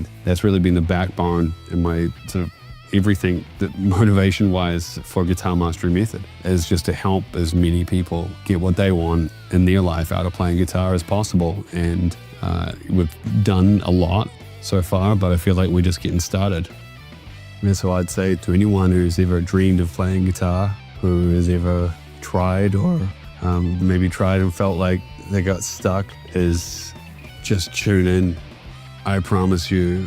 And that's really been the backbone in my sort of everything that motivation-wise for Guitar Mastery Method is just to help as many people get what they want in their life out of playing guitar as possible. And we've done a lot so far, but I feel like we're just getting started. And so I'd say to anyone who's ever dreamed of playing guitar, who has ever tried or maybe tried and felt like they got stuck, is just tune in. I promise you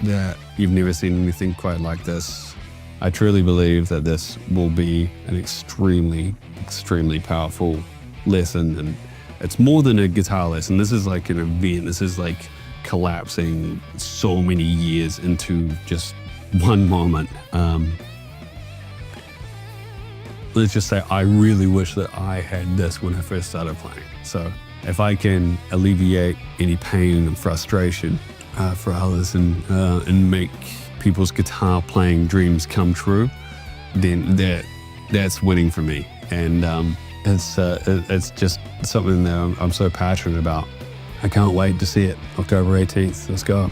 that you've never seen anything quite like this. I truly believe that this will be an extremely, extremely powerful lesson. And it's more than a guitar lesson. This is like an event. This is like collapsing so many years into just one moment. Let's just say I really wish that I had this when I first started playing. So if I can alleviate any pain and frustration for others and make people's guitar playing dreams come true, then that's winning for me. And it's just something that I'm so passionate about. I can't wait to see it. October 18th. Let's go.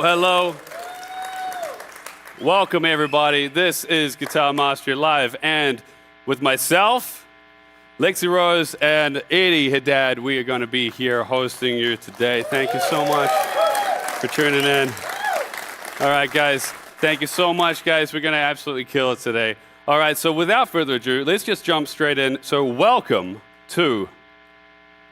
Hello. Welcome, everybody. This is Guitar Mastery Live, and with myself, Lexi Rose, and Eddie Haddad, we are going to be here hosting you today. Thank you so much for tuning in. All right, guys. Thank you so much, guys. We're going to absolutely kill it today. All right, so without further ado, let's just jump straight in. So welcome to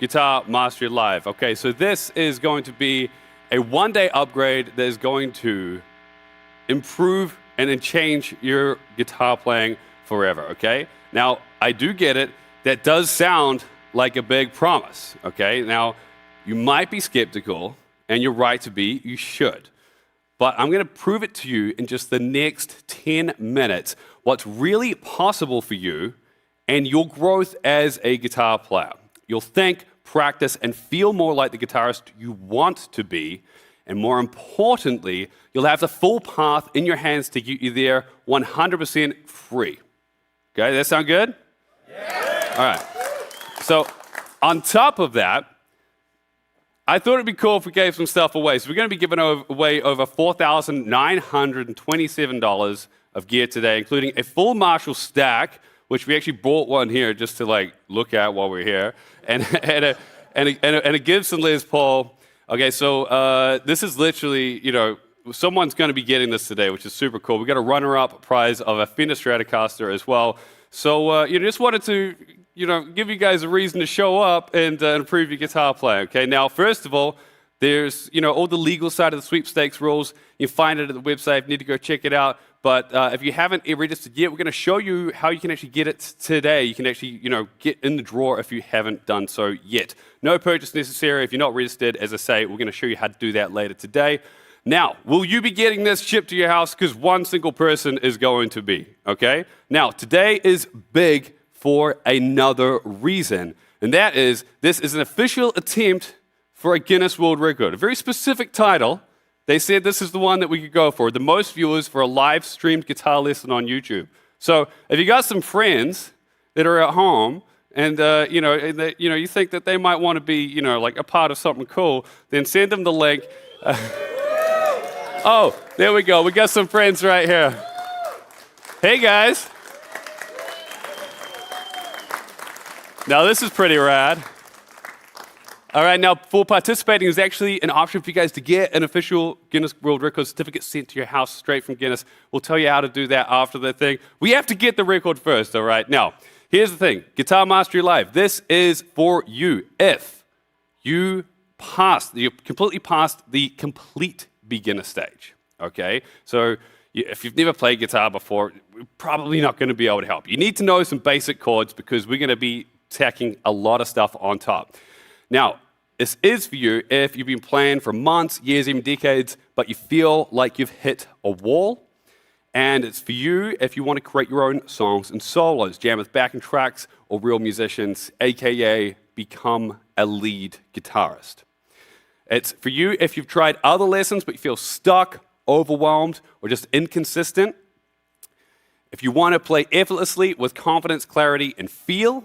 Guitar Mastery Live. Okay, so this is going to be a one-day upgrade that is going to improve and then change your guitar playing forever, okay? Now, I do get it. That does sound like a big promise, okay? Now, you might be skeptical, and you're right to be. You should. But I'm going to prove it to you in just the next 10 minutes what's really possible for you and your growth as a guitar player. You'll think, practice, and feel more like the guitarist you want to be. And more importantly, you'll have the full path in your hands to get you there 100% free. Okay, that sound good? Yeah. All right. So on top of that, I thought it'd be cool if we gave some stuff away. So we're going to be giving away over $4,927 of gear today, including a full Marshall stack, which we actually bought one here just to like look at while we're here, and a Gibson Les Paul. Okay, so this is literally, someone's going to be getting this today, which is super cool. We got a runner-up prize of a Fender Stratocaster as well. So just wanted to give you guys a reason to show up and improve your guitar playing. Okay, now first of all, there's all the legal side of the sweepstakes rules. You find it at the website. You need to go check it out. But if you haven't registered yet, we're going to show you how you can actually get it today. You can actually, get in the draw if you haven't done so yet. No purchase necessary if you're not registered. As I say, we're going to show you how to do that later today. Now, will you be getting this shipped to your house? Because one single person is going to be, okay? Now, today is big for another reason, and that is this is an official attempt for a Guinness World Record, a very specific title, They said this is the one that we could go for, the most viewers for a live streamed guitar lesson on YouTube. So if you got some friends that are at home and you think that they might want to be like a part of something cool, then send them the link. Oh, there we go. We got some friends right here. Hey guys. Now this is pretty rad. All right, now for participating, there's actually an option for you guys to get an official Guinness World Records certificate sent to your house straight from Guinness. We'll tell you how to do that after the thing. We have to get the record first, all right? Now, here's the thing. Guitar Mastery Live, this is for you. If you completely passed the complete beginner stage, okay? So if you've never played guitar before, we're probably not going to be able to help. You need to know some basic chords because we're going to be tacking a lot of stuff on top. Now, this is for you if you've been playing for months, years, even decades, but you feel like you've hit a wall. And it's for you if you want to create your own songs and solos, jam with backing tracks or real musicians, aka become a lead guitarist. It's for you if you've tried other lessons but you feel stuck, overwhelmed, or just inconsistent. If you want to play effortlessly with confidence, clarity, and feel.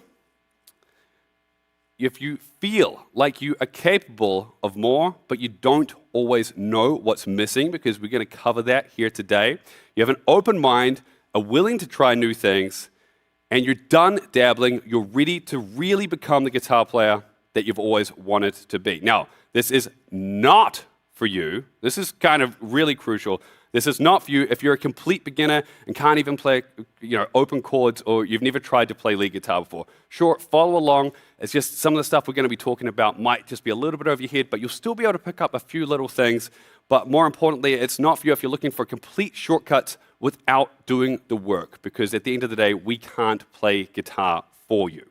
If you feel like you are capable of more, but you don't always know what's missing, because we're going to cover that here today. You have an open mind, are willing to try new things, and you're done dabbling, you're ready to really become the guitar player that you've always wanted to be. Now, this is not for you. This is kind of really crucial. This is not for you if you're a complete beginner and can't even play open chords, or you've never tried to play lead guitar before. Sure, follow along. It's just some of the stuff we're going to be talking about might just be a little bit over your head, but you'll still be able to pick up a few little things. But more importantly, it's not for you if you're looking for complete shortcuts without doing the work, because at the end of the day, we can't play guitar for you.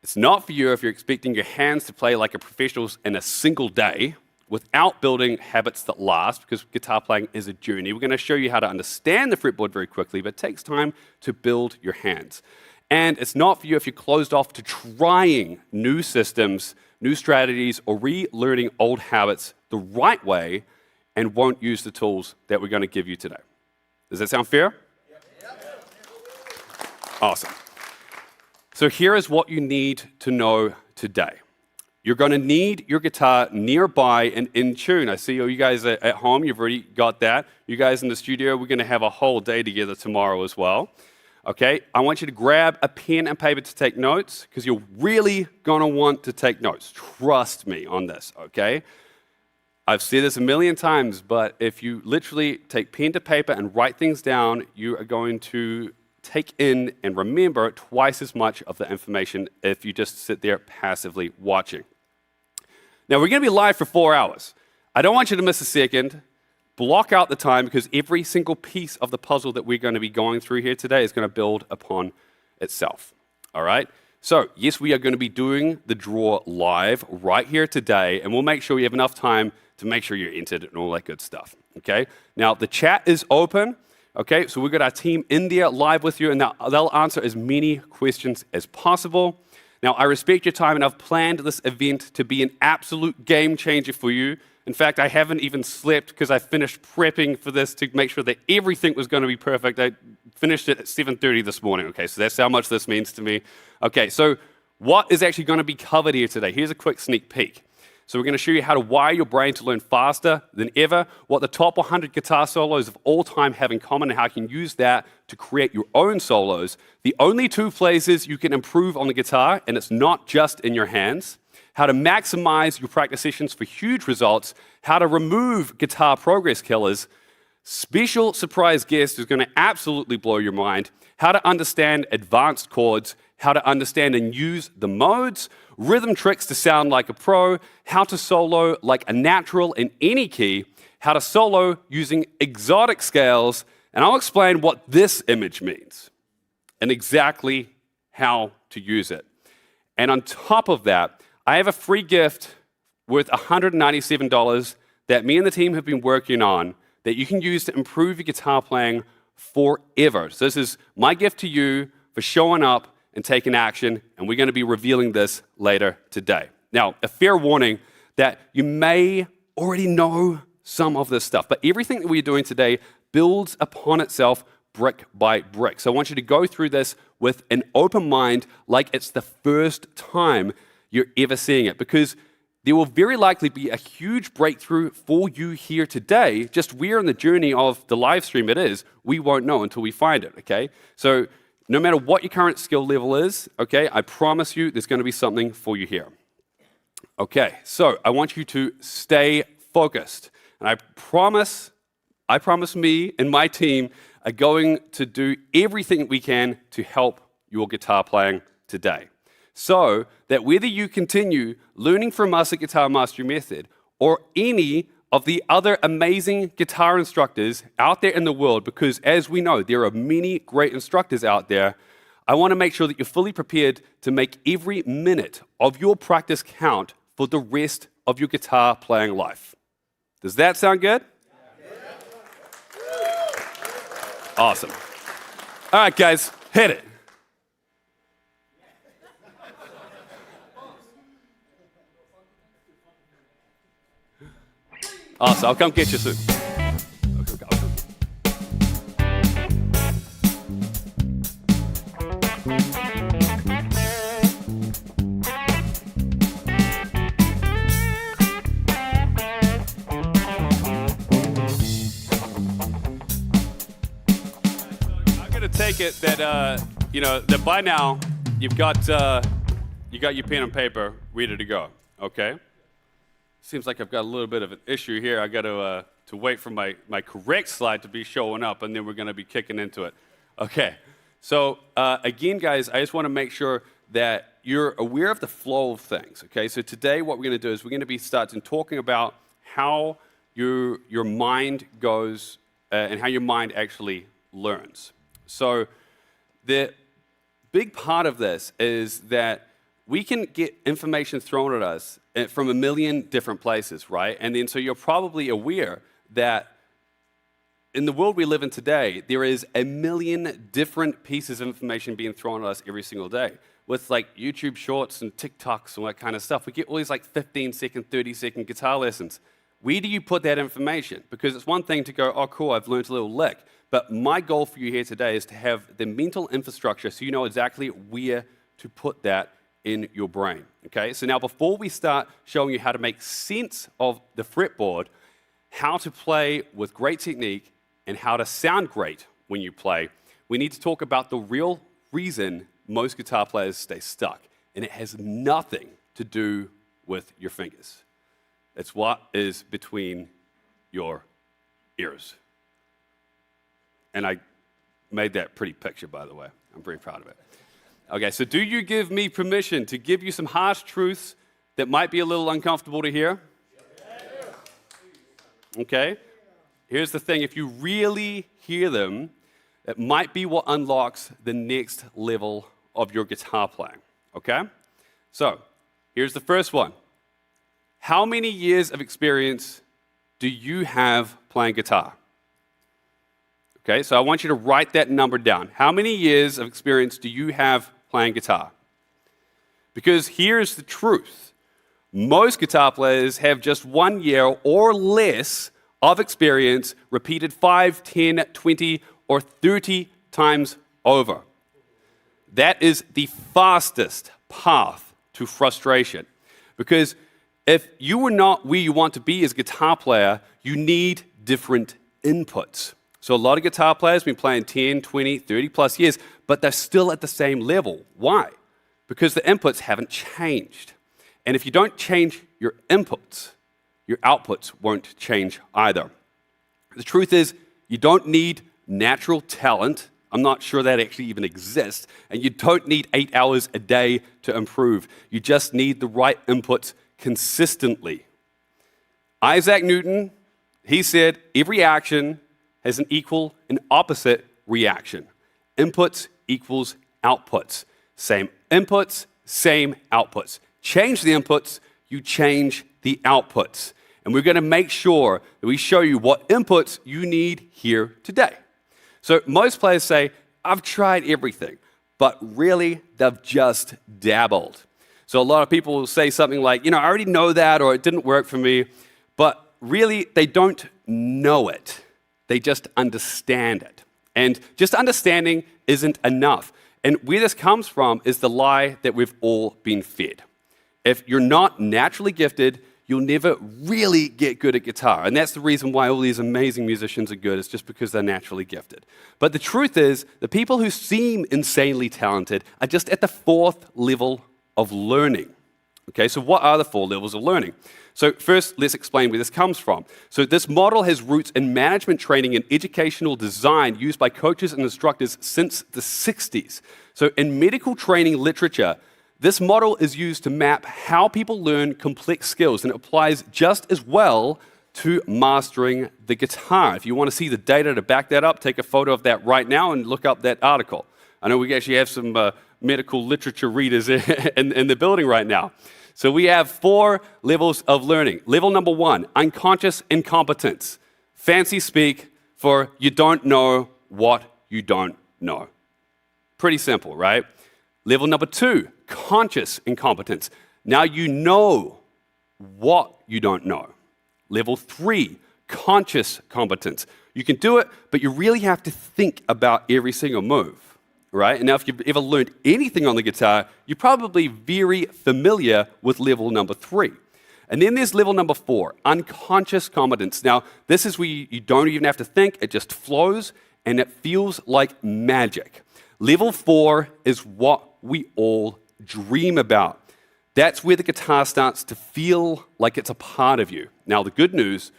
It's not for you if you're expecting your hands to play like a professional's in a single day, without building habits that last, because guitar playing is a journey. We're going to show you how to understand the fretboard very quickly, but it takes time to build your hands. And it's not for you if you're closed off to trying new systems, new strategies, or relearning old habits the right way and won't use the tools that we're going to give you today. Does that sound fair? Yep. Awesome. So here is what you need to know today. You're going to need your guitar nearby and in tune. I see all you guys at home, you've already got that. You guys in the studio, we're going to have a whole day together tomorrow as well. Okay, I want you to grab a pen and paper to take notes, because you're really going to want to take notes. Trust me on this, okay? I've said this a million times, but if you literally take pen to paper and write things down, you are going to take in and remember twice as much of the information if you just sit there passively watching. Now, we're going to be live for 4 hours. I don't want you to miss a second. Block out the time, because every single piece of the puzzle that we're going to be going through here today is going to build upon itself. All right? So, yes, we are going to be doing the draw live right here today, and we'll make sure you have enough time to make sure you're entered and all that good stuff. Okay? Now, the chat is open. Okay? So we've got our team in there live with you, and they'll answer as many questions as possible. Now, I respect your time, and I've planned this event to be an absolute game changer for you. In fact, I haven't even slept because I finished prepping for this to make sure that everything was going to be perfect. I finished it at 7:30 this morning. Okay, so that's how much this means to me. Okay, so what is actually going to be covered here today? Here's a quick sneak peek. So we're going to show you how to wire your brain to learn faster than ever, what the top 100 guitar solos of all time have in common, and how you can use that to create your own solos. The only 2 places you can improve on the guitar, and it's not just in your hands. How to maximize your practice sessions for huge results. How to remove guitar progress killers. Special surprise guest who's going to absolutely blow your mind. How to understand advanced chords. How to understand and use the modes. Rhythm tricks to sound like a pro. How to solo like a natural in any key. How to solo using exotic scales. And I'll explain what this image means and exactly how to use it. And on top of that, I have a free gift worth $197 that me and the team have been working on that you can use to improve your guitar playing forever. So this is my gift to you for showing up and taking action, and we're going to be revealing this later today. Now, a fair warning that you may already know some of this stuff. But everything that we're doing today builds upon itself brick by brick. So I want you to go through this with an open mind, like it's the first time you're ever seeing it, because there will very likely be a huge breakthrough for you here today. Just where in the journey of the live stream it is, we won't know until we find it, okay? So no matter what your current skill level is, okay, I promise you there's going to be something for you here. Okay, so I want you to stay focused. And I promise me and my team are going to do everything we can to help your guitar playing today. So that whether you continue learning from us at Guitar Mastery Method or any of the other amazing guitar instructors out there in the world, because as we know, there are many great instructors out there, I want to make sure that you're fully prepared to make every minute of your practice count for the rest of your guitar playing life. Does that sound good? Awesome. All right, guys, hit it. Awesome, I'll come get you soon. I'm gonna take it that that by now you got your pen and paper ready to go. Okay. Seems like I've got a little bit of an issue here. I got to wait for my correct slide to be showing up, and then we're going to be kicking into it. Okay. So again, guys, I just want to make sure that you're aware of the flow of things. Okay. So today, what we're going to do is we're going to be starting talking about how your mind goes and how your mind actually learns. So the big part of this is that we can get information thrown at us from a million different places, right? And then so you're probably aware that in the world we live in today, there is a million different pieces of information being thrown at us every single day. With like YouTube shorts and TikToks and all that kind of stuff, we get all these like 15-second, 30-second guitar lessons. Where do you put that information? Because it's one thing to go, oh cool, I've learned a little lick. But my goal for you here today is to have the mental infrastructure so you know exactly where to put that in your brain, okay? So now before we start showing you how to make sense of the fretboard, how to play with great technique, and how to sound great when you play, we need to talk about the real reason most guitar players stay stuck, and it has nothing to do with your fingers. It's what is between your ears. And I made that pretty picture, by the way. I'm pretty proud of it. Okay, so do you give me permission to give you some harsh truths that might be a little uncomfortable to hear? Okay, here's the thing. If you really hear them, it might be what unlocks the next level of your guitar playing, okay? So, here's the first one. How many years of experience do you have playing guitar? Okay, so I want you to write that number down. How many years of experience do you have playing guitar? Because here's the truth. Most guitar players have just 1 year or less of experience repeated 5, 10, 20, or 30 times over. That is the fastest path to frustration. Because if you are not where you want to be as a guitar player, you need different inputs. So a lot of guitar players have been playing 10, 20, 30 plus years, but they're still at the same level. Why? Because the inputs haven't changed. And if you don't change your inputs, your outputs won't change either. The truth is, you don't need natural talent. I'm not sure that actually even exists. And you don't need 8 hours a day to improve. You just need the right inputs consistently. Isaac Newton, he said, every action has an equal and opposite reaction. Inputs equals outputs. Same inputs, same outputs. Change the inputs, you change the outputs. And we're going to make sure that we show you what inputs you need here today. So most players say, I've tried everything, but really they've just dabbled. So a lot of people will say something like, I already know that, or it didn't work for me. But really, they don't know it. They just understand it. And just understanding isn't enough. And where this comes from is the lie that we've all been fed. If you're not naturally gifted, you'll never really get good at guitar. And that's the reason why all these amazing musicians are good. It's just because they're naturally gifted. But the truth is, the people who seem insanely talented are just at the 4th level of learning. Okay, so what are the 4 levels of learning? So first, let's explain where this comes from. So this model has roots in management training and educational design used by coaches and instructors since the 60s. So in medical training literature, this model is used to map how people learn complex skills, and it applies just as well to mastering the guitar. If you want to see the data to back that up, take a photo of that right now and look up that article. I know we actually have some medical literature readers in the building right now. So we have 4 levels of learning. Level number 1, unconscious incompetence. Fancy speak for you don't know what you don't know. Pretty simple, right? Level number 2, conscious incompetence. Now you know what you don't know. Level 3, conscious competence. You can do it, but you really have to think about every single move, right? And now if you've ever learned anything on the guitar, you're probably very familiar with level number 3. And then there's level number 4, unconscious competence. Now, this is where you don't even have to think, it just flows, and it feels like magic. Level 4 is what we all dream about. That's where the guitar starts to feel like it's a part of you. Now, the good news,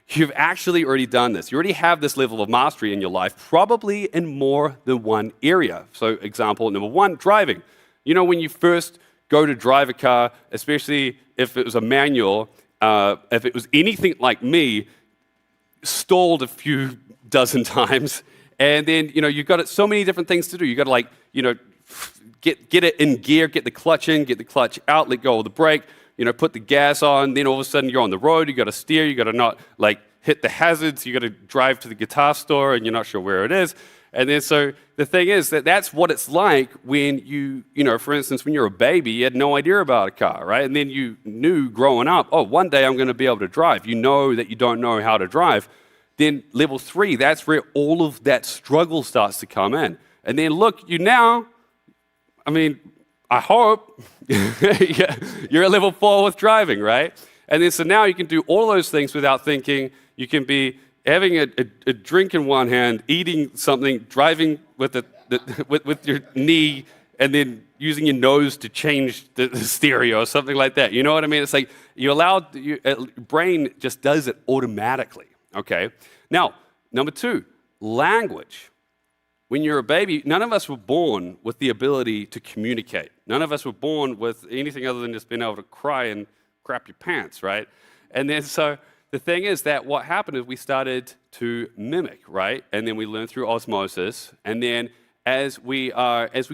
you've actually already done this. You already have this level of mastery in your life, probably in more than one area. So, example number 1, driving. You know, when you first go to drive a car, especially if it was a manual, if it was anything like me, stalled a few dozen times, and then, you know, you've got so many different things to do. You've got to, like, you know, get it in gear, get the clutch in, get the clutch out, let go of the brake, you know, put the gas on, then all of a sudden you're on the road, you got to steer, you got to not, like, hit the hazards, you got to drive to the guitar store and you're not sure where it is. And then so the thing is that's what it's like when you know, for instance, when you're a baby, you had no idea about a car, right? And then you knew growing up, oh, one day I'm going to be able to drive. You know that you don't know how to drive. Then level 3, that's where all of that struggle starts to come in. And then look, you now, I mean, I hope you're at level 4 with driving, right? And then so now you can do all those things without thinking. You can be having a drink in one hand, eating something, driving with with your knee, and then using your nose to change the stereo or something like that. You know what I mean? It's like you allow your brain just does it automatically. Okay. Now, number 2, language. When you're a baby, none of us were born with the ability to communicate. None of us were born with anything other than just being able to cry and crap your pants, right? And then so the thing is that what happened is we started to mimic, right? And then we learned through osmosis. And then as we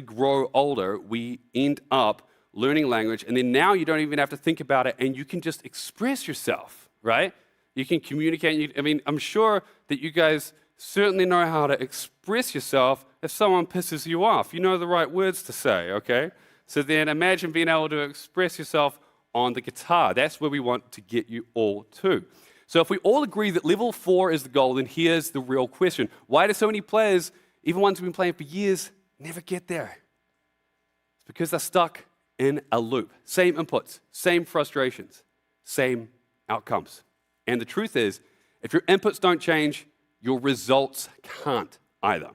grow older, we end up learning language. And then now you don't even have to think about it, and you can just express yourself, right? You can communicate. I mean, I'm sure that you guys certainly know how to express yourself if someone pisses you off. You know the right words to say, okay? So then imagine being able to express yourself on the guitar. That's where we want to get you all to. So if we all agree that level 4 is the goal, then here's the real question. Why do so many players, even ones who've been playing for years, never get there? It's because they're stuck in a loop. Same inputs, same frustrations, same outcomes. And the truth is, if your inputs don't change, your results can't either.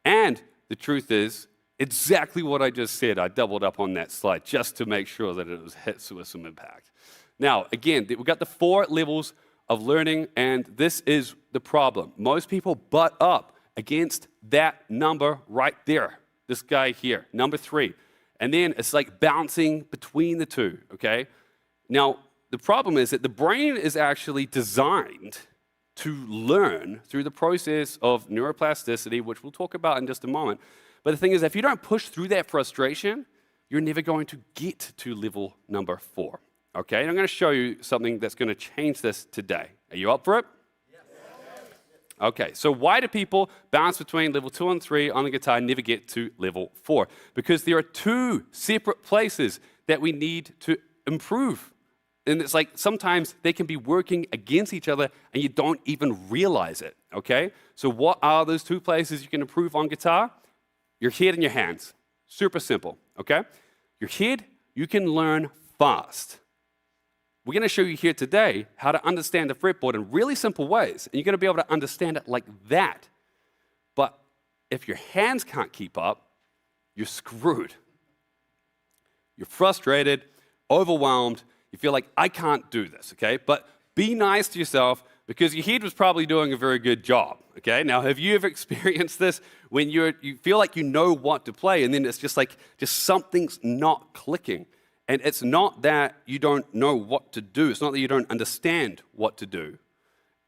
And the truth is, exactly what I just said, I doubled up on that slide just to make sure that it was hits with some impact. Now, again, we've got the 4 levels of learning, and this is the problem. Most people butt up against that number right there, this guy here, number 3. And then it's like bouncing between the two, okay? Now, the problem is that the brain is actually designed to learn through the process of neuroplasticity, which we'll talk about in just a moment. But the thing is, if you don't push through that frustration, you're never going to get to level number 4. Okay, and I'm going to show you something that's going to change this today. Are you up for it? Yes. Okay, so why do people bounce between level 2 and 3 on the guitar and never get to level 4? Because there are 2 separate places that we need to improve And it's like sometimes they can be working against each other and you don't even realize it, okay? So what are those two places you can improve on guitar? Your head and your hands. Super simple, okay? Your head, you can learn fast. We're going to show you here today how to understand the fretboard in really simple ways, and you're going to be able to understand it like that. But if your hands can't keep up, you're screwed. You're frustrated, overwhelmed, you feel like, I can't do this, okay? But be nice to yourself because your head was probably doing a very good job, okay? Now, have you ever experienced this when you feel like you know what to play and then it's just like, something's not clicking? And it's not that you don't know what to do. It's not that you don't understand what to do.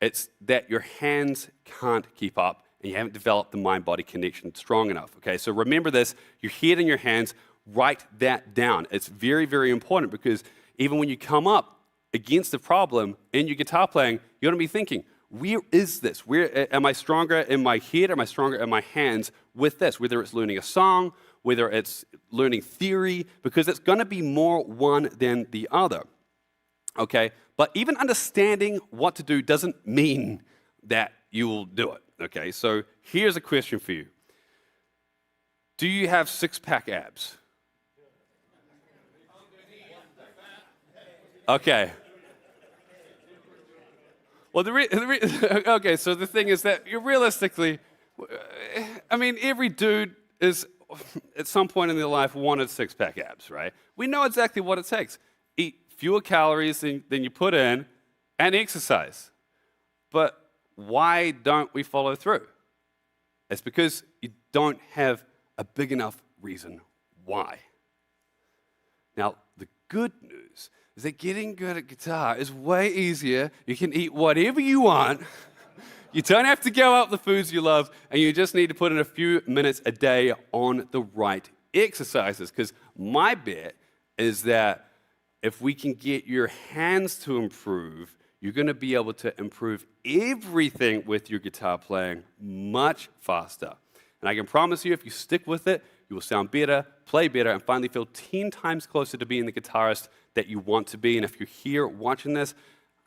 It's that your hands can't keep up and you haven't developed the mind-body connection strong enough, okay? So remember this, your head and your hands, write that down. It's very, very important because even when you come up against the problem in your guitar playing, you're going to be thinking, where is this? Where am I stronger in my head? Am I stronger in my hands with this? Whether it's learning a song, whether it's learning theory, because it's going to be more one than the other. Okay? But even understanding what to do doesn't mean that you will do it. Okay? So here's a question for you. Do you have six-pack abs? Okay. Well, okay, so the thing is that you realistically, I mean, every dude is, at some point in their life, wanted six-pack abs, right? We know exactly what it takes. Eat fewer calories than you put in and exercise. But why don't we follow through? It's because you don't have a big enough reason why. Now, the good news is that getting good at guitar is way easier. You can eat whatever you want. You don't have to go up the foods you love, and you just need to put in a few minutes a day on the right exercises. Because my bet is that if we can get your hands to improve, you're going to be able to improve everything with your guitar playing much faster. And I can promise you, if you stick with it, you will sound better, play better, and finally feel 10 times closer to being the guitarist that you want to be. And if you're here watching this,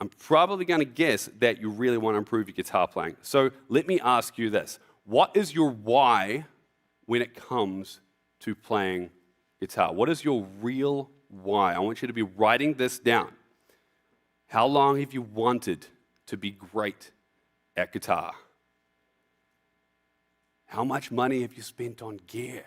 I'm probably going to guess that you really want to improve your guitar playing. So let me ask you this. What is your why when it comes to playing guitar? What is your real why? I want you to be writing this down. How long have you wanted to be great at guitar? How much money have you spent on gear?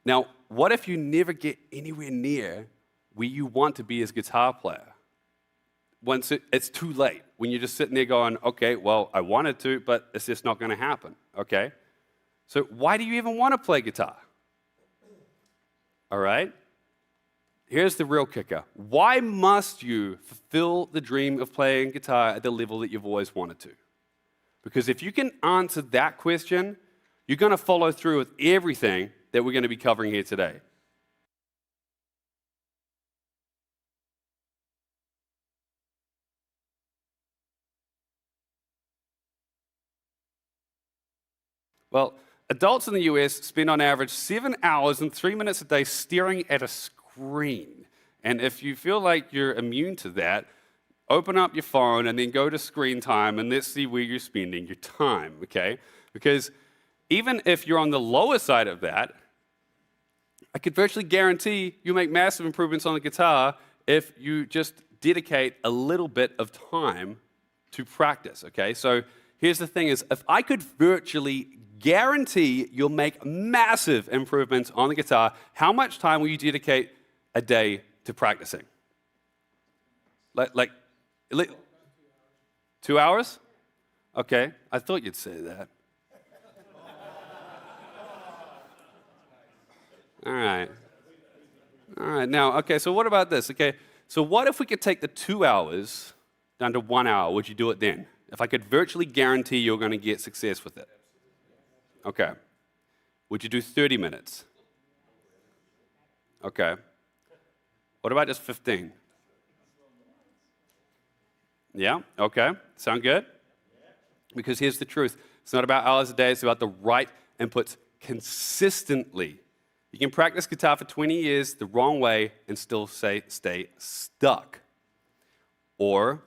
Now, what if you never get anywhere near where you want to be as a guitar player? Once it's too late, when you're just sitting there going, okay, well, I wanted to, but it's just not going to happen, okay? So why do you even want to play guitar? All right? Here's the real kicker. Why must you fulfill the dream of playing guitar at the level that you've always wanted to? Because if you can answer that question, you're going to follow through with everything that we're going to be covering here today. Well, adults in the US spend on average 7 hours and 3 minutes a day staring at a screen. And if you feel like you're immune to that, open up your phone and then go to screen time and let's see where you're spending your time, okay? Because even if you're on the lower side of that, I could virtually guarantee you'll make massive improvements on the guitar if you just dedicate a little bit of time to practice, okay? So here's the thing is, if I could virtually guarantee you'll make massive improvements on the guitar, how much time will you dedicate a day to practicing? Like 2 hours? Okay, I thought you'd say that. All right. All right, now, okay, so what about this? Okay, so what if we could take the 2 hours down to 1 hour? Would you do it then? If I could virtually guarantee you're going to get success with it. Okay. Would you do 30 minutes? Okay. What about just 15? Yeah? Okay. Sound good? Because here's the truth. It's not about hours a day. It's about the right inputs consistently. You can practice guitar for 20 years the wrong way and still stay stuck. Or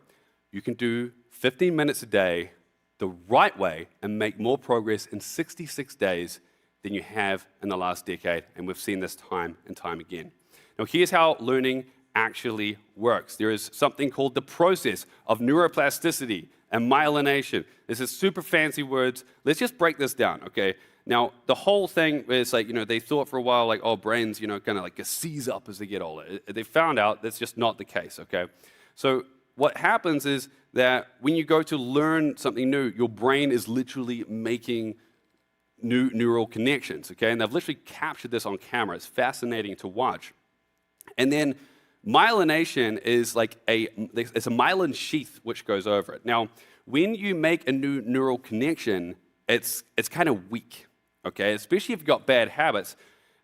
you can do 15 minutes a day the right way and make more progress in 66 days than you have in the last decade, and we've seen this time and time again. Now, here's how learning actually works. There is something called the process of neuroplasticity and myelination. This is super fancy words. Let's just break this down, okay? Now, the whole thing is like, they thought for a while like, oh, brains, kind of like seize up as they get older. They found out that's just not the case, okay? So what happens is that when you go to learn something new, your brain is literally making new neural connections, okay? And they've literally captured this on camera. It's fascinating to watch. And then myelination is like it's a myelin sheath which goes over it. Now, when you make a new neural connection, it's kind of weak, okay? Especially if you've got bad habits.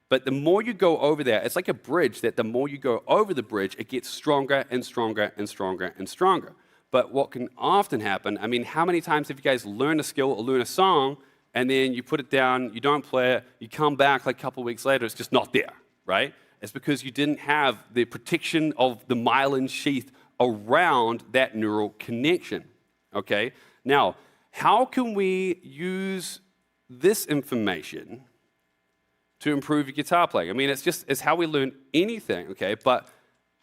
But the more you go over there, it's like a bridge that the more you go over the bridge, it gets stronger and stronger and stronger and stronger. But what can often happen, how many times have you guys learned a skill or learned a song, and then you put it down, you don't play it, you come back like a couple of weeks later, it's just not there, right? It's because you didn't have the protection of the myelin sheath around that neural connection, okay? Now, how can we use this information to improve your guitar playing? It's how we learn anything, okay? But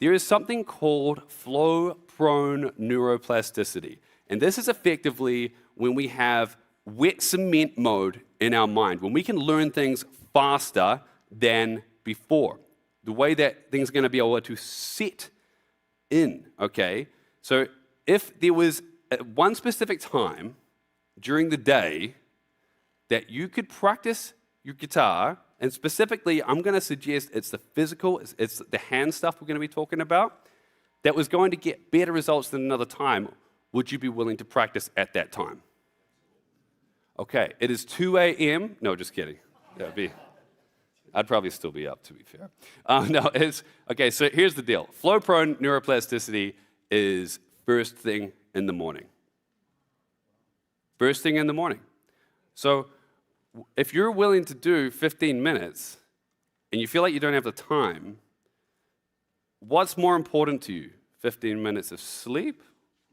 there is something called flow-prone neuroplasticity. And this is effectively when we have wet cement mode in our mind, when we can learn things faster than before. The way that things are going to be able to set in, okay? So if there was one specific time during the day that you could practice your guitar, and specifically, I'm going to suggest it's the physical, it's the hand stuff we're going to be talking about, that was going to get better results than another time, would you be willing to practice at that time? Okay, it is 2 a.m. No, just kidding. I'd probably still be up, to be fair. Okay, so here's the deal. Flow-prone neuroplasticity is first thing in the morning. First thing in the morning. So if you're willing to do 15 minutes and you feel like you don't have the time, what's more important to you? 15 minutes of sleep?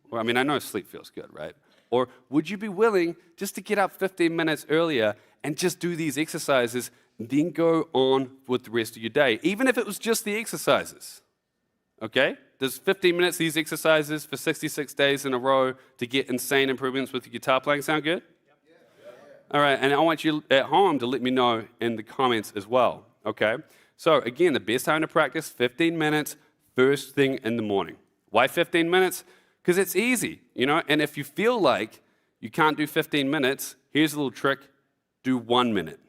Well, I know sleep feels good, right? Or would you be willing just to get up 15 minutes earlier and just do these exercises, then go on with the rest of your day, even if it was just the exercises? Okay? Does 15 minutes, these exercises for 66 days in a row to get insane improvements with your guitar playing sound good? All right, and I want you at home to let me know in the comments as well, okay? So again, the best time to practice, 15 minutes, first thing in the morning. Why 15 minutes? Because it's easy, and if you feel like you can't do 15 minutes, here's a little trick, do 1 minute.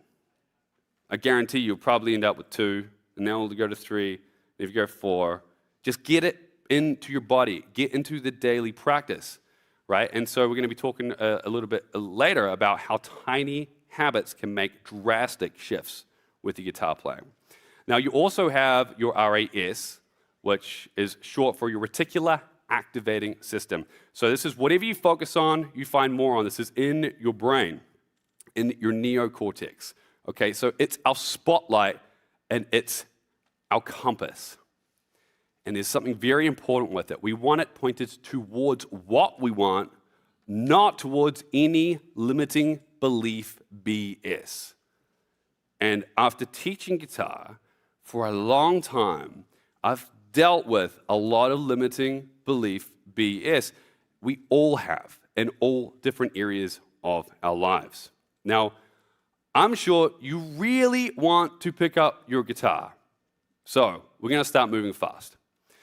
I guarantee you'll probably end up with 2, and then we'll go to 3, and if you go 4, just get it into your body, get into the daily practice, right? And so we're going to be talking a little bit later about how tiny habits can make drastic shifts with your guitar playing. Now, you also have your RAS, which is short for your reticular activating system. So this is whatever you focus on, you find more on. This is in your brain, in your neocortex. Okay, so it's our spotlight and it's our compass. And there's something very important with it. We want it pointed towards what we want, not towards any limiting belief BS. And after teaching guitar for a long time, I've dealt with a lot of limiting belief BS. We all have in all different areas of our lives. Now, I'm sure you really want to pick up your guitar. So we're going to start moving fast.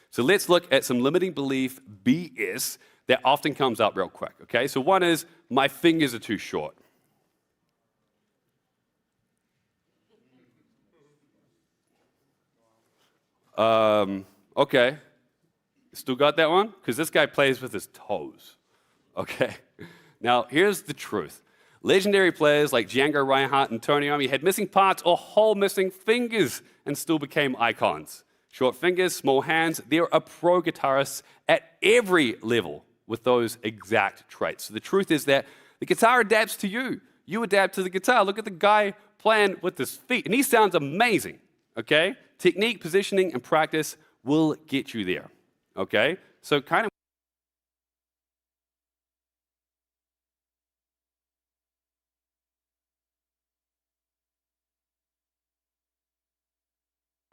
So let's look at some limiting belief BS that often comes up real quick, okay? So one is, my fingers are too short. Okay. Still got that one? Because this guy plays with his toes, okay? Now, here's the truth. Legendary players like Django Reinhardt and Tony Iommi had missing parts or whole missing fingers and still became icons. Short fingers, small hands, there are pro guitarists at every level with those exact traits. So the truth is that the guitar adapts to you. you adapt to the guitar. Look at the guy playing with his feet, and he sounds amazing, okay? Technique, positioning, and practice will get you there, okay? So kind of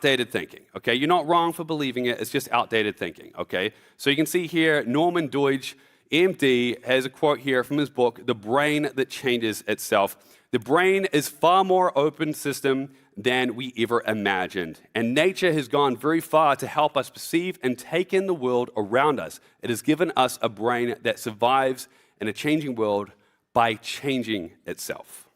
outdated thinking, okay? You're not wrong for believing it, it's just outdated thinking, okay? So you can see here, Norman Deutsch, MD, has a quote here from his book, The Brain That Changes Itself. The brain is far more open system than we ever imagined, and nature has gone very far to help us perceive and take in the world around us. It has given us a brain that survives in a changing world by changing itself.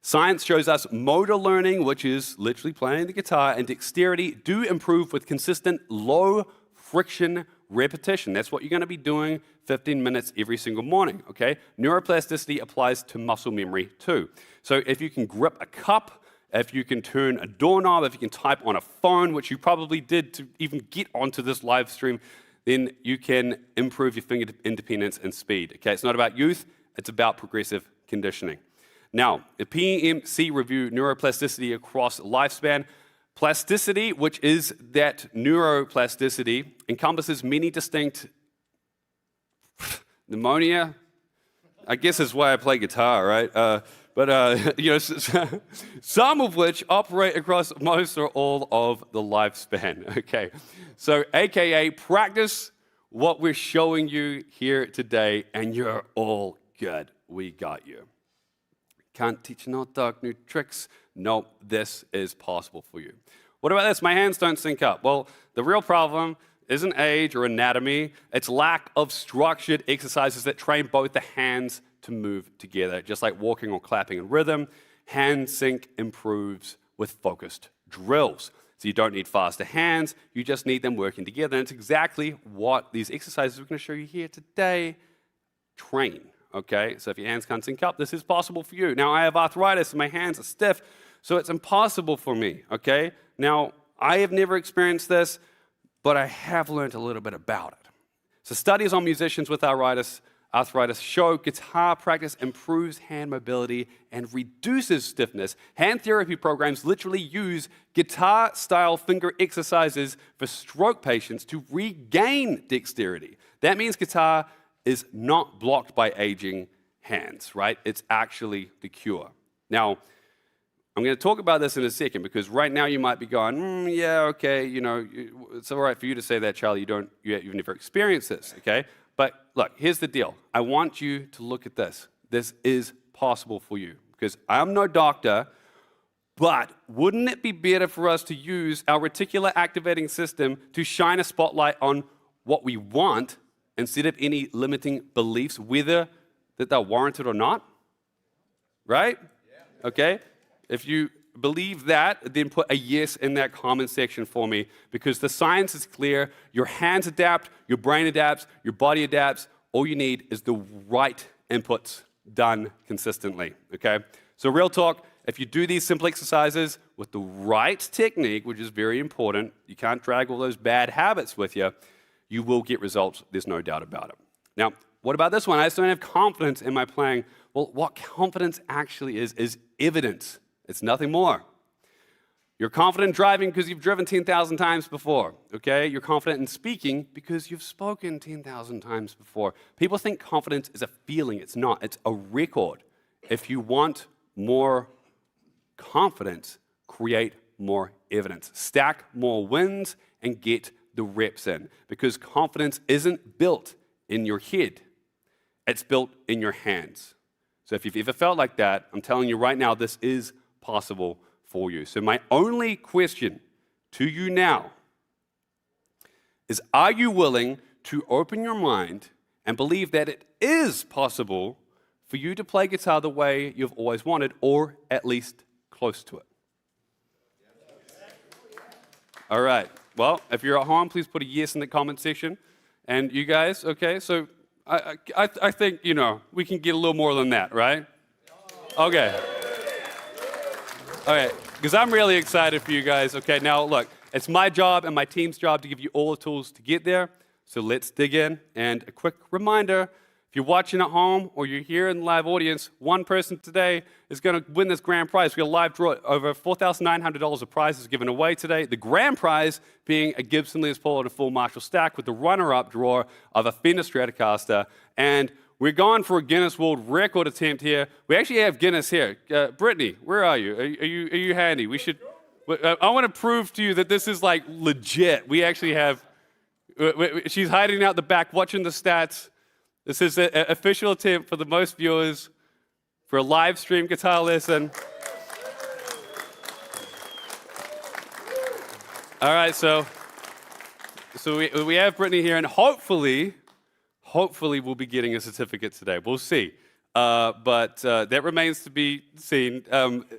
Science shows us motor learning, which is literally playing the guitar, and dexterity do improve with consistent low friction repetition. That's what you're going to be doing 15 minutes every single morning, okay? Neuroplasticity applies to muscle memory too. So if you can grip a cup, if you can turn a doorknob, if you can type on a phone, which you probably did to even get onto this live stream, then you can improve your finger independence and speed, okay? It's not about youth, it's about progressive conditioning. Now, the PMC review neuroplasticity across lifespan. Plasticity, which is that neuroplasticity, encompasses many distinct pneumonia. I guess that's why I play guitar, right? You know, some of which operate across most or all of the lifespan. Okay, so AKA practice what we're showing you here today, and you're all good. We got you. Can't teach an old dog new tricks. Nope, this is possible for you. What about this? My hands don't sync up. Well, the real problem isn't age or anatomy. It's lack of structured exercises that train both the hands to move together. Just like walking or clapping in rhythm, hand sync improves with focused drills. So you don't need faster hands, you just need them working together. And it's exactly what these exercises we're going to show you here today train. Okay, so if your hands can't sync up, this is possible for you. Now, I have arthritis and my hands are stiff, so it's impossible for me, okay? Now, I have never experienced this, but I have learned a little bit about it. So studies on musicians with arthritis show guitar practice improves hand mobility and reduces stiffness. Hand therapy programs literally use guitar-style finger exercises for stroke patients to regain dexterity. That means guitar is not blocked by aging hands, right? It's actually the cure. Now, I'm going to talk about this in a second because right now you might be going, yeah, okay, you know, it's all right for you to say that, Charlie. You've never experienced this, okay? But look, here's the deal. I want you to look at this. This is possible for you because I'm no doctor, but wouldn't it be better for us to use our reticular activating system to shine a spotlight on what we want instead of any limiting beliefs, whether that they're warranted or not? Right? Yeah. Okay? If you believe that, then put a yes in that comment section for me, because the science is clear. Your hands adapt, your brain adapts, your body adapts. All you need is the right inputs done consistently, okay? So real talk, if you do these simple exercises with the right technique, which is very important, you can't drag all those bad habits with you, you will get results, there's no doubt about it. Now, what about this one? I just don't have confidence in my playing. Well, what confidence actually is evidence. It's nothing more. You're confident driving because you've driven 10,000 times before, okay? You're confident in speaking because you've spoken 10,000 times before. People think confidence is a feeling. It's not. It's a record. If you want more confidence, create more evidence. Stack more wins and get the reps in, because confidence isn't built in your head. It's built in your hands. So if you've ever felt like that, I'm telling you right now, this is possible for you. So my only question to you now is, are you willing to open your mind and believe that it is possible for you to play guitar the way you've always wanted, or at least close to it? All right. Well, if you're at home, please put a yes in the comment section. And you guys, okay, so I think, you know, we can get a little more than that, right? Okay. All right, because I'm really excited for you guys. Okay, now look, it's my job and my team's job to give you all the tools to get there. So let's dig in. And a quick reminder, If you're watching at home or you're here in the live audience, one person today is going to win this grand prize. We've got a live draw. Over $4,900 of prizes given away today. The grand prize being a Gibson Les Paul and a full Marshall stack with the runner-up draw of a Fender Stratocaster. And we're going for a Guinness World Record attempt here. We actually have Guinness here. Brittany, where are you? Are you handy? We should. I want to prove to you that this is like legit. We actually have. She's hiding out the back, watching the stats. This is an official attempt for the most viewers for a live stream guitar lesson. All right, so we have Brittany here, and hopefully we'll be getting a certificate today. We'll see. But that remains to be seen.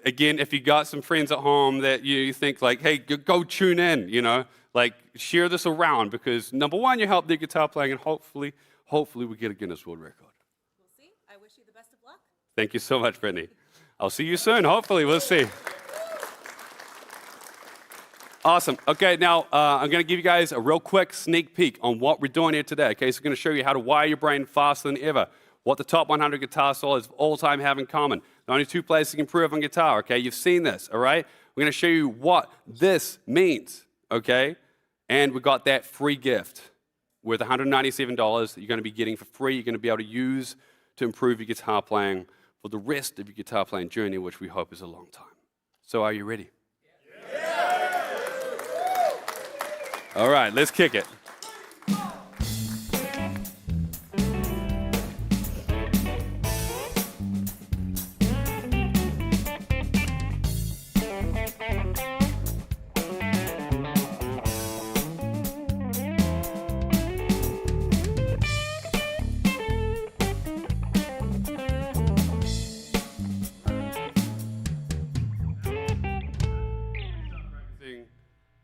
Again, if you got some friends at home that you think like, hey, go tune in, like share this around because number one, you help their guitar playing, and hopefully we get a Guinness World Record. We'll see. I wish you the best of luck. Thank you so much, Brittany. I'll see you soon. Hopefully, we'll see. Awesome. Okay, now I'm going to give you guys a real quick sneak peek on what we're doing here today. Okay, so I'm going to show you how to wire your brain faster than ever. What the top 100 guitar solos of all time have in common. The only two places you can improve on guitar. Okay, you've seen this. All right. We're going to show you what this means. Okay, and we got that free gift worth $197 that you're going to be getting for free. You're going to be able to use to improve your guitar playing for the rest of your guitar playing journey, which we hope is a long time. So are you ready? Yeah. All right, let's kick it.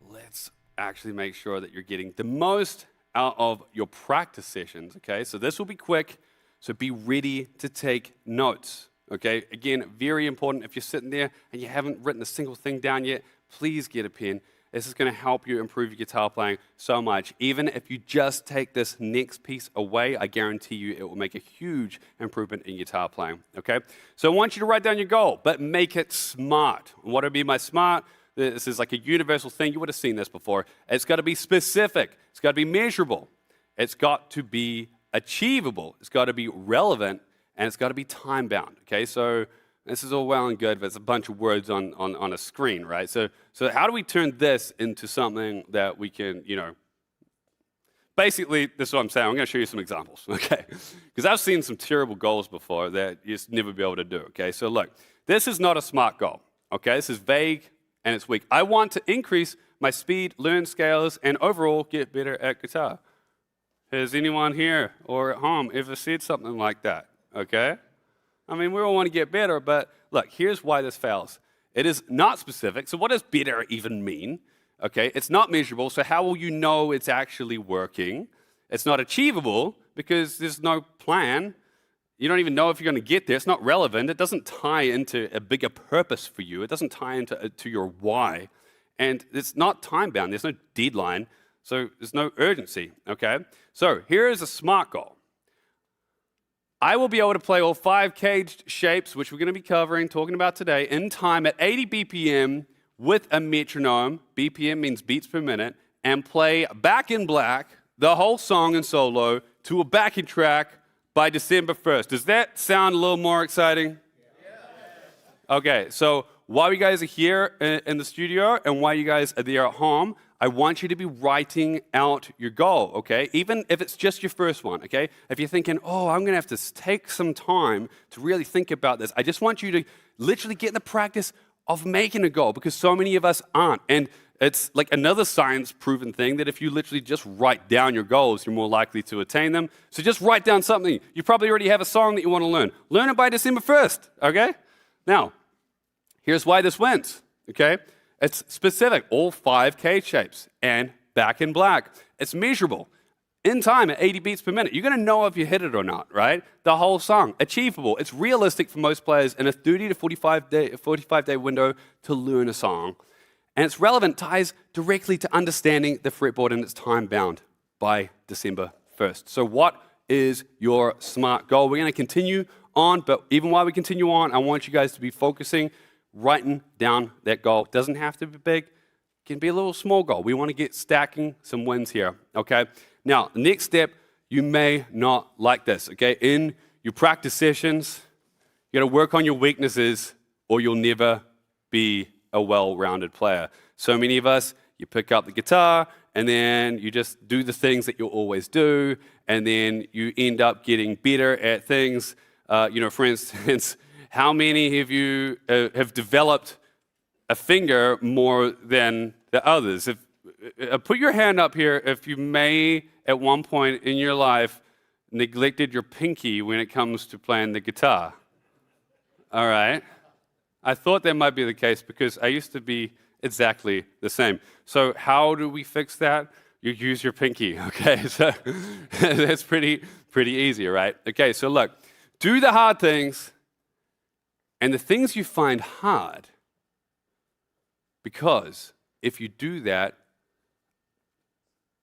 Let's actually make sure that you're getting the most out of your practice sessions, okay? So this will be quick, so be ready to take notes, okay? Again, very important if you're sitting there and you haven't written a single thing down yet, please get a pen. This is going to help you improve your guitar playing so much. Even if you just take this next piece away, I guarantee you it will make a huge improvement in guitar playing, okay? So I want you to write down your goal, but make it smart. And what would be my smart? This is like a universal thing. You would have seen this before. It's got to be specific. It's got to be measurable. It's got to be achievable. It's got to be relevant, and it's got to be time-bound, okay? So this is all well and good, but it's a bunch of words on a screen, right? So how do we turn this into something that we can, basically, this is what I'm saying. I'm going to show you some examples, okay? Because I've seen some terrible goals before that you just never be able to do, okay? So look, this is not a SMART goal, okay? This is vague and it's weak. I want to increase my speed, learn scales, and overall get better at guitar. Has anyone here or at home ever said something like that, okay? I mean, we all want to get better, but look, here's why this fails. It is not specific, so what does better even mean? Okay, it's not measurable, so how will you know it's actually working? It's not achievable because there's no plan. You don't even know if you're going to get there. It's not relevant. It doesn't tie into a bigger purpose for you. It doesn't tie into to your why. And it's not time-bound. There's no deadline, so there's no urgency, okay? So here is a SMART goal. I will be able to play all 5 caged shapes, which we're going to be talking about today, in time at 80 BPM with a metronome. BPM means beats per minute, and play Back in Black, the whole song and solo, to a backing track by December 1st. Does that sound a little more exciting? Yeah. Okay, so while you guys are here in the studio and while you guys are there at home, I want you to be writing out your goal, okay? Even if it's just your first one, okay? If you're thinking, oh, I'm gonna have to take some time to really think about this, I just want you to literally get in the practice of making a goal because so many of us aren't. And it's like another science-proven thing that if you literally just write down your goals, you're more likely to attain them. So just write down something. You probably already have a song that you want to learn. Learn it by December 1st, okay? Now, here's why this wins, okay? It's specific, all 5 cage shapes, and Back in Black. It's measurable, in time at 80 beats per minute. You're gonna know if you hit it or not, right? The whole song, achievable. It's realistic for most players in a 30 to 45 day window to learn a song. And it's relevant, ties directly to understanding the fretboard, and it's time-bound by December 1st. So what is your SMART goal? We're going to continue on, but even while we continue on, I want you guys to be focusing, writing down that goal. It doesn't have to be big. It can be a little small goal. We want to get stacking some wins here, okay? Now, the next step, you may not like this, okay? In your practice sessions, you got to work on your weaknesses or you'll never be a well-rounded player. So many of us, you pick up the guitar and then you just do the things that you'll always do, and then you end up getting better at things. For instance, how many of you have developed a finger more than the others? Put your hand up here if you may, at one point in your life, neglected your pinky when it comes to playing the guitar. All right. I thought that might be the case because I used to be exactly the same. So how do we fix that? You use your pinky, okay? So that's pretty easy, right? Okay, so look, do the hard things and the things you find hard, because if you do that,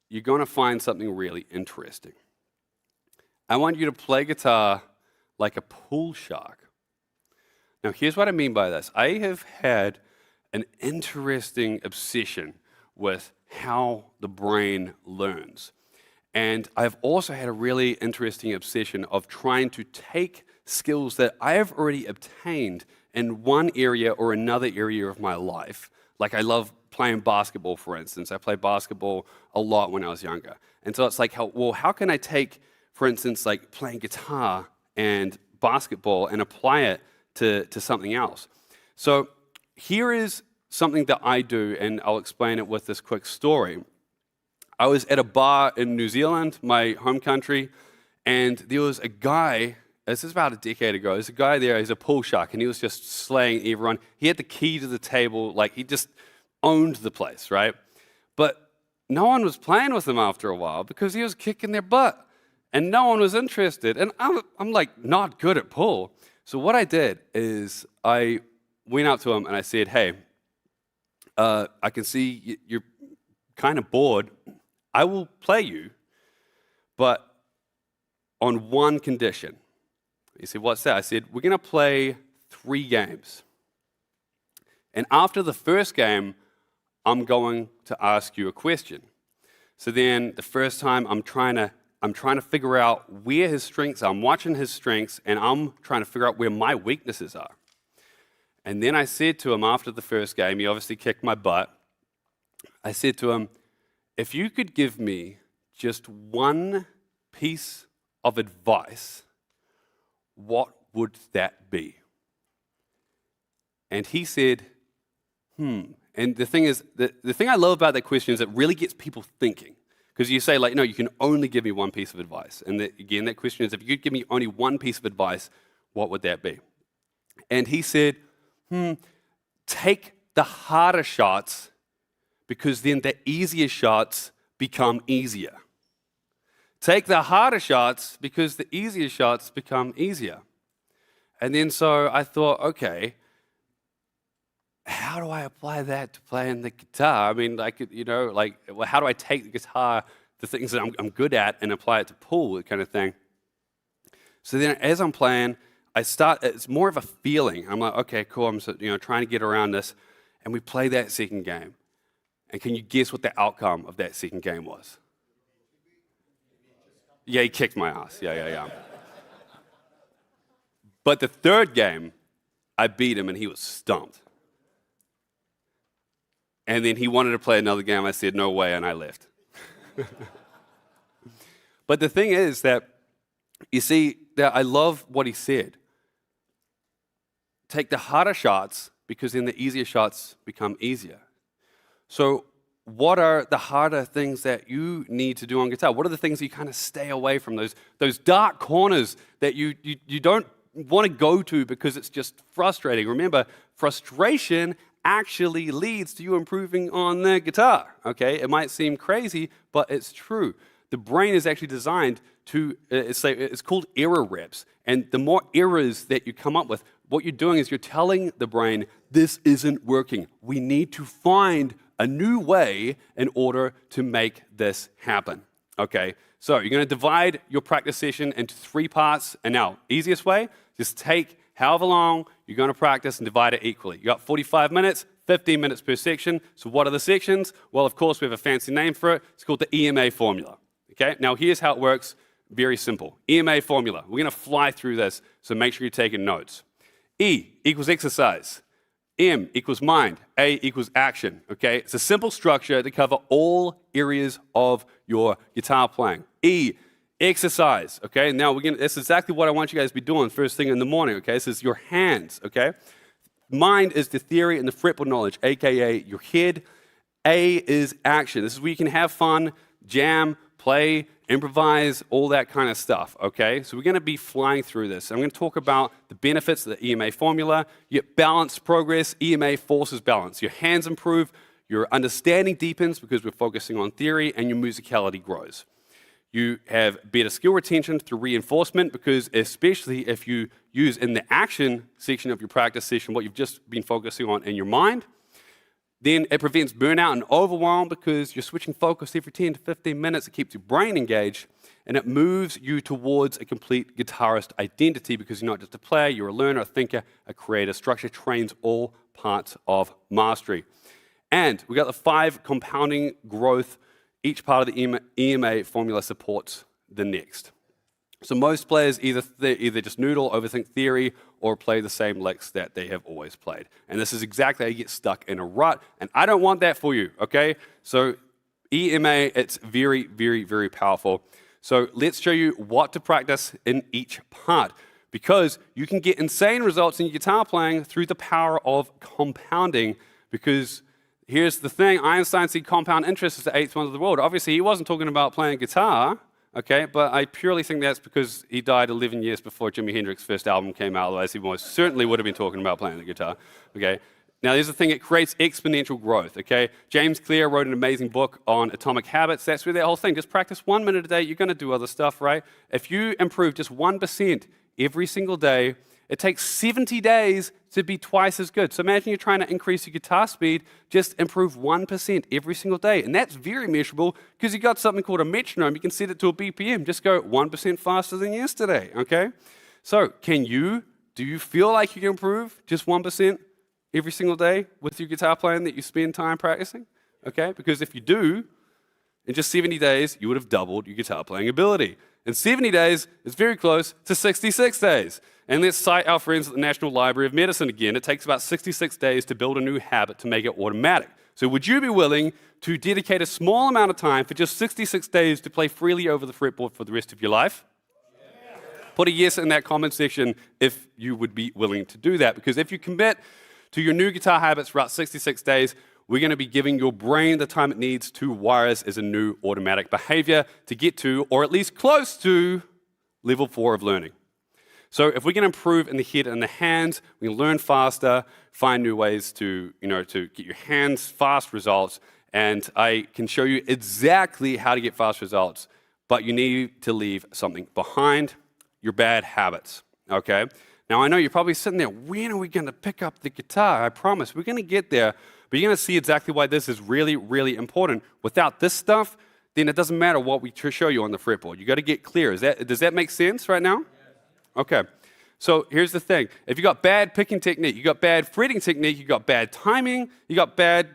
you're going to find something really interesting. I want you to play guitar like a pool shark. Now, here's what I mean by this. I have had an interesting obsession with how the brain learns. And I've also had a really interesting obsession of trying to take skills that I have already obtained in one area or another area of my life. Like I love playing basketball, for instance. I played basketball a lot when I was younger. And so it's like, how can I take, for instance, like playing guitar and basketball and apply it to something else? So here is something that I do, and I'll explain it with this quick story. I was at a bar in New Zealand, my home country, and there was a guy, this is about a decade ago, there's a guy there, he's a pool shark, and he was just slaying everyone. He had the key to the table, like he just owned the place, right? But no one was playing with him after a while because he was kicking their butt, and no one was interested. And I'm like not good at pool. So what I did is I went up to him and I said, hey, I can see you're kind of bored. I will play you, but on one condition. He said, what's that? I said, we're going to play 3 games. And after the first game, I'm going to ask you a question. So then the first time I'm trying to figure out where his strengths are. I'm watching his strengths, and I'm trying to figure out where my weaknesses are. And then I said to him after the first game, he obviously kicked my butt. I said to him, if you could give me just one piece of advice, what would that be? And he said, And the thing is, the thing I love about that question is it really gets people thinking. Because you say, like, no, you can only give me one piece of advice. And again, that question is, if you could give me only one piece of advice, what would that be? And he said, take the harder shots, because then the easier shots become easier. Take the harder shots because the easier shots become easier. And then so I thought, okay, how do I apply that to playing the guitar? I mean, how do I take the guitar, the things that I'm good at, and apply it to pool, that kind of thing? So then as I'm playing, it's more of a feeling. I'm like, okay, cool, I'm trying to get around this. And we play that second game. And can you guess what the outcome of that second game was? Yeah, he kicked my ass. Yeah. But the third game, I beat him and he was stumped. And then he wanted to play another game. I said, no way, and I left. But the thing is that, you see, that I love what he said. Take the harder shots, because then the easier shots become easier. So what are the harder things that you need to do on guitar? What are the things that you kind of stay away from, those dark corners that you don't want to go to because it's just frustrating? Remember, frustration actually leads to you improving on the guitar, okay? It might seem crazy, but it's true. The brain is actually designed to, it's called error reps. And the more errors that you come up with, what you're doing is you're telling the brain, this isn't working. We need to find a new way in order to make this happen, okay? So you're going to divide your practice session into 3 parts. And now, easiest way, just take however long you're going to practice and divide it equally. You got 45 minutes, 15 minutes per section. So what are the sections? Well, of course, we have a fancy name for it. It's called the EMA formula. Okay, now here's how it works. Very simple. EMA formula. We're going to fly through this, so make sure you're taking notes. E equals exercise. M equals mind. A equals action. Okay, it's a simple structure to cover all areas of your guitar playing. E, exercise. Okay, now that's exactly what I want you guys to be doing first thing in the morning. Okay, this is your hands. Okay, mind is the theory and the fretboard knowledge, aka your head. A is action. This is where you can have fun, jam, play, improvise, all that kind of stuff, okay? So we're going to be flying through this. I'm going to talk about the benefits of the EMA formula. You get balanced progress. EMA forces balance. Your hands improve, your understanding deepens because we're focusing on theory, and your musicality grows. You have better skill retention through reinforcement because especially if you use in the action section of your practice session what you've just been focusing on in your mind, then it prevents burnout and overwhelm because you're switching focus every 10 to 15 minutes. It keeps your brain engaged, and it moves you towards a complete guitarist identity because you're not just a player, you're a learner, a thinker, a creator. Structure trains all parts of mastery. And we got the 5 compounding growth. Each part of the EMA formula supports the next. So most players either just noodle, overthink theory, or play the same licks that they have always played. And this is exactly how you get stuck in a rut. And I don't want that for you, okay? So EMA, it's very, very, very powerful. So let's show you what to practice in each part, because you can get insane results in your guitar playing through the power of compounding. Because here's the thing, Einstein said compound interest is the 8th wonder of the world. Obviously, he wasn't talking about playing guitar, okay, but I purely think that's because he died 11 years before Jimi Hendrix's first album came out, otherwise he most certainly would have been talking about playing the guitar, okay? Now, there's the thing, it creates exponential growth, okay? James Clear wrote an amazing book on atomic habits. That's where that whole thing, just practice 1 minute a day, you're going to do other stuff, right? If you improve just 1% every single day, it takes 70 days to be twice as good. So imagine you're trying to increase your guitar speed, just improve 1% every single day. And that's very measurable because you've got something called a metronome. You can set it to a BPM. Just go 1% faster than yesterday, okay? So do you feel like you can improve just 1% every single day with your guitar playing that you spend time practicing? Okay, because if you do, in just 70 days, you would have doubled your guitar playing ability. And 70 days is very close to 66 days. And let's cite our friends at the National Library of Medicine again. It takes about 66 days to build a new habit to make it automatic. So would you be willing to dedicate a small amount of time for just 66 days to play freely over the fretboard for the rest of your life? Yeah. Put a yes in that comment section if you would be willing to do that. Because if you commit to your new guitar habits for about 66 days, we're going to be giving your brain the time it needs to wire us as a new automatic behavior to get to, or at least close to, level 4 of learning. So if we can improve in the head and the hands, we can learn faster, find new ways to get your hands fast results, and I can show you exactly how to get fast results, but you need to leave something behind, your bad habits, okay? Now I know you're probably sitting there, when are we going to pick up the guitar? I promise, we're going to get there, but you're going to see exactly why this is really, really important. Without this stuff, then it doesn't matter what we show you on the fretboard. You got to get clear. Does that make sense right now? Okay, so here's the thing. If you got bad picking technique, you got bad fretting technique, you got bad timing, you got bad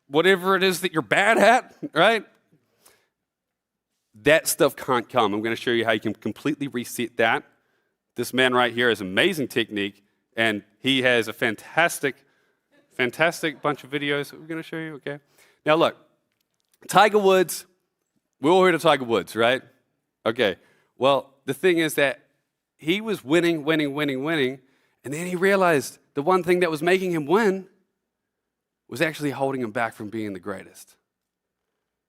whatever it is that you're bad at, right? That stuff can't come. I'm going to show you how you can completely reset that. This man right here has amazing technique, and he has a fantastic bunch of videos that we're going to show you, okay? Now look, Tiger Woods, we all heard of Tiger Woods, right? Okay, well, the thing is that he was winning, and then he realized the one thing that was making him win was actually holding him back from being the greatest.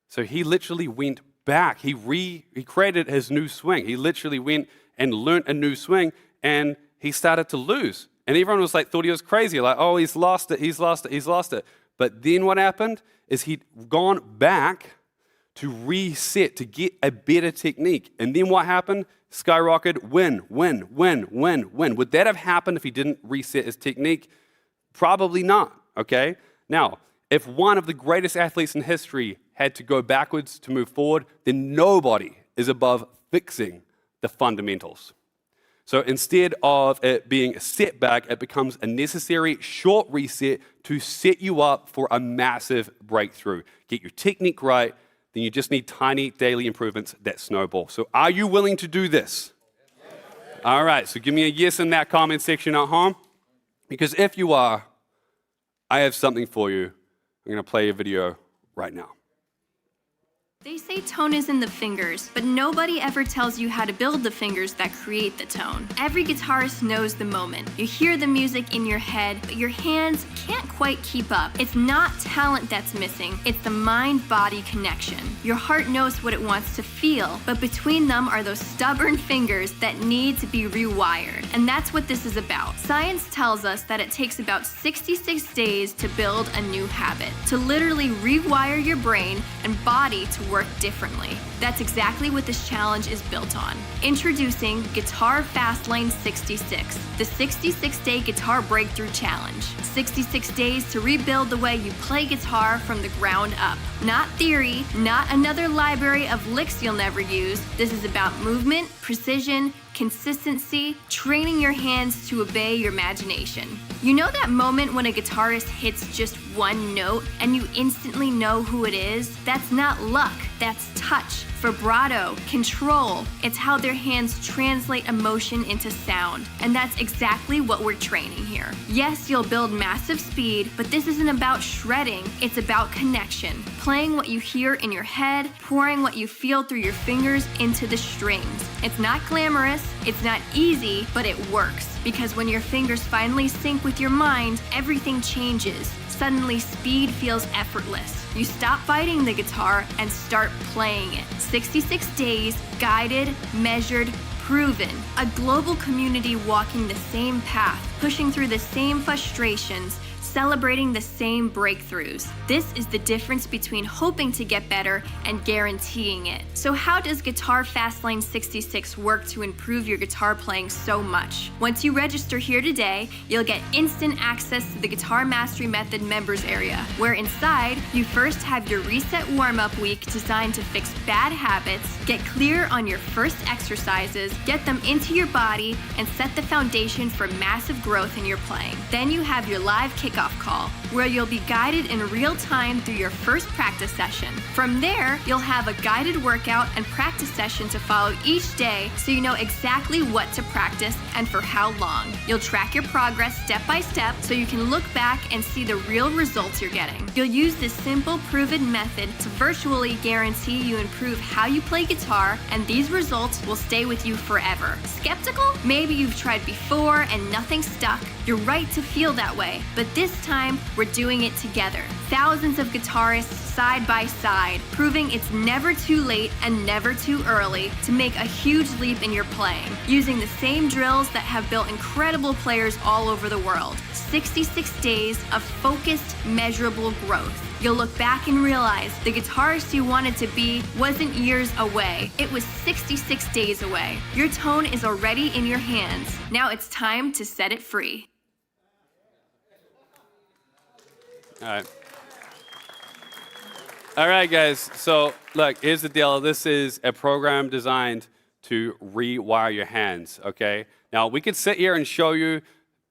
So he literally went back. He created his new swing. He literally went and learned a new swing, and he started to lose. And everyone was thought he was crazy, like, oh, he's lost it. But then what happened is he'd gone back to reset, to get a better technique. And then what happened? Skyrocketed, win. Would that have happened if he didn't reset his technique? Probably not, okay? Now, if one of the greatest athletes in history had to go backwards to move forward, then nobody is above fixing the fundamentals. So instead of it being a setback, it becomes a necessary short reset to set you up for a massive breakthrough. Get your technique right, then you just need tiny daily improvements that snowball. So are you willing to do this? Yes. All right, so give me a yes in that comment section at home. Because if you are, I have something for you. I'm going to play a video right now. They say tone is in the fingers, but nobody ever tells you how to build the fingers that create the tone. Every guitarist knows the moment. You hear the music in your head, but your hands can't quite keep up. It's not talent that's missing, it's the mind-body connection. Your heart knows what it wants to feel, but between them are those stubborn fingers that need to be rewired. And that's what this is about. Science tells us that it takes about 66 days to build a new habit, to literally rewire your brain and body to work differently. That's exactly what this challenge is built on. Introducing Guitar Fastlane 66, the 66-day guitar breakthrough challenge. 66 days to rebuild the way you play guitar from the ground up. Not theory, not another library of licks you'll never use. This is about movement, precision, consistency, training your hands to obey your imagination. You know that moment when a guitarist hits just one note and you instantly know who it is? That's not luck, that's touch, vibrato, control. It's how their hands translate emotion into sound. And that's exactly what we're training here. Yes, you'll build massive speed, but this isn't about shredding, it's about connection. Playing what you hear in your head, pouring what you feel through your fingers into the strings. It's not glamorous, it's not easy, but it works. Because when your fingers finally sync with your mind, everything changes. Suddenly, speed feels effortless. You stop fighting the guitar and start playing it. 66 days, guided, measured, proven. A global community walking the same path, pushing through the same frustrations, celebrating the same breakthroughs. This is the difference between hoping to get better and guaranteeing it. So how does Guitar Fastlane 66 work to improve your guitar playing so much? Once you register here today, you'll get instant access to the Guitar Mastery Method members area, where inside, you first have your reset warm-up week designed to fix bad habits, get clear on your first exercises, get them into your body, and set the foundation for massive growth in your playing. Then you have your live kickoff call, where you'll be guided in real time through your first practice session. From there, you'll have a guided workout and practice session to follow each day so you know exactly what to practice and for how long. You'll track your progress step by step so you can look back and see the real results you're getting. You'll use this simple, proven method to virtually guarantee you improve how you play guitar, and these results will stay with you forever. Skeptical? Maybe you've tried before and nothing stuck. You're right to feel that way, but this time we're doing it together. Thousands of guitarists side by side, proving it's never too late and never too early to make a huge leap in your playing, using the same drills that have built incredible players all over the world. 66 days of focused, measurable growth. You'll look back and realize the guitarist you wanted to be wasn't years away. It was 66 days away. Your tone is already in your hands. Now it's time to set it free. All right, guys. So, look, here's the deal. This is a program designed to rewire your hands, okay? Now, we could sit here and show you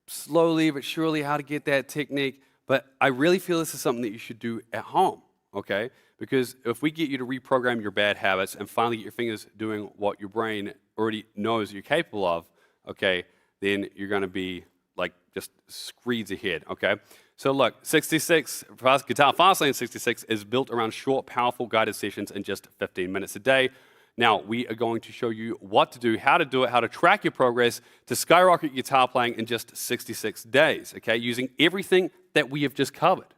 slowly but surely how to get that technique, but I really feel this is something that you should do at home, okay? Because if we get you to reprogram your bad habits and finally get your fingers doing what your brain already knows you're capable of, okay, then you're going to be like just screeds ahead, okay? So look, Guitar Fastlane 66 is built around short, powerful guided sessions in just 15 minutes a day. Now, we are going to show you what to do, how to do it, how to track your progress to skyrocket guitar playing in just 66 days, okay, using everything that we have just covered,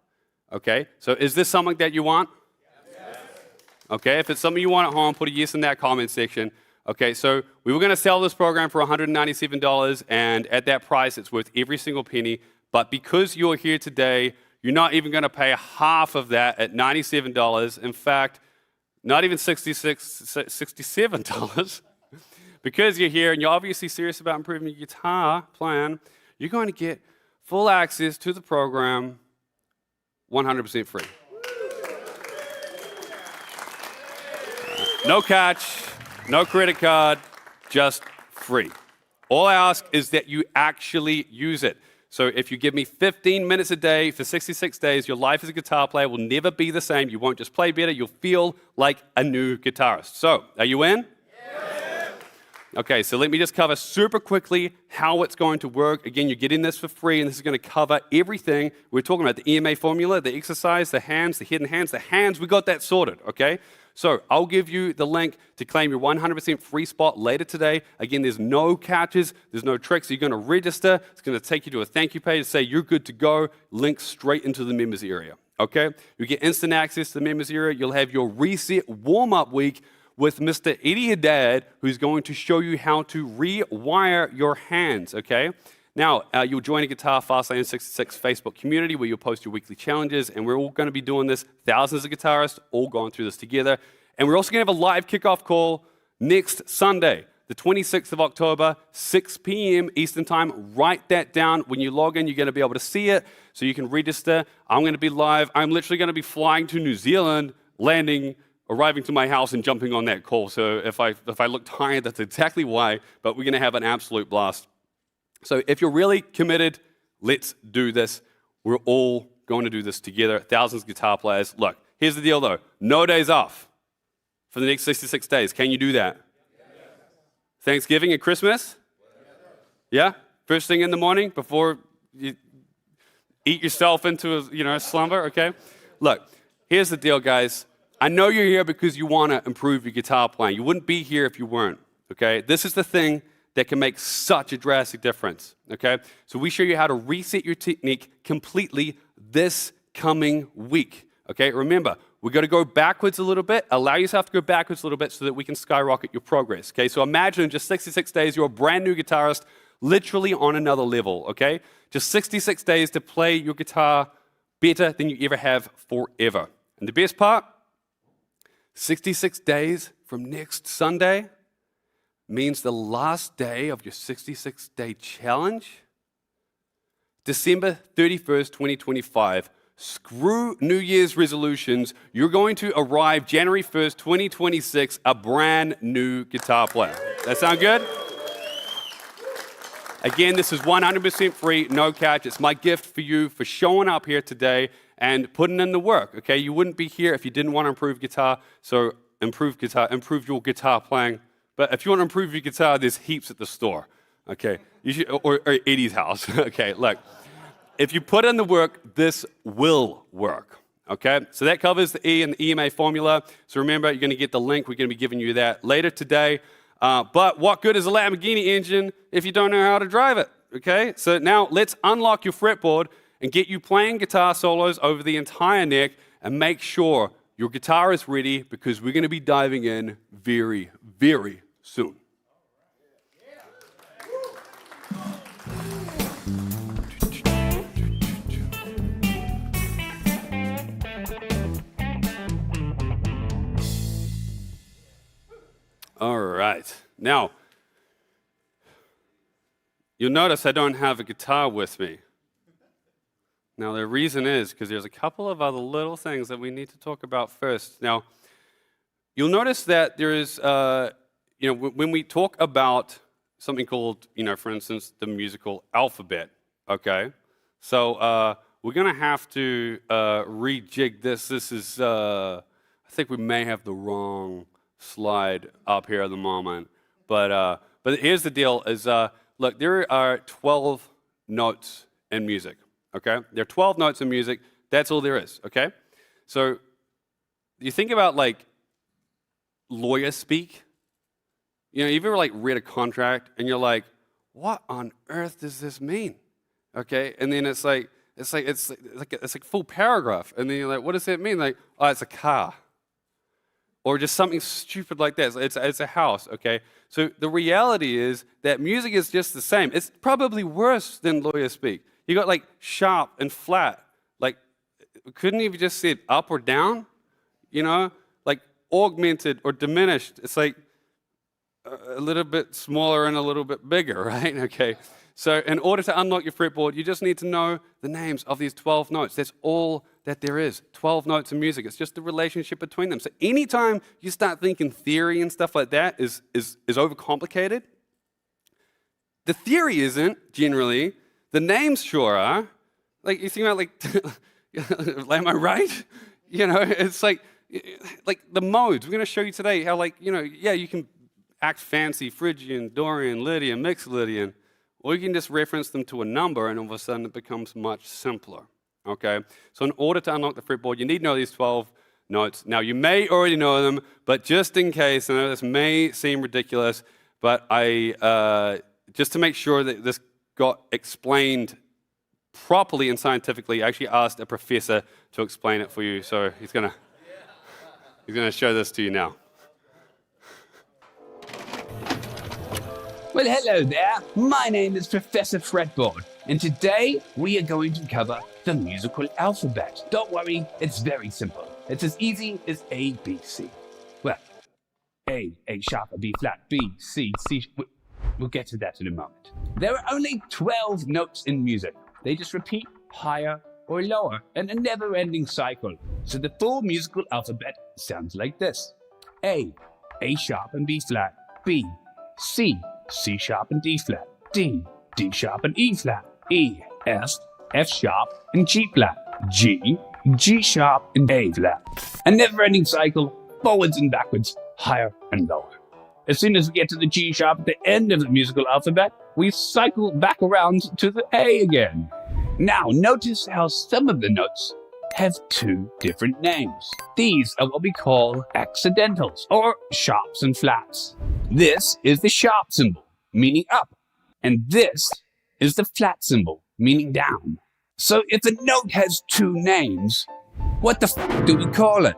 okay? So is this something that you want? Yes. Okay, if it's something you want at home, put a yes in that comment section. Okay, so we were going to sell this program for $197, and at that price, it's worth every single penny. But because you're here today, you're not even going to pay half of that at $97. In fact, not even $67. Because you're here and you're obviously serious about improving your guitar playing, you're going to get full access to the program 100% free. No catch, No credit card, just free. All I ask is that you actually use it. So if you give me 15 minutes a day for 66 days, your life as a guitar player will never be the same. You won't just play better, you'll feel like a new guitarist. So, are you in? Yeah. Okay, so let me just cover super quickly how it's going to work. Again, you're getting this for free, and this is going to cover everything. We're talking about the EMA formula, the exercise, the hands, the hidden hands. The hands, we got that sorted, okay? So I'll give you the link to claim your 100% free spot later today. Again, there's no catches, there's no tricks. You're going to register. It's going to take you to a thank you page to say you're good to go. Link straight into the members area, okay? You get instant access to the members area. You'll have your reset warm-up week with Mr. Eddie Haddad, who's going to show you how to rewire your hands, okay? Now, you'll join a Guitar Fastlane 66 Facebook community where you'll post your weekly challenges, and we're all going to be doing this, thousands of guitarists, all going through this together. And we're also going to have a live kickoff call next Sunday, the 26th of October, 6 p.m. Eastern Time. Write that down. When you log in, you're going to be able to see it, so you can register. I'm going to be live. I'm literally going to be flying to New Zealand, landing, arriving to my house, and jumping on that call. So if I look tired, that's exactly why, but we're going to have an absolute blast. So if you're really committed, let's do this. We're all going to do this together. Thousands of guitar players. Look, here's the deal though. No days off for the next 66 days. Can you do that? Yes. Thanksgiving and Christmas? Yes. Yeah? First thing in the morning before you eat yourself into a slumber, okay? Look, here's the deal, guys. I know you're here because you want to improve your guitar playing. You wouldn't be here if you weren't, okay? This is the thing that can make such a drastic difference, okay? So we show you how to reset your technique completely this coming week, okay? Remember, we're going to go backwards a little bit. Allow yourself to go backwards a little bit so that we can skyrocket your progress, okay? So imagine in just 66 days, you're a brand new guitarist, literally on another level, okay? Just 66 days to play your guitar better than you ever have forever. And the best part, 66 days from next Sunday means the last day of your 66-day challenge, December 31st, 2025. Screw New Year's resolutions. You're going to arrive January 1st, 2026, a brand new guitar player. That sound good? Again, this is 100% free, no catch. It's my gift for you for showing up here today and putting in the work, okay? You wouldn't be here if you didn't want to improve guitar, so improve your guitar playing. But if you want to improve your guitar, there's heaps at the store, okay? You should, or Eddie's house, okay? Look, if you put in the work, this will work, okay? So that covers the E and the EMA formula. So remember, you're going to get the link. We're going to be giving you that later today. But what good is a Lamborghini engine if you don't know how to drive it, okay? So now let's unlock your fretboard and get you playing guitar solos over the entire neck and make sure your guitar is ready because we're going to be diving in very, very soon. All right. Now, you'll notice I don't have a guitar with me. Now, the reason is because there's a couple of other little things that we need to talk about first. Now, you'll notice that there is, when we talk about something called, for instance, the musical alphabet, okay? So we're going to have to rejig this. This is, I think we may have the wrong slide up here at the moment. But here's the deal is, look, there are 12 notes in music, okay? There are 12 notes in music. That's all there is, okay? So you think about, like, lawyer speak. You've ever, like, read a contract and you're like, what on earth does this mean? Okay? And then it's like full paragraph. And then you're like, what does that mean? Like, oh, it's a car. Or just something stupid like that. It's a house, okay? So the reality is that music is just the same. It's probably worse than lawyer speak. You got like sharp and flat. Like, couldn't you have just said up or down? Like augmented or diminished. It's like a little bit smaller and a little bit bigger, right? Okay. So in order to unlock your fretboard, you just need to know the names of these 12 notes. That's all that there is. 12 notes in music. It's just the relationship between them. So anytime you start thinking theory and stuff like that is overcomplicated, the theory isn't generally. The names sure are. Like you think about am I right? You know, it's like the modes. We're going to show you today how you can act fancy, Phrygian, Dorian, Lydian, Mixolydian, or you can just reference them to a number and all of a sudden it becomes much simpler, okay? So in order to unlock the fretboard, you need to know these 12 notes. Now, you may already know them, but just in case, I know this may seem ridiculous, but just to make sure that this got explained properly and scientifically, I actually asked a professor to explain it for you, so he's gonna show this to you now. Well, hello there. My name is Professor Fretboard, and today we are going to cover the musical alphabet. Don't worry, it's very simple. It's as easy as A, B, C. Well, A sharp, a B flat, B, C, C. We'll get to that in a moment. There are only 12 notes in music. They just repeat higher or lower in a never-ending cycle. So the full musical alphabet sounds like this. A sharp and B flat, B, C sharp and D flat, D sharp and E flat, E, F sharp and G flat, G sharp and A flat. A never-ending cycle, forwards and backwards, higher and lower. As soon as we get to the G sharp at the end of the musical alphabet, we cycle back around to the A again. Now, notice how some of the notes have two different names. These are what we call accidentals, or sharps and flats. This is the sharp symbol, meaning up, and this is the flat symbol, meaning down. So if a note has two names, what the f do we call it?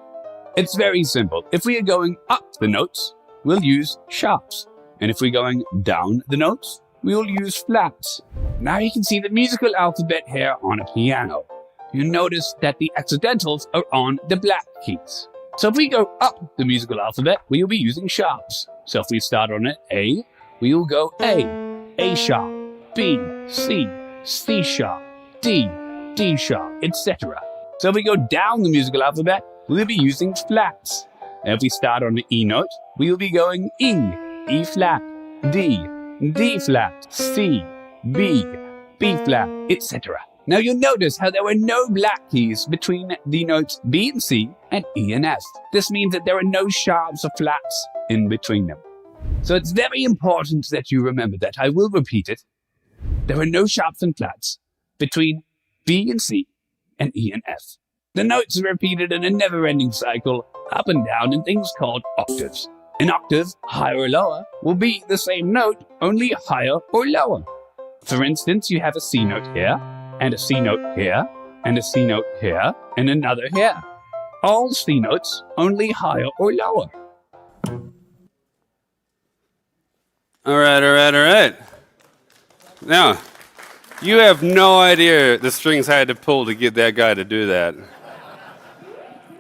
It's very simple. If we are going up the notes, we'll use sharps. And if we're going down the notes, we'll use flats. Now you can see the musical alphabet here on a piano. You notice that the accidentals are on the black keys. So if we go up the musical alphabet, we will be using sharps. So if we start on an A, we will go A sharp, B, C sharp, D sharp, etc. So if we go down the musical alphabet, we'll be using flats. And if we start on the E note, we will be going E flat, D flat, C, B flat, etc. Now you'll notice how there were no black keys between the notes B and C and E and F. This means that there are no sharps or flats in between them. So it's very important that you remember that. I will repeat it. There are no sharps and flats between B and C and E and F. The notes are repeated in a never-ending cycle, up and down in things called octaves. An octave, higher or lower, will be the same note, only higher or lower. For instance, you have a C note here, and a C note here, and a C note here, and another here. All C notes, only higher or lower. All right. Now, you have no idea the strings I had to pull to get that guy to do that.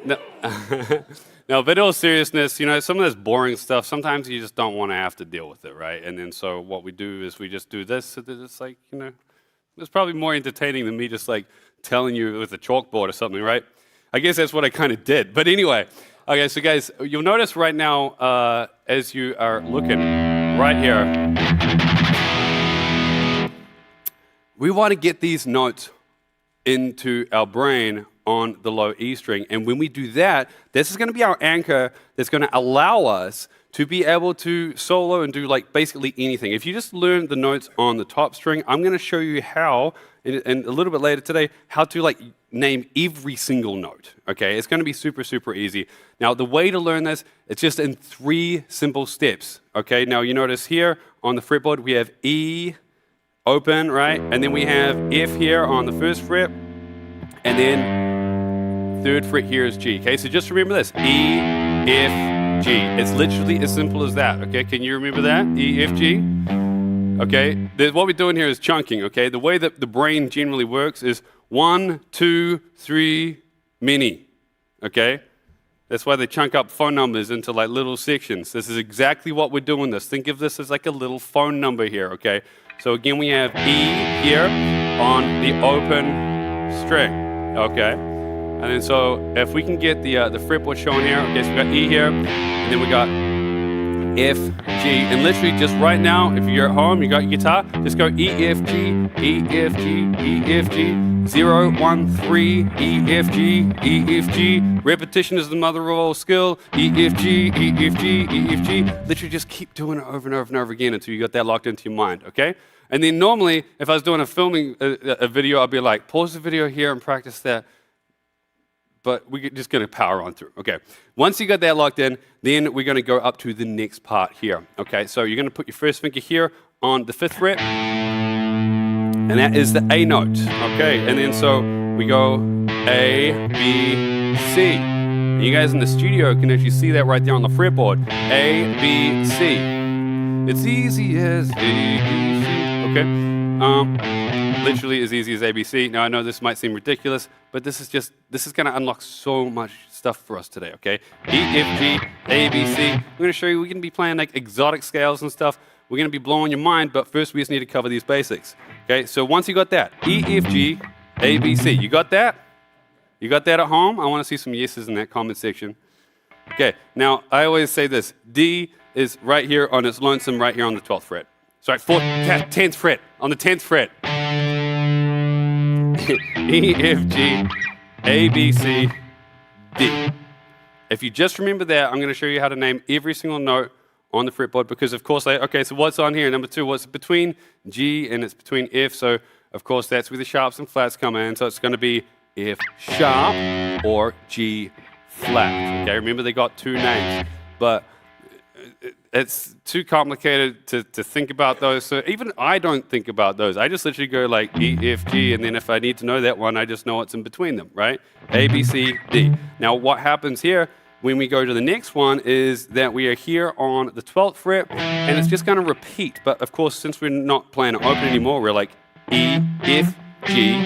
No, no, but in all seriousness, some of this boring stuff, sometimes you just don't want to have to deal with it, right? And then so what we do is we just do this, so that it's like, it's probably more entertaining than me just like telling you with a chalkboard or something, right? I guess that's what I kind of did. But anyway, okay, so guys, you'll notice right now as you are looking right here, we want to get these notes into our brain on the low E string. And when we do that, this is going to be our anchor that's going to allow us to be able to solo and do like basically anything. If you just learn the notes on the top string, I'm going to show you how, and a little bit later today, how to like name every single note, okay? It's going to be super, super easy. Now, the way to learn this, it's just in 3 simple steps, okay? Now, you notice here on the fretboard, we have E open, right? And then we have F here on the first fret, and then 3rd fret here is G, okay? So just remember this, E, F, G. It's literally as simple as that, okay? Can you remember that? E, F, G? Okay? What we're doing here is chunking, okay? The way that the brain generally works is 1, 2, 3, many, okay? That's why they chunk up phone numbers into like little sections. This is exactly what we're doing this. Think of this as like a little phone number here, okay? So again, we have E here on the open string, okay? And then so if we can get the fretboard shown here, okay, so we got E here, and then we got F, G, and literally just right now, if you're at home, you got your guitar, just go E, F, G, E, F, G, E, F, G, 0, 1, 3, E, F, G, E, F, G. Repetition is the mother of all skill. E, F, G, E, F, G, E, F, G. Literally just keep doing it over and over and over again until you got that locked into your mind, okay? And then normally, if I was doing a video, I'd be like, pause the video here and practice that. But we're just going to power on through. Okay. Once you got that locked in, then we're going to go up to the next part here. Okay. So you're going to put your first finger here on the 5th fret, and that is the A note. Okay. And then so we go A, B, C. And you guys in the studio can actually see that right there on the fretboard. A, B, C. It's easy as A, B, C. Okay. Literally as easy as ABC. Now I know this might seem ridiculous, but this is going to unlock so much stuff for us today, okay? E, F, G, A, B, C. We're going to show you, we're going to be playing like exotic scales and stuff. We're going to be blowing your mind, but first we just need to cover these basics, okay? So once you got that, E, F, G, A, B, C. You got that? You got that at home? I want to see some yeses in that comment section. Okay, now I always say this. D is right here on its lonesome, right here on the 12th fret. Sorry, 10th fret, on the 10th fret. E, F, G, A, B, C, D. If you just remember that, I'm going to show you how to name every single note on the fretboard because, of course, okay, so what's on here? Number 2, what's between G and it's between F, so, of course, that's where the sharps and flats come in, so it's going to be F sharp or G flat. Okay, remember they got 2 names, but it's too complicated to think about those. So even I don't think about those. I just literally go like E, F, G, and then if I need to know that one, I just know what's in between them, right? A, B, C, D. Now what happens here when we go to the next one is that we are here on the 12th fret, and it's just going to repeat. But of course, since we're not playing it open anymore, we're like E, F, G.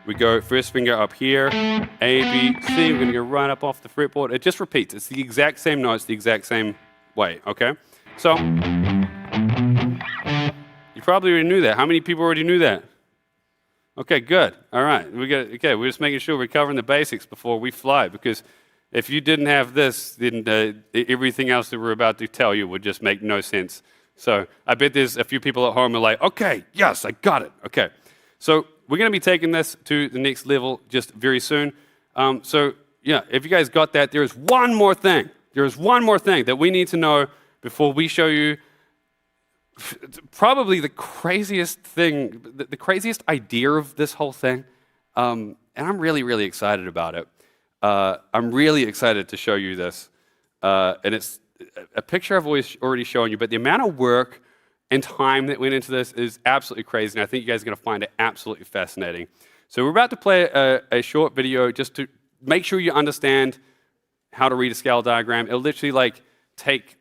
We go first finger up here, A, B, C. We're going to go right up off the fretboard. It just repeats. It's the exact same notes, the exact same way, okay? So, you probably already knew that. How many people already knew that? Okay, good. All right. We're just making sure we're covering the basics before we fly, because if you didn't have this, then everything else that we're about to tell you would just make no sense. So, I bet there's a few people at home who are like, okay, yes, I got it. Okay. So, we're going to be taking this to the next level just very soon. So, yeah, if you guys got that, there is one more thing. There is one more thing that we need to know before we show you probably the craziest thing, the craziest idea of this whole thing. And I'm really, really excited about it. I'm really excited to show you this. And it's a picture I've already shown you, but the amount of work and time that went into this is absolutely crazy. And I think you guys are going to find it absolutely fascinating. So we're about to play a short video just to make sure you understand how to read a scale diagram. It'll literally take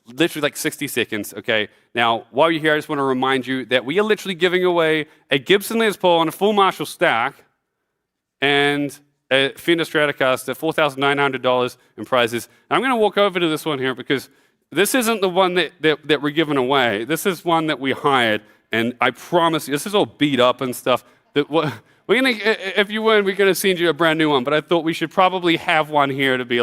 literally 60 seconds, okay? Now, while you're here, I just want to remind you that we are literally giving away a Gibson Les Paul on a full Marshall stack and a Fender Stratocaster, $4,900 in prizes. And I'm going to walk over to this one here because this isn't the one that we're giving away. This is one that we hired, and I promise you, this is all beat up and stuff. If you win, we're going to send you a brand new one, but I thought we should probably have one here to be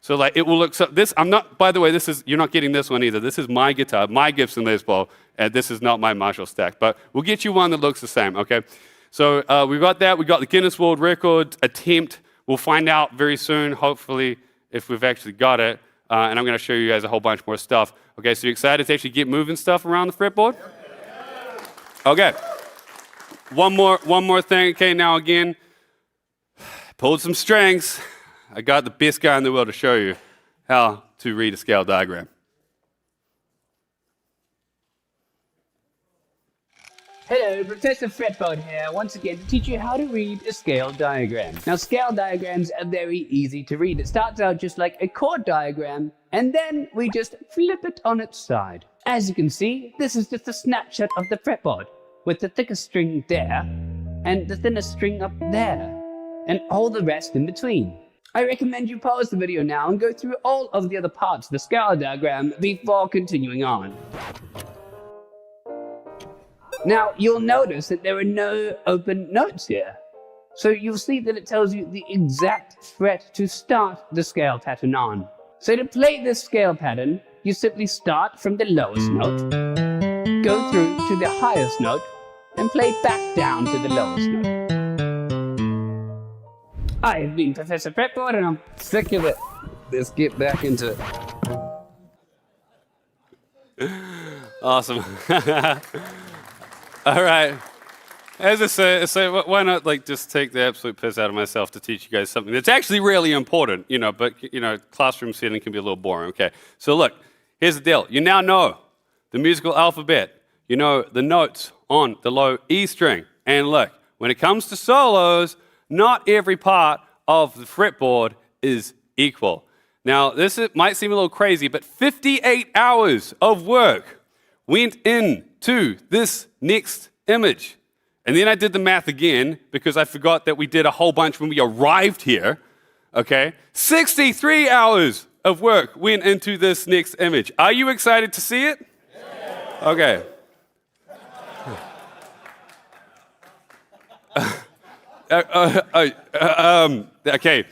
so it will look, I'm not, by the way, you're not getting this one either. This is my guitar, my Gibson Les Paul, and this is not my Marshall stack, but we'll get you one that looks the same, okay? So we've got that, we've got the Guinness World Record attempt. We'll find out very soon, hopefully, if we've actually got it, and I'm going to show you guys a whole bunch more stuff. Okay, so you excited to actually get moving stuff around the fretboard? Okay. One more thing, okay, now again, pulled some strings. I got the best guy in the world to show you how to read a scale diagram. Hello, Professor Fretboard here, once again to teach you how to read a scale diagram. Now, scale diagrams are very easy to read. It starts out just like a chord diagram, and then we just flip it on its side. As you can see, this is just a snapshot of the fretboard, with the thickest string there, and the thinnest string up there, and all the rest in between. I recommend you pause the video now and go through all of the other parts of the scale diagram before continuing on. Now, you'll notice that there are no open notes here. So you'll see that it tells you the exact fret to start the scale pattern on. So to play this scale pattern, you simply start from the lowest note, go through to the highest note, and play back down to the lowest note. I have been Professor Fretboard, and I'm sick of it. Let's get back into it. Awesome. All right. As I say, why not like just take the absolute piss out of myself to teach you guys something that's actually really important, but classroom setting can be a little boring. Okay. So look, here's the deal. You now know the musical alphabet. You know the notes on the low E string. And look, when it comes to solos, not every part of the fretboard is equal. Now, this might seem a little crazy, but 58 hours of work went into this next image. And then I did the math again because I forgot that we did a whole bunch when we arrived here, okay? 63 hours of work went into this next image. Are you excited to see it? Yeah. Okay. Okay,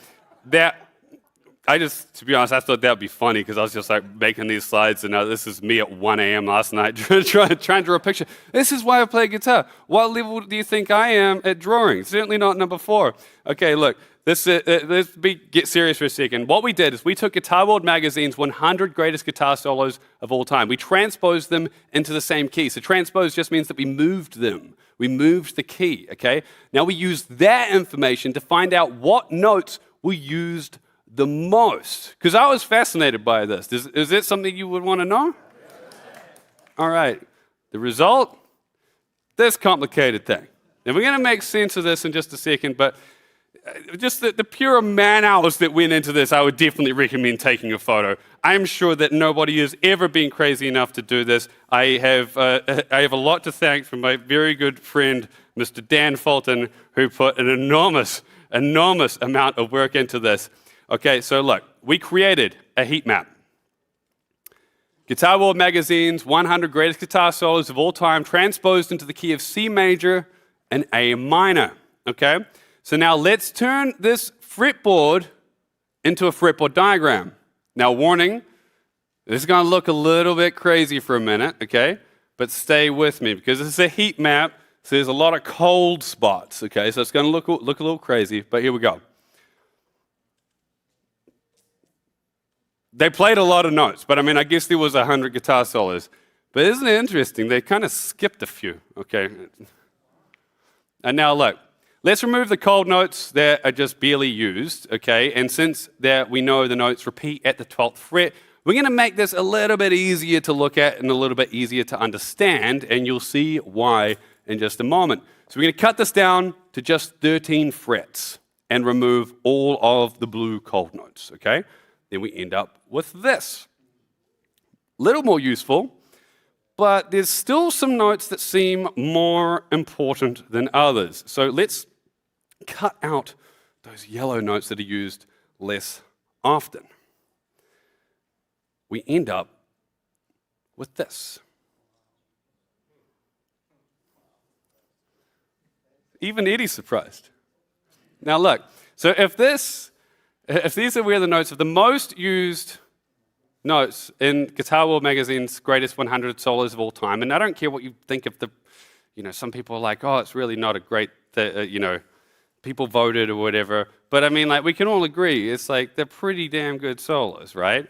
to be honest, I thought that would be funny because I was just like making these slides, and this is me at 1 a.m. last night trying to draw a picture. This is why I play guitar. What level do you think I am at drawing? Certainly not number 4. Okay, look, let's get serious for a second. What we did is we took Guitar World Magazine's 100 greatest guitar solos of all time. We transposed them into the same key. So transpose just means that we moved them. We moved the key, okay? Now we used that information to find out what notes were used the most. Because I was fascinated by this. Is it something you would want to know? All right. The result? This complicated thing. And we're going to make sense of this in just a second, but just the pure man hours that went into this, I would definitely recommend taking a photo. I'm sure that nobody has ever been crazy enough to do this. I have a lot to thank from my very good friend, Mr. Dan Fulton, who put an enormous amount of work into this. Okay, so look, we created a heat map. Guitar World Magazine's 100 greatest guitar solos of all time, transposed into the key of C major and A minor, okay? So now let's turn this fretboard into a fretboard diagram. Now warning, this is going to look a little bit crazy for a minute, okay? But stay with me because this is a heat map, so there's a lot of cold spots, okay? So it's going to look a little crazy, but here we go. They played a lot of notes, but I guess there was 100 guitar solos. But isn't it interesting? They kind of skipped a few, okay? And now look. Let's remove the cold notes that are just barely used, okay? And since that we know the notes repeat at the 12th fret, we're going to make this a little bit easier to look at and a little bit easier to understand, and you'll see why in just a moment. So we're going to cut this down to just 13 frets and remove all of the blue cold notes, okay? Then we end up with this. Little more useful, but there's still some notes that seem more important than others. So let's cut out those yellow notes that are used less often. We end up with this. Even Eddie's surprised. Now look, so if these are where the notes of the most used notes in Guitar World Magazine's greatest 100 solos of all time, and I don't care what you think of some people are like, oh, it's really not a great, people voted or whatever, but we can all agree, it's like they're pretty damn good solos, right?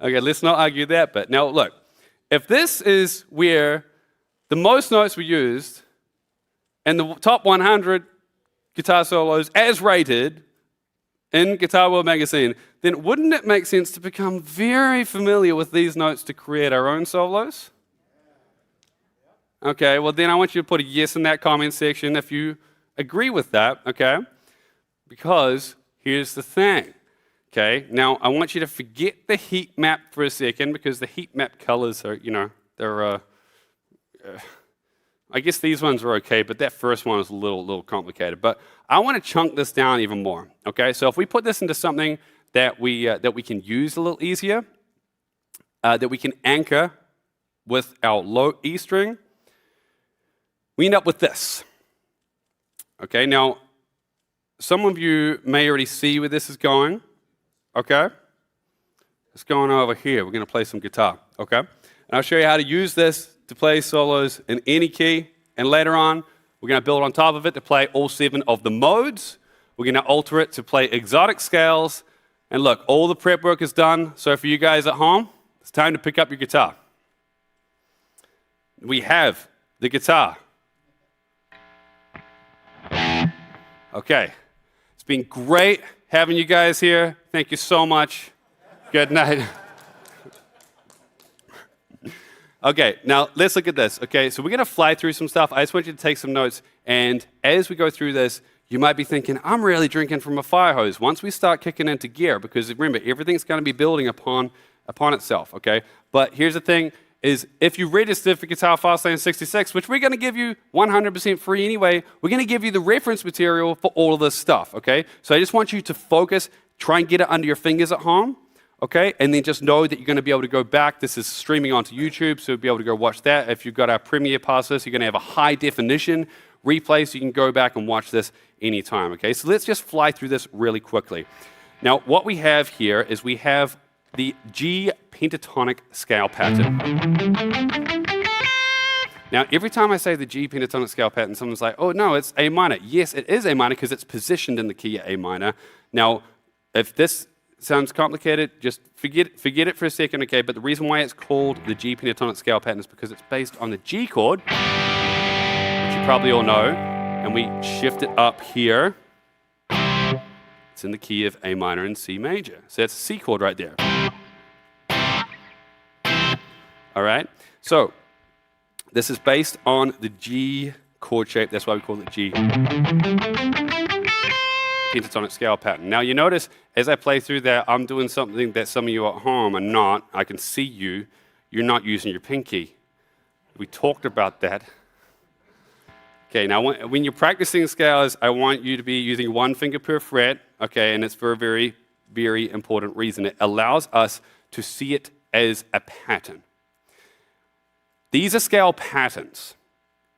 Okay, let's not argue that bit. Now look, if this is where the most notes were used and the top 100 guitar solos as rated in Guitar World Magazine, then wouldn't it make sense to become very familiar with these notes to create our own solos? Okay, well then I want you to put a yes in that comment section if you agree with that, okay? Because here's the thing, okay? Now I want you to forget the heat map for a second because the heat map colors are, I guess these ones are okay, but that first one is a little complicated. But I want to chunk this down even more, okay? So if we put this into something that we can use a little easier, that we can anchor with our low E string, we end up with this. Okay, now, some of you may already see where this is going, okay? It's going over here. We're going to play some guitar, okay? And I'll show you how to use this to play solos in any key, and later on, we're going to build on top of it to play all 7 of the modes. We're going to alter it to play exotic scales, and look, all the prep work is done, so for you guys at home, it's time to pick up your guitar. We have the guitar. Okay, it's been great having you guys here. Thank you so much. Good night. Okay, now let's look at this. Okay, so we're going to fly through some stuff. I just want you to take some notes. And as we go through this, you might be thinking, I'm really drinking from a fire hose. Once we start kicking into gear, because remember, everything's going to be building upon itself, okay? But here's the thing, is if you register for Guitar Fastlane 66, which we're going to give you 100% free anyway, we're going to give you the reference material for all of this stuff, okay? So I just want you to focus, try and get it under your fingers at home. Okay, and then just know that you're going to be able to go back. This is streaming onto YouTube, so you'll be able to go watch that. If you've got our Premiere Pass list, you're going to have a high definition replay, so you can go back and watch this anytime. Okay, so let's just fly through this really quickly. Now, what we have here is we have the G pentatonic scale pattern. Now, every time I say the G pentatonic scale pattern, someone's like, oh no, it's A minor. Yes, it is A minor because it's positioned in the key of A minor. Now, if this sounds complicated, just forget it for a second, okay? But the reason why it's called the G pentatonic scale pattern is because it's based on the G chord, which you probably all know, and we shift it up here. It's in the key of A minor and C major. So that's a C chord right there. All right? So this is based on the G chord shape. That's why we call it G pentatonic scale pattern. Now you notice as I play through that, I'm doing something that some of you at home are not. I can see you. You're not using your pinky. We talked about that. Okay, now when you're practicing scales, I want you to be using 1 finger per fret, okay, and it's for a very, very important reason. It allows us to see it as a pattern. These are scale patterns.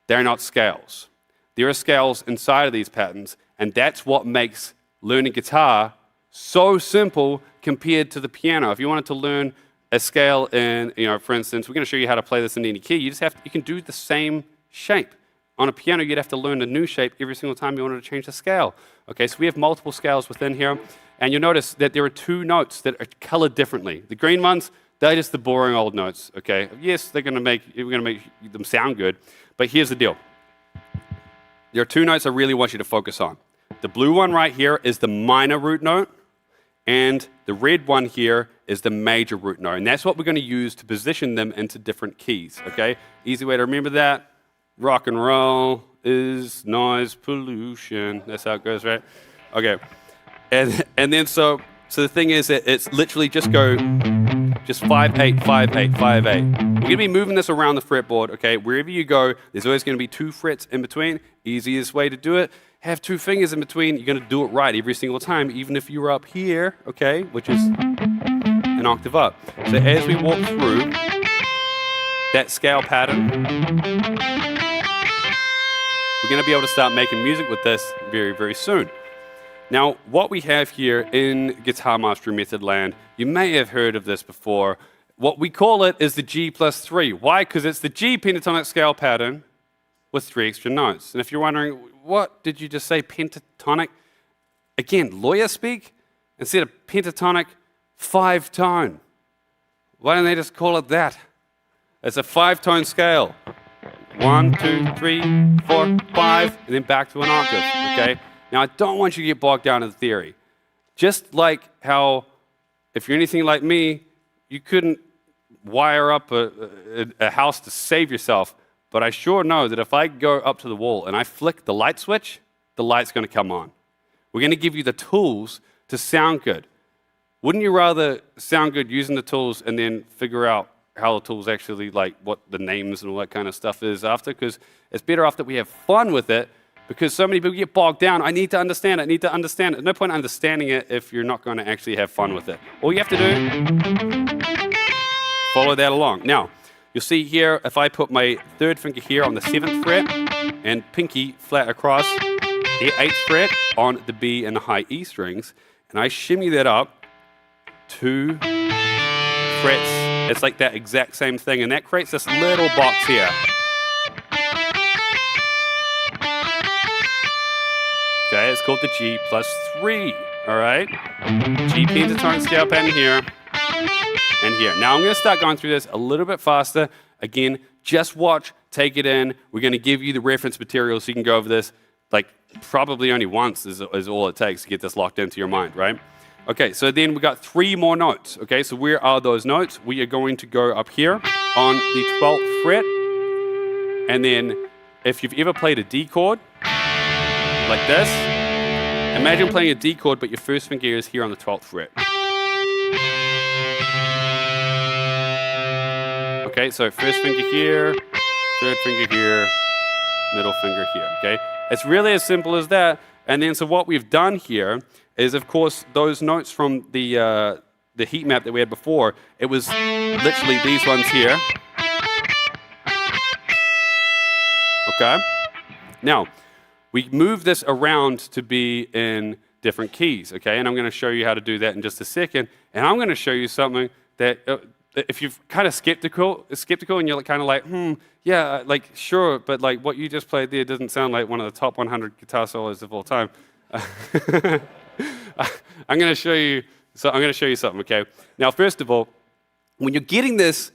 They're not scales. There are scales inside of these patterns, and that's what makes learning guitar so simple compared to the piano. If you wanted to learn a scale in, for instance, we're going to show you how to play this in any key. You can do the same shape. On a piano, you'd have to learn a new shape every single time you wanted to change the scale. Okay, so we have multiple scales within here, and you'll notice that there are 2 notes that are colored differently. The green ones, they're just the boring old notes. Okay, yes, we're going to make them sound good, but here's the deal. There are 2 notes I really want you to focus on. The blue one right here is the minor root note, and the red one here is the major root note. And that's what we're going to use to position them into different keys, okay? Easy way to remember that. Rock and roll is noise pollution. That's how it goes, right? Okay. And then so the thing is that it's literally just 5, 8, 5, 8, 5, 8. We're going to be moving this around the fretboard, okay? Wherever you go, there's always going to be 2 frets in between. Easiest way to do it, have 2 fingers in between. You're going to do it right every single time, even if you're up here, okay, which is an octave up. So as we walk through that scale pattern, we're going to be able to start making music with this very, very soon. Now, what we have here in Guitar Mastery Method land, you may have heard of this before. What we call it is the G plus 3. Why? Because it's the G pentatonic scale pattern with 3 extra notes. And if you're wondering, what did you just say, pentatonic? Again, lawyer speak. Instead of pentatonic, 5-tone. Why don't they just call it that? It's a 5-tone scale. 1, 2, 3, 4, 5, and then back to an octave, okay? Now, I don't want you to get bogged down in the theory. Just like how, if you're anything like me, you couldn't wire up a house to save yourself, but I sure know that if I go up to the wall and I flick the light switch, the light's going to come on. We're going to give you the tools to sound good. Wouldn't you rather sound good using the tools and then figure out how the tools actually, like what the names and all that kind of stuff is after, because it's better off that we have fun with it, because so many people get bogged down. I need to understand it, I need to understand it. There's no point understanding it if you're not going to actually have fun with it. All you have to do, follow that along. Now, you'll see here, if I put my third finger here on the 7th fret and pinky flat across the 8th fret on the B and the high E strings, and I shimmy that up 2 frets, it's like that exact same thing, and that creates this little box here. Okay, it's called the G+3, all right? G pentatonic scale pattern here and here. Now I'm gonna start going through this a little bit faster. Again, just watch, take it in. We're gonna give you the reference material so you can go over this, like probably only once is all it takes to get this locked into your mind, right? Okay, so then we got 3 more notes, okay? So where are those notes? We are going to go up here on the 12th fret, and then if you've ever played a D chord, like this, imagine playing a D chord, but your first finger is here on the 12th fret. Okay, so first finger here, third finger here, middle finger here, okay? It's really as simple as that. And then so what we've done here is, of course, those notes from the heat map that we had before, it was literally these ones here. Okay? Now, we move this around to be in different keys, okay? And I'm going to show you how to do that in just a second. And I'm going to show you something that if you're kind of skeptical and you're kind of like, yeah, like, sure, but like what you just played there doesn't sound like one of the top 100 guitar solos of all time. I'm going to show you something, okay? Now, first of all, when you're getting this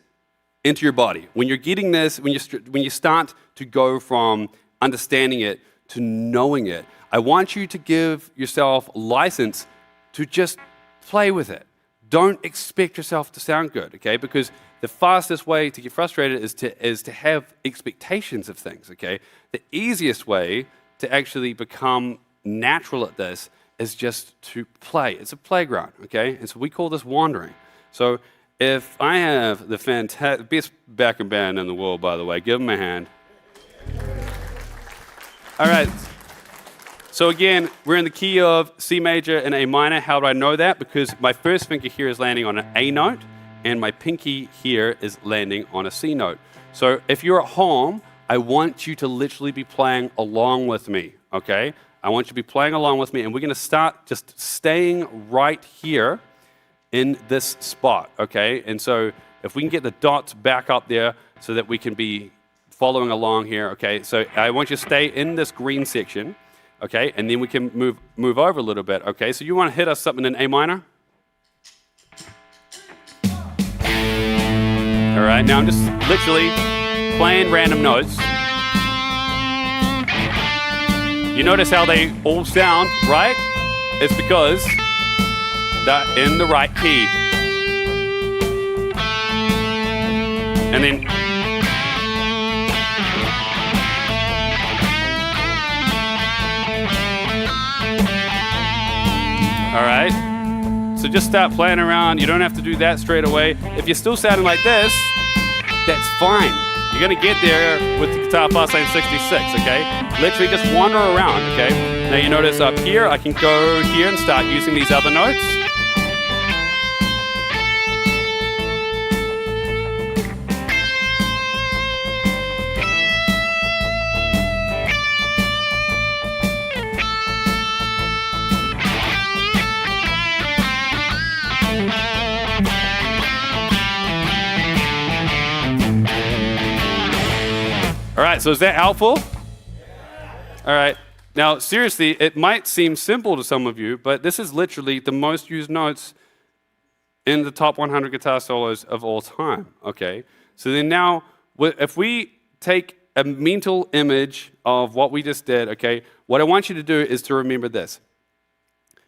into your body, when you start to go from understanding it to knowing it, I want you to give yourself license to just play with it. Don't expect yourself to sound good, okay? Because the fastest way to get frustrated is to have expectations of things, okay? The easiest way to actually become natural at this is just to play. It's a playground, okay? And so we call this wandering. So if I have the best backing band in the world, by the way, give them a hand. All right. So again, we're in the key of C major and A minor. How do I know that? Because my first finger here is landing on an A note, and my pinky here is landing on a C note. So if you're at home, I want you to literally be playing along with me, okay? I want you to be playing along with me, and we're going to start just staying right here in this spot, okay? And so if we can get the dots back up there so that we can be following along here, okay? So I want you to stay in this green section, okay? And then we can move over a little bit, okay? So you want to hit us something in A minor? All right, now I'm just literally playing random notes. You notice how they all sound, right? It's because they're in the right key. And then all right, so just start playing around. You don't have to do that straight away. If you're still sounding like this, that's fine. You're gonna get there with the Guitar Fastlane 66, okay? Literally just wander around, okay? Now you notice up here, I can go here and start using these other notes. All right, so is that helpful? All right. Now, seriously, it might seem simple to some of you, but this is literally the most used notes in the top 100 guitar solos of all time, okay? So then now, if we take a mental image of what we just did, okay, what I want you to do is to remember this.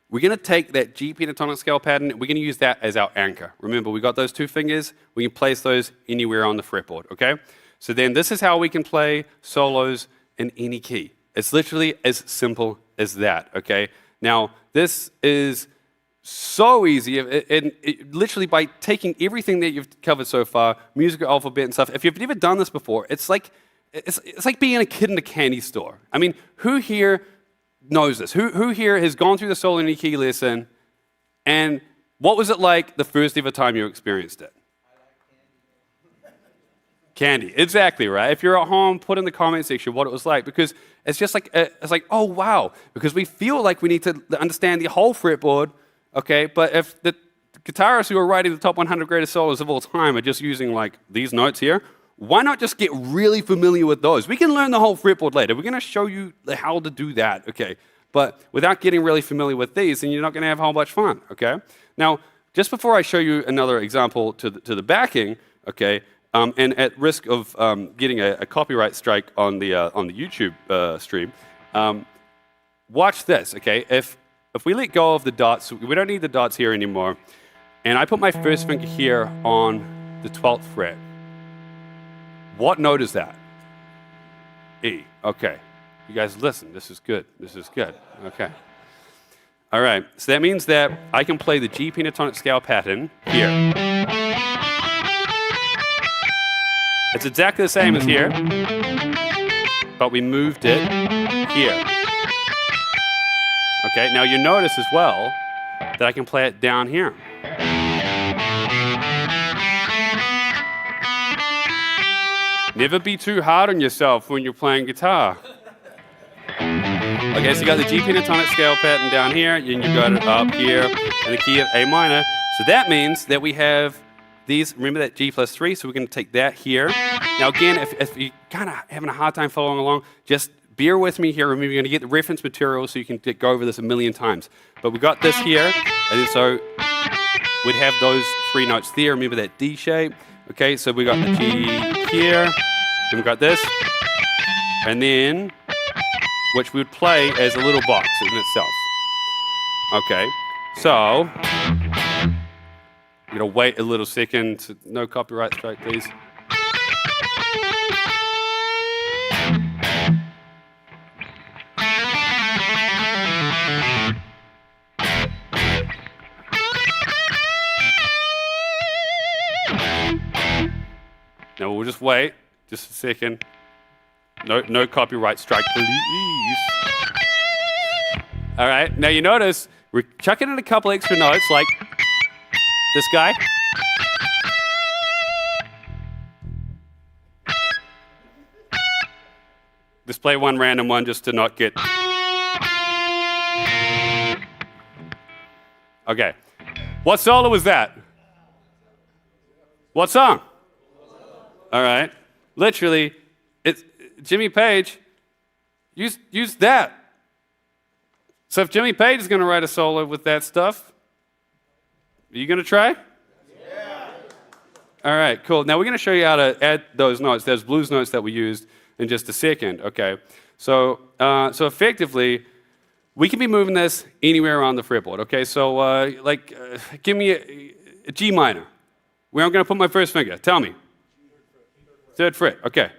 We're going to take that G pentatonic scale pattern, we're going to use that as our anchor. Remember, we got those 2 fingers, we can place those anywhere on the fretboard, okay? So then this is how we can play solos in any key. It's literally as simple as that, okay? Now, this is so easy, and literally by taking everything that you've covered so far, musical alphabet and stuff. If you've never done this before, it's like being a kid in a candy store. I mean, who here knows this? Who here has gone through the solo and key lesson, and what was it like the first ever time you experienced it? Candy, exactly right. If you're at home, put in the comment section what it was like, because it's just like, oh wow, because we feel like we need to understand the whole fretboard, okay? But if the guitarists who are writing the top 100 greatest solos of all time are just using like these notes here, why not just get really familiar with those? We can learn the whole fretboard later. We're going to show you how to do that, okay? But without getting really familiar with these, then you're not going to have a whole bunch of fun, okay? Now, just before I show you another example to the backing, okay, and at risk of getting a copyright strike on the YouTube stream, watch this, okay? If we let go of the dots, we don't need the dots here anymore, and I put my first finger here on the 12th fret. What note is that? E. Okay. You guys listen. This is good. This is good. Okay. All right. So that means that I can play the G pentatonic scale pattern here. It's exactly the same as here, but we moved it here. Okay. Now you notice as well that I can play it down here. Never be too hard on yourself when you're playing guitar. Okay, so you got the G pentatonic scale pattern down here, and you've got it up here in the key of A minor. So that means that we have these, remember that G+3, so we're going to take that here. Now again, if you're kind of having a hard time following along, just bear with me here. Remember, you're going to get the reference material so you can go over this a million times. But we got this here, and then so we'd have those three notes there. Remember that D shape. Okay, so we got the G here, then we got this, and then, which we would play as a little box in itself. Okay, so, I'm gonna wait a little second, no copyright strike please. Now we'll just wait, just a second. No copyright strike, please. All right, now you notice we're chucking in a couple extra notes like this guy. Just play one random one just to not get... Okay, what solo was that? What song? All right, literally, it's Jimmy Page used that. So if Jimmy Page is going to write a solo with that stuff, are you going to try? Yeah. All right, cool. Now we're going to show you how to add those notes, those blues notes that we used in just a second. Okay, so effectively, we can be moving this anywhere on the fretboard. Okay, so give me a G minor. Where I'm going to put my first finger? Tell me. Third fret, okay.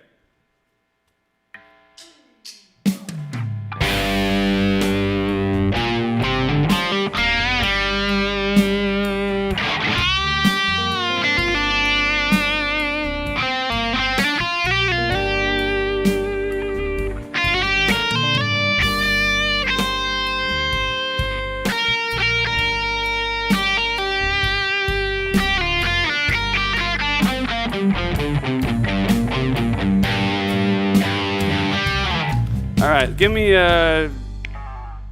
All right, give me a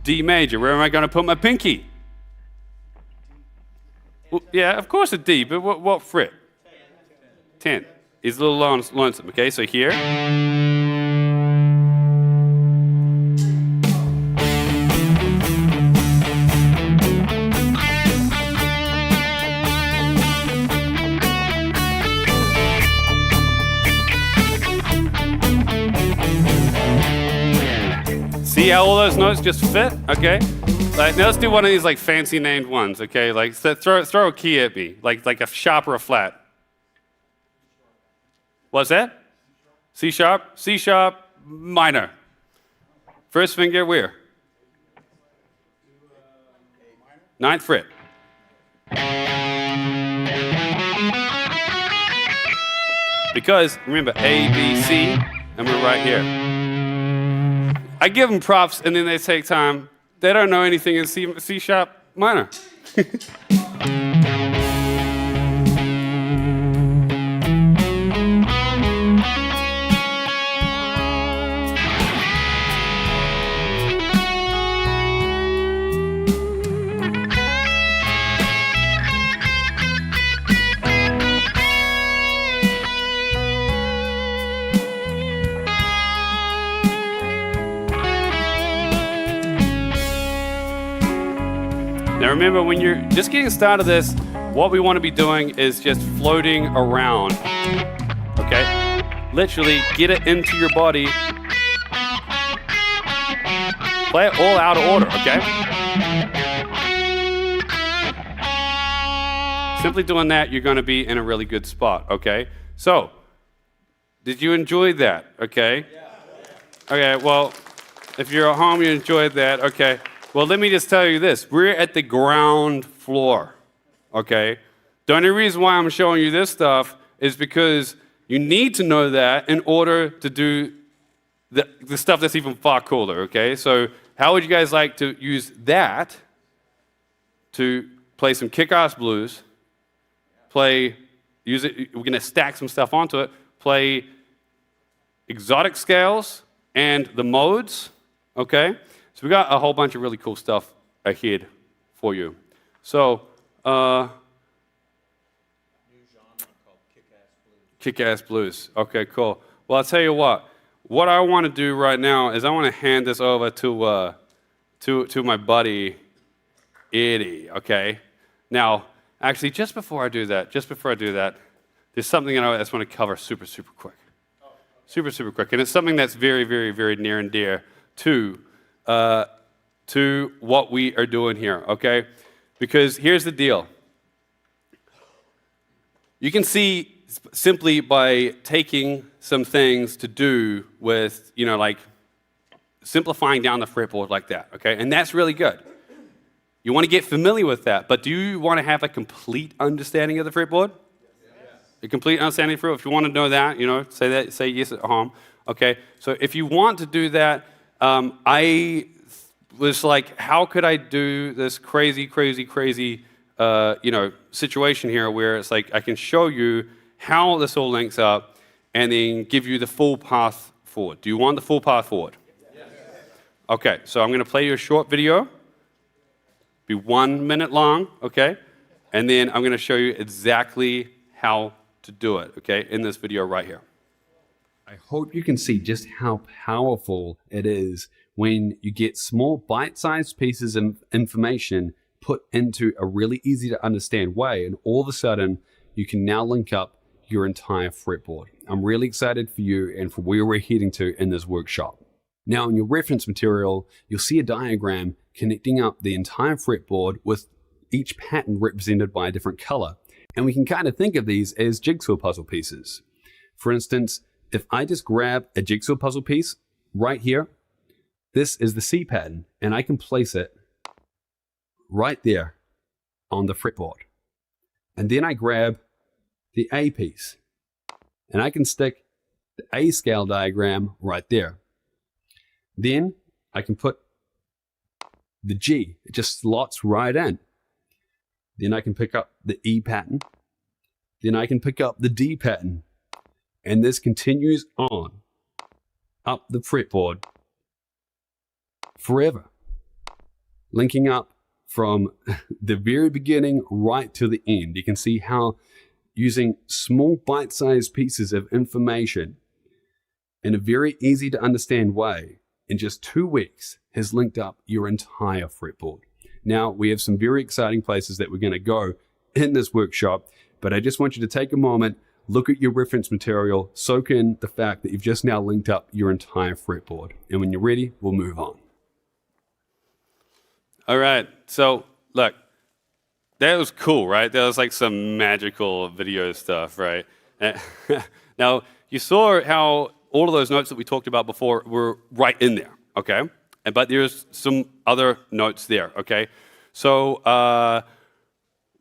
D major. Where am I going to put my pinky? Well, yeah, of course a D, but what fret? 10. He's a little lonesome, okay? So here. See how all those notes just fit? Okay. Like, now let's do one of these like fancy named ones. Okay. Like throw a key at me, like a sharp or a flat. What's that? C sharp. C sharp minor. First finger where? Ninth fret. Because, remember, A, B, C, and we're right here. I give them props, and then they take time. They don't know anything in C sharp minor. Now remember, when you're just getting started this, what we want to be doing is just floating around, okay? Literally get it into your body. Play it all out of order, okay? Simply doing that, you're going to be in a really good spot, okay? So, did you enjoy that, okay? Okay, well, if you're at home, you enjoyed that, okay. Well, let me just tell you this. We're at the ground floor, okay? The only reason why I'm showing you this stuff is because you need to know that in order to do the stuff that's even far cooler, okay? So how would you guys like to use that to play some kick-ass blues, use it, we're going to stack some stuff onto it, play exotic scales and the modes, okay? So we got a whole bunch of really cool stuff ahead for you. So, new genre called Kick-Ass Blues. Kick-Ass Blues. Okay, cool. Well, I'll tell you what. What I want to do right now is I want to hand this over to my buddy Eddie. Okay. Now, actually, just before I do that, there's something I just want to cover super quick. Super quick, and it's something that's very, very, very near and dear to what we are doing here, okay? Because here's the deal. You can see simply by taking some things to do with, like simplifying down the fretboard like that, okay? And that's really good. You want to get familiar with that, but do you want to have a complete understanding of the fretboard? A complete understanding of it? If you want to know that, say yes at home, okay? So if you want to do that, I was like, how could I do this crazy situation here where it's like I can show you how this all links up and then give you the full path forward. Do you want the full path forward? Yes. Okay, so I'm going to play you a short video. Be 1 minute long, okay? And then I'm going to show you exactly how to do it, okay, in this video right here. I hope you can see just how powerful it is when you get small bite-sized pieces of information put into a really easy to understand way, and all of a sudden you can now link up your entire fretboard. I'm really excited for you and for where we're heading to in this workshop. Now in your reference material, you'll see a diagram connecting up the entire fretboard with each pattern represented by a different color. And we can kind of think of these as jigsaw puzzle pieces. For instance, if I just grab a jigsaw puzzle piece right here, this is the C pattern, and I can place it right there on the fretboard. And then I grab the A piece, and I can stick the A scale diagram right there. Then I can put the G, it just slots right in. Then I can pick up the E pattern. Then I can pick up the D pattern. And this continues on up the fretboard forever, linking up from the very beginning right to the end. You can see how using small bite-sized pieces of information in a very easy to understand way in just 2 weeks has linked up your entire fretboard. Now, we have some very exciting places that we're going to go in this workshop, but I just want you to take a moment, look at your reference material, soak in the fact that you've just now linked up your entire fretboard. And when you're ready, we'll move on. All right, so look, that was cool, right? That was like some magical video stuff, right? Now, you saw how all of those notes that we talked about before were right in there, okay? But there's some other notes there, okay? So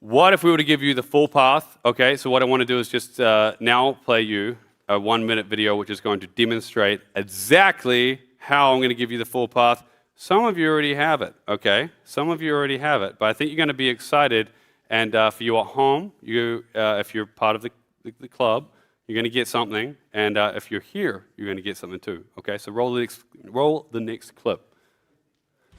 what if we were to give you the full path? Okay, so what I want to do is just now play you a 1-minute video which is going to demonstrate exactly how I'm going to give you the full path. Some of you already have it, okay? Some of you already have it, but I think you're going to be excited. And for you at home, if you're part of the club, you're going to get something. And if you're here, you're going to get something too, okay? So roll the next clip.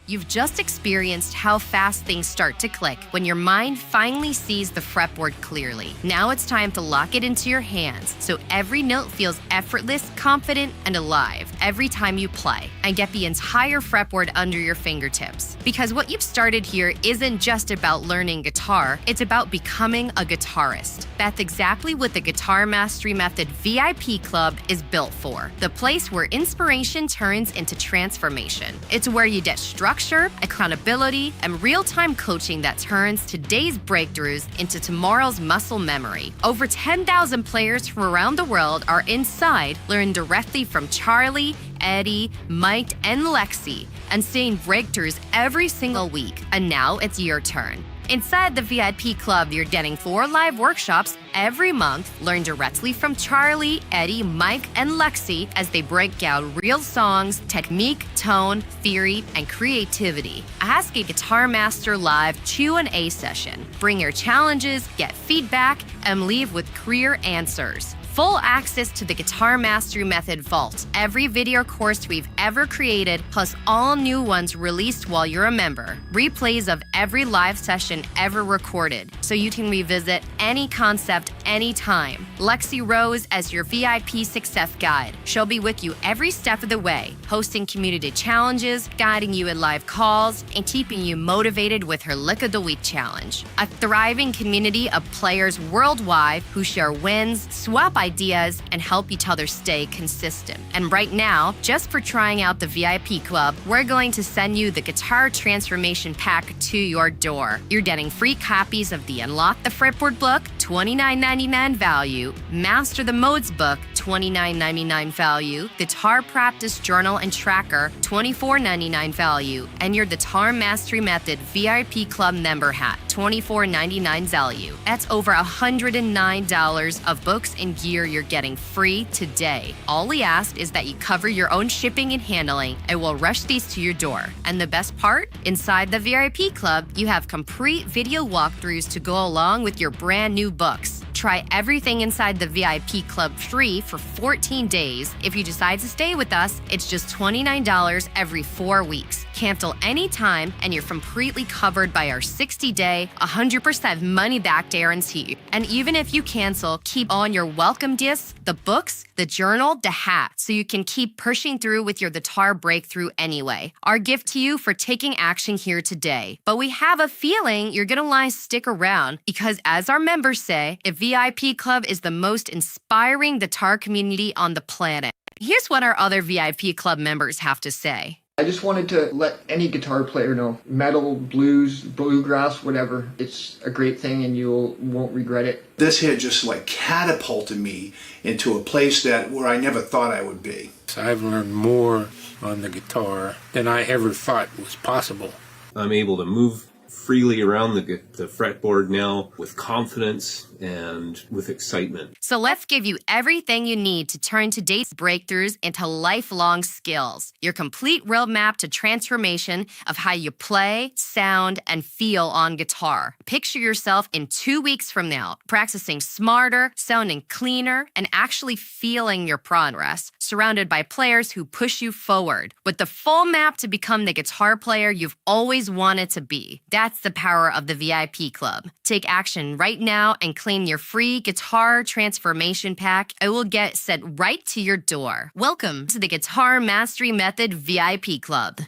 You've just experienced how fast things start to click when your mind finally sees the fretboard clearly. Now it's time to lock it into your hands so every note feels effortless, confident, and alive every time you play, and get the entire fretboard under your fingertips. Because what you've started here isn't just about learning guitar, it's about becoming a guitarist. That's exactly what the Guitar Mastery Method VIP Club is built for. The place where inspiration turns into transformation. It's where you get structure, accountability, and real-time coaching that turns today's breakthroughs into tomorrow's muscle memory. Over 10,000 players from around the world are inside, learning directly from Charlie, Eddie, Mike, and Lexi, and seeing breakthroughs every single week. And now it's your turn. Inside the VIP Club, you're getting 4 live workshops every month. Learn directly from Charlie, Eddie, Mike, and Lexi as they break down real songs, technique, tone, theory, and creativity. Ask a Guitar Master Live Q&A session. Bring your challenges, get feedback, and leave with clear answers. Full access to the Guitar Mastery Method Vault, every video course we've ever created, plus all new ones released while you're a member. Replays of every live session ever recorded, so you can revisit any concept anytime. Lexi Rose as your VIP success guide. She'll be with you every step of the way, hosting community challenges, guiding you in live calls, and keeping you motivated with her Lick of the Week challenge. A thriving community of players worldwide who share wins, swap ideas, and help each other stay consistent. And right now, just for trying out the VIP Club, we're going to send you the Guitar Transformation Pack to your door. You're getting free copies of the Unlock the Fretboard book, $29.99 value, Master the Modes book, $29.99 value, Guitar Practice Journal and Tracker, $24.99 value, and your Guitar Mastery Method VIP Club member hat, $24.99 value. That's over $109 of books and gear you're getting free today. All we ask is that you cover your own shipping and handling, and we'll rush these to your door. And the best part? Inside the VIP Club, you have complete video walkthroughs to go along with your brand new books. Try everything inside the VIP Club free for 14 days. If you decide to stay with us, it's just $29 every 4 weeks. Cancel anytime, and you're completely covered by our 60-day, 100% money-back guarantee. And even if you cancel, keep on your welcome gifts, the books, the journal, the hat, so you can keep pushing through with your guitar breakthrough anyway. Our gift to you for taking action here today. But we have a feeling you're gonna want to stick around because, as our members say, a VIP Club is the most inspiring guitar community on the planet. Here's what our other VIP Club members have to say. I just wanted to let any guitar player know, metal, blues, bluegrass, whatever, it's a great thing and you won't regret it. This had just like catapulted me into a place where I never thought I would be. I've learned more on the guitar than I ever thought was possible. I'm able to move freely around the fretboard now with confidence and with excitement. So let's give you everything you need to turn today's breakthroughs into lifelong skills. Your complete roadmap to transformation of how you play, sound, and feel on guitar. Picture yourself in 2 weeks from now, practicing smarter, sounding cleaner, and actually feeling your progress, surrounded by players who push you forward, with the full map to become the guitar player you've always wanted to be. That's the power of the VIP Club. Take action right now and claim your free Guitar Transformation Pack. It will get sent right to your door. Welcome to the Guitar Mastery Method VIP Club.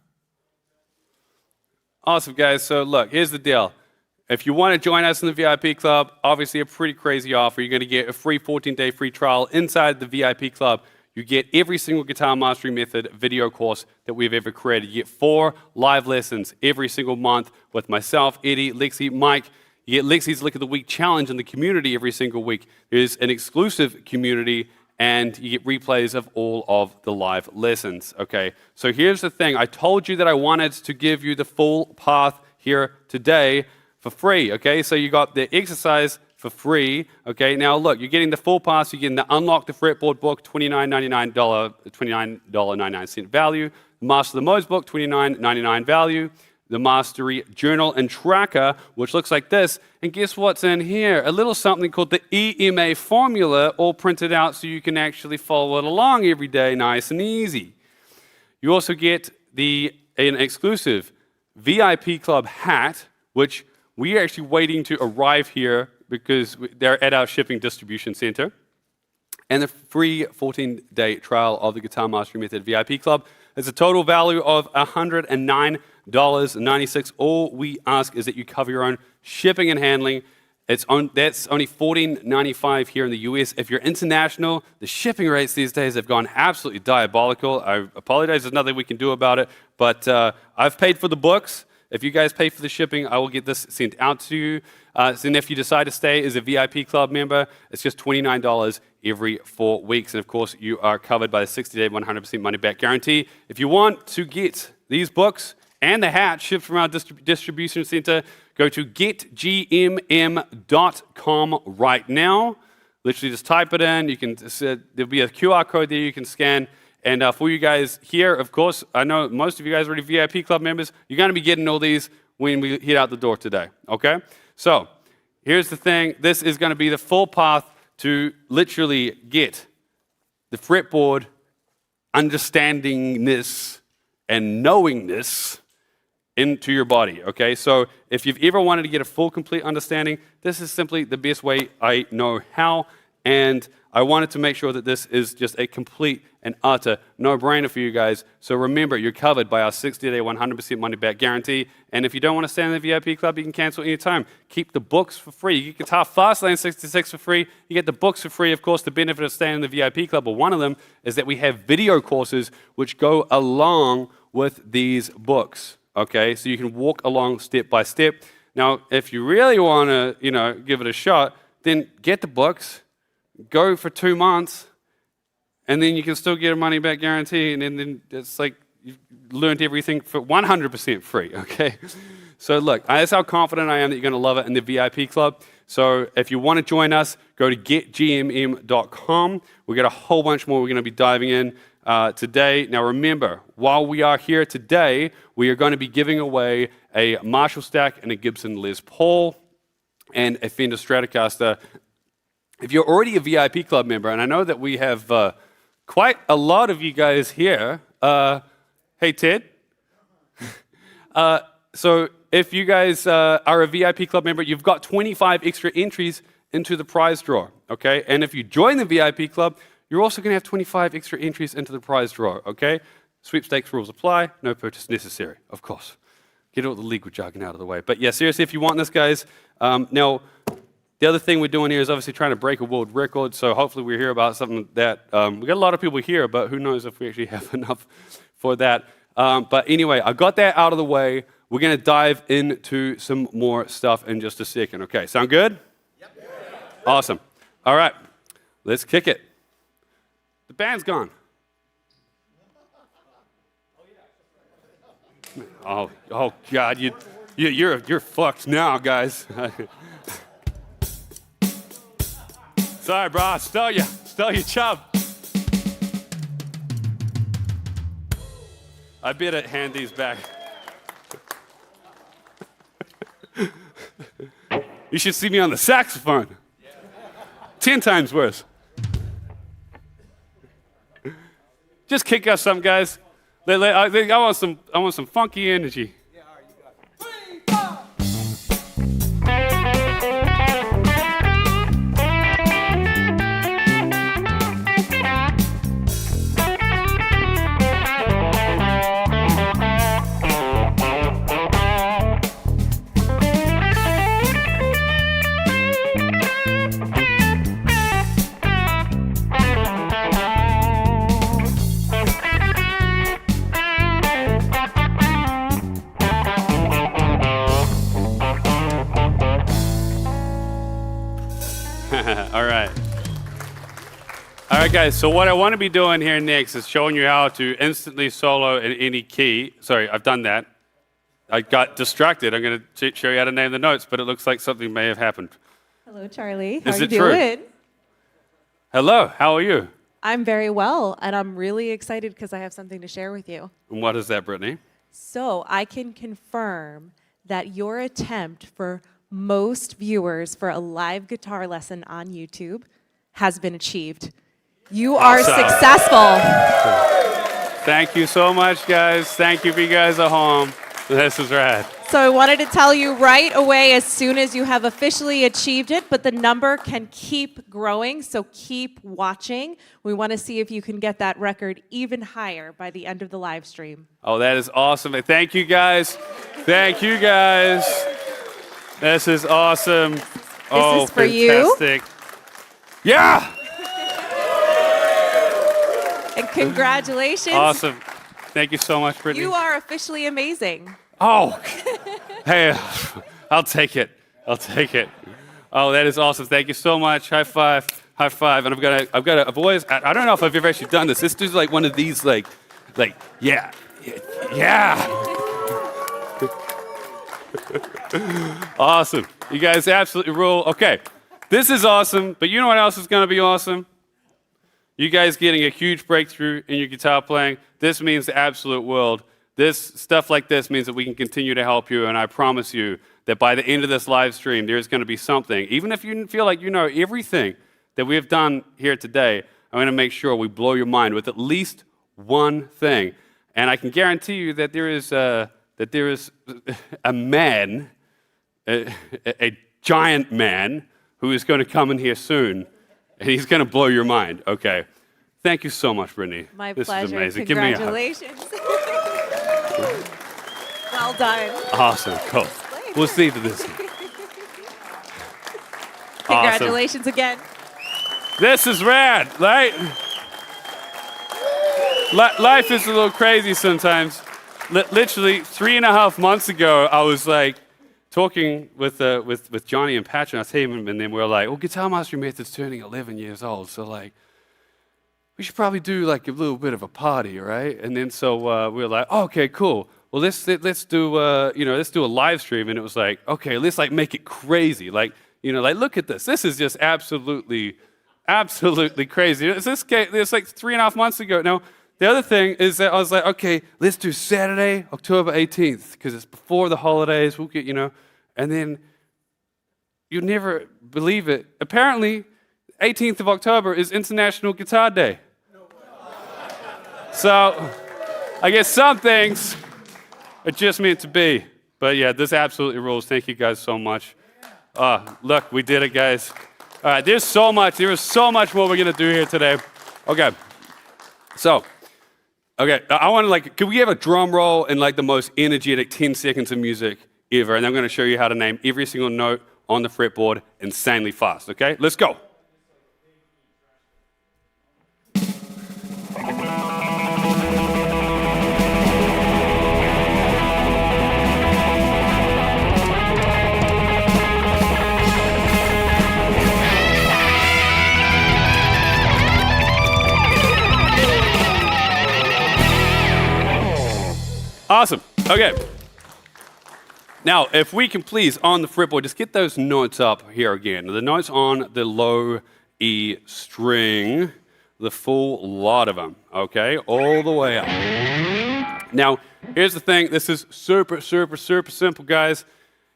Awesome, guys. So look, here's the deal. If you want to join us in the VIP Club, obviously a pretty crazy offer. You're going to get a free 14-day free trial inside the VIP Club. You get every single Guitar Mastery Method video course that we've ever created. You get 4 live lessons every single month with myself, Eddie, Lexi, Mike. You get Lexi's Lick of the Week challenge in the community every single week. There's an exclusive community, and you get replays of all of the live lessons. Okay, so here's the thing. I told you that I wanted to give you the full path here today. for free, okay? So you got the exercise for free, okay? Now look, you're getting the full pass, you're getting the Unlock the Fretboard book, $29.99 value, the Master the Modes book, $29.99 value, the Mastery Journal and Tracker, which looks like this, and guess what's in here? A little something called the EMA formula, all printed out so you can actually follow it along every day, nice and easy. You also get an exclusive VIP Club hat, which we are actually waiting to arrive here because they're at our shipping distribution center. And the free 14-day trial of the Guitar Mastery Method VIP Club. It's a total value of $109.96. All we ask is that you cover your own shipping and handling. That's only $14.95 here in the US. If you're international, the shipping rates these days have gone absolutely diabolical. I apologize, there's nothing we can do about it, but I've paid for the books. If you guys pay for the shipping, I will get this sent out to you. And if you decide to stay as a VIP Club member, it's just $29 every 4 weeks. And of course, you are covered by the 60-day 100% money-back guarantee. If you want to get these books and the hat shipped from our distribution center, go to getgmm.com right now. Literally just type it in. You can there'll be a QR code there you can scan. And for you guys here, of course, I know most of you guys are already VIP Club members. You're going to be getting all these when we head out the door today, okay? So here's the thing. This is going to be the full path to literally get the fretboard understandingness and knowingness into your body, okay? So if you've ever wanted to get a full, complete understanding, this is simply the best way I know how, and I wanted to make sure that this is just a complete and utter no-brainer for you guys. So remember, you're covered by our 60-day 100% money-back guarantee, and if you don't want to stay in the VIP Club, you can cancel anytime. Keep the books for free. You get Guitar Fastlane 66 for free. You get the books for free. Of course, the benefit of staying in the VIP Club, or one of them, is that we have video courses which go along with these books. Okay, so you can walk along step by step. Now, if you really want to, give it a shot, then get the books, go for 2 months, and then you can still get a money-back guarantee, and then it's like you've learned everything for 100% free, okay? So look, that's how confident I am that you're going to love it in the VIP Club. So if you want to join us, go to getgmm.com. We've got a whole bunch more we're going to be diving in today. Now remember, while we are here today, we are going to be giving away a Marshall Stack and a Gibson Les Paul and a Fender Stratocaster. If you're already a VIP Club member, and I know that we have quite a lot of you guys here. Hey, Ted. So if you guys are a VIP Club member, you've got 25 extra entries into the prize draw, okay? And if you join the VIP Club, you're also going to have 25 extra entries into the prize draw, okay? Sweepstakes rules apply, no purchase necessary, of course. Get all the legal jargon out of the way. But yeah, seriously, if you want this, guys. Now, the other thing we're doing here is obviously trying to break a world record, so hopefully we hear about something that, we got a lot of people here, but who knows if we actually have enough for that. But anyway, I got that out of the way. We're going to dive into some more stuff in just a second. Okay, sound good? Yep. Awesome. All right, let's kick it. The band's gone. Oh God, you're fucked now, guys. Sorry, bro, I stole you, chub. I better hand these back. You should see me on the saxophone. 10 times worse. Just kick us some, guys. I want some funky energy. Yeah, all right, you got it. 3, 4. All right, guys, so what I want to be doing here next is showing you how to instantly solo in any key. Sorry, I've done that. I got distracted. I'm going to show you how to name the notes, but it looks like something may have happened. Hello, Charlie. How Is are it you true? doing? Hello, how are you? I'm very well, and I'm really excited because I have something to share with you. And what is that, Brittany? So I can confirm that your attempt for most viewers for a live guitar lesson on YouTube has been achieved. You are successful. Thank you so much, guys. Thank you for you guys at home. This is rad. So I wanted to tell you right away as soon as you have officially achieved it, but the number can keep growing, so keep watching. We want to see if you can get that record even higher by the end of the live stream. Oh, that is awesome. Thank you, guys. Thank you, guys. This is awesome. This is for fantastic. Yeah! And congratulations. Awesome. Thank you so much, Brittany. You are officially amazing. Oh, hey, I'll take it. I'll take it. Oh, that is awesome. Thank you so much. High five. High five. And I've always, I don't know if I've ever actually done this. This is like one of these, yeah. Awesome. You guys absolutely rule. Okay, this is awesome, but you know what else is going to be awesome? You guys getting a huge breakthrough in your guitar playing. This means the absolute world. This stuff like this means that we can continue to help you, and I promise you that by the end of this live stream, there's going to be something. Even if you feel like you know everything that we have done here today, I'm going to make sure we blow your mind with at least one thing. And I can guarantee you that there is a man, a giant man, who is going to come in here soon, and he's going to blow your mind. Okay. Thank you so much, Brittany. My this pleasure. is amazing. Congratulations. Well done. Awesome. Cool. We'll see to this. Congratulations again. This is rad, right? Life is a little crazy sometimes. Literally 3.5 months ago, I was like talking with Johnny and Patrick, and I was him, and then we were like, "Oh, Guitar Mastery Method's turning 11 years old, so like, we should probably do like a little bit of a party, right?" And then so we were like, oh, "Okay, cool. Well, let's do let's do a live stream." And it was like, "Okay, let's like make it crazy, like look at this. This is just absolutely crazy." It's like 3.5 months ago. Now, the other thing is that I was like, "Okay, let's do Saturday, October 18th, because it's before the holidays. We'll get and then you'll never believe it. Apparently, 18th of October is International Guitar Day. So, I guess some things are just meant to be. But yeah, this absolutely rules. Thank you guys so much. Look, we did it, guys. All right, there is so much more we're going to do here today. Okay, so, I want to can we have a drum roll and the most energetic 10 seconds of music ever? And I'm going to show you how to name every single note on the fretboard insanely fast, okay? Let's go. Awesome. Okay. Now, if we can please, on the fretboard, just get those notes up here again. The notes on the low E string, the full lot of them, okay? All the way up. Now, here's the thing. This is super simple, guys.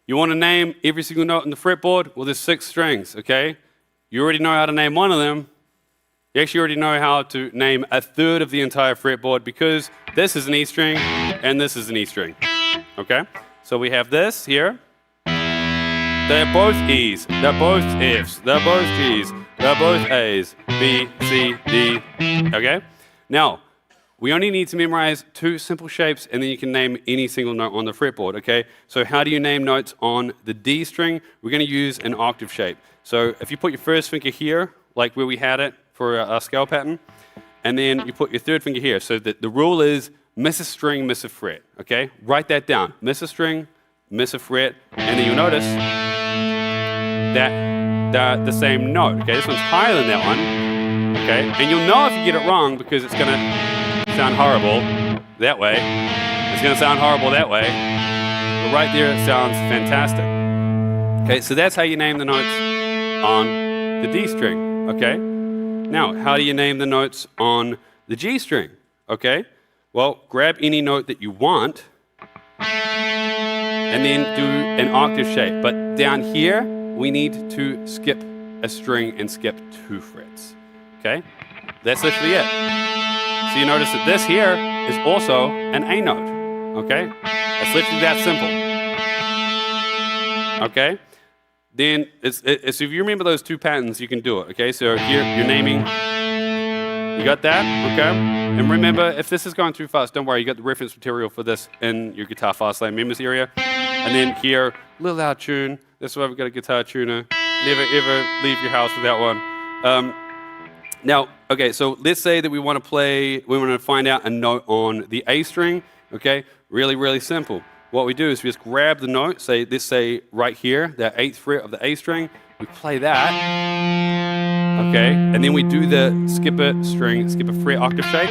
You want to name every single note on the fretboard? Well, there's 6 strings, okay? You already know how to name one of them. You actually already know how to name a third of the entire fretboard, because this is an E string and this is an E string, okay? So we have this here. They're both E's, they're both F's, they're both G's, they're both A's, B, C, D, okay? Now, we only need to memorize 2 simple shapes, and then you can name any single note on the fretboard, okay? So how do you name notes on the D string? We're gonna use an octave shape. So if you put your first finger here, like where we had it for our scale pattern, and then you put your third finger here. So the rule is miss a string, miss a fret, okay? Write that down. Miss a string, miss a fret, and then you'll notice that the same note, okay? This one's higher than that one, okay? And you'll know if you get it wrong, because it's gonna sound horrible that way. It's gonna sound horrible that way. But right there, it sounds fantastic. Okay, so that's how you name the notes on the D string, okay? Now, how do you name the notes on the G string, okay? Well, grab any note that you want and then do an octave shape. But down here, we need to skip a string and skip 2 frets, okay? That's literally it. So you notice that this here is also an A note, okay? It's literally that simple, okay? Then, so if you remember those 2 patterns, you can do it, okay? So here, you're naming, you got that, okay? And remember, if this is going too fast, don't worry, you got the reference material for this in your Guitar Fastlane members area. And then here, little out tune, this is why we've got a guitar tuner. Never ever leave your house without one. Now, okay, so let's say that we want to find out a note on the A string, okay? Really, really simple. What we do is we just grab the note, let's say right here, that 8th fret of the A string, we play that, okay? And then we do the skip a fret octave shape.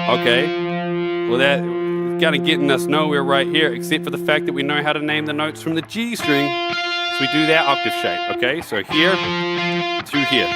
Okay, well that kind of getting us nowhere right here, except for the fact that we know how to name the notes from the G string. So we do that octave shape, okay? So here to here.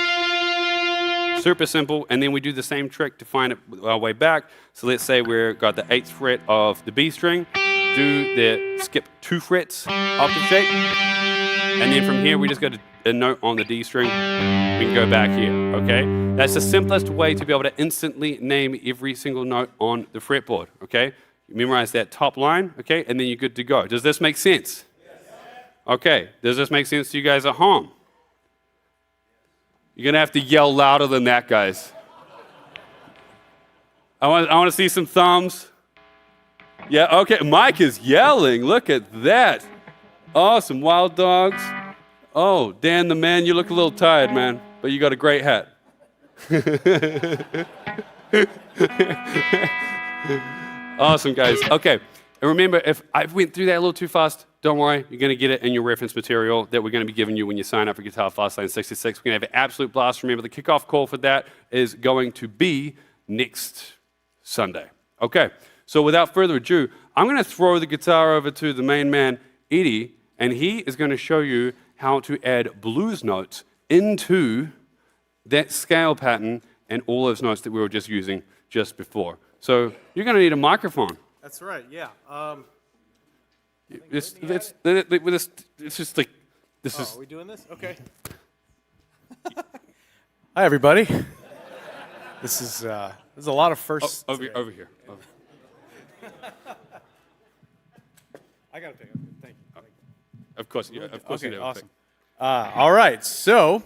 Super simple, and then we do the same trick to find it our way back. So let's say we've got the 8th fret of the B string, do the skip 2 frets octave shape, and then from here we just got a note on the D string. We can go back here, okay? That's the simplest way to be able to instantly name every single note on the fretboard, okay? You memorize that top line, okay, and then you're good to go. Does this make sense? Okay, does this make sense to you guys at home? You're gonna have to yell louder than that, guys. I want to see some thumbs. Yeah, okay, Mike is yelling, look at that. Awesome, Wild Dogs. Oh, Dan the man, you look a little tired, man, but you got a great hat. Awesome, guys. Okay, and remember, if I went through that a little too fast, don't worry, you're going to get it in your reference material that we're going to be giving you when you sign up for Guitar Fastlane 66. We're going to have an absolute blast. Remember, the kickoff call for that is going to be next Sunday. Okay, so without further ado, I'm going to throw the guitar over to the main man, Eddie, and he is going to show you how to add blues notes into that scale pattern and all those notes that we were just using just before. So you're going to need a microphone. That's right, yeah. It's just like, this is... Are we doing this? Okay. Hi, everybody. This is a lot of firsts. Over here. I got to take it. Thank you. Of course, yeah. Of course, okay, you do. Awesome. All right, so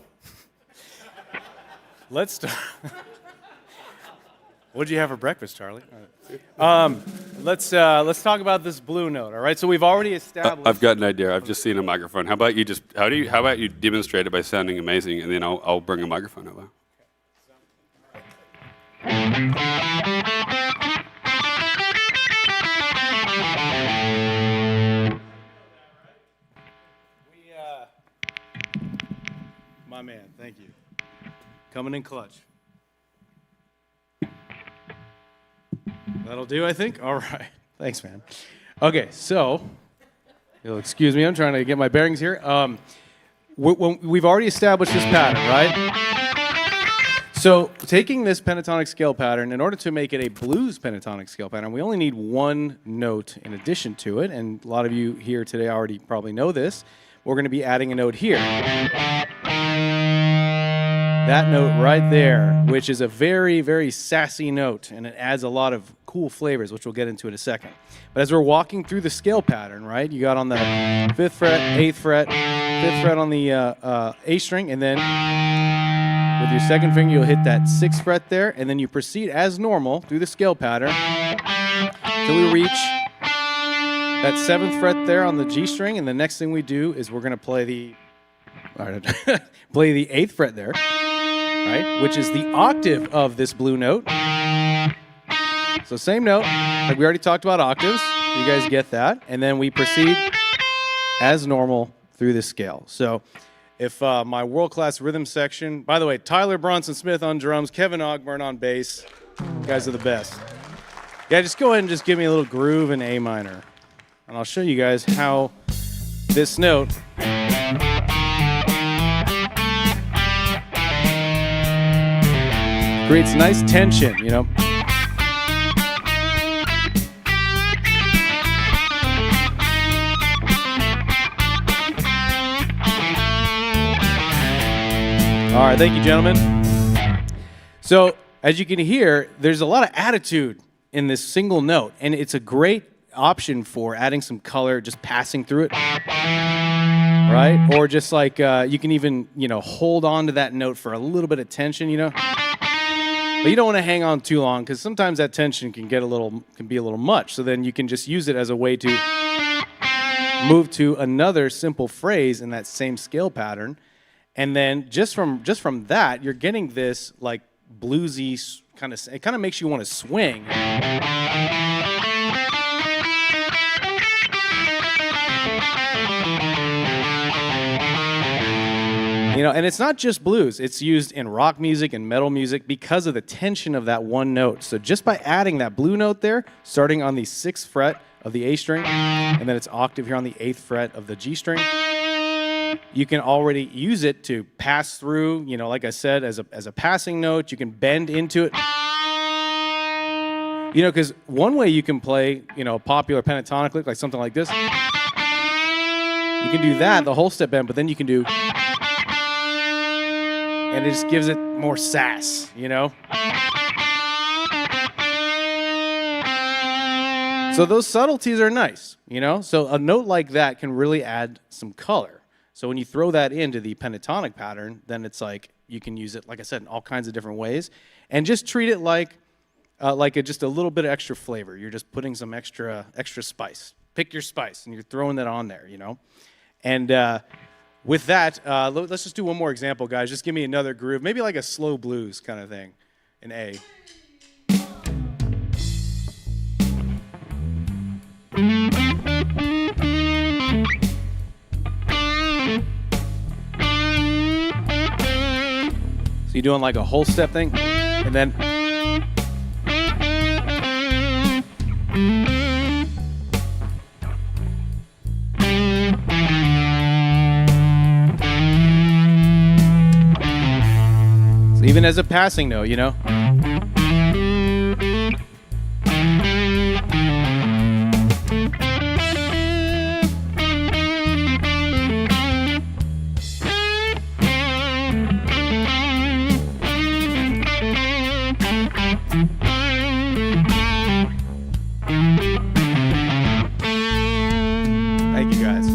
let's start. What did you have for breakfast, Charlie? Let's talk about this blue note. All right, so we've already established. I've got an idea. I've just seen a microphone. How about you demonstrate it by sounding amazing, and then I'll bring a microphone over. My man, thank you. Coming in clutch. That'll do, I think. All right. Thanks, man. Okay, so you'll excuse me. I'm trying to get my bearings here. We've already established this pattern, right? So taking this pentatonic scale pattern, in order to make it a blues pentatonic scale pattern, we only need one note in addition to it, and a lot of you here today already probably know this. We're going to be adding a note here. That note right there, which is a very, very sassy note, and it adds a lot of cool flavors, which we'll get into in a second. But as we're walking through the scale pattern, right, you got on the 5th fret, 8th fret, 5th fret on the A string, and then with your second finger, you'll hit that 6th fret there, and then you proceed as normal through the scale pattern until we reach that 7th fret there on the G string, and the next thing we do is we're going to play the 8th fret there, right, which is the octave of this blue note. So same note, like we already talked about octaves. You guys get that, and then we proceed as normal through the scale. So if my world-class rhythm section, by the way, Tyler Bronson Smith on drums, Kevin Ogburn on bass, you guys are the best. Yeah, just go ahead and just give me a little groove in A minor. And I'll show you guys how this note creates nice tension, you know. All right, thank you, gentlemen. So, as you can hear, there's a lot of attitude in this single note, and it's a great option for adding some color, just passing through it, right? Or just like you can even, you know, hold on to that note for a little bit of tension, you know. But you don't want to hang on too long because sometimes that tension can be a little much. So then you can just use it as a way to move to another simple phrase in that same scale pattern, and then just from that, you're getting this like bluesy kind of. It kind of makes you want to swing. You know, and it's not just blues. It's used in rock music and metal music because of the tension of that one note. So just by adding that blue note there, starting on the 6th fret of the A string, and then it's octave here on the 8th fret of the G string, you can already use it to pass through, you know, like I said, as a passing note. You can bend into it. You know, because one way you can play, you know, a popular pentatonic lick, like something like this, you can do that, the whole step bend, but then you can do, and it just gives it more sass, you know? So those subtleties are nice, you know? So a note like that can really add some color. So when you throw that into the pentatonic pattern, then it's like you can use it, like I said, in all kinds of different ways, and just treat it like just a little bit of extra flavor. You're just putting some extra spice. Pick your spice, and you're throwing that on there, you know? And with that, let's just do one more example, guys. Just give me another groove, maybe like a slow blues kind of thing in A. So you're doing like a whole step thing, and then so even as a passing note, you know. Thank you, guys.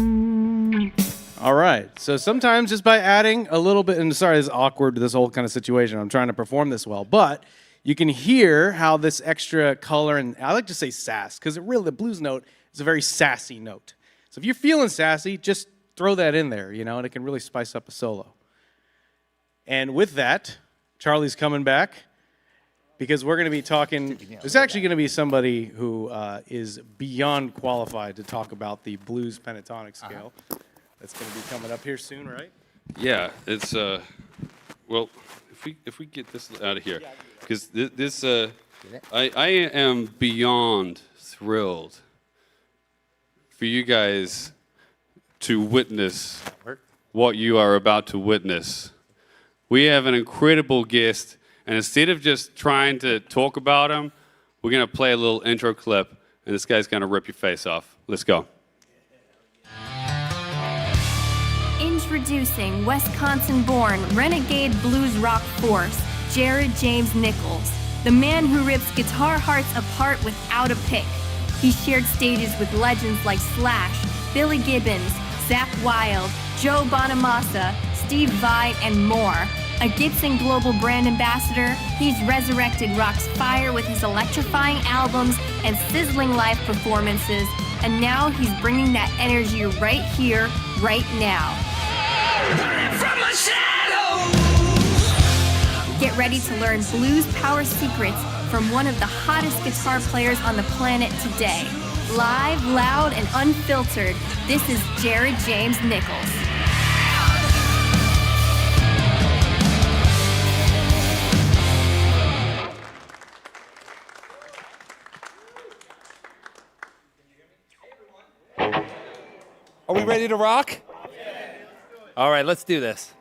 All right. So sometimes just by adding a little bit, and sorry, this is awkward, this whole kind of situation. I'm trying to perform this well, but you can hear how this extra color, and I like to say sass, because the blues note is a very sassy note. So if you're feeling sassy, just throw that in there, you know, and it can really spice up a solo. And with that, Charlie's coming back, because we're going to be talking. There's actually going to be somebody who is beyond qualified to talk about the blues pentatonic scale. That's going to be coming up here soon, right? Yeah, it's well, if we get this out of here, because this I am beyond thrilled for you guys to witness what you are about to witness. We have an incredible guest, and instead of just trying to talk about him, we're going to play a little intro clip, and this guy's going to rip your face off. Let's go. Introducing Wisconsin-born renegade blues rock force, Jared James Nichols, the man who rips guitar hearts apart without a pick. He shared stages with legends like Slash, Billy Gibbons, Zakk Wylde, Joe Bonamassa, Steve Vai, and more. A Gibson Global brand ambassador, he's resurrected rock's fire with his electrifying albums and sizzling live performances, and now he's bringing that energy right here, right now. From the shadows! Get ready to learn blues power secrets from one of the hottest guitar players on the planet today. Live, loud, and unfiltered, this is Jared James Nichols. we ready to rock? All right, let's do this.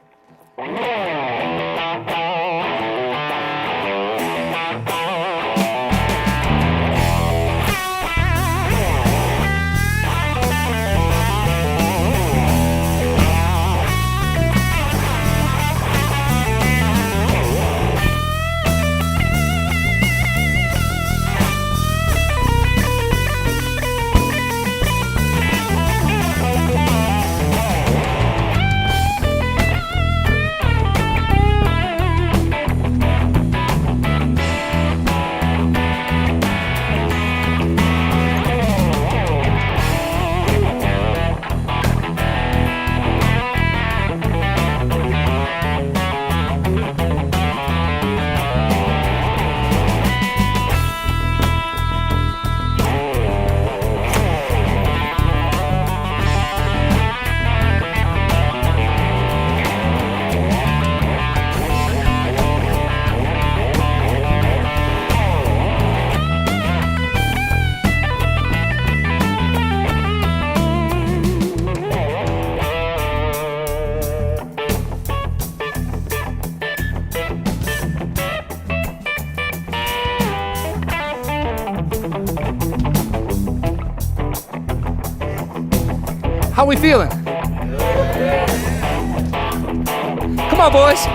How we feeling? Come on, boys.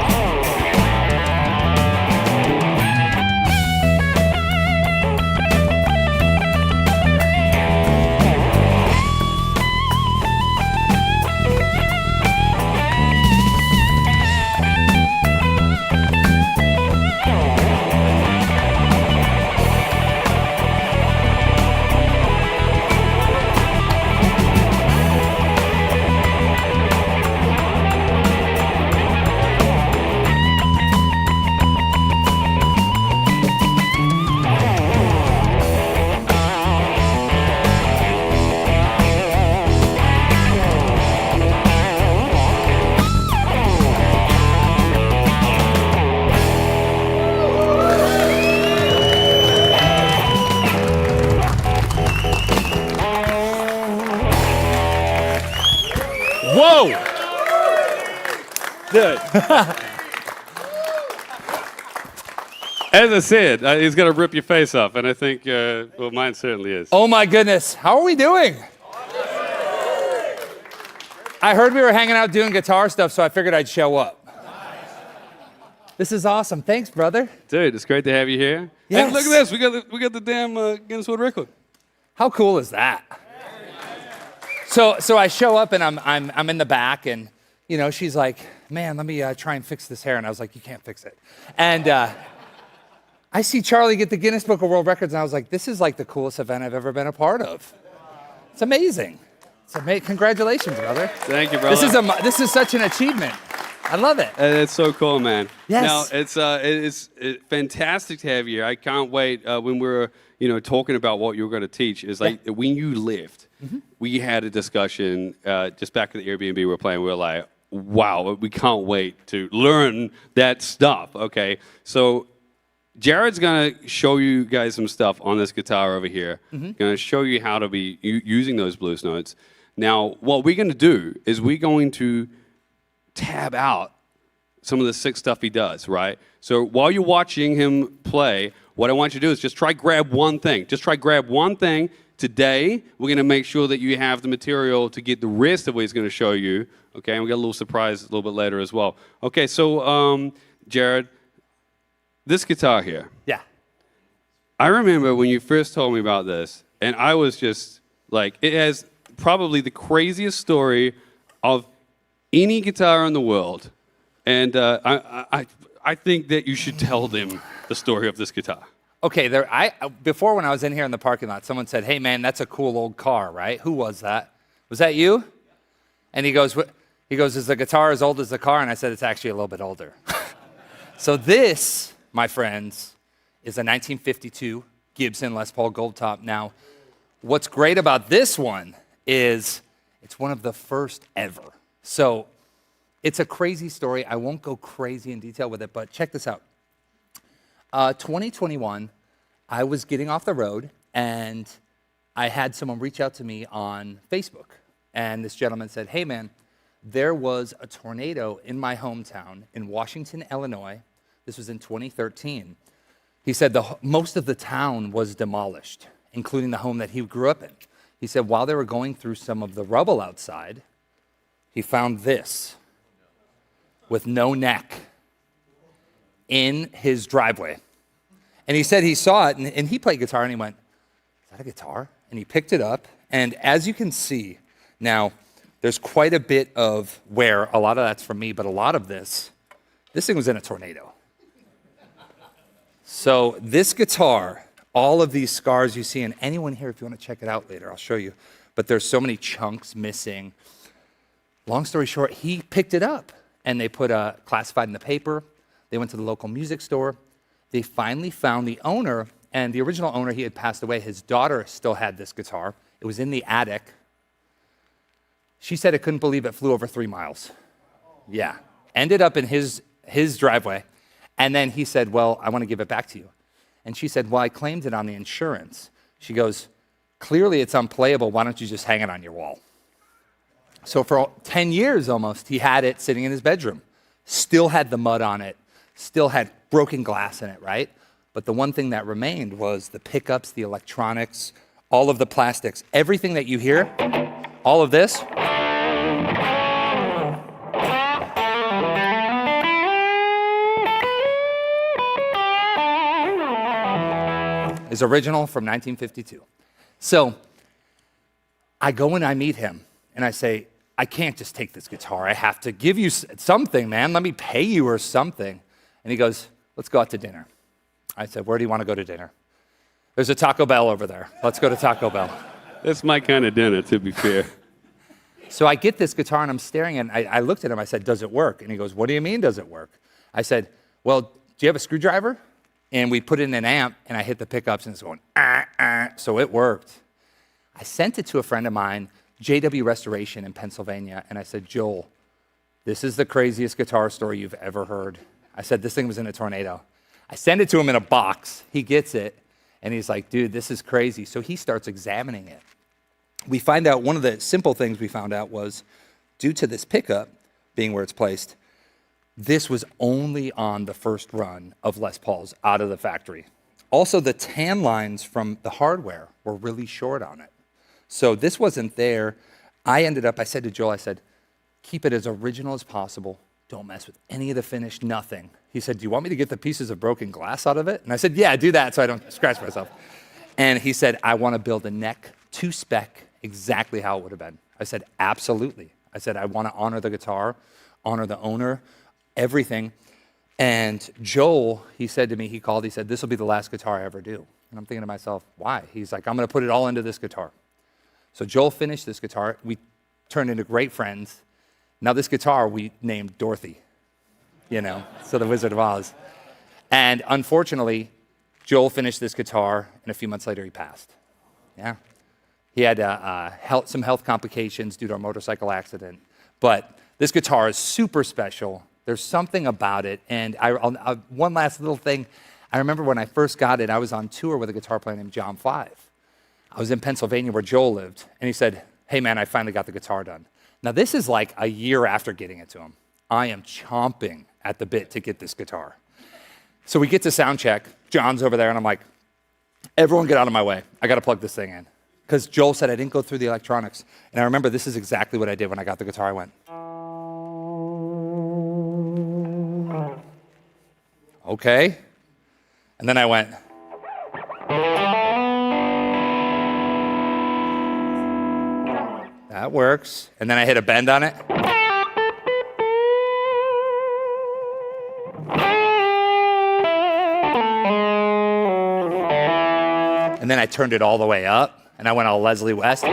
Whoa! Dude. As I said, he's going to rip your face off, and I think, well, mine certainly is. Oh my goodness, how are we doing? I heard we were hanging out doing guitar stuff, so I figured I'd show up. This is awesome. Thanks, brother. Dude, it's great to have you here. Yes. And look at this. We got the damn Guinness World Record. How cool is that? So I show up and I'm in the back, and you know, she's like, "Man, let me try and fix this hair," and I was like, "You can't fix it." And I see Charlie get the Guinness Book of World Records, and I was like, "This is like the coolest event I've ever been a part of." It's amazing. It's amazing. Congratulations, brother. Thank you, brother. This is such an achievement. I love it. It's so cool, man. Yes. Now, it's fantastic to have you here. I can't wait. When we were, talking about what you were going to teach, is like when you left, we had a discussion just back at the Airbnb we were playing. We were like, wow, we can't wait to learn that stuff. Okay, so Jared's going to show you guys some stuff on this guitar over here. Going to show you how to be using those blues notes. Now, what we're going to do is we're going to tab out some of the sick stuff he does, right? So while you're watching him play, what I want you to do is just try grab one thing. Just try grab one thing. Today, we're going to make sure that you have the material to get the rest of what he's going to show you. Okay, and we got a little surprise a little bit later as well. Okay, so Jared, this guitar here. Yeah. I remember when you first told me about this, and I was just like, it has probably the craziest story of any guitar in the world, and I think that you should tell them the story of this guitar. Okay, before when I was in here in the parking lot, someone said, "Hey man, that's a cool old car, right?" Who was that? Was that you? And he goes, "Is the guitar as old as the car?" And I said, "It's actually a little bit older." So this, my friends, is a 1952 Gibson Les Paul Gold Top. Now, what's great about this one is it's one of the first ever. So it's a crazy story. I won't go crazy in detail with it, but check this out. 2021, I was getting off the road, and I had someone reach out to me on Facebook. And this gentleman said, hey man, there was a tornado in my hometown in Washington, Illinois. This was in 2013. He said most of the town was demolished, including the home that he grew up in. He said while they were going through some of the rubble outside, he found this with no neck in his driveway. And he said he saw it, and he played guitar, and he went, is that a guitar? And he picked it up, and as you can see, now, there's quite a bit of wear. A lot of that's from me, but a lot of this thing was in a tornado. So this guitar, all of these scars you see, and anyone here, if you want to check it out later, I'll show you, but there's so many chunks missing. Long story short, he picked it up, and they put classified in the paper. They went to the local music store. They finally found the owner, and the original owner, he had passed away. His daughter still had this guitar. It was in the attic. She said it couldn't believe it flew over 3 miles. Yeah. Ended up in his driveway. And then he said, well, I want to give it back to you. And she said, well, I claimed it on the insurance. She goes, clearly it's unplayable. Why don't you just hang it on your wall? So for 10 years almost, he had it sitting in his bedroom. Still had the mud on it. Still had broken glass in it, right? But the one thing that remained was the pickups, the electronics, all of the plastics. Everything that you hear, all of this, is original from 1952. So I go and I meet him, and I say, I can't just take this guitar. I have to give you something, man. Let me pay you or something. And he goes, let's go out to dinner. I said, where do you want to go to dinner? There's a Taco Bell over there. Let's go to Taco Bell. That's my kind of dinner, to be fair. So I get this guitar, and I'm staring at it. I looked at him. I said, does it work? And he goes, what do you mean, does it work? I said, well, do you have a screwdriver? And we put in an amp, and I hit the pickups, and it's going, so it worked. I sent it to a friend of mine, JW Restoration in Pennsylvania, and I said, Joel, this is the craziest guitar story you've ever heard. I said, this thing was in a tornado. I send it to him in a box. He gets it, and he's like, dude, this is crazy. So he starts examining it. We find out one of the simple things we found out was due to this pickup being where it's placed, this was only on the first run of Les Pauls out of the factory. Also, the tan lines from the hardware were really short on it. So this wasn't there. I said to Joel, I said, keep it as original as possible. Don't mess with any of the finish, nothing. He said, do you want me to get the pieces of broken glass out of it? And I said, yeah, do that so I don't scratch myself. And he said, I want to build a neck to spec exactly how it would have been. I said, absolutely. I said, I want to honor the guitar, honor the owner, everything. And Joel, he said to me, he called, he said, this will be the last guitar I ever do. And I'm thinking to myself, why? He's like, I'm going to put it all into this guitar. So Joel finished this guitar. We turned into great friends. Now this guitar we named Dorothy, so the Wizard of Oz. And unfortunately, Joel finished this guitar, and a few months later he passed. Yeah. He had some health complications due to a motorcycle accident. But this guitar is super special. There's something about it. And one last little thing. I remember when I first got it, I was on tour with a guitar player named John Five. I was in Pennsylvania where Joel lived. And he said, hey, man, I finally got the guitar done. Now, this is like a year after getting it to him. I am chomping at the bit to get this guitar. So we get to sound check. John's over there, and I'm like, everyone get out of my way. I got to plug this thing in. Because Joel said I didn't go through the electronics. And I remember this is exactly what I did when I got the guitar. I went, okay. And then I went, that works. And then I hit a bend on it. And then I turned it all the way up, and I went all Leslie West.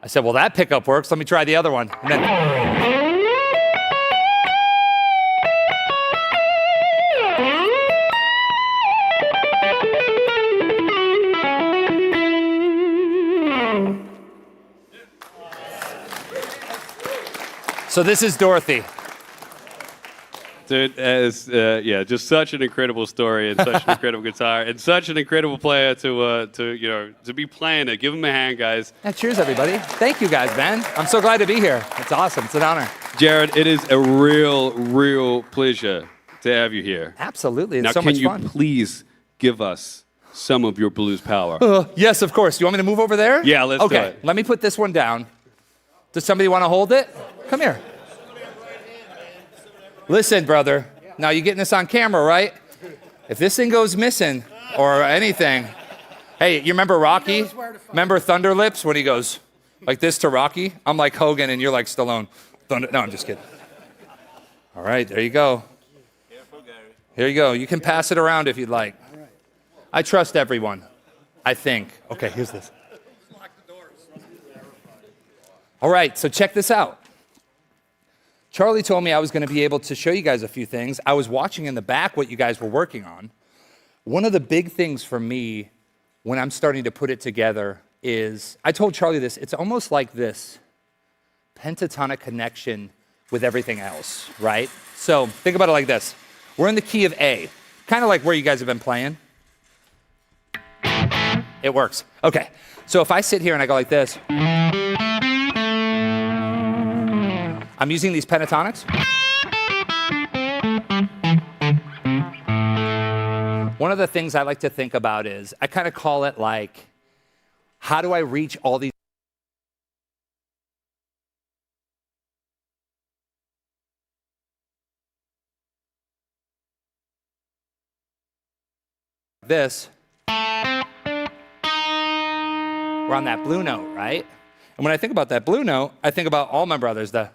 I said, well, that pickup works. Let me try the other one. And then, so this is Dorothy. Dude, just such an incredible story and such an incredible guitar and such an incredible player to be playing it. Give him a hand, guys. Yeah, cheers, everybody. Thank you, guys, man. I'm so glad to be here. It's awesome. It's an honor. Jared, it is a real pleasure to have you here. Absolutely. It's now, so much fun. can you please give us some of your blues power? Yes, of course. You want me to move over there? Yeah, let's do it. Let me put this one down. Does somebody want to hold it? Come here. Listen, brother. Now, you're getting this on camera, right? If this thing goes missing or anything, hey, you remember Rocky? Remember Thunder Lips when he goes like this to Rocky? I'm like Hogan and you're like Stallone. No, I'm just kidding. All right, there you go. Here you go. You can pass it around if you'd like. I trust everyone, I think. Okay, here's this. All right, so check this out. Charlie told me I was going to be able to show you guys a few things. I was watching in the back what you guys were working on. One of the big things for me when I'm starting to put it together is, I told Charlie this, it's almost like this pentatonic connection with everything else, right? So think about it like this. We're in the key of A, kind of like where you guys have been playing. It works. Okay, so if I sit here and I go like this, I'm using these pentatonics. One of the things I like to think about is, I kind of call it like, how do I reach all these this? We're on that blue note, right? And when I think about that blue note, I think about all my brothers, the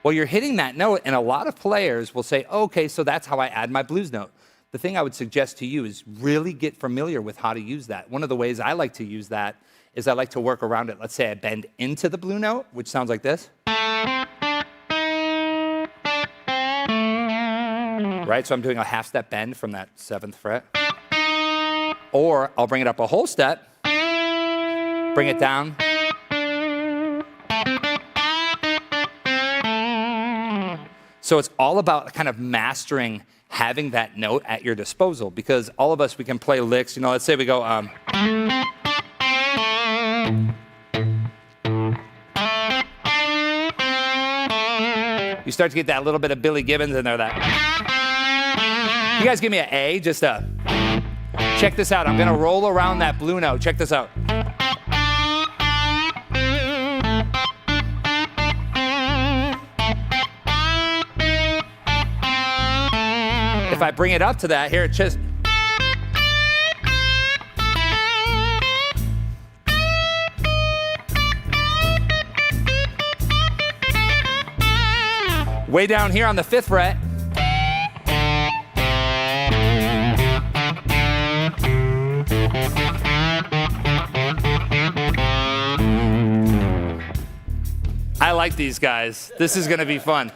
well, you're hitting that note, and a lot of players will say, okay, so that's how I add my blues note. The thing I would suggest to you is really get familiar with how to use that. One of the ways I like to use that is I like to work around it. Let's say I bend into the blue note, which sounds like this. Right, so I'm doing a half step bend from that 7th fret. Or I'll bring it up a whole step, bring it down. So it's all about kind of mastering having that note at your disposal, because all of us, we can play licks. You know, let's say we go, you start to get that little bit of Billy Gibbons in there. You guys give me an A, just check this out. I'm gonna roll around that blue note. Check this out. If I bring it up to that, here, it's just. Way down here on the 5th fret. I like these guys. This is gonna be fun.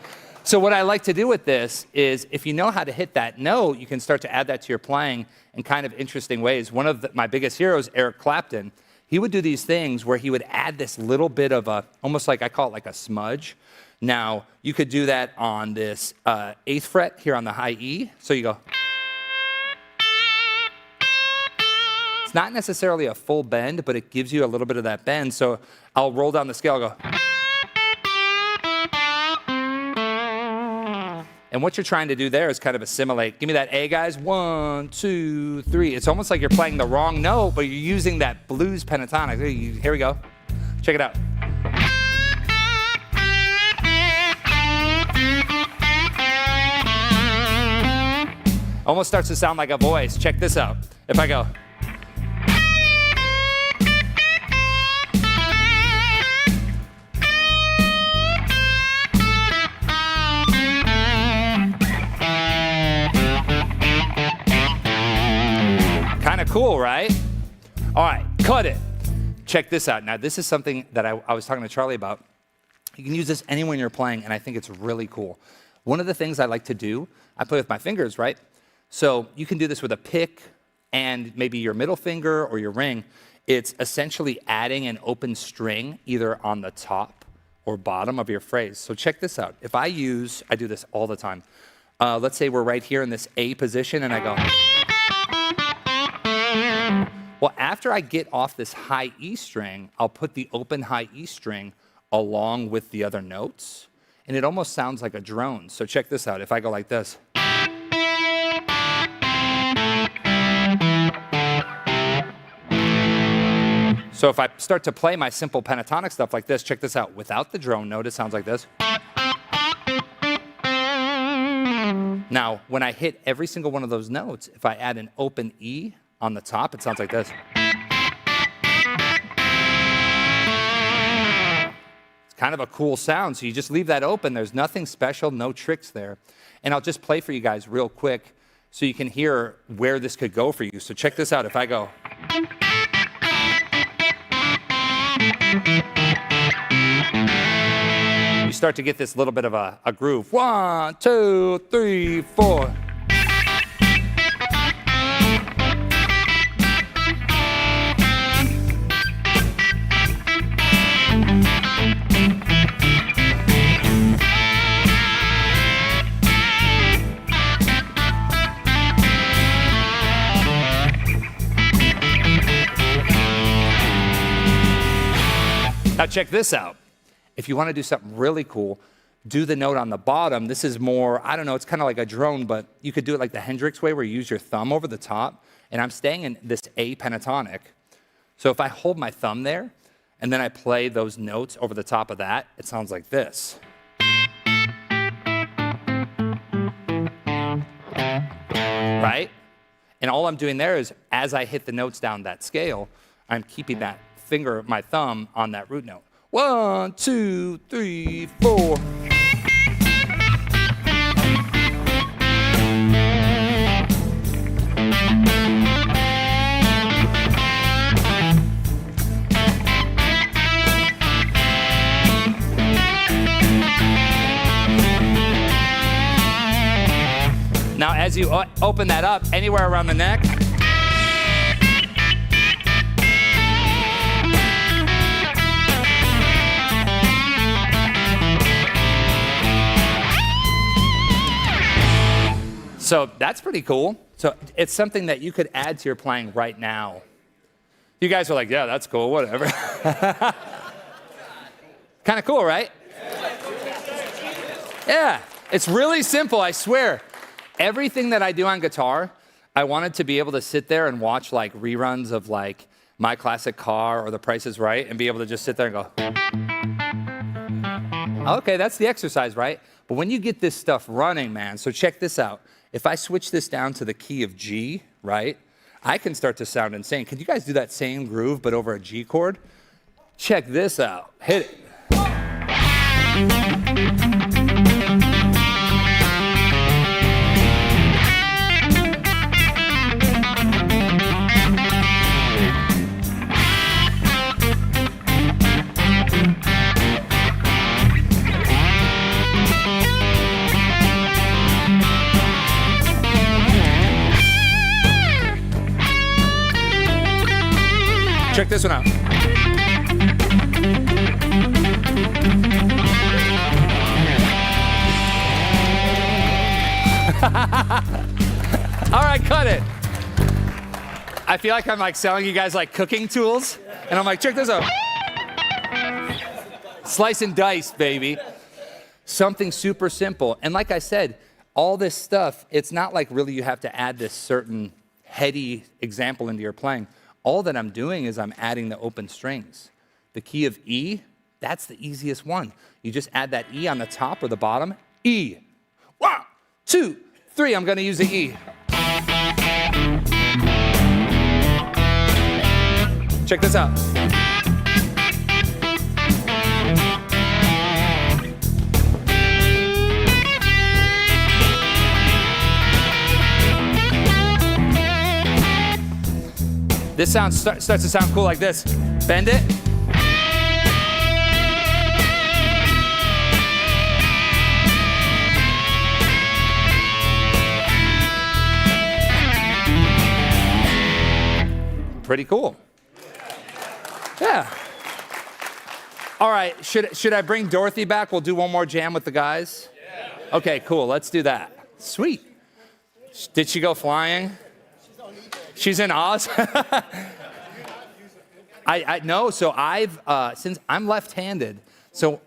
So what I like to do with this is, if you know how to hit that note, you can start to add that to your playing in kind of interesting ways. One of my biggest heroes, Eric Clapton, he would do these things where he would add this little bit of almost like, I call it like a smudge. Now, you could do that on this 8th fret here on the high E. So you go. It's not necessarily a full bend, but it gives you a little bit of that bend. So I'll roll down the scale, I'll go. And what you're trying to do there is kind of assimilate. Give me that A, guys. 1, 2, 3. It's almost like you're playing the wrong note, but you're using that blues pentatonic. Here we go. Check it out. Almost starts to sound like a voice. Check this out. If I go. Kind of cool, right? All right, cut it. Check this out. Now, this is something that I was talking to Charlie about. You can use this anywhere you're playing, and I think it's really cool. One of the things I like to do, I play with my fingers, right? So you can do this with a pick and maybe your middle finger or your ring. It's essentially adding an open string either on the top or bottom of your phrase. So check this out. If I do this all the time. Let's say we're right here in this A position and I go. Well, after I get off this high E string, I'll put the open high E string along with the other notes, and it almost sounds like a drone. So check this out. If I go like this. So if I start to play my simple pentatonic stuff like this, check this out. Without the drone note, it sounds like this. Now, when I hit every single one of those notes, if I add an open E on the top, it sounds like this. It's kind of a cool sound, so you just leave that open. There's nothing special, no tricks there. And I'll just play for you guys real quick so you can hear where this could go for you. So check this out. If I go. You start to get this little bit of a groove. 1, 2, 3, 4. Now check this out. If you want to do something really cool, do the note on the bottom. This is more, I don't know, it's kind of like a drone, but you could do it like the Hendrix way where you use your thumb over the top. And I'm staying in this A pentatonic. So if I hold my thumb there and then I play those notes over the top of that, it sounds like this. Right? And all I'm doing there is as I hit the notes down that scale, I'm keeping that finger, my thumb, on that root note. 1, 2, 3, 4. Now, as you open that up, anywhere around the neck, so that's pretty cool. So it's something that you could add to your playing right now. You guys are like, yeah, that's cool, whatever. Kind of cool, right? Yeah, it's really simple, I swear. Everything that I do on guitar, I wanted to be able to sit there and watch like reruns of like My Classic Car or The Price is Right and be able to just sit there and go, okay, that's the exercise, right? But when you get this stuff running, man, so check this out. If I switch this down to the key of G, right, I can start to sound insane. Could you guys do that same groove but over a G chord? Check this out. Hit it. Check this one out. All right, cut it. I feel like I'm like selling you guys like cooking tools, and I'm like, check this out. Slice and dice, baby. Something super simple. And like I said, all this stuff, it's not like really you have to add this certain heady example into your playing. All that I'm doing is I'm adding the open strings. The key of E, that's the easiest one. You just add that E on the top or the bottom. E. 1, 2, 3. I'm going to use the E. Check this out. This sound starts to sound cool like this. Bend it. Pretty cool. Yeah. All right, should I bring Dorothy back? We'll do one more jam with the guys. Yeah. Okay, cool. Let's do that. Sweet. Did she go flying? She's in Oz. I know. So since I'm left-handed. So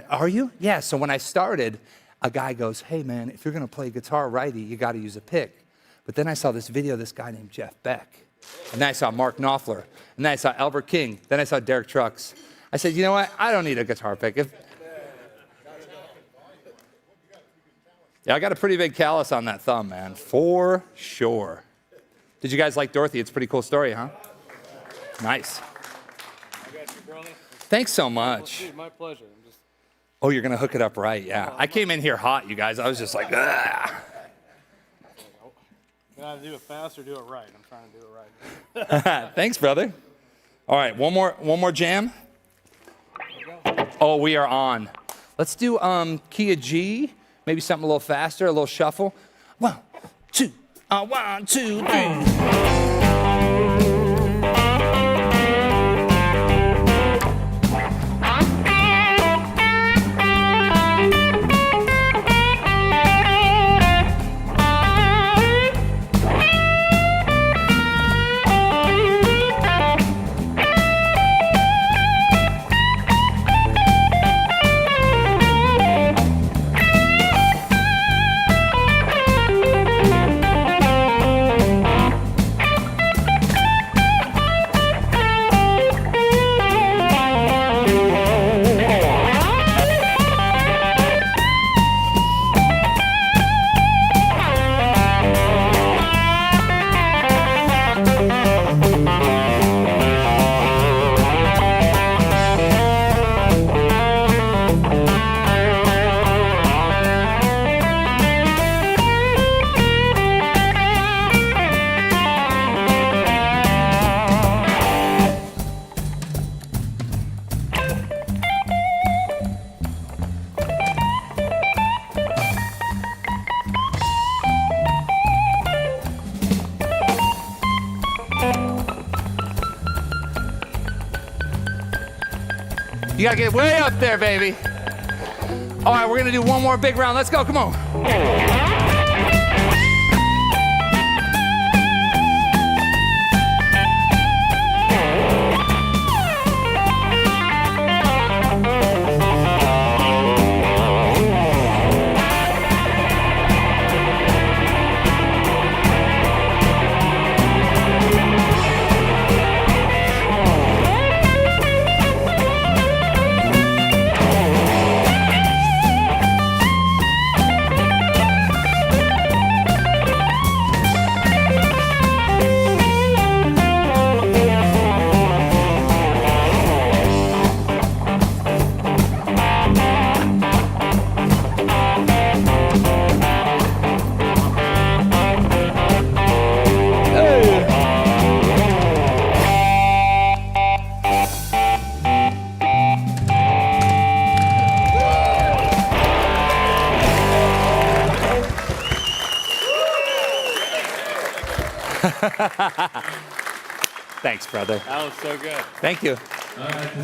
are you? Yeah. So when I started, a guy goes, "Hey man, if you're gonna play guitar righty, you got to use a pick." But then I saw this video of this guy named Jeff Beck, and then I saw Mark Knopfler, and then I saw Albert King, then I saw Derek Trucks. I said, you know what? I don't need a guitar pick. Yeah, I got a pretty big callus on that thumb, man, for sure. Did you guys like Dorothy? It's a pretty cool story, huh? Nice. Thanks so much. Dude, my pleasure. Oh, you're gonna hook it up right, yeah. I came in here hot, you guys. I was just like, ah. You gotta do it fast or do it right. I'm trying to do it right. Thanks, brother. All right, one more jam. Oh, we are on. Let's do key of G, maybe something a little faster, a little shuffle. 1, 2, 1, 2, 3. You gotta get way up there, baby. All right, we're gonna do one more big round. Let's go, come on. Thanks, brother. That was so good. Thank you. To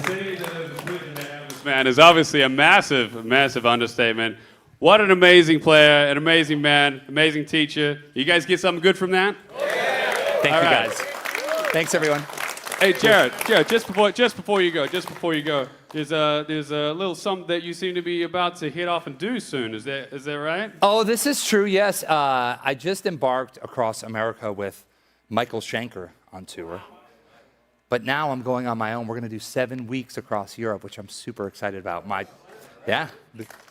say that it was a pleasure to have this man is obviously a massive, massive understatement. What an amazing player, an amazing man, amazing teacher. You guys get something good from that? Thank you, guys. Thanks, everyone. Hey, Jared, just before you go, there's a little something that you seem to be about to hit off and do soon. Is that right? Oh, this is true, yes. I just embarked across America with Michael Schenker on tour. But now I'm going on my own. We're going to do 7 weeks across Europe, which I'm super excited about.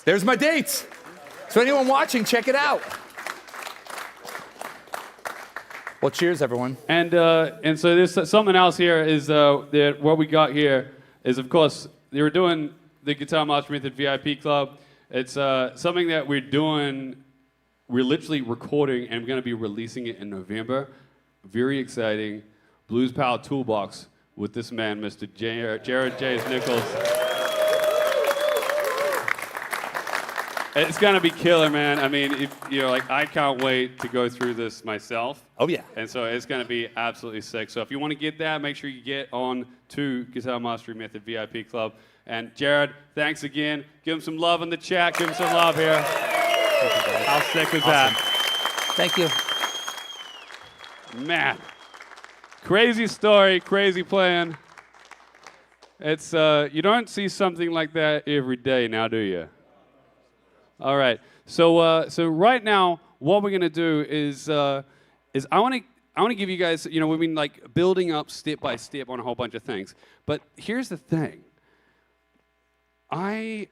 There's my dates. So anyone watching, check it out. Well, cheers, everyone. And so there's something else here is that what we got here is, of course, they were doing the Guitar Master Method VIP Club. It's something that we're doing. We're literally recording and we're going to be releasing it in November. Very exciting. Blues Power Toolbox with this man, Mr. Jared James Nichols. It's gonna be killer, man. I mean, I can't wait to go through this myself. Oh yeah. And so it's gonna be absolutely sick. So if you want to get that, make sure you get on to Guitar Mastery Method VIP Club. And Jared, thanks again. Give him some love in the chat. Give him some love here. How sick was that? Thank you. Man, crazy story, crazy plan. It's you don't see something like that every day now, do you? All right. So right now, what we're gonna do is I want to give you guys, we've been like building up step by step on a whole bunch of things. But here's the thing. I've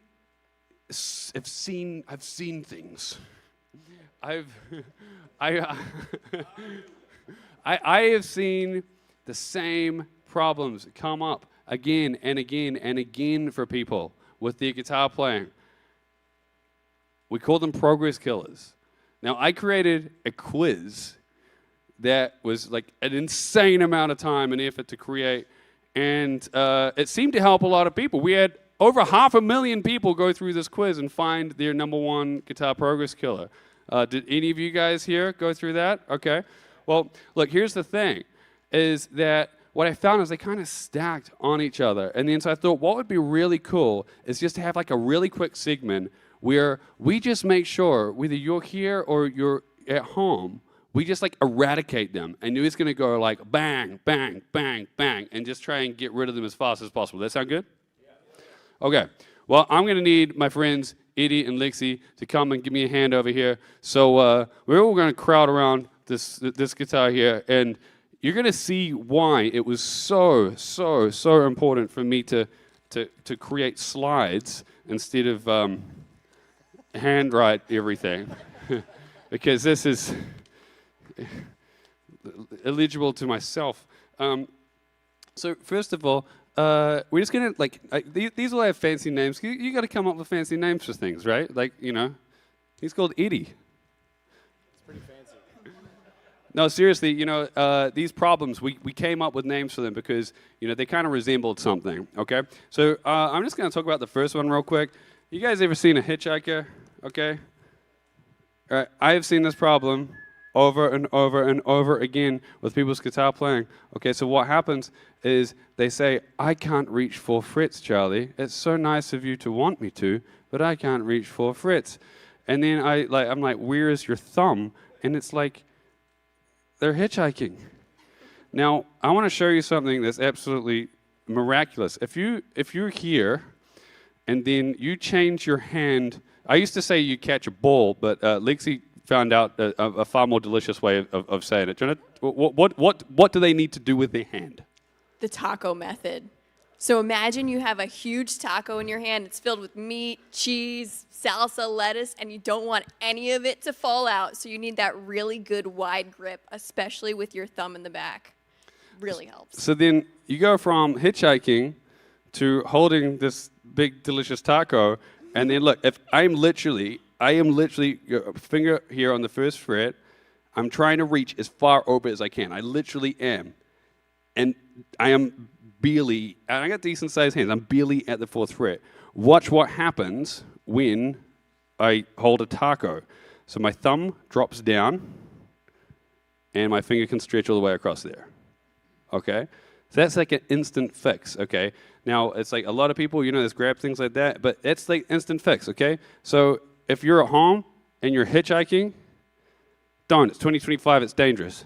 seen things. I have seen the same problems come up again and again and again for people with their guitar playing. We call them progress killers. Now, I created a quiz that was like an insane amount of time and effort to create, and it seemed to help a lot of people. We had over 500,000 people go through this quiz and find their #1 guitar progress killer. Did any of you guys here go through that? Okay. Well, look, here's the thing, is that what I found is they kind of stacked on each other. And then so I thought what would be really cool is just to have like a really quick segment where we just make sure, whether you're here or you're at home, we just like eradicate them. And it's going to go like bang, bang, bang, bang, and just try and get rid of them as fast as possible. Does that sound good? Yeah. Okay. Well, I'm going to need my friends Eddie and Lexi to come and give me a hand over here. So we're all going to crowd around this guitar here, and you're going to see why it was so important for me to create slides instead of handwrite everything, because this is illegible to myself. So first of all, we're just gonna these all have fancy names. You got to come up with fancy names for things, right? Like he's called Eddie. It's pretty fancy. No, seriously, these problems we came up with names for them because they kind of resembled something. Okay, so I'm just gonna talk about the first one real quick. You guys ever seen a hitchhiker? Okay. All right, I have seen this problem over and over and over again with people's guitar playing. Okay, so what happens is they say, I can't reach 4 frets, Charlie. It's so nice of you to want me to, but I can't reach 4 frets. And then I'm like, where is your thumb? And it's like, they're hitchhiking. Now, I want to show you something that's absolutely miraculous. If you're here and then you change your hand, I used to say you catch a ball, but Lexi found out a far more delicious way of saying it. Jonah, what do they need to do with their hand? The taco method. So imagine you have a huge taco in your hand. It's filled with meat, cheese, salsa, lettuce, and you don't want any of it to fall out. So you need that really good wide grip, especially with your thumb in the back. Really helps. So then you go from hitchhiking to holding this big delicious taco, and then look, if I am literally finger here on the first fret. I'm trying to reach as far over as I can. I literally am. And I am barely, and I got decent sized hands, I'm barely at the 4th fret. Watch what happens when I hold a taco. So my thumb drops down, and my finger can stretch all the way across there. Okay? So that's like an instant fix, okay? Now, it's like a lot of people, just grab things like that, but it's like instant fix, okay? So if you're at home and you're hitchhiking, don't. It's 2025. It's dangerous.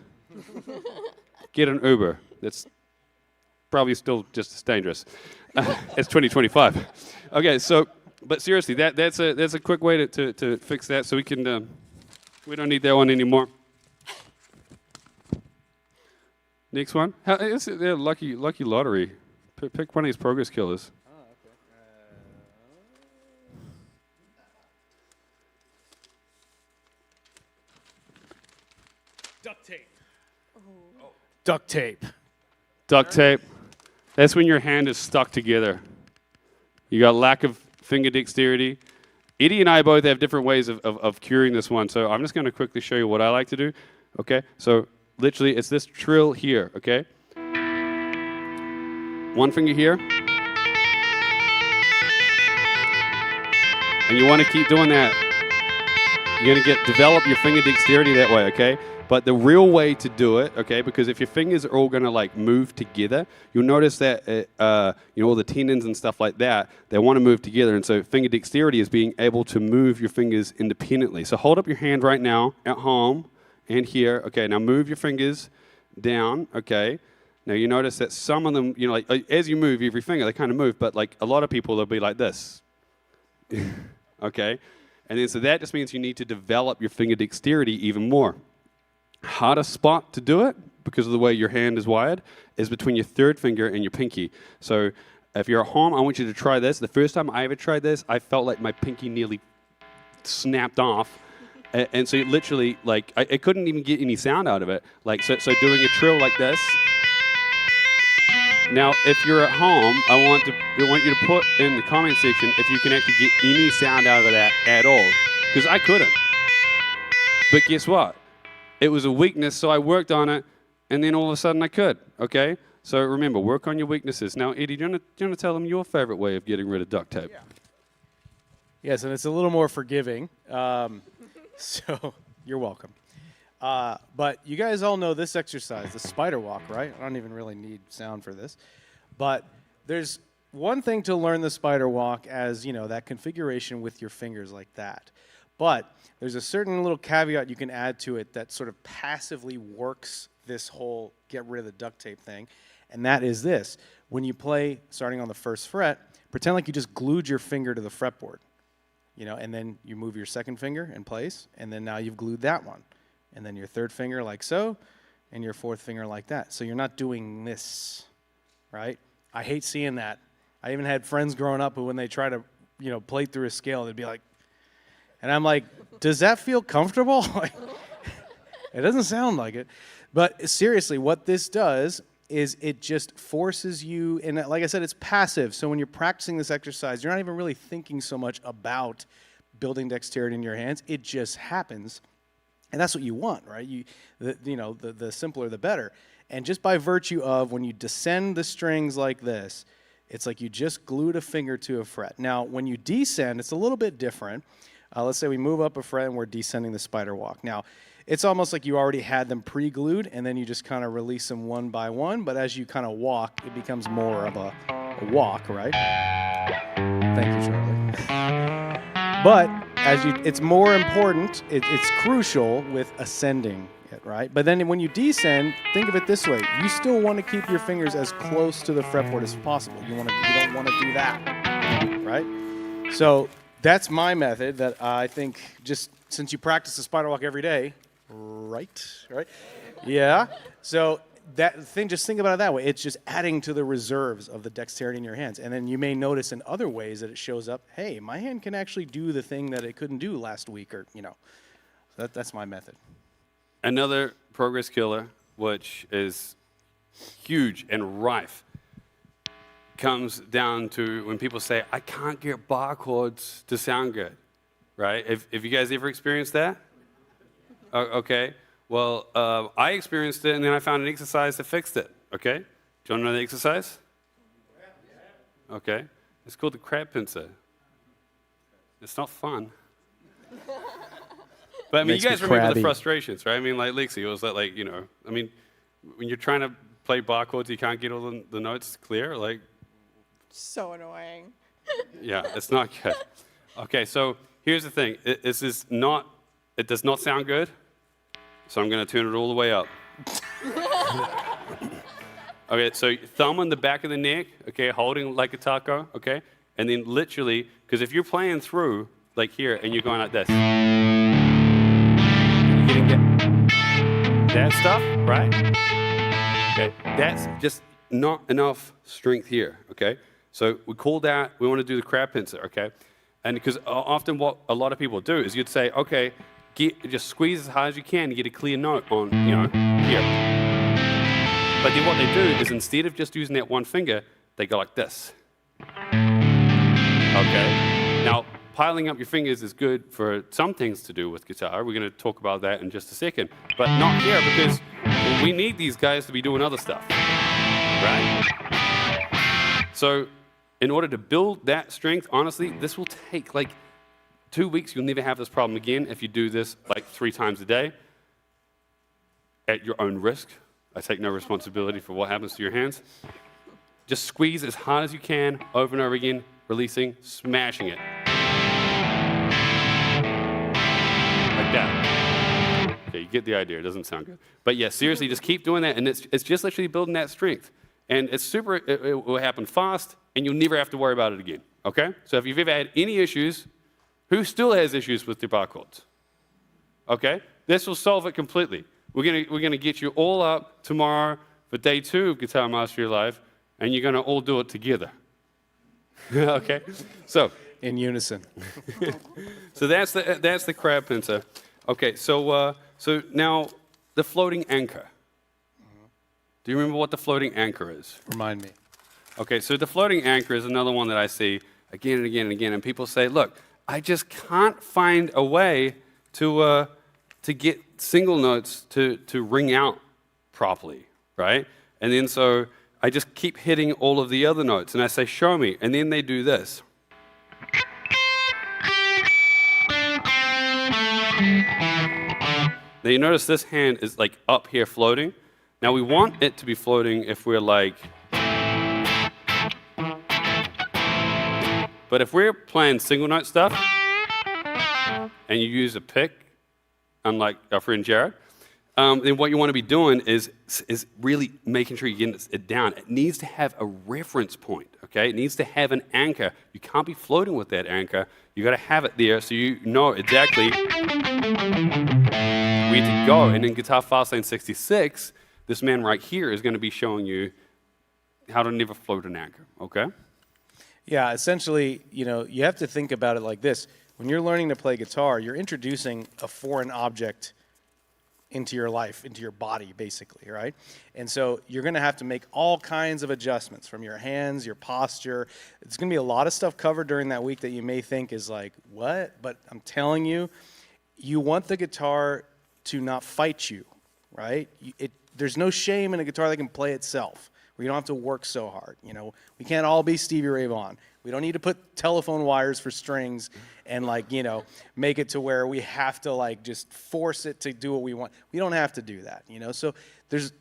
Get an Uber. That's probably still just as dangerous. It's 2025. Okay, so, but seriously, that's a quick way to fix that. So we can we don't need that one anymore. Next one. It's a lucky lottery. Pick one of these progress killers. Duct tape. Oh. Duct tape. Duct tape. That's when your hand is stuck together. You got lack of finger dexterity. Eddie and I both have different ways of curing this one, so I'm just going to quickly show you what I like to do. Okay, so literally it's this trill here, okay? One finger here. And you want to keep doing that You're going to develop your finger dexterity that way, okay? But the real way to do it, okay, because if your fingers are all going to like move together, you'll notice that, all the tendons and stuff like that, they want to move together. And so finger dexterity is being able to move your fingers independently. So hold up your hand right now at home and here. Okay, now move your fingers down, okay? Now you notice that some of them, like as you move every finger, they kind of move, but like a lot of people, they'll be like this, okay? And then so that just means you need to develop your finger dexterity even more. Hardest spot to do it, because of the way your hand is wired, is between your third finger and your pinky. So if you're at home, I want you to try this. The first time I ever tried this, I felt like my pinky nearly snapped off. And so literally, like, I couldn't even get any sound out of it. Like, so doing a trill like this. Now, if you're at home, I want you to put in the comment section if you can actually get any sound out of that at all. Because I couldn't. But guess what? It was a weakness, so I worked on it, and then all of a sudden I could, okay? So remember, work on your weaknesses. Now, Eddie, do you want to tell them your favorite way of getting rid of duct tape? Yeah. Yes, and it's a little more forgiving. So you're welcome. But you guys all know this exercise, the spider walk, right? I don't even really need sound for this. But there's one thing to learn the spider walk as, that configuration with your fingers like that. But there's a certain little caveat you can add to it that sort of passively works this whole get rid of the duct tape thing, and that is this. When you play starting on the first fret, pretend like you just glued your finger to the fretboard, and then you move your second finger in place, and then now you've glued that one, and then your third finger like so, and your fourth finger like that. So you're not doing this, right? I hate seeing that. I even had friends growing up who, when they try to, play through a scale, they'd be like, and I'm like, does that feel comfortable? It doesn't sound like it. But seriously, what this does is it just forces you, and like I said, it's passive. So when you're practicing this exercise, you're not even really thinking so much about building dexterity in your hands. It just happens. And that's what you want, right? The simpler, the better. And just by virtue of when you descend the strings like this, it's like you just glued a finger to a fret. Now, when you descend, it's a little bit different. Let's say we move up a fret and we're descending the spider walk. Now, it's almost like you already had them pre-glued, and then you just kind of release them one by one. But as you kind of walk, it becomes more of a walk, right? Thank you, Charlie. But it's more important. It's crucial with ascending it, right? But then when you descend, think of it this way: you still want to keep your fingers as close to the fretboard as possible. You don't want to do that, right? So that's my method that I think, just since you practice the spider walk every day, right? Yeah. So that thing, just think about it that way. It's just adding to the reserves of the dexterity in your hands. And then you may notice in other ways that it shows up, hey, my hand can actually do the thing that it couldn't do last week, or, So that's my method. Another progress killer, which is huge and rife, comes down to when people say, I can't get bar chords to sound good, right? Have you guys ever experienced that? Okay. Well, I experienced it, and then I found an exercise that fixed it, okay? Do you want to know the exercise? Okay. It's called the crab pincer. It's not fun. But, I mean, you guys remember the frustrations, right? I mean, like Lexi, it was like, when you're trying to play bar chords, you can't get all the notes clear, like. So annoying. Yeah, it's not good. Okay, so here's the thing. It does not sound good, so I'm going to turn it all the way up. Okay, so thumb on the back of the neck, okay, holding like a taco, okay? And then literally, because if you're playing through, like here, and you're going like this, you're getting that stuff, right? Okay, that's just not enough strength here, okay? So we call that, we want to do the crab pincer, okay? And because often what a lot of people do is you'd say, okay, just squeeze as hard as you can to get a clear note on, here. But then what they do is instead of just using that one finger, they go like this. Okay? Now, piling up your fingers is good for some things to do with guitar. We're going to talk about that in just a second. But not here, because we need these guys to be doing other stuff, right? So in order to build that strength, honestly, this will take like 2 weeks, you'll never have this problem again if you do this like 3 times a day at your own risk. I take no responsibility for what happens to your hands. Just squeeze as hard as you can, over and over again, releasing, smashing it. Like that. Okay, you get the idea. It doesn't sound good. But yeah, seriously, just keep doing that, and it's just literally building that strength. And it's super, it will happen fast, and you'll never have to worry about it again, okay? So if you've ever had any issues, who still has issues with their bar chords? Okay? This will solve it completely. We're gonna get you all up tomorrow for day 2 of Guitar Mastery Live, and you're gonna all do it together. Okay? So in unison. So that's the crab pincer. Okay, so now the floating anchor. Do you remember what the floating anchor is? Remind me. Okay, so the floating anchor is another one that I see again and again and again, and people say, look, I just can't find a way to get single notes to ring out properly, right? And then so I just keep hitting all of the other notes, and I say, show me, and then they do this. Now you notice this hand is like up here floating. Now we want it to be floating if we're like, but if we're playing single note stuff and you use a pick, unlike our friend Jared, then what you want to be doing is really making sure you get it down. It needs to have a reference point, okay? It needs to have an anchor. You can't be floating with that anchor. You got to have it there so you know exactly where to go. And in Guitar Fastlane 66, this man right here is going to be showing you how to never float an anchor, okay? Yeah, essentially, you know, you have to think about it like this. When you're learning to play guitar, you're introducing a foreign object into your life, into your body, basically, right? And so you're going to have to make all kinds of adjustments from your hands, your posture. It's going to be a lot of stuff covered during that week that you may think is like, what? But I'm telling you, you want the guitar to not fight you, right? There's no shame in a guitar that can play itself, where you don't have to work so hard. You know, we can't all be Stevie Ray Vaughan. We don't need to put telephone wires for strings and, like, you know, make it to where we have to, like, just force it to do what we want. We don't have to do that, you know. So there's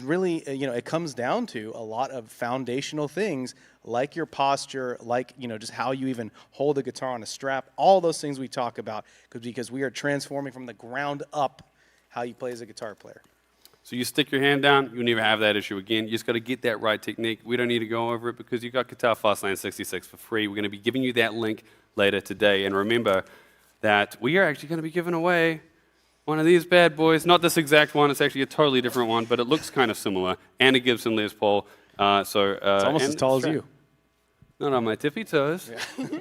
really, you know, it comes down to a lot of foundational things like your posture, like, you know, just how you even hold a guitar on a strap. All those things we talk about because we are transforming from the ground up how you play as a guitar player. So you stick your hand down, you'll never have that issue again. You just got to get that right technique. We don't need to go over it because you got Guitar Fastlane 66 for free. We're going to be giving you that link later today. And remember that we are actually going to be giving away one of these bad boys. Not this exact one. It's actually a totally different one, but it looks kind of similar. And a Gibson Les Paul. It's almost as tall as you. Not on my tippy toes. Yeah.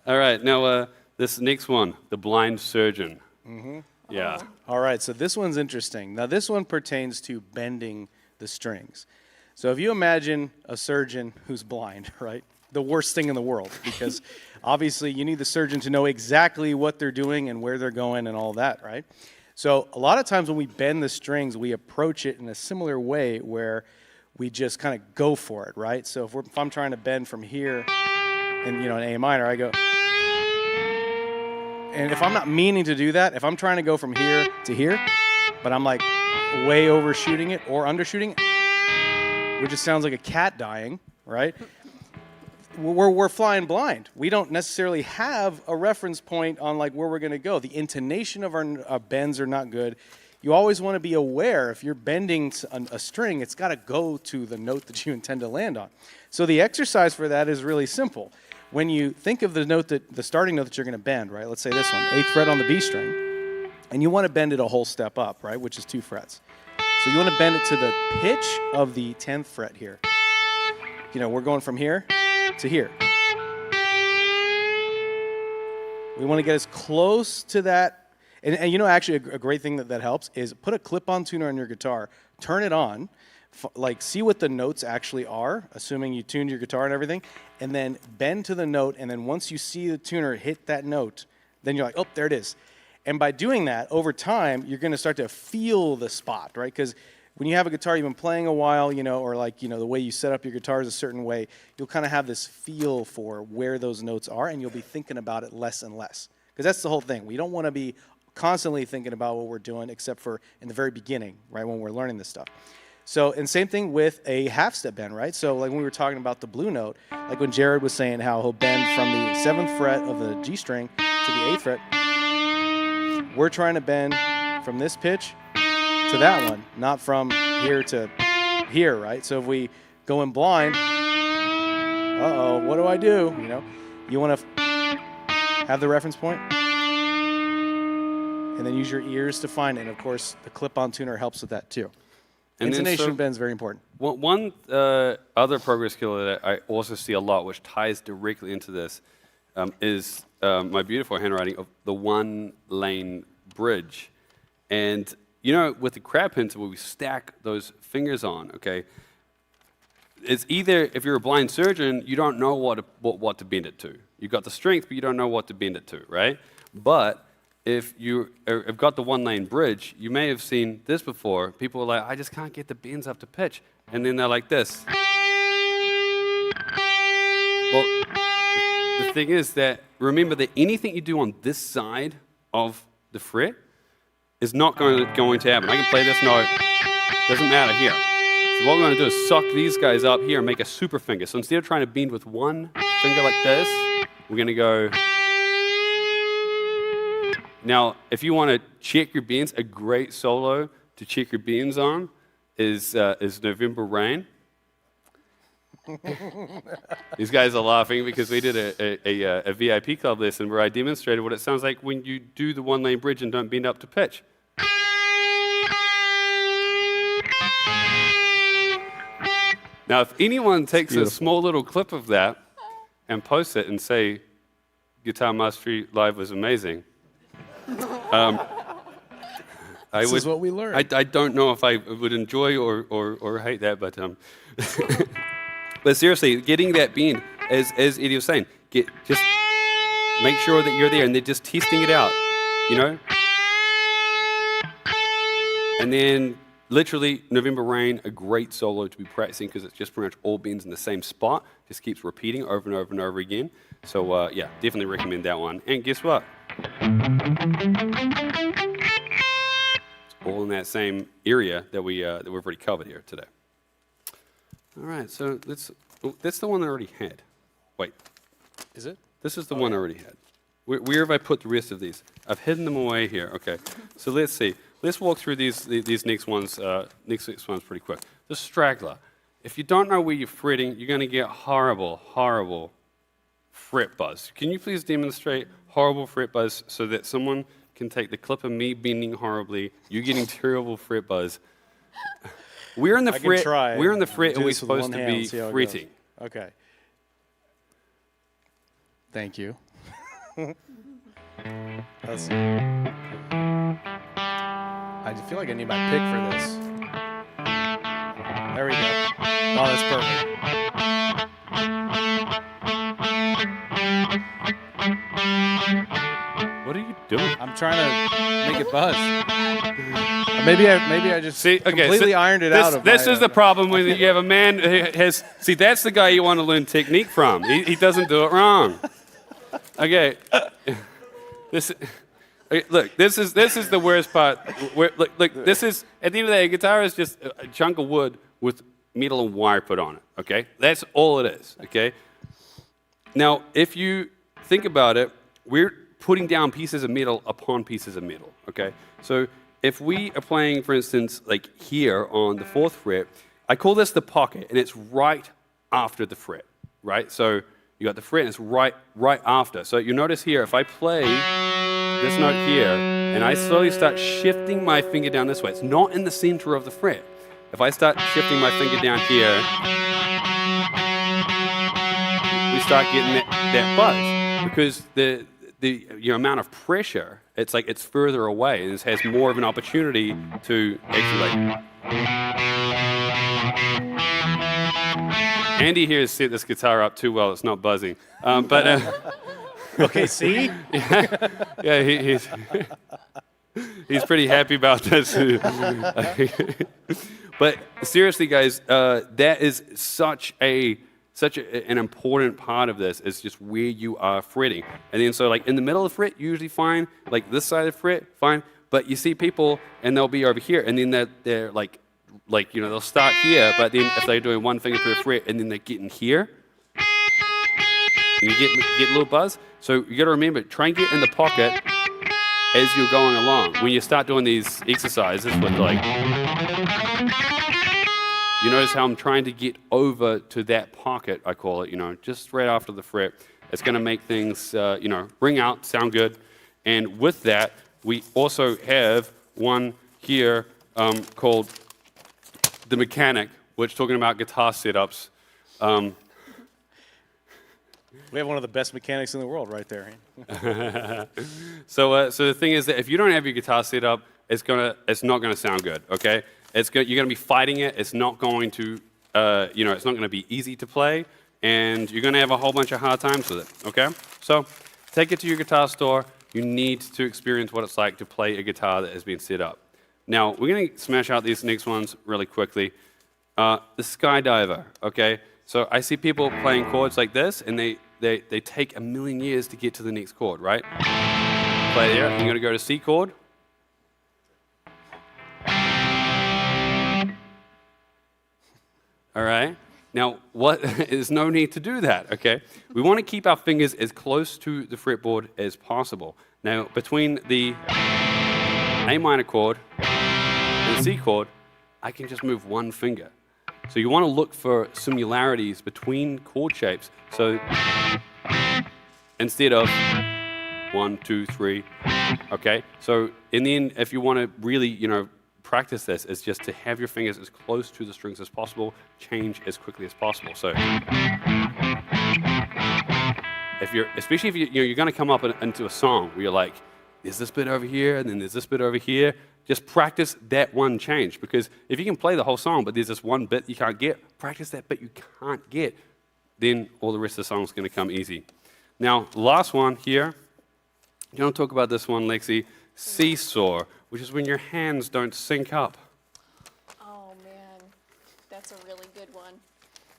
All right. Now, this next one, the blind surgeon. Mm-hmm. Yeah. All right, so this one's interesting. Now, this one pertains to bending the strings. So if you imagine a surgeon who's blind, right? The worst thing in the world, because obviously you need the surgeon to know exactly what they're doing and where they're going and all that, right? So a lot of times when we bend the strings, we approach it in a similar way where we just kind of go for it, right? So if I'm trying to bend from here in, you know, an A minor, I go... And if I'm not meaning to do that, if I'm trying to go from here to here, but I'm like way overshooting it or undershooting it, which just sounds like a cat dying, right? We're flying blind. We don't necessarily have a reference point on like where we're going to go. The intonation of our bends are not good. You always want to be aware if you're bending a string, it's got to go to the note that you intend to land on. So the exercise for that is really simple. When you think of the starting note that you're going to bend, right? Let's say this one, 8th fret on the B string, and you want to bend it a whole step up, right? Which is 2 frets. So you want to bend it to the pitch of the 10th fret here. You know, we're going from here to here. We want to get as close to that. And you know, actually, a great thing that helps is put a clip-on tuner on your guitar, turn it on, like see what the notes actually are, assuming you tuned your guitar and everything, and then bend to the note, and then once you see the tuner hit that note, then you're like, oh, there it is. And by doing that, over time, you're going to start to feel the spot, right? Because when you have a guitar you've been playing a while, or like, the way you set up your guitar is a certain way, you'll kind of have this feel for where those notes are, and you'll be thinking about it less and less. Because that's the whole thing. We don't want to be constantly thinking about what we're doing, except for in the very beginning, right, when we're learning this stuff. So, and same thing with a half-step bend, right? So, like when we were talking about the blue note, like when Jared was saying how he'll bend from the 7th fret of the G string to the 8th fret, we're trying to bend from this pitch to that one, not from here to here, right? So if we go in blind, uh-oh, what do I do? You want to have the reference point, and then use your ears to find it. And of course, the clip-on tuner helps with that too. And intonation bend is very important. One other progress killer that I also see a lot, which ties directly into this, is my beautiful handwriting of the one-lane bridge. And with the crab pencil, where we stack those fingers on, okay, it's either, if you're a blind surgeon, you don't know what to bend it to. You've got the strength, but you don't know what to bend it to, right? But if you have got the one-lane bridge, you may have seen this before. People are like, I just can't get the bends up to pitch. And then they're like this. Well, the thing is that, remember that anything you do on this side of the fret is not going to happen. I can play this note. Doesn't matter here. So what we're going to do is suck these guys up here and make a super finger. So instead of trying to bend with one finger like this, we're going to go. Now, if you want to check your bends, a great solo to check your bends on is November Rain. These guys are laughing because we did a VIP club lesson where I demonstrated what it sounds like when you do the one-lane bridge and don't bend up to pitch. Now, if anyone takes a small little clip of that and posts it and say, Guitar Mastery Live was amazing, This is what we learned. I don't know if I would enjoy or hate that, but but seriously, getting that bend, as Eddie was saying, just make sure that you're there, and they're just testing it out, And then literally November Rain, a great solo to be practicing because it's just pretty much all bends in the same spot, just keeps repeating over and over and over again. So yeah, definitely recommend that one. And guess what? It's all in that same area that we've already covered here today. All right, so that's the one I already had. Wait. Is it? This is the one I already had. Where have I put the rest of these? I've hidden them away here. Okay, so let's see. Let's walk through these next ones. Next ones pretty quick. The straggler. If you don't know where you're fretting, you're going to get horrible, horrible fret buzz. Can you please demonstrate horrible fret buzz so that someone can take the clip of me bending horribly, you getting terrible fret buzz? We're in the fret. We're in the fret, and we're supposed to be fretting. Okay. Thank you. Let's see. I feel like I need my pick for this. There we go. Oh, that's perfect. What are you doing? I'm trying to make it buzz. Maybe I just completely ironed it out of this is the problem when you have a man who has... See, that's the guy you want to learn technique from. He doesn't do it wrong. Okay. Look, this is the worst part. Look, this is, at the end of the day, a guitar is just a chunk of wood with metal and wire put on it, okay? That's all it is, okay? Now, if you think about it, we're putting down pieces of metal upon pieces of metal, okay? So if we are playing, for instance, like here on the 4th fret, I call this the pocket, and it's right after the fret, right? So you got the fret, and it's right after. So you notice here, if I play this note here, and I slowly start shifting my finger down this way, it's not in the center of the fret. If I start shifting my finger down here, we start getting that buzz, because the amount of pressure, it's like it's further away, and it has more of an opportunity to actually. Andy here has set this guitar up too well; it's not buzzing. Okay, see? yeah, he's. He's pretty happy about this. But seriously, guys, that is such an important part of this. Is just where you are fretting. And then so like in the middle of the fret, usually fine. Like this side of the fret, fine. But you see people, and they'll be over here, and then they're like you know, they'll start here, but then if they're doing one finger per fret, and then they're getting here, and you get a little buzz. So you got to remember, try and get in the pocket as you're going along. When you start doing these exercises with like, you notice how I'm trying to get over to that pocket, I call it, you know, just right after the fret. It's going to make things, you know, ring out, sound good. And with that, we also have one here called the Mechanic, which is talking about guitar setups. We have one of the best mechanics in the world right there. So the thing is that if you don't have your guitar set up, it's not gonna sound good. Okay, you're gonna be fighting it. It's not going to, you know, it's not gonna be easy to play, and you're gonna have a whole bunch of hard times with it. Okay, so take it to your guitar store. You need to experience what it's like to play a guitar that has been set up. Now we're gonna smash out these next ones really quickly. The Skydiver. Okay, so I see people playing chords like this, and they take a million years to get to the next chord, right? Play there, you're gonna go to C chord. All right, now there's no need to do that, okay? We wanna keep our fingers as close to the fretboard as possible. Now, between the A minor chord and the C chord, I can just move one finger. So you want to look for similarities between chord shapes. So instead of 1, 2, 3, okay? So in the end, if you want to really, you know, practice this, is just to have your fingers as close to the strings as possible, change as quickly as possible. So especially if you're going to come up into a song where you're like, there's this bit over here, and then there's this bit over here. Just practice that one change, because if you can play the whole song, but there's this one bit you can't get, practice that bit you can't get. Then all the rest of the song is going to come easy. Now, last one here. You want to talk about this one, Lexi? Seesaw, which is when your hands don't sync up. Oh man, that's a really good one.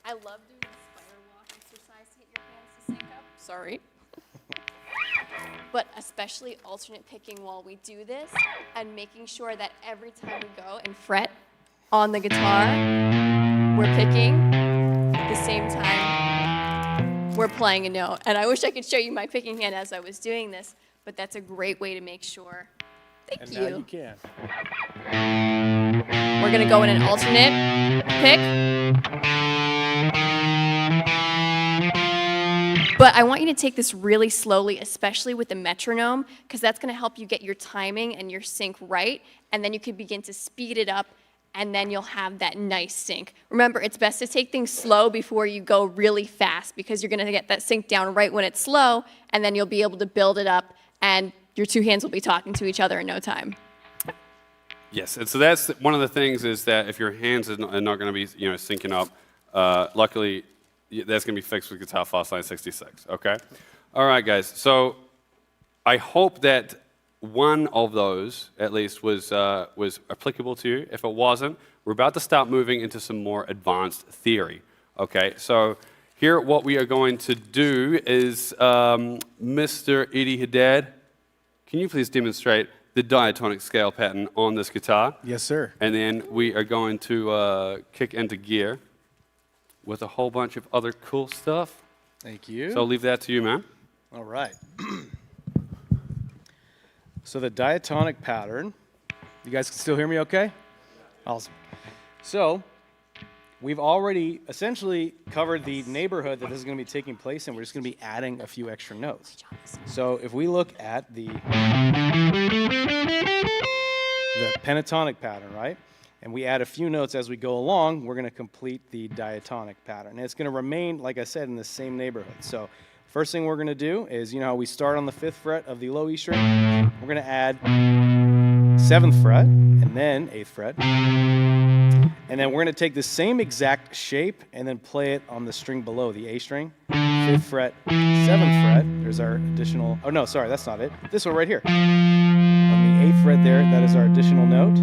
I love doing the spider walk exercise to get your hands to sync up. Sorry. But especially alternate picking while we do this, and making sure that every time we go and fret on the guitar, we're picking at the same time we're playing a note. And I wish I could show you my picking hand as I was doing this, but that's a great way to make sure. Thank you. Now you can. We're gonna go in an alternate pick. But I want you to take this really slowly, especially with the metronome, because that's going to help you get your timing and your sync right, and then you can begin to speed it up, and then you'll have that nice sync. Remember, it's best to take things slow before you go really fast, because you're going to get that sync down right when it's slow, and then you'll be able to build it up, and your two hands will be talking to each other in no time. Yes, and so that's one of the things, is that if your hands are not going to be, you know, syncing up, luckily, that's going to be fixed with Guitar Fastline 66, okay? All right, guys, so I hope that one of those, at least, was applicable to you. If it wasn't, we're about to start moving into some more advanced theory, okay? So here, what we are going to do is, Mr. Eddie Haddad, can you please demonstrate the diatonic scale pattern on this guitar? Yes, sir. And then we are going to kick into gear with a whole bunch of other cool stuff. Thank you. So I'll leave that to you, man. All right. So the diatonic pattern, you guys can still hear me okay? Awesome. So we've already essentially covered the neighborhood that this is going to be taking place in. We're just going to be adding a few extra notes. So if we look at the pentatonic pattern, right? And we add a few notes as we go along, we're going to complete the diatonic pattern. And it's going to remain, like I said, in the same neighborhood. So first thing we're going to do is, you know how we start on the 5th fret of the low E string? We're going to add 7th fret, and then 8th fret. And then we're going to take the same exact shape and then play it on the string below, the A string. 5th fret, 7th fret. There's our additional, oh no, sorry, that's not it. This one right here. On the 8th fret there. That is our additional note.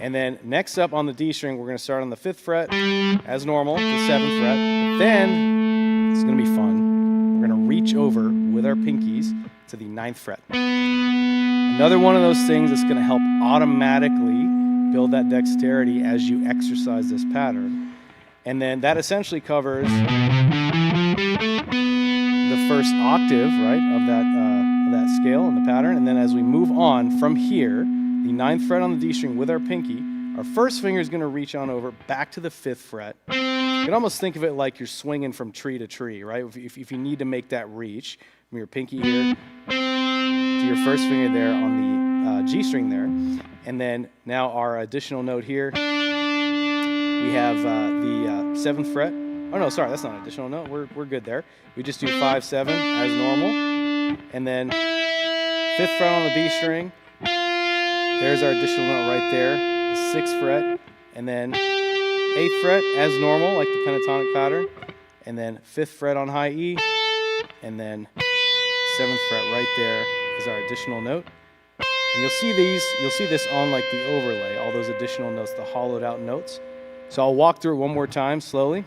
And then next up on the D string, we're going to start on the 5th fret as normal, the 7th fret. But then, it's going to be fun. We're going to reach over with our pinkies to the 9th fret. Another one of those things that's going to help automatically build that dexterity as you exercise this pattern. And then that essentially covers the first octave, right, of that scale and the pattern. And then as we move on from here, the 9th fret on the D string with our pinky, our first finger is going to reach on over back to the 5th fret. You can almost think of it like you're swinging from tree to tree, right? If you need to make that reach, from your pinky here to your first finger there on the G string there. And then now our additional note here, we have the 7th fret. Oh no, sorry, that's not an additional note. We're good there. We just do 5, 7 as normal. And then 5th fret on the B string. There's our additional note right there. The 6th fret. And then 8th fret as normal, like the pentatonic pattern. And then 5th fret on high E. And then 7th fret right there is our additional note. And you'll see this on like the overlay, all those additional notes, the hollowed out notes. So I'll walk through it one more time slowly.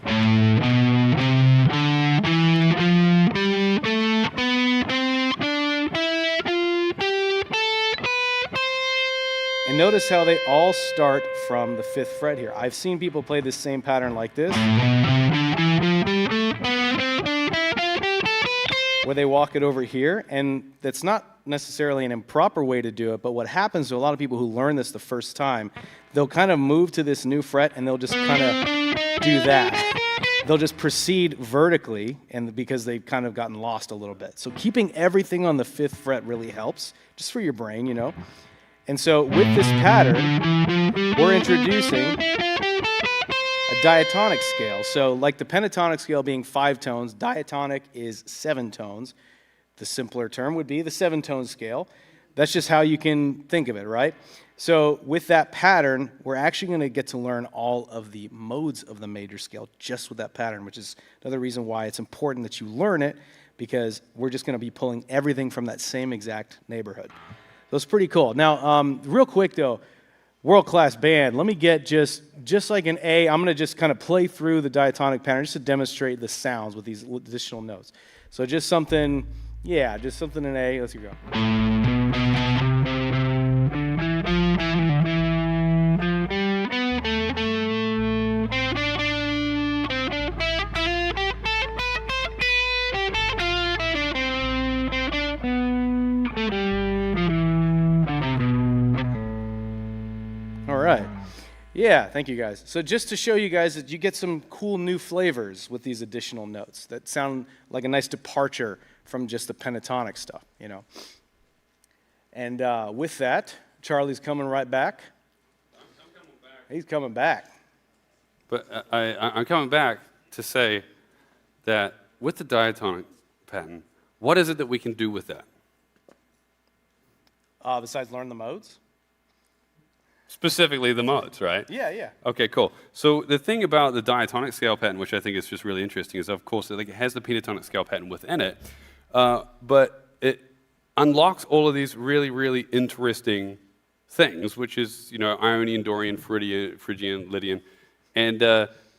And notice how they all start from the 5th fret here. I've seen people play this same pattern like this, where they walk it over here, and that's not necessarily an improper way to do it, but what happens to a lot of people who learn this the first time, they'll kind of move to this new fret and they'll just kind of do that. They'll just proceed vertically, and because they've kind of gotten lost a little bit. So keeping everything on the 5th fret really helps, just for your brain, you know. And so with this pattern, we're introducing a diatonic scale. So like the pentatonic scale being 5 tones, diatonic is 7 tones. The simpler term would be the 7-tone scale. That's just how you can think of it, right? So with that pattern, we're actually going to get to learn all of the modes of the major scale just with that pattern, which is another reason why it's important that you learn it, because we're just going to be pulling everything from that same exact neighborhood. So it's pretty cool. Now, real quick though, world-class band. Let me get just like an A, I'm going to just kind of play through the diatonic pattern just to demonstrate the sounds with these additional notes. So just something, yeah, just something in A. Let's go. Yeah, thank you guys. So just to show you guys that you get some cool new flavors with these additional notes that sound like a nice departure from just the pentatonic stuff, you know. And with that, Charlie's coming right back. I'm coming back. He's coming back. But I'm coming back to say that with the diatonic pattern, what is it that we can do with that? Besides learn the modes? Specifically the modes, right? Yeah, yeah. Okay, cool. So the thing about the diatonic scale pattern, which I think is just really interesting, is of course it has the pentatonic scale pattern within it, but it unlocks all of these really, really interesting things, which is, you know, Ionian, Dorian, Phrygian, Lydian. And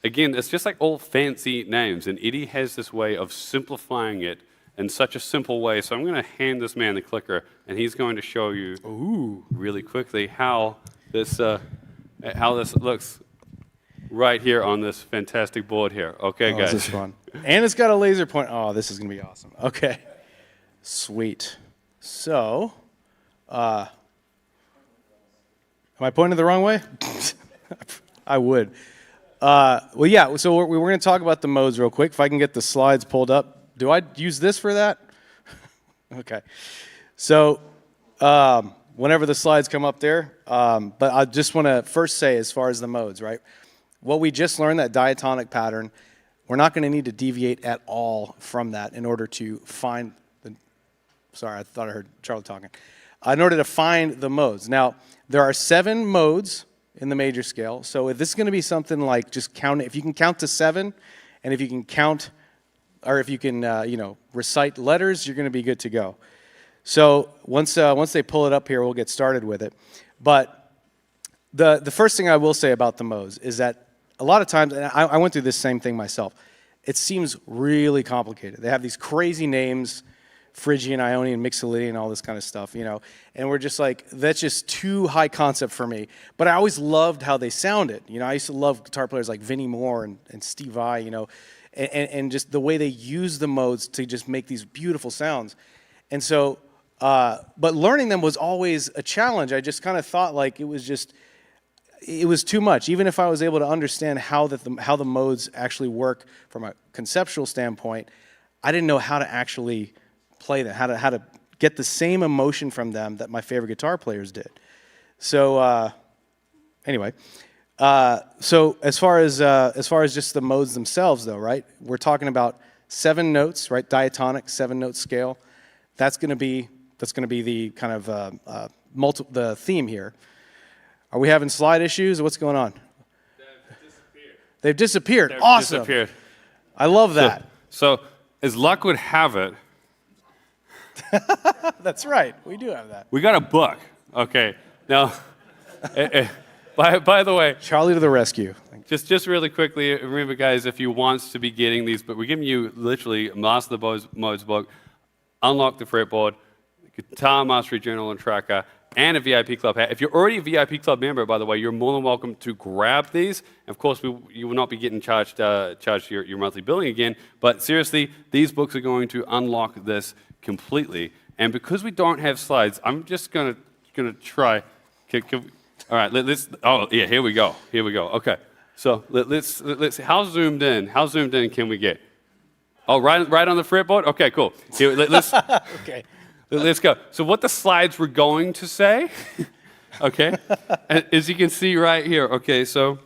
again, it's just like all fancy names, and Eddie has this way of simplifying it in such a simple way. So I'm going to hand this man the clicker, and he's going to show you really quickly how this looks right here on this fantastic board here. Okay, guys. This is fun. And it's got a laser point. Oh, this is going to be awesome. Okay. Sweet. So, am I pointing the wrong way? I would. Well, yeah, so we're going to talk about the modes real quick. If I can get the slides pulled up. Do I use this for that? Okay. So, whenever the slides come up there, but I just want to first say as far as the modes, right? What we just learned, that diatonic pattern, we're not going to need to deviate at all from that in order to find the, sorry, I thought I heard Charlie talking. In order to find the modes. Now, there are 7 modes in the major scale, so if this is going to be something like just count, if you can count to 7, and if you can count, or if you can, you know, recite letters, you're going to be good to go. So once they pull it up here, we'll get started with it. But the first thing I will say about the modes is that a lot of times, and I went through this same thing myself, it seems really complicated. They have these crazy names, Phrygian, Ionian, Mixolydian, all this kind of stuff, you know, and we're just like, that's just too high concept for me. But I always loved how they sounded. You know, I used to love guitar players like Vinnie Moore and Steve Vai, you know, and just the way they use the modes to just make these beautiful sounds. And so, but learning them was always a challenge. I just kind of thought like it was too much. Even if I was able to understand how the modes actually work from a conceptual standpoint, I didn't know how to actually play them, how to get the same emotion from them that my favorite guitar players did. So anyway, so as far as just the modes themselves, though, right? We're talking about 7 notes, right? Diatonic 7-note scale. That's going to be the kind of the theme here. Are we having slide issues? Or what's going on? They've disappeared. Awesome. Disappeared. I love that. So as luck would have it, that's right. We do have that. we got a book. Okay. Now, by the way, Charlie to the rescue. just really quickly, remember, guys, if you want to be getting these, but we're giving you literally Master the Modes book, Unlock the Fretboard, Guitar Mastery Journal and Tracker, and a VIP Club hat. If you're already a VIP Club member, by the way, you're more than welcome to grab these. Of course, you will not be getting charged your monthly billing again, but seriously, these books are going to unlock this completely. And because we don't have slides, I'm just gonna try. All right, let's. Oh yeah, here we go. Okay, so let's. How zoomed in can we get? Oh, right on the fretboard. Okay, cool. Here, let's. Okay. Let's go. So what the slides were going to say, okay, as you can see right here. Okay, so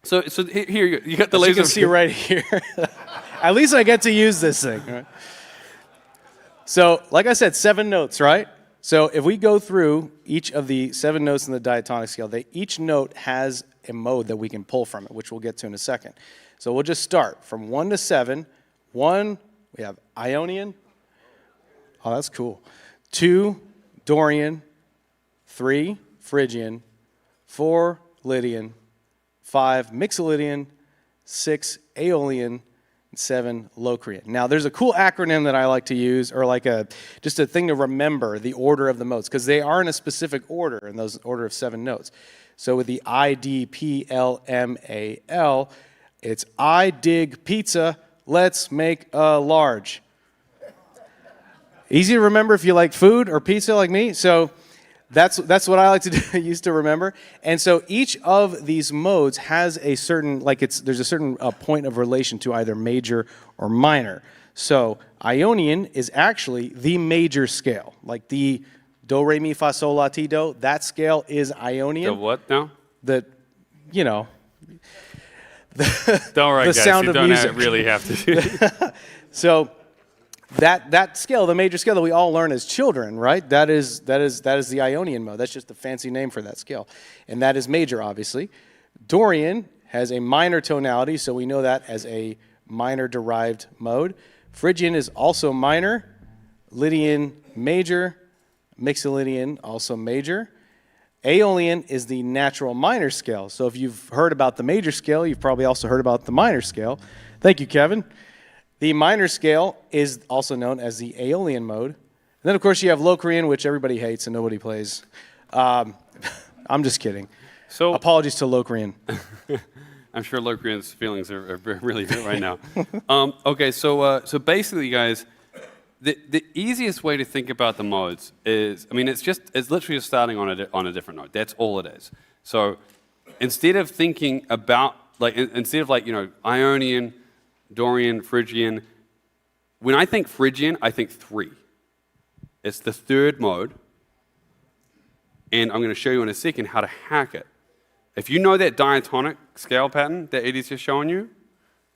here you got the laser. You can see right here. At least I get to use this thing. Right? So, like I said, 7 notes, right? So if we go through each of the 7 notes in the diatonic scale, each note has a mode that we can pull from it, which we'll get to in a second. So we'll just start from 1 to 7. 1, we have Ionian. Oh, that's cool. 2, Dorian. 3, Phrygian. 4, Lydian. 5, Mixolydian. 6, Aeolian. 7, Locrian. Now, there's a cool acronym that I like to use, or like just a thing to remember the order of the notes, because they are in a specific order, in those order of 7 notes. So with the I, D, P, L, M, A, L, it's I dig pizza, let's make a large. Easy to remember if you like food or pizza like me. So that's what I like to use to remember. And so each of these modes has a certain, there's a certain point of relation to either major or minor. So Ionian is actually the major scale, like the do, re, mi, fa, sol, la, ti, do. That scale is Ionian. The what now? The, you know, don't worry, the guys. sound You of don't music. really have to do it. So that scale, the major scale that we all learn as children, right? That is the Ionian mode. That's just a fancy name for that scale. And that is major, obviously. Dorian has a minor tonality, so we know that as a minor derived mode. Phrygian is also minor. Lydian, major. Mixolydian, also major. Aeolian is the natural minor scale. So if you've heard about the major scale, you've probably also heard about the minor scale. Thank you, Kevin. The minor scale is also known as the Aeolian mode. And then, of course, you have Locrian, which everybody hates and nobody plays. I'm just kidding. So apologies to Locrian. I'm sure Locrian's feelings are really hurt right now. Okay, so basically, guys, the easiest way to think about the modes is, I mean, it's literally just starting on a different note. That's all it is. So instead of thinking about Ionian, Dorian, Phrygian. When I think Phrygian, I think 3. It's the 3rd mode, and I'm going to show you in a second how to hack it. If you know that diatonic scale pattern that Eddie's just showing you,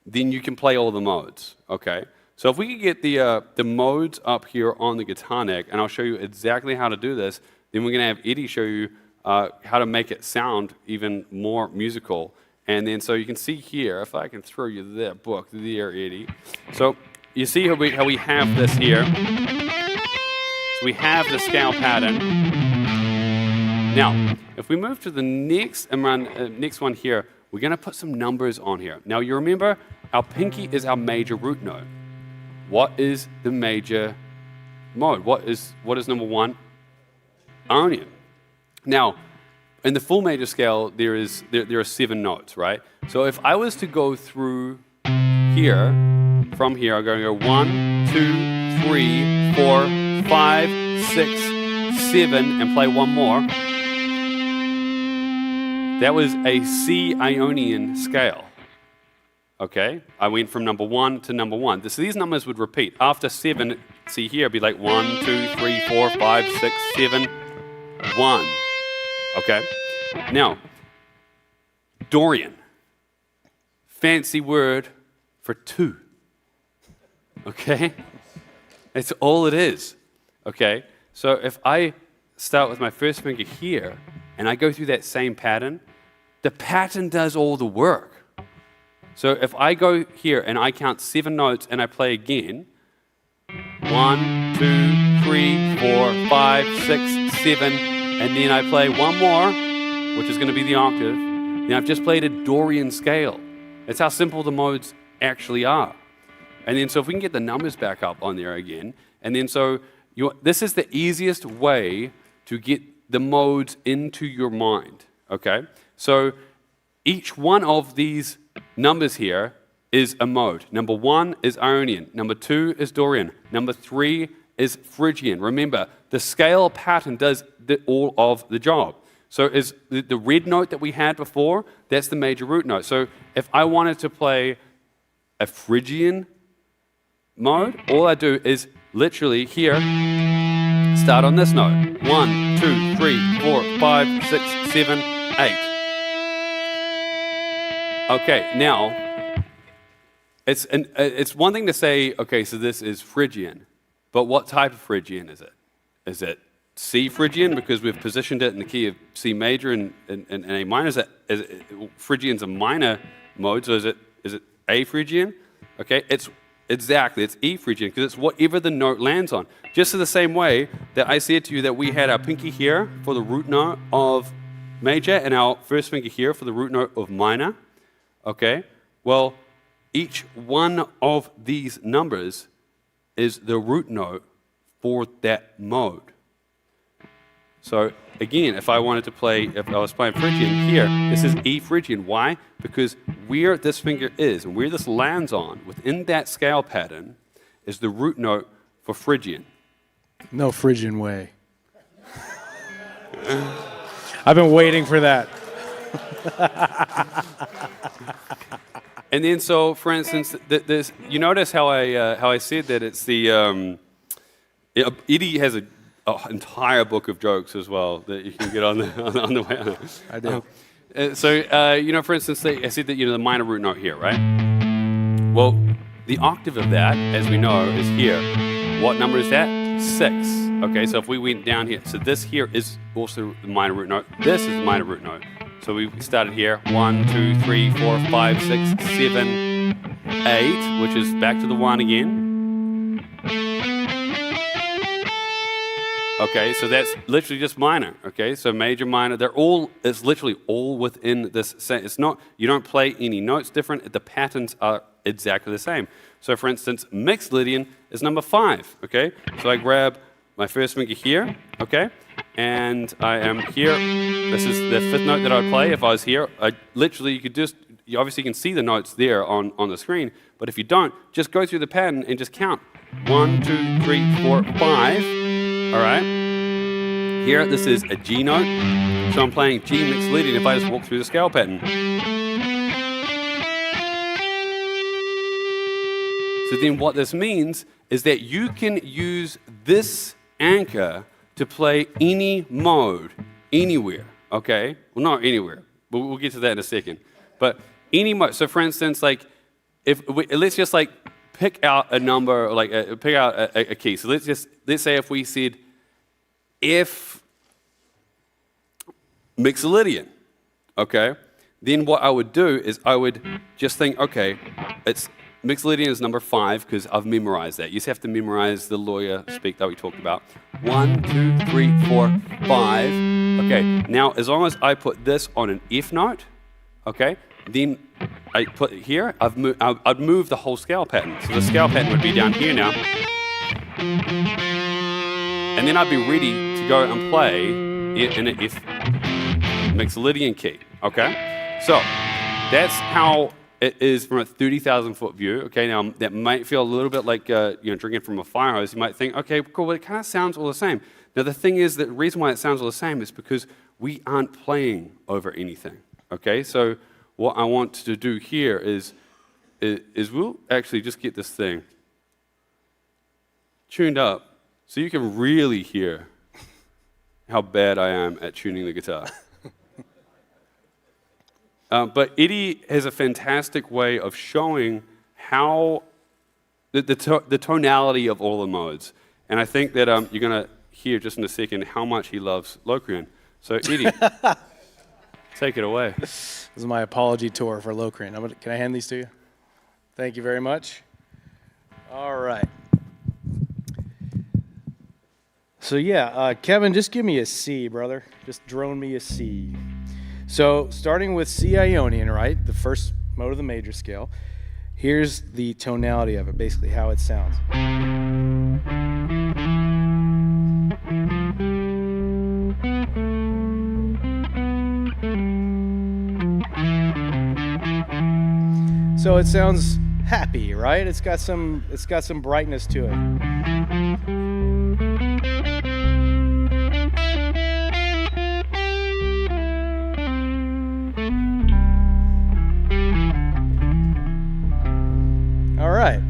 then you can play all the modes, okay? So if we could get the modes up here on the guitar neck, and I'll show you exactly how to do this, then we're going to have Eddie show you how to make it sound even more musical. And then so you can see here, if I can throw you that book there, Eddie. So you see how we have this here. So we have the scale pattern. Now, if we move to the next one here, we're going to put some numbers on here. Now, you remember, our pinky is our major root note. What is the major mode? What is number 1? Ionian. Now, in the full major scale, there are 7 notes, right? So if I was to go through here, from here, I'm going to go 1, 2, 3, 4, 5, 6, 7, and play one more. That was a C Ionian scale. Okay, I went from number 1 to number 1. So these numbers would repeat. After 7, see here, it'd be like 1, 2, 3, 4, 5, 6, 7, 1. Okay, now, Dorian. Fancy word for 2. Okay, that's all it is. Okay, so if I start with my first finger here and I go through that same pattern, the pattern does all the work. So if I go here and I count 7 notes and I play again, 1, 2, 3, 4, 5, 6, 7, and then I play one more, which is going to be the octave, then I've just played a Dorian scale. That's how simple the modes actually are. And then so if we can get the numbers back up on there again, and then so this is the easiest way to get the modes into your mind, okay? So each one of these numbers here is a mode. Number 1 is Ionian. Number 2 is Dorian. Number 3 is Phrygian. Remember, the scale pattern does all of the job. So is the red note that we had before, that's the major root note. So if I wanted to play a Phrygian mode, all I do is literally here, start on this note. 1, 2, 3, 4, 5, 6, 7, 8. Okay, now, it's one thing to say, okay, so this is Phrygian, but what type of Phrygian is it? Is it C Phrygian because we've positioned it in the key of C major and A minor? Is it Phrygian's a minor mode, so is it A Phrygian? Okay, it's E Phrygian because it's whatever the note lands on. Just in the same way that I said to you that we had our pinky here for the root note of major and our first finger here for the root note of minor. Okay, well, each one of these numbers is the root note for that mode. So again, if I wanted to play, if I was playing Phrygian here, this is E Phrygian. Why? Because where this finger is and where this lands on within that scale pattern is the root note for Phrygian. No Phrygian way. I've been waiting for that. And then, so for instance, you notice how I said that it's the Eddie has an entire book of jokes as well that you can get on the way. I do. For instance, I said that the minor root note here, right? Well, the octave of that, as we know, is here. What number is that? 6. Okay, so if we went down here, so this here is also the minor root note. This is the minor root note. So we started here, 1, 2, 3, 4, 5, 6, 7, 8, which is back to the 1 again. Okay, so that's literally just minor. Okay, so major, minor, it's literally all within this same. It's not, you don't play any notes different, the patterns are exactly the same. So for instance, mixed Lydian is number 5. Okay, so I grab my first finger here, okay, and I am here. This is the 5th note that I would play if I was here. You obviously can see the notes there on the screen, but if you don't, just go through the pattern and just count. 1, 2, 3, 4, 5. All right. Here, this is a G note, so I'm playing G mixed Lydian if I just walk through the scale pattern. So then what this means is that you can use this anchor to play any mode, anywhere, okay? Well, not anywhere. We'll get to that in a second. But any mode. So for instance, like, let's just like pick out a number, or like pick out a key. So let's say if we said F Mixolydian, okay? Then what I would do is I would just think, okay, it's Mixolydian is number 5 because I've memorized that. You just have to memorize the lawyer speak that we talked about. 1, 2, 3, 4, 5. Okay, now as long as I put this on an F note, okay, then I put it here, I'd move the whole scale pattern. So the scale pattern would be down here now. And then I'd be ready to go and play it in an F Mixolydian key, okay? So that's how it is from a 30,000 foot view. Okay, now that might feel a little bit like drinking from a fire hose. You might think, okay, cool, but it kind of sounds all the same. Now the thing is that the reason why it sounds all the same is because we aren't playing over anything. Okay, so what I want to do here is we'll actually just get this thing tuned up so you can really hear how bad I am at tuning the guitar. But Eddie has a fantastic way of showing how the tonality of all the modes. And I think that you're going to hear just in a second how much he loves Locrian. So Eddie, take it away. This is my apology tour for Locrian. Can I hand these to you? Thank you very much. All right. So yeah, Kevin, just give me a C, brother. Just drone me a C. So starting with C Ionian, right, the first mode of the major scale, here's the tonality of it, basically how it sounds. So it sounds happy, right? It's got some brightness to it. All right,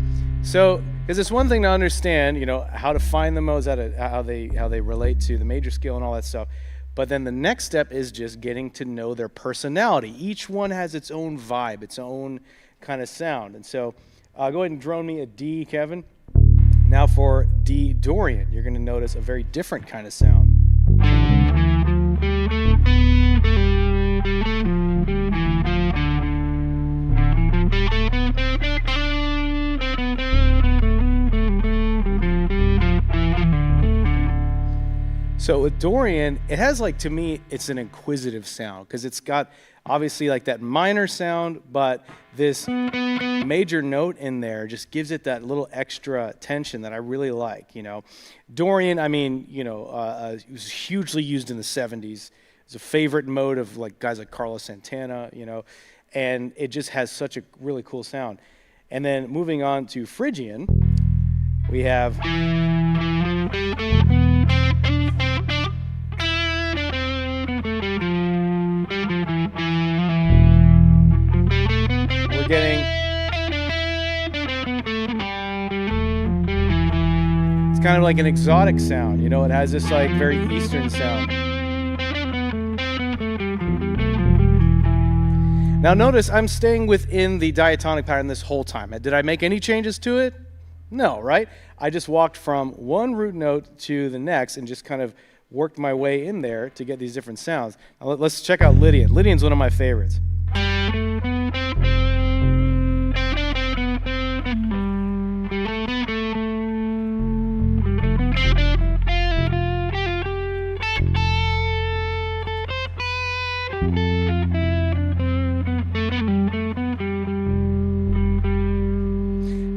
so because it's one thing to understand, how to find the modes, how they relate to the major scale and all that stuff, but then the next step is just getting to know their personality. Each one has its own vibe, its own kind of sound, and so go ahead and drone me a D, Kevin. Now for D Dorian, you're going to notice a very different kind of sound. So with Dorian, it has to me, it's an inquisitive sound because it's got obviously that minor sound, but this major note in there just gives it that little extra tension that I really like, Dorian, it was hugely used in the 70s. It's a favorite mode of guys like Carlos Santana, and it just has such a really cool sound. And then moving on to Phrygian, we have... It's kind of like an exotic sound, it has this very Eastern sound. Now notice I'm staying within the diatonic pattern this whole time. Did I make any changes to it? No, right? I just walked from one root note to the next and just kind of worked my way in there to get these different sounds. Now let's check out Lydian. Lydian's one of my favorites.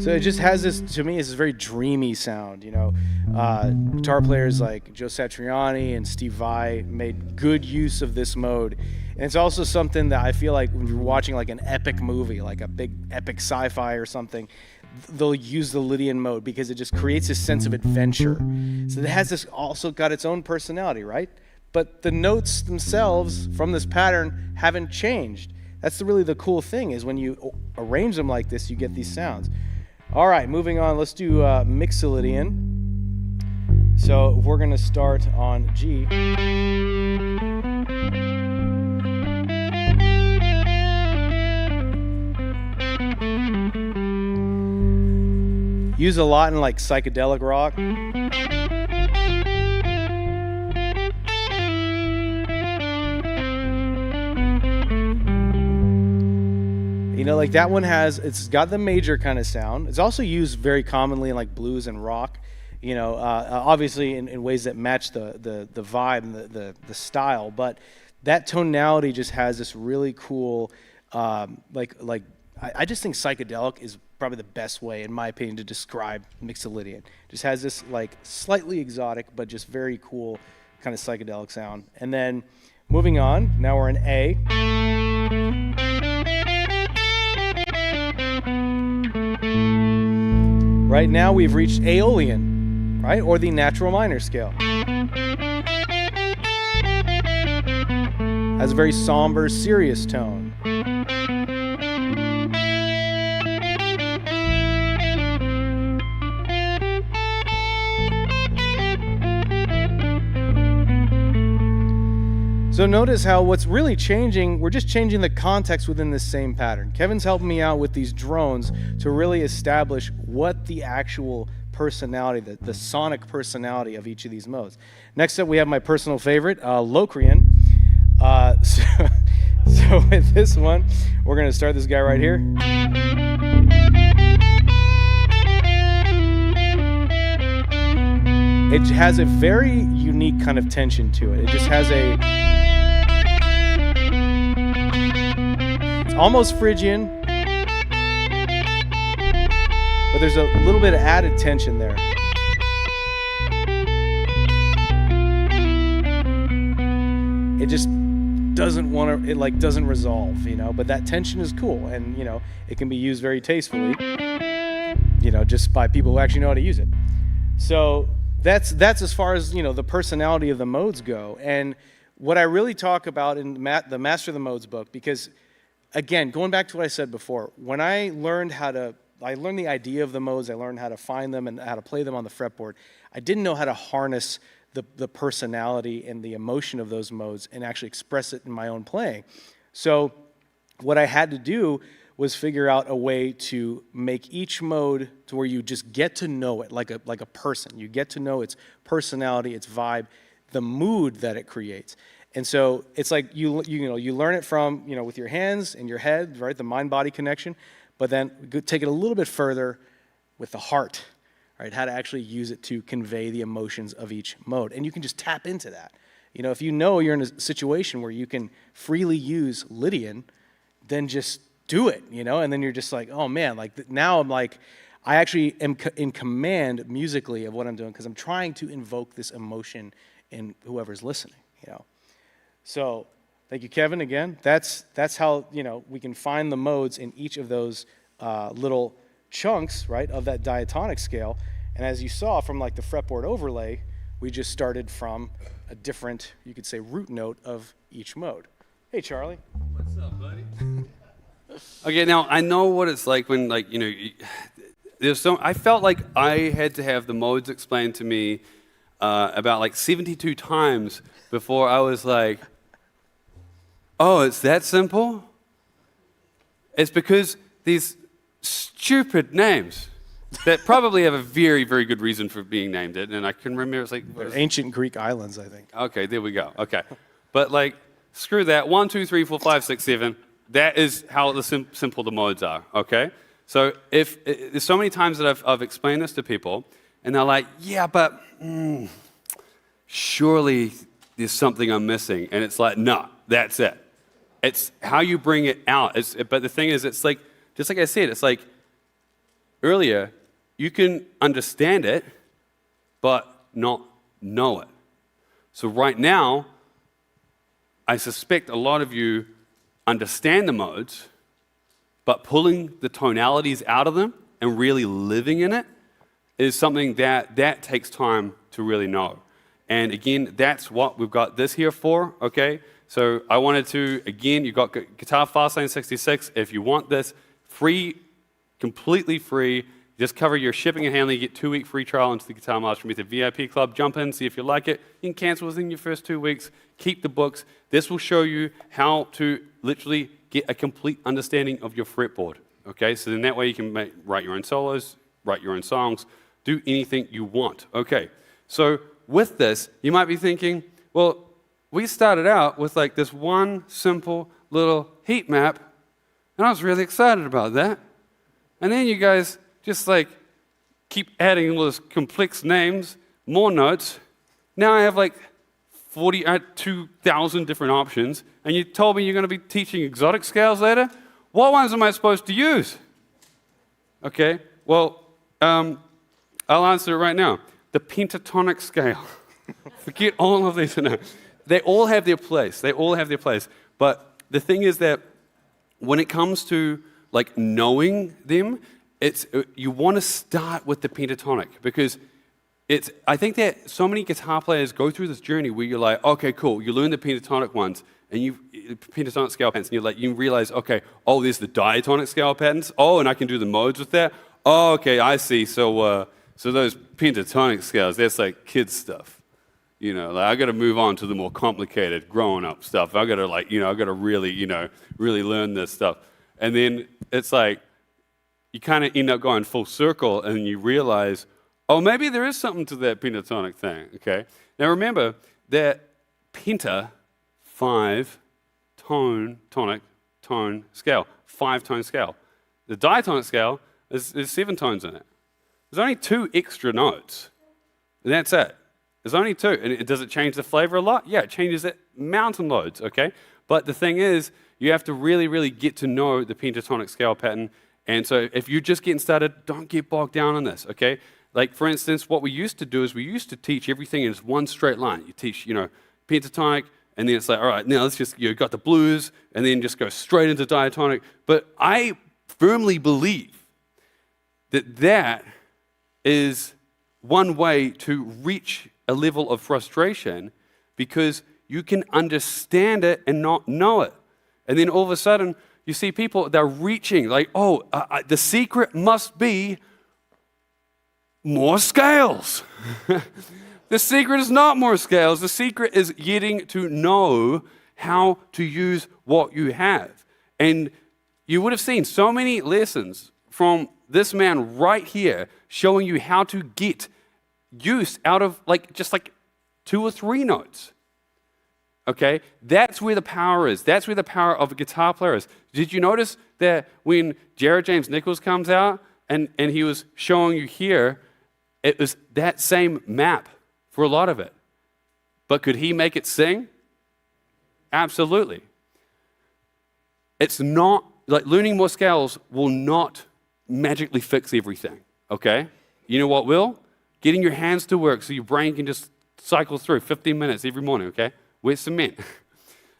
So it just has this, to me, it's a very dreamy sound, Guitar players like Joe Satriani and Steve Vai made good use of this mode. And it's also something that I feel like when you're watching an epic movie, like a big epic sci-fi or something, they'll use the Lydian mode because it just creates a sense of adventure. So it has this also got its own personality, right? But the notes themselves from this pattern haven't changed. That's really the cool thing, is when you arrange them like this, you get these sounds. All right, moving on, let's do Mixolydian. So we're going to start on G. Use a lot in psychedelic rock. You know, like that one it's got the major kind of sound. It's also used very commonly in like blues and rock, you know, obviously in ways that match the vibe and the style. But that tonality just has this really cool, I just think psychedelic is probably the best way, in my opinion, to describe Mixolydian. Just has this like slightly exotic, but just very cool kind of psychedelic sound. And then moving on, now we're in A. Right now we've reached Aeolian, right? Or the natural minor scale. Has a very somber, serious tone. So notice how what's really changing, we're just changing the context within this same pattern. Kevin's helping me out with these drones to really establish what the actual personality, the sonic personality of each of these modes. Next up, we have my personal favorite, Locrian. So with this one, we're gonna start this guy right here. It has a very unique kind of tension to it. It just has it's almost Phrygian, but there's a little bit of added tension there. It just doesn't want to, it like doesn't resolve, you know, but that tension is cool, and you know, it can be used very tastefully, you know, just by people who actually know how to use it. So that's as far as, you know, the personality of the modes go. And what I really talk about in the Master of the Modes book, because again, going back to what I said before, when I learned the idea of the modes, I learned how to find them and how to play them on the fretboard. I didn't know how to harness the personality and the emotion of those modes and actually express it in my own playing. So what I had to do was figure out a way to make each mode to where you just get to know it like a person. You get to know its personality, its vibe, the mood that it creates. And so it's like you learn it from, you know, with your hands and your head, right? The mind-body connection. But then take it a little bit further with the heart, right? How to actually use it to convey the emotions of each mode. And you can just tap into that. You know, if you know you're in a situation where you can freely use Lydian, then just do it, you know? And then you're just like, oh man, like now I'm like, I actually am in command musically of what I'm doing because I'm trying to invoke this emotion in whoever's listening, you know? So thank you, Kevin, again. That's how, you know, we can find the modes in each of those little chunks, right, of that diatonic scale. And as you saw from like the fretboard overlay, we just started from a different, you could say, root note of each mode. Hey, Charlie. What's up, buddy? Okay, now I know what it's like when, like, you know, I felt like I had to have the modes explained to me about like 72 times before I was like, oh, it's that simple? It's because these stupid names that probably have a very, very good reason for being named it, and I can remember it's like... Ancient Greek islands, I think. Okay, there we go. Okay. But like, screw that. 1, 2, 3, 4, 5, 6, 7. That is how simple the modes are, okay? So there's so many times that I've explained this to people, and they're like, yeah, but surely there's something I'm missing. And it's like, no, that's it. It's how you bring it out. But the thing is, it's like, just like I said, it's like earlier, you can understand it, but not know it. So right now, I suspect a lot of you understand the modes, but pulling the tonalities out of them and really living in it is something that takes time to really know. And again, that's what we've got this here for, okay? So I wanted to, again, you've got Guitar Fastlane 66. If you want this, free, completely free, just cover your shipping and handling, you get 2-week free trial into the Guitar Master Method VIP Club. Jump in, see if you like it. You can cancel within your first 2 weeks. Keep the books. This will show you how to literally get a complete understanding of your fretboard, okay? So then that way you can write your own solos, write your own songs, do anything you want, okay? So with this, you might be thinking, well, we started out with like this one simple little heat map, And I was really excited about that. And then you guys just like keep adding all those complex names, more notes. Now I have like 2,000 different options, and you told me you're going to be teaching exotic scales later? What ones am I supposed to use? Okay, well, I'll answer it right now. The pentatonic scale. Forget all of these. No. They all have their place. They all have their place. But the thing is that when it comes to like knowing them, you want to start with the pentatonic, because I think that so many guitar players go through this journey where you're like, okay, cool, you learn the pentatonic ones, and pentatonic scale patterns, and you realize, okay, oh, there's the diatonic scale patterns, oh, and I can do the modes with that, oh, okay, I see, so those pentatonic scales, that's like kid stuff, like I got to move on to the more complicated, grown-up stuff. I got to I got to really, really learn this stuff, and then it's like you kind of end up going full circle, and you realize, oh, maybe there is something to that pentatonic thing, okay? Now remember that penta, 5-tone, tonic, tone scale, 5-tone scale. The diatonic scale is 7 tones in it. There's only 2 extra notes, and that's it. There's only 2. And does it change the flavor a lot? Yeah, it changes it mountain loads, okay? But the thing is, you have to really, really get to know the pentatonic scale pattern. And so if you're just getting started, don't get bogged down on this, okay? Like, for instance, what we used to do is we used to teach everything in one straight line. You teach, pentatonic, and then it's like, all right, now let's just, got the blues, and then just go straight into diatonic. But I firmly believe that that is one way to reach a level of frustration, because you can understand it and not know it. And then all of a sudden, you see people, they're reaching, like, the secret must be more scales. The secret is not more scales. The secret is getting to know how to use what you have. And you would have seen so many lessons from this man right here showing you how to get use out of just 2 or 3 notes. Okay? That's where the power is. That's where the power of a guitar player is. Did you notice that when Jared James Nichols comes out and he was showing you here, it was that same map for a lot of it. But could he make it sing? Absolutely. It's not, learning more scales will not magically fix everything, okay? You know what will? Getting your hands to work so your brain can just cycle through 15 minutes every morning, okay? Where's cement?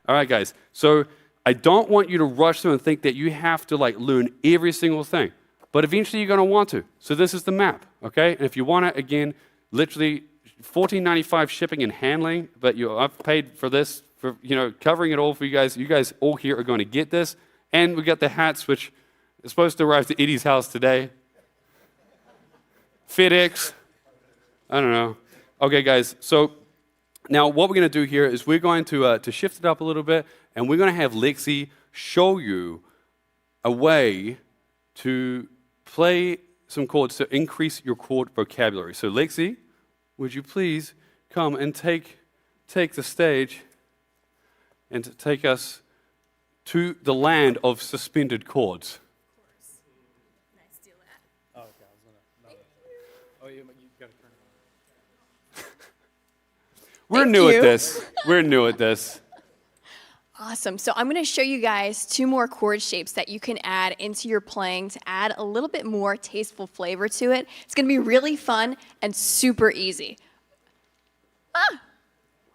All right, guys. So I don't want you to rush through and think that you have to learn every single thing. But eventually you're going to want to. So this is the map, okay? And if you want it, again, literally $14.95 shipping and handling, but I've paid for this, for covering it all for you guys. You guys all here are going to get this. And we got the hats, which is supposed to arrive to Eddie's house today. FedEx. I don't know. Okay, guys. So now what we're going to do here is we're going to shift it up a little bit, and we're going to have Lexi show you a way to play some chords to increase your chord vocabulary. So Lexi, would you please come and take the stage and take us to the land of suspended chords? Of course. Can I steal that? Oh, okay. I was gonna. Oh, you gotta turn it on. We're new at this. We're new at this. Awesome. So I'm going to show you guys 2 more chord shapes that you can add into your playing to add a little bit more tasteful flavor to it. It's going to be really fun and super easy.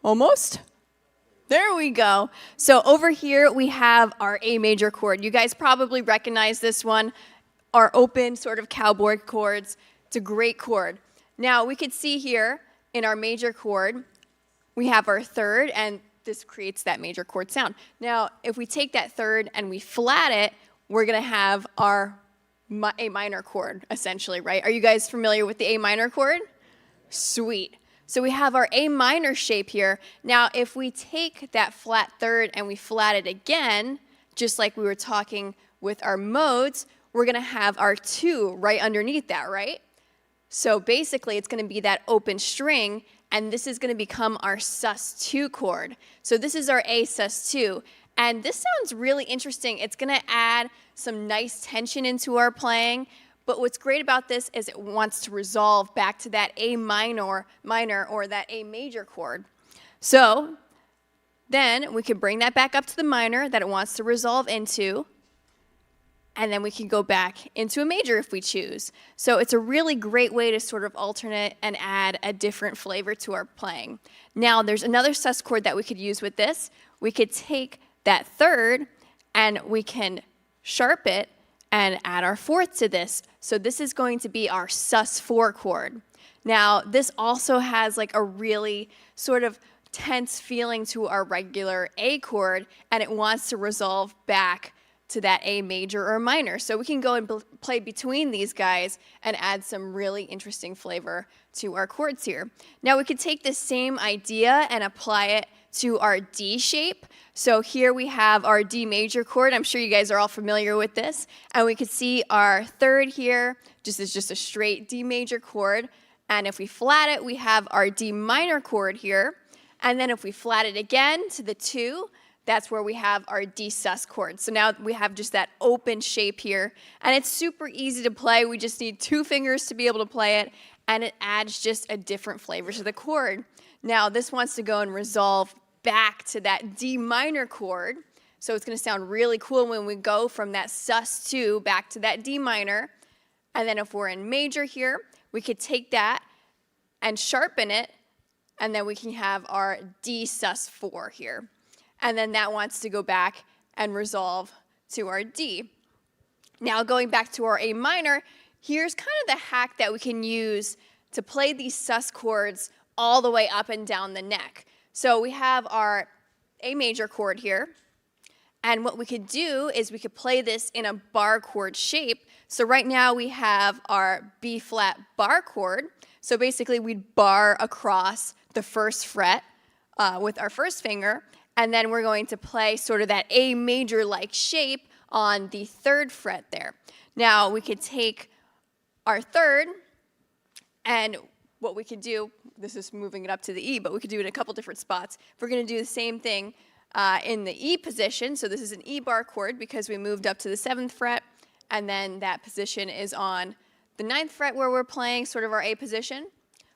Almost. There we go. So over here we have our A major chord. You guys probably recognize this one, our open sort of cowboy chords. It's a great chord. Now we could see here in our major chord, we have our 3rd, and this creates that major chord sound. Now, if we take that 3rd and we flat it, we're going to have our A minor chord, essentially, right? Are you guys familiar with the A minor chord? Sweet. So we have our A minor shape here. Now, if we take that flat 3rd and we flat it again, just like we were talking with our modes, we're going to have our 2 right underneath that, right? So basically, it's going to be that open string, and this is going to become our sus2 chord. So this is our A sus2, and this sounds really interesting. It's going to add some nice tension into our playing. But what's great about this is it wants to resolve back to that A minor or that A major chord. So then we can bring that back up to the minor that it wants to resolve into, and then we can go back into a major if we choose. So it's a really great way to sort of alternate and add a different flavor to our playing. Now there's another sus chord that we could use with this. We could take that third and we can sharp it and add our fourth to this. So this is going to be our sus4 chord. Now this also has like a really sort of tense feeling to our regular A chord, and it wants to resolve back to that A major or minor. So we can go and play between these guys and add some really interesting flavor to our chords here. Now we could take this same idea and apply it to our D shape. So here we have our D major chord. I'm sure you guys are all familiar with this. And we could see our third here just is just a straight D major chord. And if we flat it, we have our D minor chord here. And then if we flat it again to the 2, that's where we have our D sus chord. So now we have just that open shape here. And it's super easy to play. We just need 2 fingers to be able to play it. And it adds just a different flavor to the chord. Now this wants to go and resolve back to that D minor chord. So it's going to sound really cool when we go from that sus2 back to that D minor. And then if we're in major here, we could take that and sharpen it. And then we can have our D sus4 here. And then that wants to go back and resolve to our D. Now going back to our A minor, here's kind of the hack that we can use to play these sus chords all the way up and down the neck. So we have our A major chord here. And what we could do is we could play this in a bar chord shape. So right now we have our B flat bar chord. So basically we'd bar across the first fret with our first finger, and then we're going to play sort of that A major-like shape on the 3rd fret there. Now we could take our 3rd, and what we could do, this is moving it up to the E, but we could do it in a couple different spots. If we're going to do the same thing in the E position, so this is an E bar chord because we moved up to the 7th fret, and then that position is on the 9th fret where we're playing sort of our A position.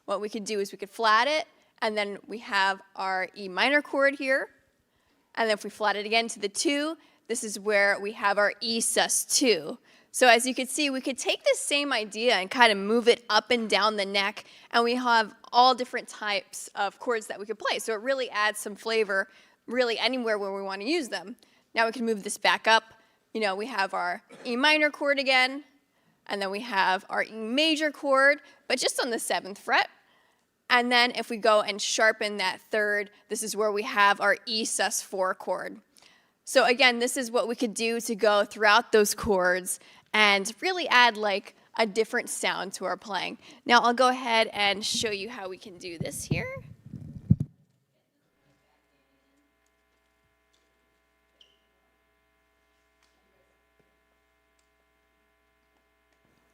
What we could do is we could flat it, and then we have our E minor chord here. And then if we flat it again to the 2, this is where we have our E sus2. So as you can see, we could take this same idea and kind of move it up and down the neck, and we have all different types of chords that we could play. So it really adds some flavor really anywhere where we want to use them. Now we can move this back up. You know, we have our E minor chord again, and then we have our E major chord, but just on the 7th fret. And then if we go and sharpen that 3rd, this is where we have our E sus4 chord. So again, this is what we could do to go throughout those chords and really add like a different sound to our playing. Now I'll go ahead and show you how we can do this here.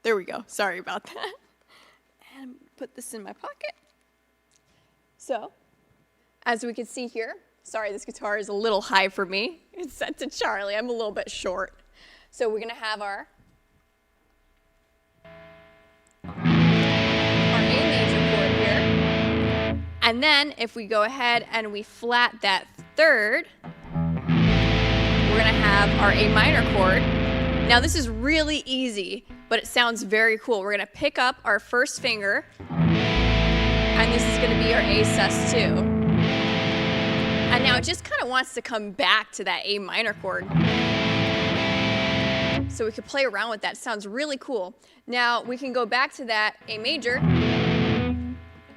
There we go. Sorry about that. And put this in my pocket. So, as we can see here, sorry, this guitar is a little high for me. It's set to Charlie. I'm a little bit short. So we're going to have our A major chord here. And then if we go ahead and we flat that 3rd, we're going to have our A minor chord. Now this is really easy, but it sounds very cool. We're going to pick up our first finger, and this is going to be our A sus2. And now it just kind of wants to come back to that A minor chord. So we could play around with that. It sounds really cool. Now we can go back to that A major,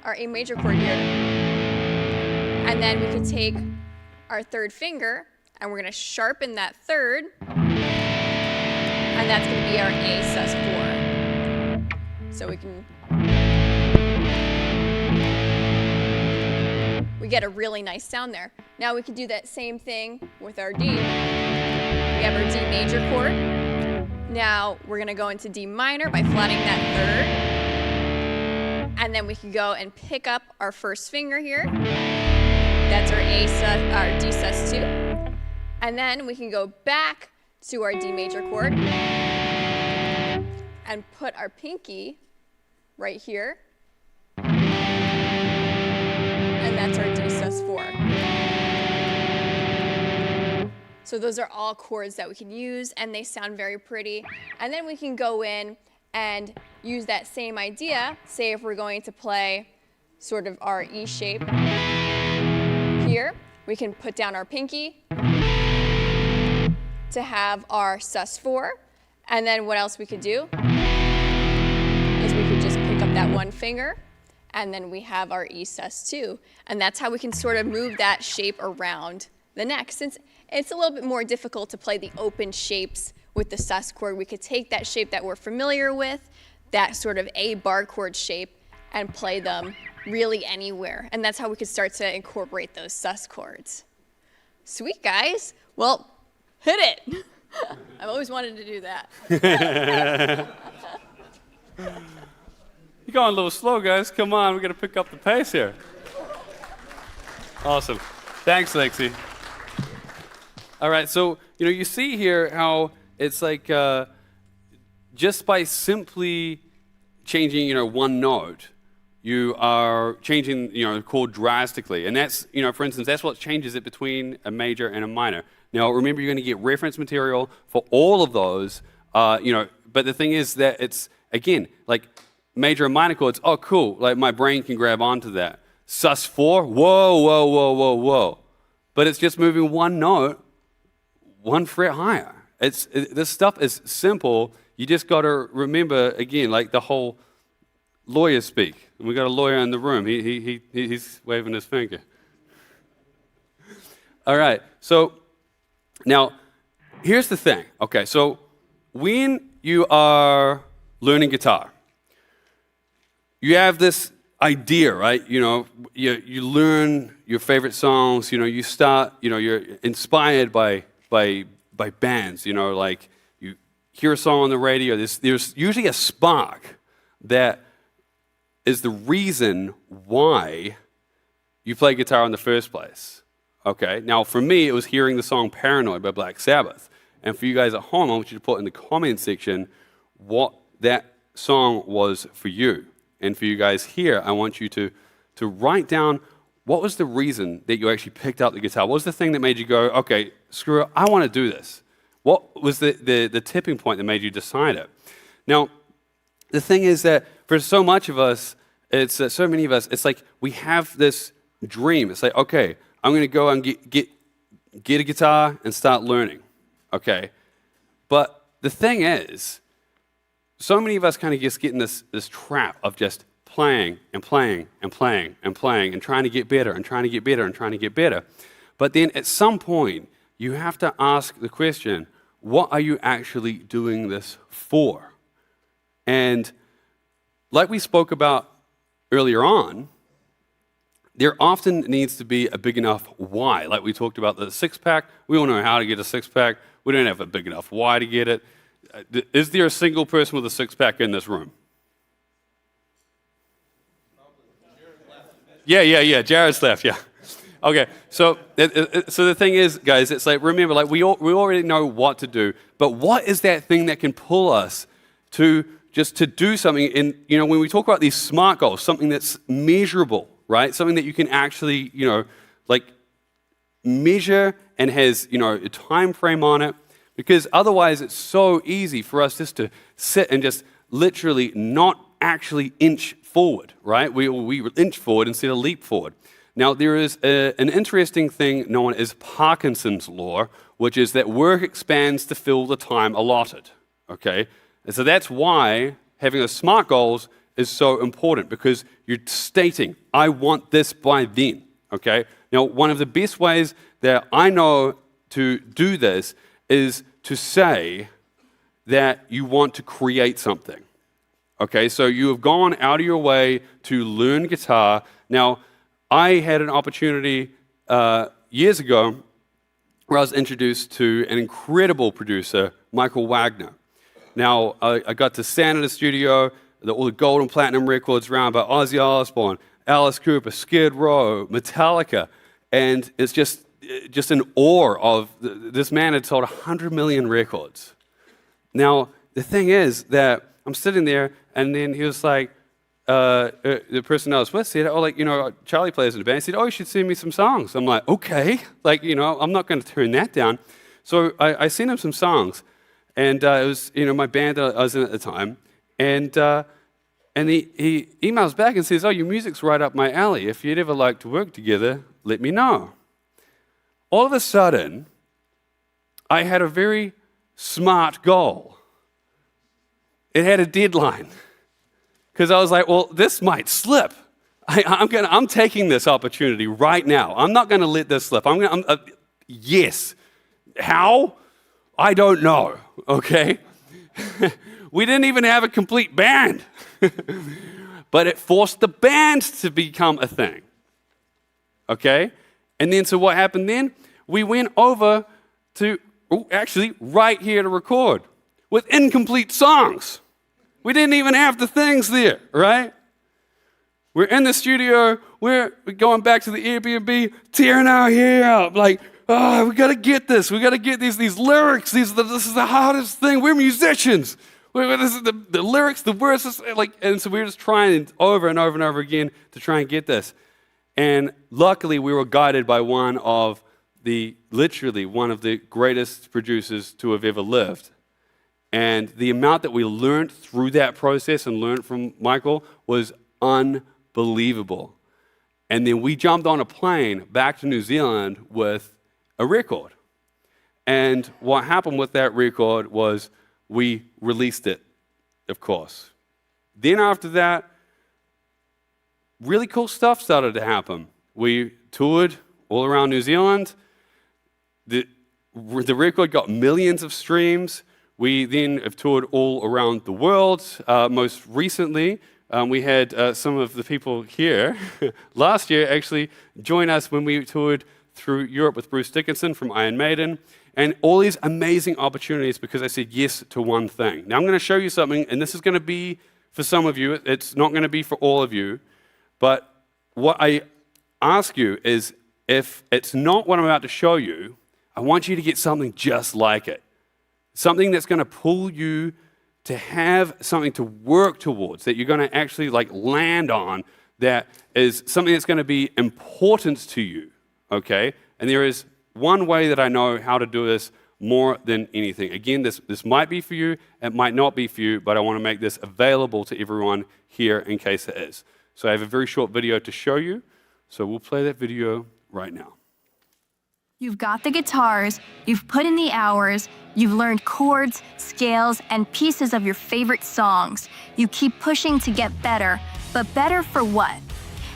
our A major chord here. And then we could take our 3rd finger, and we're going to sharpen that 3rd. And that's going to be our A sus4. So we get a really nice sound there. Now we can do that same thing with our D. We have our D major chord. Now we're going to go into D minor by flatting that 3rd. And then we can go and pick up our first finger here. That's our D sus2. And then we can go back to our D major chord and put our pinky right here. And that's our D sus4. So those are all chords that we can use, and they sound very pretty. And then we can go in and use that same idea. Say if we're going to play sort of our E shape here, we can put down our pinky to have our sus4. And then what else we could do is we could just pick up that one finger, and then we have our E sus2. And that's how we can sort of move that shape around the neck. Since it's a little bit more difficult to play the open shapes with the sus chord, we could take that shape that we're familiar with, that sort of A bar chord shape, and play them really anywhere. And that's how we could start to incorporate those sus chords. Sweet, guys. Well, hit it. I've always wanted to do that. You're going a little slow, guys. Come on, we're going to pick up the pace here. Awesome. Thanks, Lexi. All right, so you see here how it's like just by simply changing one note, you are changing the chord drastically, and that's for instance that's what changes it between a major and a minor. Now remember, you're going to get reference material for all of those, but the thing is that it's again like major and minor chords. Oh, cool! Like my brain can grab onto that. sus4, whoa, whoa, whoa, whoa, whoa, but it's just moving one note, one fret higher. This stuff is simple. You just got to remember, again, like the whole lawyer speak. And we got a lawyer in the room. He's waving his finger. All right. So now, here's the thing. Okay, so when you are learning guitar, you have this idea, right? You learn your favorite songs. You start. You're inspired by bands, like you hear a song on the radio, there's usually a spark that is the reason why you play guitar in the first place. Okay, now for me, it was hearing the song Paranoid by Black Sabbath. And for you guys at home, I want you to put in the comment section what that song was for you. And for you guys here, I want you to write down what was the reason that you actually picked up the guitar? What was the thing that made you go, okay, screw it, I want to do this? What was the tipping point that made you decide it? Now, the thing is that for so much of us, so many of us, it's like we have this dream. It's like, okay, I'm going to go and get a guitar and start learning, okay? But the thing is, so many of us kind of just get in this trap of just playing and playing and playing and playing and trying to get better and trying to get better and trying to get better. But then at some point, you have to ask the question, what are you actually doing this for? And like we spoke about earlier on, there often needs to be a big enough why. Like we talked about the six-pack. We all know how to get a six-pack. We don't have a big enough why to get it. Is there a single person with a six-pack in this room? Yeah. Jared's left, yeah. Okay, so the thing is, guys, it's like, remember, like we already know what to do, but what is that thing that can pull us to do something? And, when we talk about these SMART goals, something that's measurable, right? Something that you can actually, like measure and has, a time frame on it, because otherwise it's so easy for us just to sit and just literally not actually inch forward, right? We inch forward instead of leap forward. Now, there is an interesting thing known as Parkinson's law, which is that work expands to fill the time allotted, okay? And so that's why having a SMART goals is so important, because you're stating, I want this by then, okay? Now, one of the best ways that I know to do this is to say that you want to create something, okay? So you have gone out of your way to learn guitar. Now, I had an opportunity years ago where I was introduced to an incredible producer, Michael Wagner. Now, I got to stand in the studio, all the gold and platinum records around by Ozzy Osbourne, Alice Cooper, Skid Row, Metallica, and it's just just in awe of this man had sold 100 million records. Now, the thing is that I'm sitting there, and then he was like, the person I was with said, oh, like, you know, Charlie plays in the band. He said, oh, you should send me some songs. I'm like, okay. Like, you know, I'm not going to turn that down. So I sent him some songs. And it was, you know, my band that I was in at the time. And he emails back and says, oh, your music's right up my alley. If you'd ever like to work together, let me know. All of a sudden, I had a very smart goal. It had a deadline. Because I was like, well, this might slip. I'm taking this opportunity right now. I'm not going to let this slip. Yes. How? I don't know, okay? We didn't even have a complete band. But it forced the band to become a thing, okay? And then, so what happened then? We went over to, actually, right here to record with incomplete songs. We didn't even have the things there, right? We're in the studio, we're going back to the Airbnb, tearing our hair out, like, oh, we gotta get this. We gotta get these lyrics. This is the hardest thing. We're musicians. This is the lyrics, the verses, like, and so we're just trying over and over and over again to try and get this. And luckily, we were guided by literally one of the greatest producers to have ever lived. And the amount that we learned through that process and learned from Michael was unbelievable. And then we jumped on a plane back to New Zealand with a record. And what happened with that record was we released it, of course. Then after that, really cool stuff started to happen. We toured all around New Zealand. The record got millions of streams. We then have toured all around the world. Most recently, we had some of the people here last year actually join us when we toured through Europe with Bruce Dickinson from Iron Maiden, and all these amazing opportunities because I said yes to one thing. Now I'm going to show you something, and this is going to be for some of you. It's not going to be for all of you, but what I ask you is, if it's not what I'm about to show you, I want you to get something just like it. Something that's going to pull you to have something to work towards, that you're going to actually like land on, that is something that's going to be important to you, okay? And there is one way that I know how to do this more than anything. Again, this might be for you, it might not be for you, but I want to make this available to everyone here in case it is. So I have a very short video to show you, so we'll play that video right now. You've got the guitars, you've put in the hours, you've learned chords, scales, and pieces of your favorite songs. You keep pushing to get better, but better for what?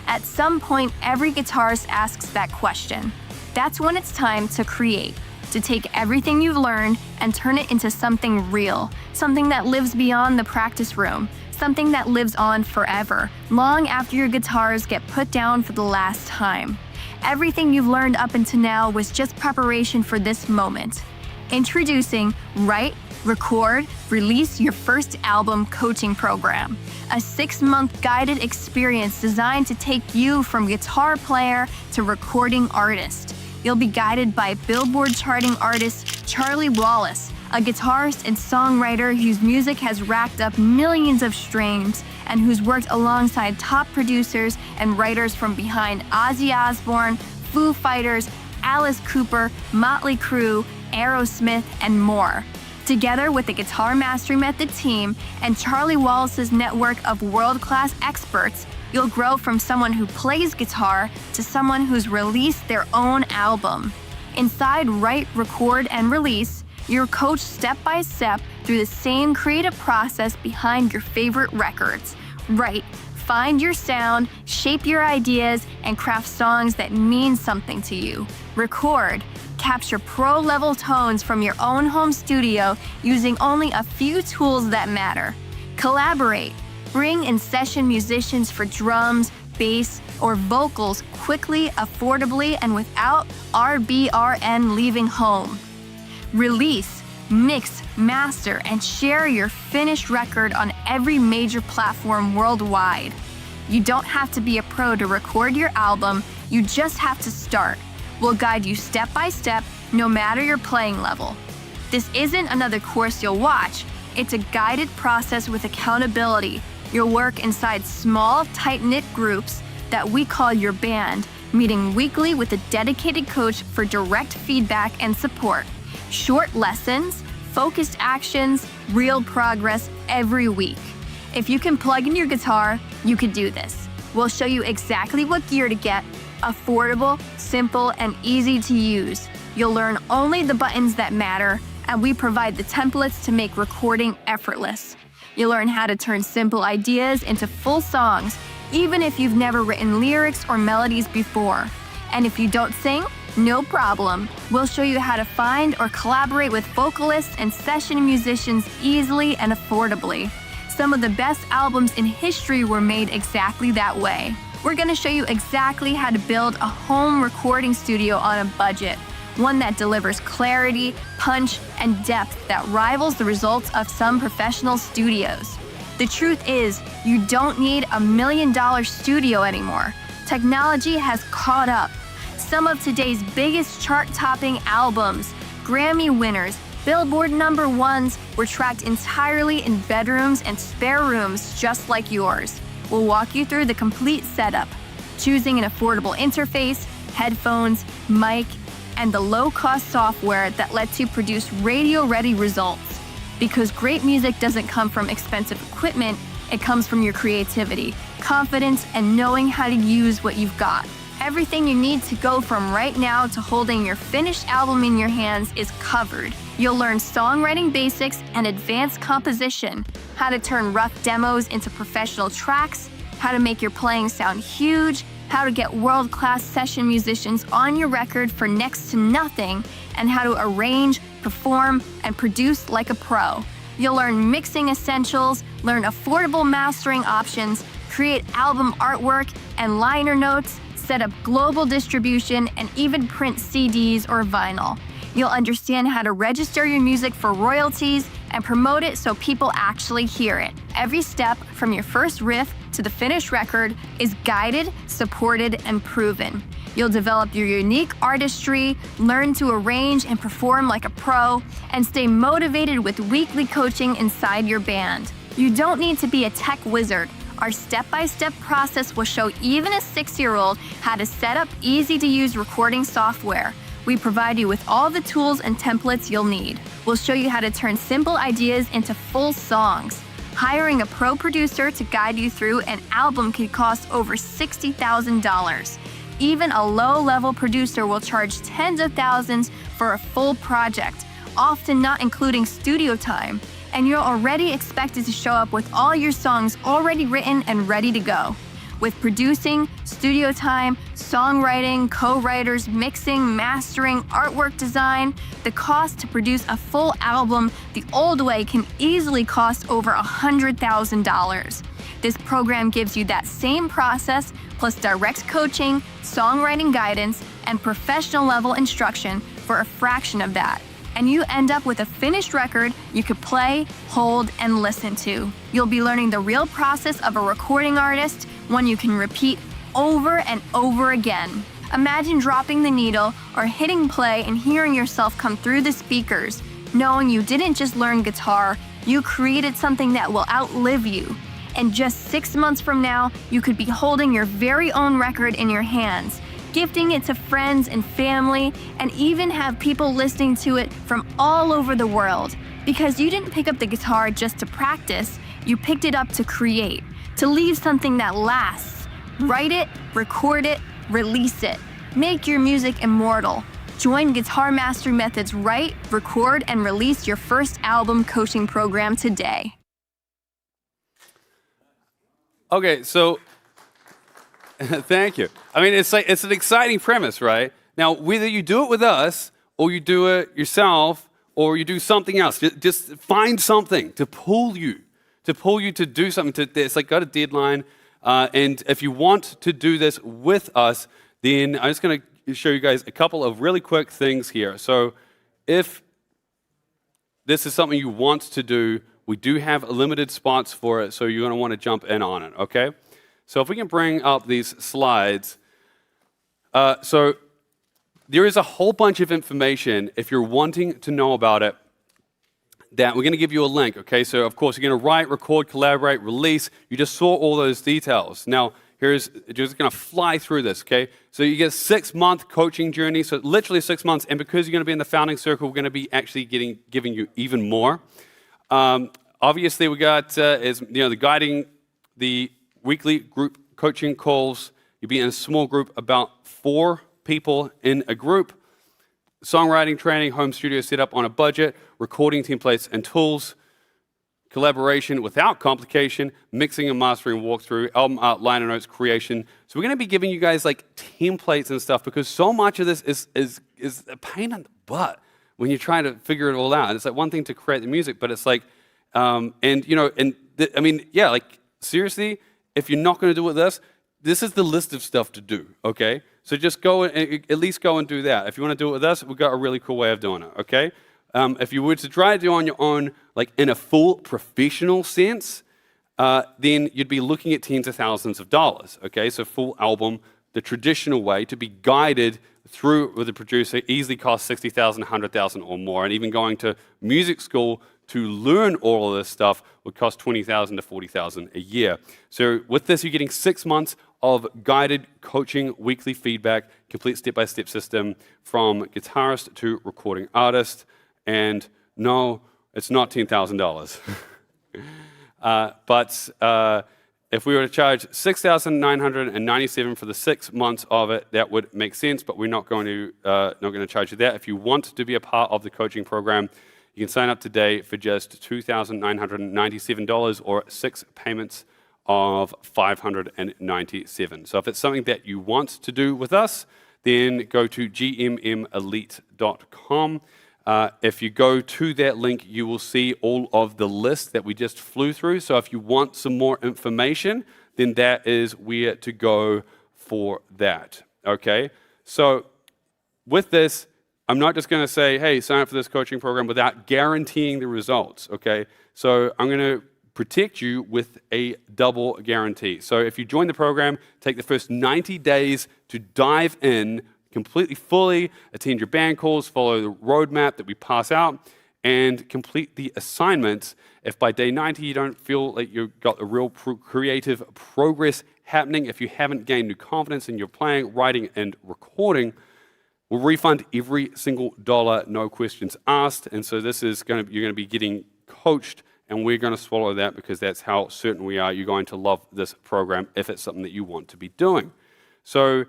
At some point, every guitarist asks that question. That's when it's time to create, to take everything you've learned and turn it into something real, something that lives beyond the practice room, something that lives on forever, long after your guitars get put down for the last time. Everything you've learned up until now was just preparation for this moment. Introducing Write, Record, Release Your First Album coaching program, a 6-month guided experience designed to take you from guitar player to recording artist. You'll be guided by Billboard charting artist Charlie Wallace, a guitarist and songwriter whose music has racked up millions of streams and who's worked alongside top producers and writers from behind Ozzy Osbourne, Foo Fighters, Alice Cooper, Motley Crue, Aerosmith, and more. Together with the Guitar Mastery Method team and Charlie Wallace's network of world-class experts, you'll grow from someone who plays guitar to someone who's released their own album. Inside Write, Record, and Release, you're coached step by step through the same creative process behind your favorite records. Write, find your sound, shape your ideas, and craft songs that mean something to you. Record, capture pro-level tones from your own home studio using only a few tools that matter. Collaborate, bring in session musicians for drums, bass, or vocals quickly, affordably, and without RBRN leaving home. Release, mix, master, and share your finished record on every major platform worldwide. You don't have to be a pro to record your album, you just have to start. We'll guide you step by step, no matter your playing level. This isn't another course you'll watch. It's a guided process with accountability. You'll work inside small, tight-knit groups that we call your band, meeting weekly with a dedicated coach for direct feedback and support. Short lessons, focused actions, real progress every week. If you can plug in your guitar, you can do this. We'll show you exactly what gear to get, affordable, simple, and easy to use. You'll learn only the buttons that matter, and we provide the templates to make recording effortless. You'll learn how to turn simple ideas into full songs, even if you've never written lyrics or melodies before. And if you don't sing, no problem. We'll show you how to find or collaborate with vocalists and session musicians easily and affordably. Some of the best albums in history were made exactly that way. We're going to show you exactly how to build a home recording studio on a budget, one that delivers clarity, punch, and depth that rivals the results of some professional studios. The truth is, you don't need a $1 million studio anymore. Technology has caught up. Some of today's biggest chart-topping albums, Grammy winners, Billboard #1s were tracked entirely in bedrooms and spare rooms just like yours. We'll walk you through the complete setup, choosing an affordable interface, headphones, mic, and the low-cost software that lets you produce radio-ready results. Because great music doesn't come from expensive equipment, it comes from your creativity, confidence, and knowing how to use what you've got. Everything you need to go from right now to holding your finished album in your hands is covered. You'll learn songwriting basics and advanced composition, how to turn rough demos into professional tracks, how to make your playing sound huge, how to get world-class session musicians on your record for next to nothing, and how to arrange, perform, and produce like a pro. You'll learn mixing essentials, learn affordable mastering options, create album artwork and liner notes, set up global distribution, and even print CDs or vinyl. You'll understand how to register your music for royalties and promote it so people actually hear it. Every step, from your first riff to the finished record, is guided, supported, and proven. You'll develop your unique artistry, learn to arrange and perform like a pro, and stay motivated with weekly coaching inside your band. You don't need to be a tech wizard. Our step-by-step process will show even a 6-year-old how to set up easy-to-use recording software. We provide you with all the tools and templates you'll need. We'll show you how to turn simple ideas into full songs. Hiring a pro producer to guide you through an album can cost over $60,000. Even a low-level producer will charge tens of thousands for a full project, often not including studio time. And you're already expected to show up with all your songs already written and ready to go. With producing, studio time, songwriting, co-writers, mixing, mastering, artwork design, the cost to produce a full album the old way can easily cost over $100,000. This program gives you that same process, plus direct coaching, songwriting guidance, and professional level instruction for a fraction of that. And you end up with a finished record you could play, hold, and listen to. You'll be learning the real process of a recording artist, one you can repeat over and over again. Imagine dropping the needle or hitting play and hearing yourself come through the speakers, knowing you didn't just learn guitar, you created something that will outlive you. And just 6 months from now, you could be holding your very own record in your hands, gifting it to friends and family, and even have people listening to it from all over the world. Because you didn't pick up the guitar just to practice, you picked it up to create, to leave something that lasts. Write it, record it, release it. Make your music immortal. Join Guitar Mastery Method's Write, Record, and Release Your First Album coaching program today. Okay, so thank you. I mean, it's an exciting premise, right? Now, whether you do it with us or you do it yourself or you do something else, just find something to pull you to do something. It's like got a deadline, and if you want to do this with us, then I'm just going to show you guys a couple of really quick things here. So, if this is something you want to do, we do have limited spots for it, so you're going to want to jump in on it, okay? So if we can bring up these slides. So there is a whole bunch of information, if you're wanting to know about it, that we're going to give you a link, okay? So, of course, you're going to write, record, collaborate, release. You just saw all those details. Now, here's just going to fly through this, okay? So you get a 6-month coaching journey, so literally 6 months, and because you're going to be in the founding circle, we're going to be actually giving you even more. Obviously, we got the weekly group coaching calls. You'll be in a small group, about 4 people in a group. Songwriting training, home studio setup on a budget, recording templates and tools, collaboration without complication, mixing and mastering walkthrough, album art, liner notes, creation. So we're going to be giving you guys like templates and stuff because so much of this is a pain in the butt when you're trying to figure it all out. And it's like one thing to create the music, but it's like, seriously, if you're not going to do it this is the list of stuff to do, okay? So just go and at least go and do that. If you want to do it with us, we've got a really cool way of doing it, okay? If you were to try to do it on your own, like in a full professional sense, then you'd be looking at tens of thousands of dollars, okay? So full album, the traditional way to be guided through with a producer easily costs $60,000, $100,000 or more, and even going to music school to learn all of this stuff would cost $20,000 to $40,000 a year. So with this, you're getting 6 months of guided coaching, weekly feedback, complete step-by-step system from guitarist to recording artist. And no, it's not $10,000. But if we were to charge $6,997 for the 6 months of it, that would make sense. But we're not going to charge you that. If you want to be a part of the coaching program, you can sign up today for just $2,997 or 6 payments of $597. So if it's something that you want to do with us, then go to gmmelite.com. If you go to that link, you will see all of the lists that we just flew through. So if you want some more information, then that is where to go for that, okay? So with this, I'm not just going to say, hey, sign up for this coaching program without guaranteeing the results, okay? So I'm going to protect you with a double guarantee. So if you join the program, take the first 90 days to dive in completely fully, attend your band calls, follow the roadmap that we pass out, and complete the assignments. If by day 90 you don't feel like you've got a real creative progress happening, if you haven't gained new confidence in your playing, writing, and recording, we'll refund every single dollar, no questions asked. And so this is you're going to be getting coached, and we're going to swallow that because that's how certain we are you're going to love this program if it's something that you want to be doing. So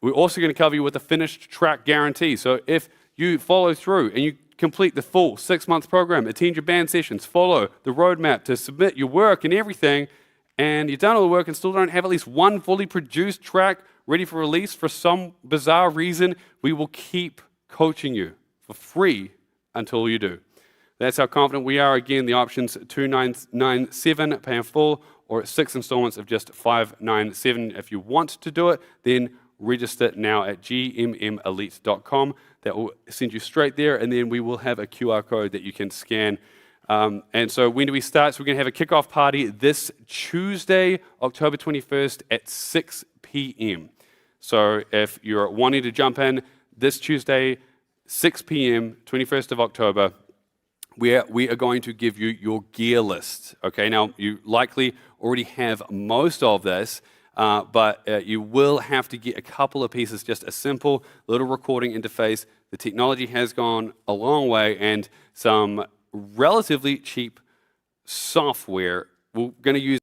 we're also going to cover you with a finished track guarantee. So if you follow through and you complete the full 6-month program, attend your band sessions, follow the roadmap to submit your work and everything, and you've done all the work and still don't have at least one fully produced track ready for release for some bizarre reason, we will keep coaching you for free until you do. That's how confident we are. Again, the options $2,997 pay in full, or 6 installments of just $597. If you want to do it, then register now at gmmelite.com. That will send you straight there, and then we will have a QR code that you can scan. And so when do we start? So we're going to have a kickoff party this Tuesday, October 21st at 6 p.m. So if you're wanting to jump in this Tuesday, 6 p.m., 21st of October, we are going to give you your gear list. Okay, now you likely already have most of this, but you will have to get a couple of pieces, just a simple little recording interface. The technology has gone a long way, and some relatively cheap software. We're going to use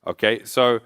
Okay, so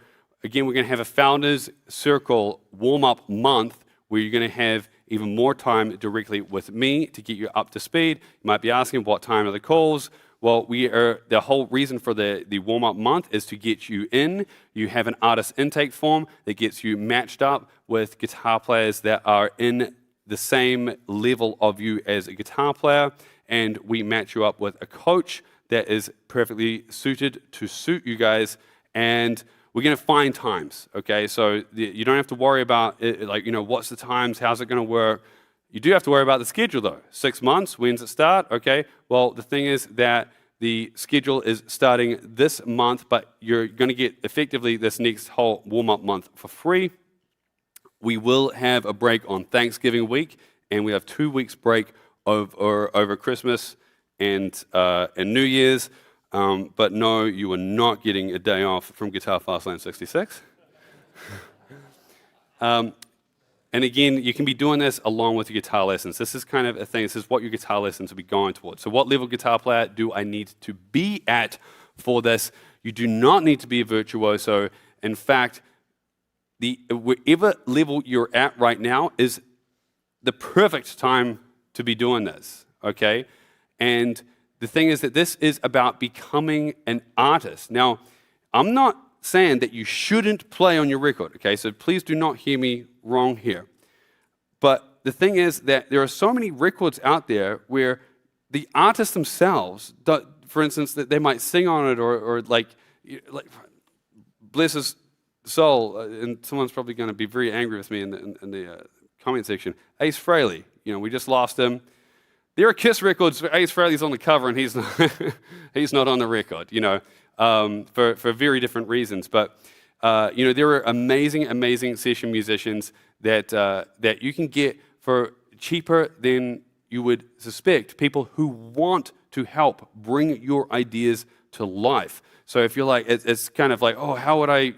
again, we're going to have a Founders Circle warm-up month where you're going to have even more time directly with me to get you up to speed. You might be asking, what time are the calls? Well, the whole reason for the warm-up month is to get you in. You have an artist intake form that gets you matched up with guitar players that are in the same level of you as a guitar player, and we match you up with a coach that is perfectly suited to suit you guys. And we're going to find times, okay? So you don't have to worry about, what's the times, how's it going to work? You do have to worry about the schedule, though. 6 months, when's it start? Okay, well, the thing is that The schedule is starting this month, but you're going to get effectively this next whole warm-up month for free. We will have a break on Thanksgiving week, and we have 2 weeks break over Christmas and New Year's. But no, you are not getting a day off from Guitar Fastland 66. And again, you can be doing this along with your guitar lessons. This is kind of a thing. This is what your guitar lessons will be going towards. So what level guitar player do I need to be at for this? You do not need to be a virtuoso. In fact, whatever level you're at right now is the perfect time to be doing this, okay? And the thing is that this is about becoming an artist. Now, I'm not saying that you shouldn't play on your record, okay? So please do not hear me wrong here. But the thing is that there are so many records out there where the artists themselves, for instance, that they might sing on it or like bless his soul, and someone's probably going to be very angry with me in the comment section. Ace Frehley, we just lost him. There are Kiss records where Ace Frehley's on the cover and he's not, he's not on the record, for very different reasons. But, there are amazing session musicians that you can get for cheaper than you would suspect, people who want to help bring your ideas to life. So if you're like, it's kind of like, oh, how would I,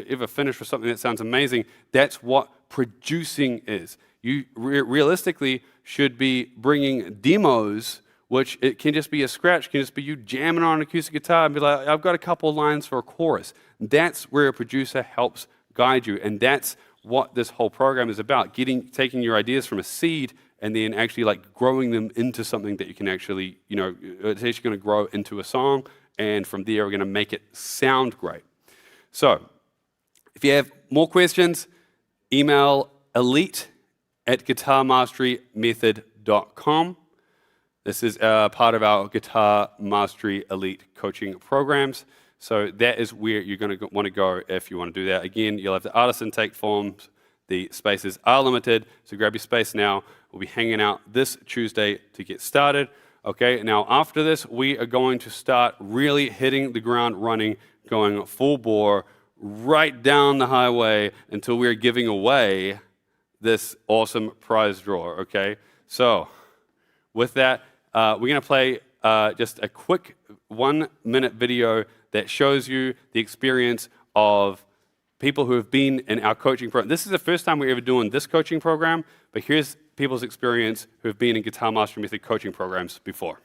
ever finish with something that sounds amazing? That's what producing is. You realistically should be bringing demos, which it can just be a scratch, can just be you jamming on an acoustic guitar and be like, I've got a couple lines for a chorus. That's where a producer helps guide you, and that's what this whole program is about, taking your ideas from a seed and then actually like growing them into something that you can actually, it's actually going to grow into a song, and from there we're going to make it sound great. So if you have more questions, email elite@guitarmasterymethod.com. This is part of our Guitar Mastery Elite coaching programs. So that is where you're going to want to go if you want to do that. Again, you'll have the artist intake forms. The spaces are limited, so grab your space now. We'll be hanging out this Tuesday to get started. Okay, now after this, we are going to start really hitting the ground running, going full bore, right down the highway until we're giving away this awesome prize draw, okay? So with that, we're going to play just a quick 1-minute video that shows you the experience of people who have been in our coaching program. This is the first time we're ever doing this coaching program, but here's people's experience who have been in Guitar Mastery Method coaching programs before.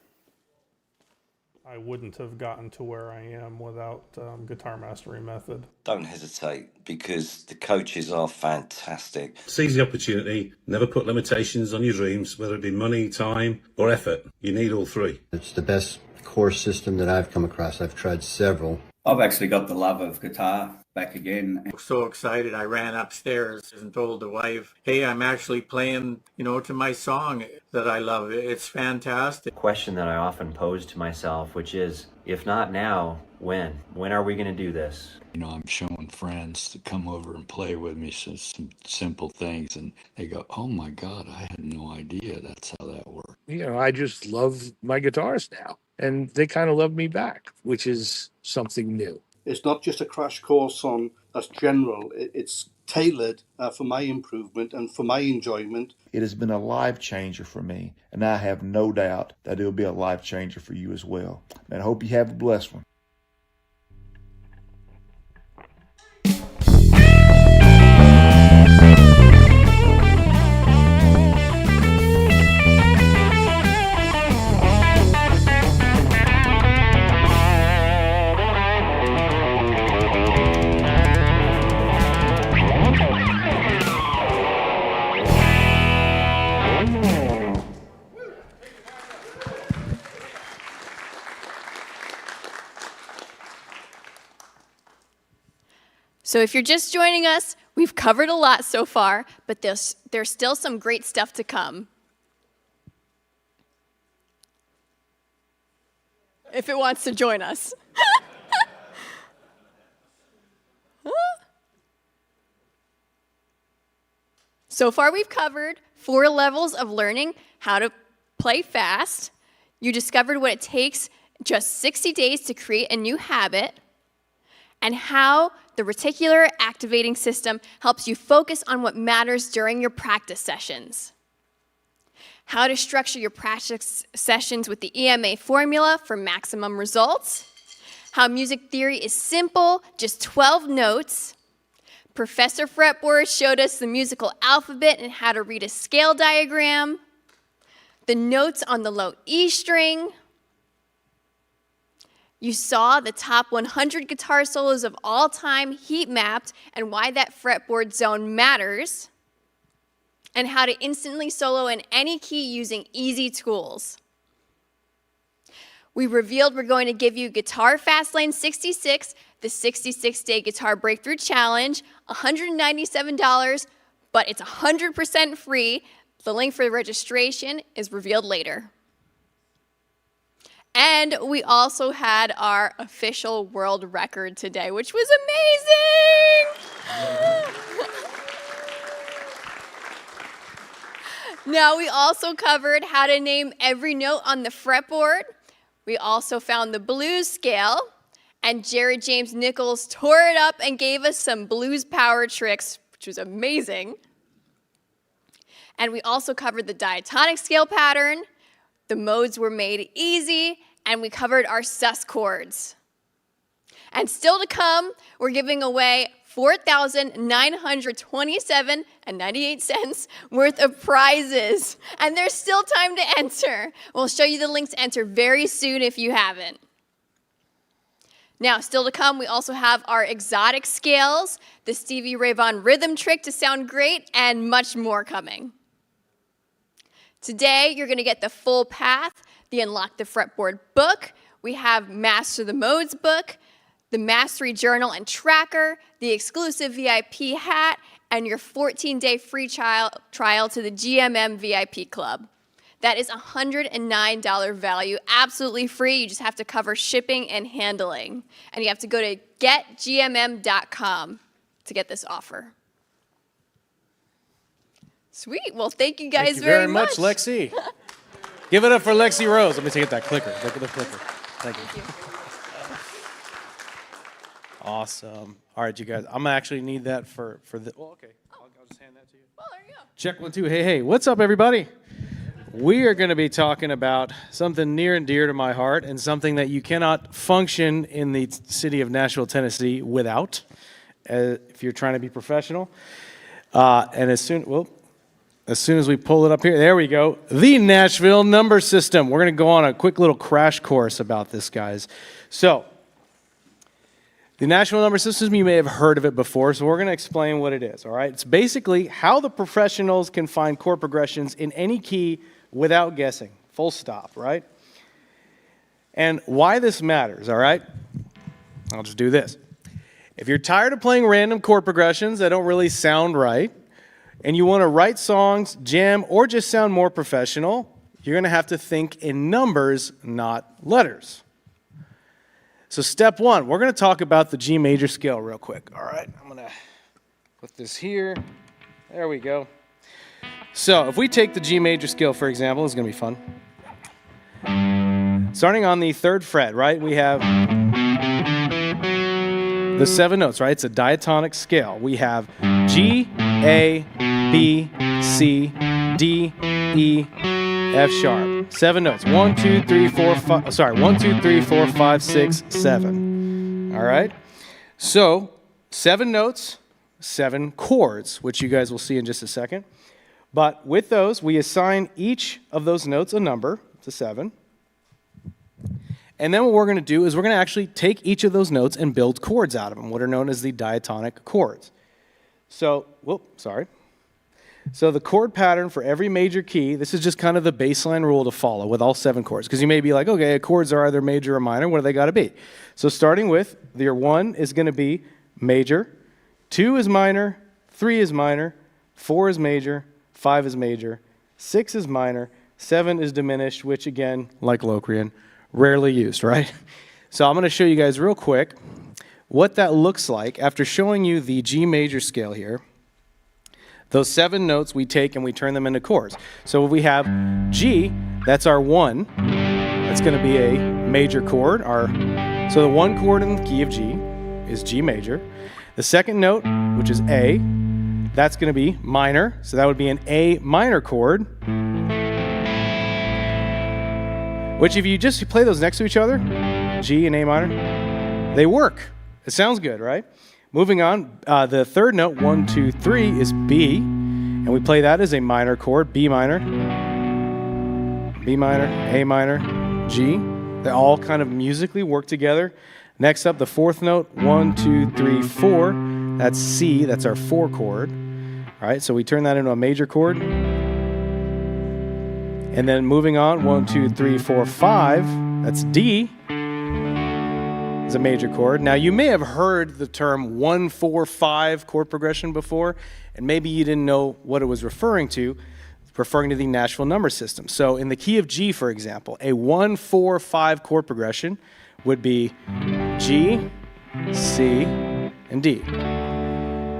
I wouldn't have gotten to where I am without Guitar Mastery Method. Don't hesitate, because the coaches are fantastic. Seize the opportunity, never put limitations on your dreams, whether it be money, time, or effort. You need all three. It's the best course system that I've come across. I've tried several. I've actually got the love of guitar back again. So excited, I ran upstairs and told the wife, hey, I'm actually playing, to my song that I love. It's fantastic. Question that I often pose to myself, which is, if not now, when? When are we going to do this? I'm showing friends to come over and play with me some simple things, and they go, oh my God, I had no idea that's how that worked. I just love my guitars now, and they kind of love me back, which is something new. It's not just a crash course on that's general. It's tailored for my improvement and for my enjoyment. It has been a life changer for me, and I have no doubt that it will be a life changer for you as well. And I hope you have a blessed one. So if you're just joining us, we've covered a lot so far, but there's still some great stuff to come. If it wants to join us. So far we've covered 4 levels of learning how to play fast. You discovered what it takes just 60 days to create a new habit, and how the reticular activating system helps you focus on what matters during your practice sessions. How to structure your practice sessions with the EMA formula for maximum results. How music theory is simple, just 12 notes. Professor Fretboard showed us the musical alphabet and how to read a scale diagram. The notes on the low E string. You saw the top 100 guitar solos of all time heat mapped and why that fretboard zone matters, and how to instantly solo in any key using easy tools. We revealed we're going to give you Guitar Fastlane 66, the 66-day Guitar Breakthrough Challenge, $197, but it's 100% free. The link for the registration is revealed later. And we also had our official world record today, which was amazing! Now, we also covered how to name every note on the fretboard. We also found the blues scale, and Jared James Nichols tore it up and gave us some blues power tricks, which was amazing. And we also covered the diatonic scale pattern. The modes were made easy, and we covered our sus chords. And still to come, we're giving away $4,927.98 worth of prizes. And there's still time to enter. We'll show you the link to enter very soon if you haven't. Now, still to come, we also have our exotic scales, the Stevie Ray Vaughan rhythm trick to sound great, and much more coming. Today, you're going to get the full path, the Unlock the Fretboard book. We have Master the Modes book, the Mastery Journal and Tracker, the exclusive VIP hat, and your 14-day free trial to the GMM VIP Club. That is $109 value, absolutely free. You just have to cover shipping and handling. And you have to go to getgmm.com to get this offer. Sweet. Well, thank you guys very much. Thank you very much, Lexi. Give it up for Lexi Rose. Let me take that clicker. Look at the clicker. Thank you. Awesome. All right, you guys. I'm going to actually need that for the... Well, okay. I'll just hand that to you. Well, there you go. Check 1, 2. Hey. What's up, everybody? We are going to be talking about something near and dear to my heart and something that you cannot function in the city of Nashville, Tennessee without, if you're trying to be professional. And as soon as we pull it up here, there we go. The Nashville number system. We're going to go on a quick little crash course about this, guys. So, the Nashville number system, you may have heard of it before, so we're going to explain what it is, all right? It's basically how the professionals can find chord progressions in any key without guessing, full stop, right? And why this matters, all right? I'll just do this. If you're tired of playing random chord progressions that don't really sound right, and you want to write songs, jam, or just sound more professional, you're going to have to think in numbers, not letters. So step 1, we're going to talk about the G major scale real quick. All right, I'm going to put this here. There we go. So if we take the G major scale, for example, it's going to be fun. Starting on the 3rd fret, right, we have the 7 notes, right? It's a diatonic scale. We have G, A, B, C, D, E, F sharp. 7 notes. 1, 2, 3, 4, 5. Sorry, 1, 2, 3, 4, 5, 6, 7. All right. So 7 notes, 7 chords, which you guys will see in just a second. But with those, we assign each of those notes a number, to 7. And then what we're going to do is we're going to actually take each of those notes and build chords out of them, what are known as the diatonic chords. So, So the chord pattern for every major key, this is just kind of the baseline rule to follow with all 7 chords. Because you may be like, okay, chords are either major or minor. What do they got to be? So starting with, your 1 is going to be major, 2 is minor, 3 is minor, 4 is major, 5 is major, 6 is minor, 7 is diminished, which again, like Locrian, rarely used, right? So I'm going to show you guys real quick what that looks like after showing you the G major scale here. Those 7 notes we take and we turn them into chords. So if we have G, that's our 1. That's going to be a major chord. So the one chord in the key of G is G major. The second note, which is A, that's going to be minor. So that would be an A minor chord, which if you just play those next to each other, G and A minor, they work. It sounds good, right? Moving on, the third note, 1, 2, 3, is B, and we play that as a minor chord, B minor, A minor, G. They all kind of musically work together. Next up, the fourth note, 1, 2, 3, 4, that's C, that's our 4 chord. All right, so we turn that into a major chord. And then moving on, 1, 2, 3, 4, 5, that's D, is a major chord. Now, you may have heard the term 1, 4, 5 chord progression before, and maybe you didn't know what it was referring to the Nashville number system. So in the key of G, for example, a 1, 4, 5 chord progression would be G, C, and D,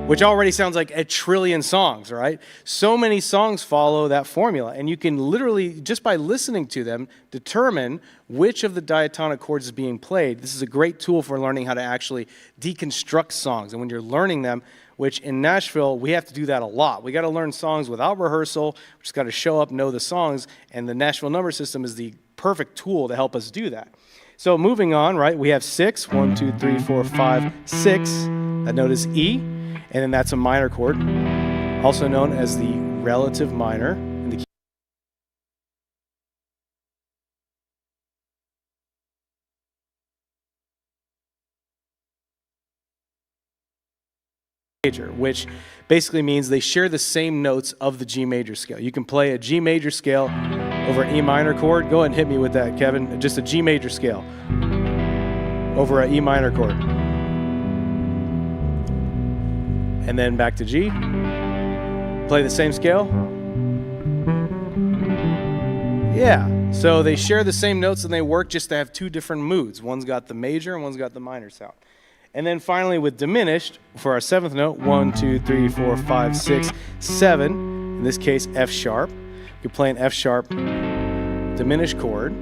which already sounds like a trillion songs, right? So many songs follow that formula, and you can literally, just by listening to them, determine which of the diatonic chords is being played. This is a great tool for learning how to actually deconstruct songs, and when you're learning them, which in Nashville, we have to do that a lot. We got to learn songs without rehearsal. We just got to show up, know the songs, and the Nashville number system is the perfect tool to help us do that. So moving on, right, we have 6, 1, 2, 3, 4, 5, 6. That note is E, and then that's a minor chord, also known as the relative minor in the key. Major, which basically means they share the same notes of the G major scale. You can play a G major scale over an E minor chord. Go ahead and hit me with that, Kevin. Just a G major scale over an E minor chord. And then back to G. Play the same scale. Yeah, so they share the same notes and they work just to have two different moods. One's got the major and one's got the minor sound. And then finally with diminished, for our seventh note, 1, 2, 3, 4, 5, 6, 7, in this case F sharp. You play an F sharp diminished chord,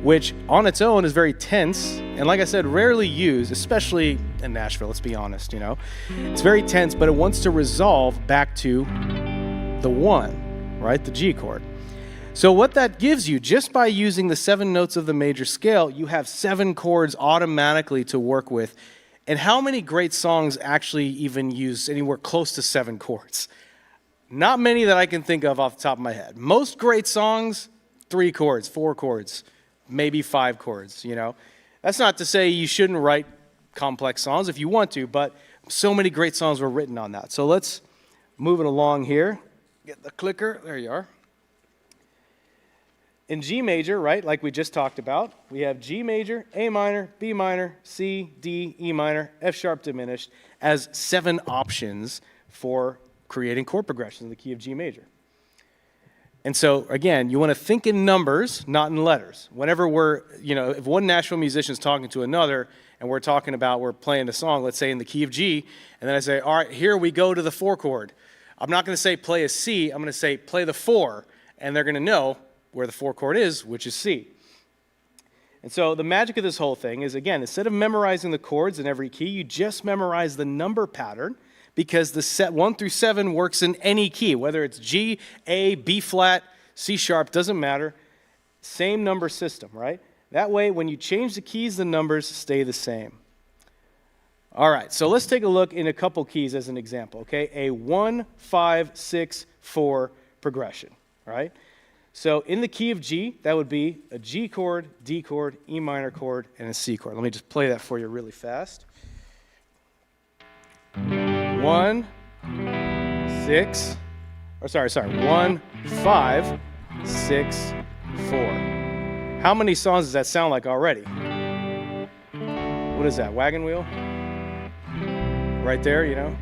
which on its own is very tense, and like I said, rarely used, especially in Nashville, let's be honest, you know. It's very tense, but it wants to resolve back to the 1, right, the G chord. So what that gives you, just by using the 7 notes of the major scale, you have 7 chords automatically to work with. And how many great songs actually even use anywhere close to 7 chords? Not many that I can think of off the top of my head. Most great songs, 3 chords, 4 chords, maybe 5 chords, you know. That's not to say you shouldn't write complex songs if you want to, but so many great songs were written on that. So let's move it along here. Get the clicker, there you are. In G major, right, like we just talked about, we have G major, A minor, B minor, C, D, E minor, F sharp diminished as 7 options for creating chord progressions in the key of G major. And so, again, you want to think in numbers, not in letters. Whenever we're, you know, if one Nashville musician is talking to another and we're talking about, we're playing a song, let's say in the key of G, and then I say, all right, here we go to the 4 chord. I'm not going to say play a C, I'm going to say play the 4, and they're going to know where the 4 chord is, which is C. And so the magic of this whole thing is, again, instead of memorizing the chords in every key, you just memorize the number pattern, because the set 1 through 7 works in any key, whether it's G, A, B flat, C sharp, doesn't matter. Same number system, right? That way, when you change the keys, the numbers stay the same. All right, so let's take a look in a couple keys as an example, okay? A 1, 5, 6, 4 progression, right? So in the key of G, that would be a G chord, D chord, E minor chord, and a C chord. Let me just play that for you really fast. 1, 6, or sorry, 1, 5, 6, 4. How many songs does that sound like already? What is that, wagon wheel? Right there, you know?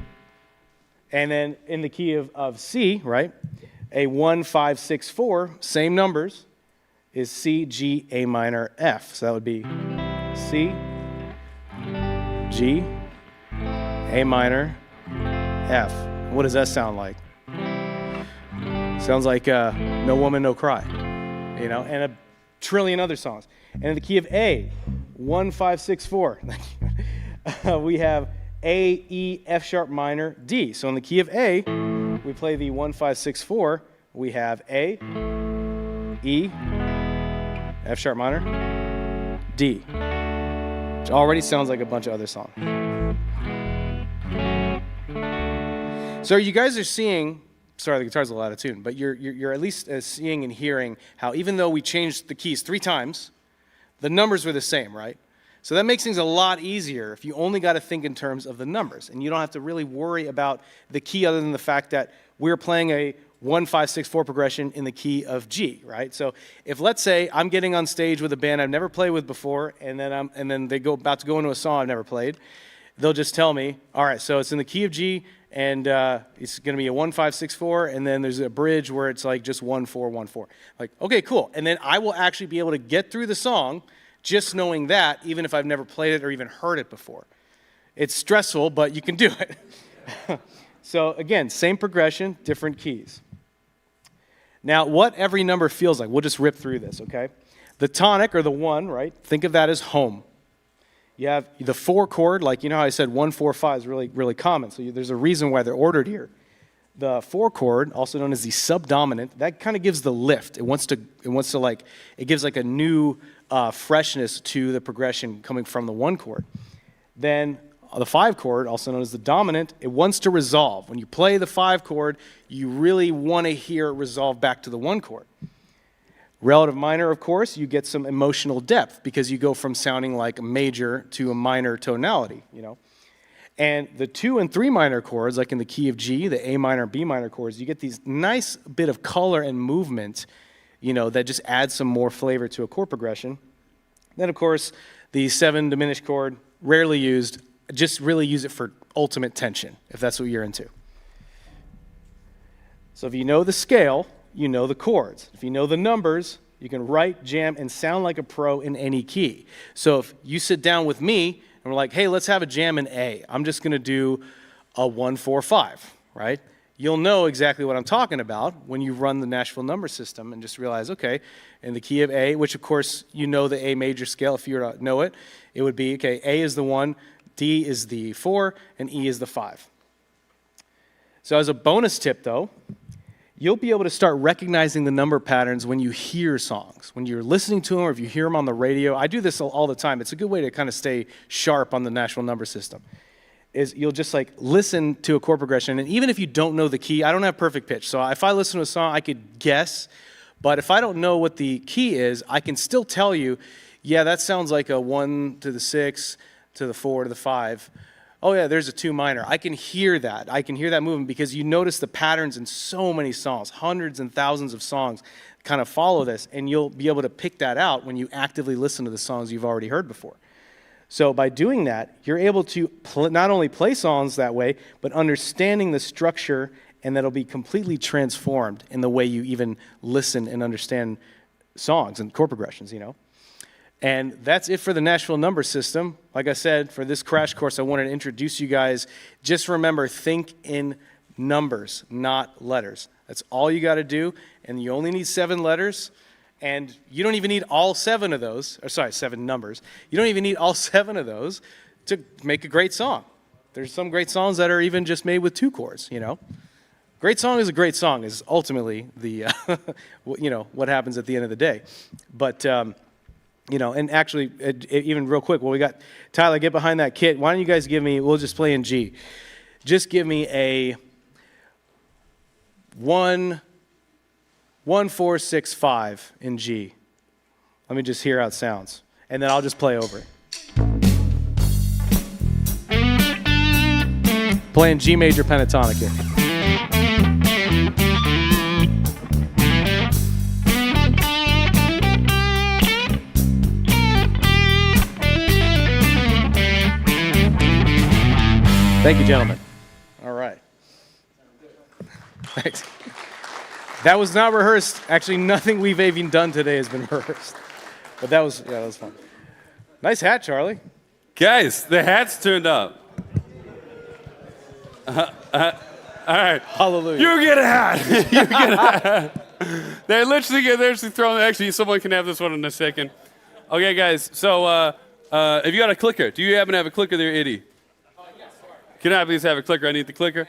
And then in the key of C, right? A 1, 5, 6, 4, same numbers, is C, G, A minor, F. So that would be C, G, A minor, F. What does that sound like? Sounds like No Woman, No Cry. You know, and trillion other songs. And in the key of A, 1, 5, 6, 4, we have A, E, F sharp minor, D. So in the key of A, we play the 1, 5, 6, 4. We have A, E, F sharp minor, D, which already sounds like a bunch of other songs. So you guys are seeing, sorry, the guitar's a little out of tune, but you're at least seeing and hearing how even though we changed the keys 3 times, the numbers were the same, right? So that makes things a lot easier if you only got to think in terms of the numbers, and you don't have to really worry about the key other than the fact that we're playing a 1, 5, 6, 4 progression in the key of G, right? So if, let's say, I'm getting on stage with a band I've never played with before, and then they go about to go into a song I've never played, they'll just tell me, all right, so it's in the key of G, and it's going to be a 1, 5, 6, 4, and then there's a bridge where it's like just 1, 4, 1, 4. Like, okay, cool. And then I will actually be able to get through the song just knowing that, even if I've never played it or even heard it before. It's stressful, but you can do it. So again, same progression, different keys. Now, what every number feels like, we'll just rip through this, okay? The tonic, or the 1, right? Think of that as home. You have the 4 chord, like you know how I said 1, 4, 5 is really common. So there's a reason why they're ordered here. The 4 chord, also known as the subdominant, that kind of gives the lift. It gives like a new freshness to the progression coming from the 1 chord. Then the 5 chord, also known as the dominant, it wants to resolve. When you play the 5 chord, you really want to hear it resolve back to the 1 chord. Relative minor, of course, you get some emotional depth because you go from sounding like a major to a minor tonality, you know. And the 2 and 3 minor chords, like in the key of G, the A minor and B minor chords, you get these nice bit of color and movement, you know, that just adds some more flavor to a chord progression. Then, of course, the 7 diminished chord, rarely used, just really use it for ultimate tension, if that's what you're into. So if you know the scale, you know the chords. If you know the numbers, you can write, jam, and sound like a pro in any key. So if you sit down with me and we're like, hey, let's have a jam in A. I'm just going to do a 1, 4, 5, right? You'll know exactly what I'm talking about when you run the Nashville number system and just realize, okay, in the key of A, which of course you know the A major scale, if you were to know it, it would be, okay, A is the 1, D is the 4, and E is the 5. So as a bonus tip though, you'll be able to start recognizing the number patterns when you hear songs. When you're listening to them or if you hear them on the radio. I do this all the time. It's a good way to kind of stay sharp on the Nashville number system. Is you'll just like listen to a chord progression, and even if you don't know the key, I don't have perfect pitch. So if I listen to a song, I could guess, but if I don't know what the key is, I can still tell you, yeah, that sounds like a 1 to the 6 to the 4 to the 5. Oh yeah, there's a 2 minor. I can hear that. I can hear that movement because you notice the patterns in so many songs. Hundreds and thousands of songs kind of follow this, and you'll be able to pick that out when you actively listen to the songs you've already heard before. So by doing that, you're able to not only play songs that way, but understanding the structure, and that'll be completely transformed in the way you even listen and understand songs and chord progressions, you know. And that's it for the Nashville number system. Like I said, for this crash course, I wanted to introduce you guys. Just remember, think in numbers, not letters. That's all you got to do, and you only need 7 letters, and you don't even need all 7 of those, or sorry, 7 numbers. You don't even need all 7 of those to make a great song. There's some great songs that are even just made with 2 chords, you know. Great song is a great song is ultimately the, you know, what happens at the end of the day. But, you know, and actually, even real quick, well, we got Tyler, get behind that kit. Why don't you guys give me, we'll just play in G. Just give me a 1, 4, 6, 5 in G. Let me just hear how it sounds. And then I'll just play over it. Playing G major pentatonic here. Thank you, gentlemen. All right. Thanks. That was not rehearsed. Actually, nothing we've even done today has been rehearsed. But that was fun. Nice hat, Charlie. Guys, the hat's turned up. All right. Hallelujah. You get a hat. You get a hat. They're literally throwing. Actually, someone can have this one in a second. Okay, guys. So, have you got a clicker? Do you happen to have a clicker there, Eddie? Can I please have a clicker? I need the clicker.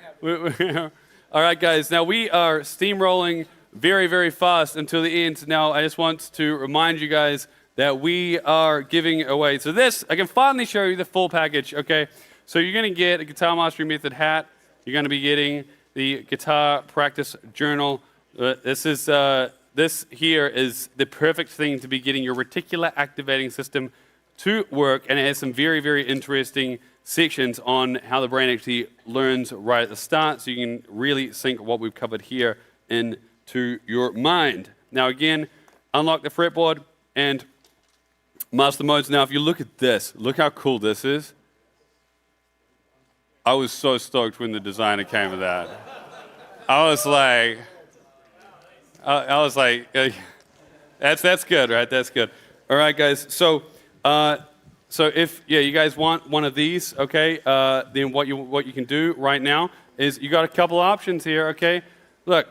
All right, guys. Now we are steamrolling very, very fast until the end. Now I just want to remind you guys that we are giving away. So this, I can finally show you the full package. Okay. So you're going to get a Guitar Mastery Method hat. You're going to be getting the Guitar Practice Journal. This here is the perfect thing to be getting your reticular activating system to work, and it has some very, very interesting sections on how the brain actually learns right at the start, so you can really sink what we've covered here into your mind. Now again, unlock the fretboard and master modes. Now if you look at this, look how cool this is. I was so stoked when the designer came with that. I was like, that's good, right? That's good. All right, guys. So if you guys want one of these, okay, then what you can do right now is you got a couple options here, okay. Look,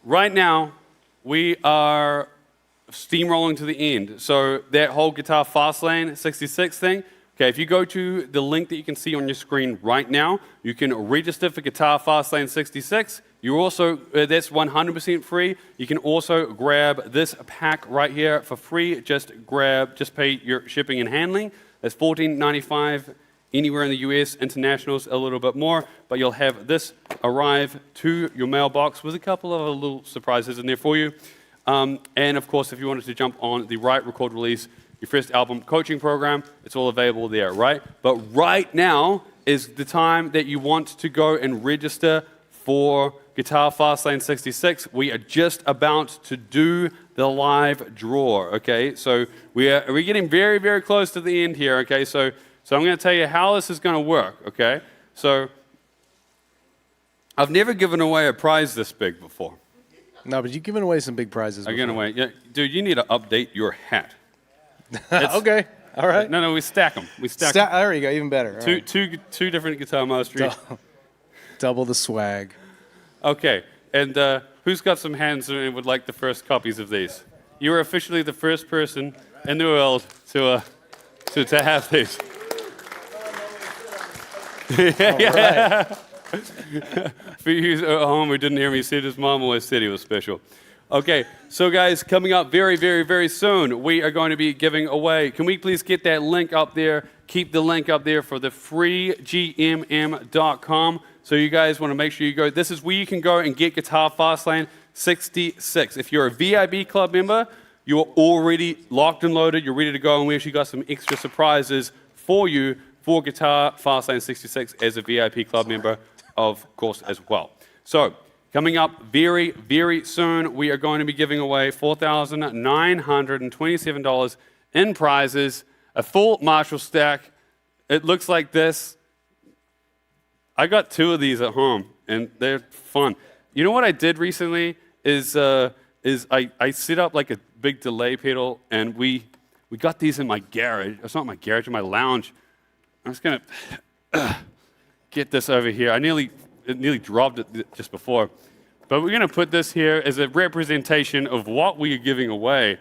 right now we are steamrolling to the end. So that whole Guitar Fastlane 66 thing. Okay, if you go to the link that you can see on your screen right now, you can register for Guitar Fastlane 66. You also, that's 100% free. You can also grab this pack right here for free. Just pay your shipping and handling. That's $14.95 anywhere in the US. International's a little bit more, but you'll have this arrive to your mailbox with a couple of little surprises in there for you. And of course, if you wanted to jump on the Write, Record, Release, your first album coaching program, it's all available there, right? But right now is the time that you want to go and register for Guitar Fastlane 66. We are just about to do the live draw, okay? So we're getting very, very close to the end here, okay? So I'm going to tell you how this is going to work, okay? So I've never given away a prize this big before. No, but you've given away some big prizes before. I've given away, yeah. Dude, you need to update your hat. Okay, all right. No, we stack them. There you go, even better. Two different Guitar Mastery. Double the swag. Okay, and who's got some hands and would like the first copies of these? You are officially the first person in the world to have these. Yeah. For you at home who didn't hear me say, his mom always said he was special. Okay, so guys, coming up very, very, very soon, we are going to be giving away. Can we please get that link up there? Keep the link up there for the freegmm.com. So you guys want to make sure you go. This is where you can go and get Guitar Fastlane 66. If you're a VIB club member, you're already locked and loaded. You're ready to go, and we actually got some extra surprises for you for Guitar Fastlane 66 as a VIP club member, of course, as well. So coming up very, very soon, we are going to be giving away $4,927 in prizes, a full Marshall stack. It looks like this. I got two of these at home, and they're fun. You know what I did recently is I set up like a big delay pedal, and we got these in my garage. It's not my garage, in my lounge. I'm just gonna get this over here. It nearly dropped it just before. But we're going to put this here as a representation of what we are giving away.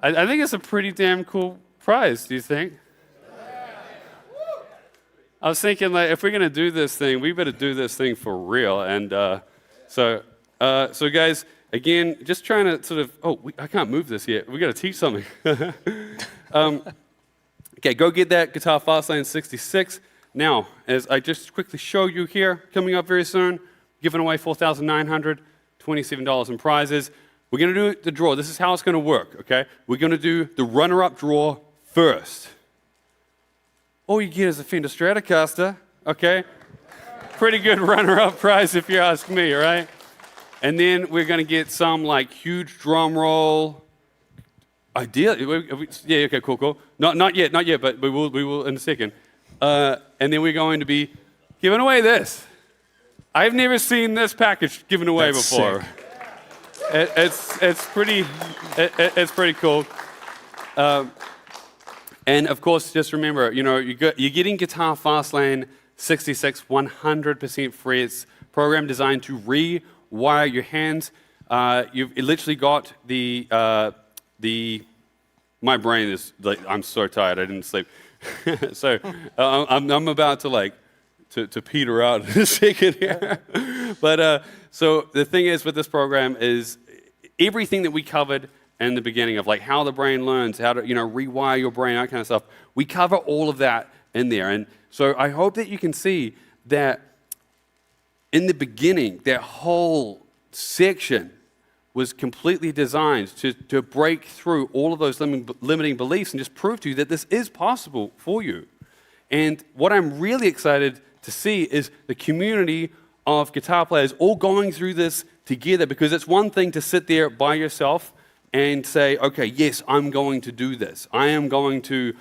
I think it's a pretty damn cool prize, do you think? I was thinking, like, if we're going to do this thing, we better do this thing for real. And so guys, again, just trying to sort of, I can't move this yet. We got to teach something. Okay, go get that Guitar Fastlane 66. Now, as I just quickly show you here, coming up very soon, giving away $4,927 in prizes. We're going to do the draw. This is how it's going to work, okay? We're going to do the runner-up draw first. All you get is a Fender Stratocaster, okay? Pretty good runner-up prize if you ask me, right? And then we're going to get some, like, huge drum roll. Ideally, yeah, okay, cool. Not yet, but we will in a second. And then we're going to be giving away this. I've never seen this package given away before. It's pretty cool. And of course, just remember, you're getting Guitar Fastlane 66 100% free. It's a program designed to rewire your hands. you've literally got my brain is like, I'm so tired, I didn't sleep. So I'm about to like, to peter out in a second here. But so the thing is with this program is everything that we covered in the beginning of like how the brain learns, how to, rewire your brain, that kind of stuff. We cover all of that in there. And so I hope that you can see that in the beginning, that whole section was completely designed to break through all of those limiting beliefs and just prove to you that this is possible for you. And what I'm really excited to see is the community of guitar players all going through this together, because it's one thing to sit there by yourself and say, okay, yes, I'm going to do this. I'm going to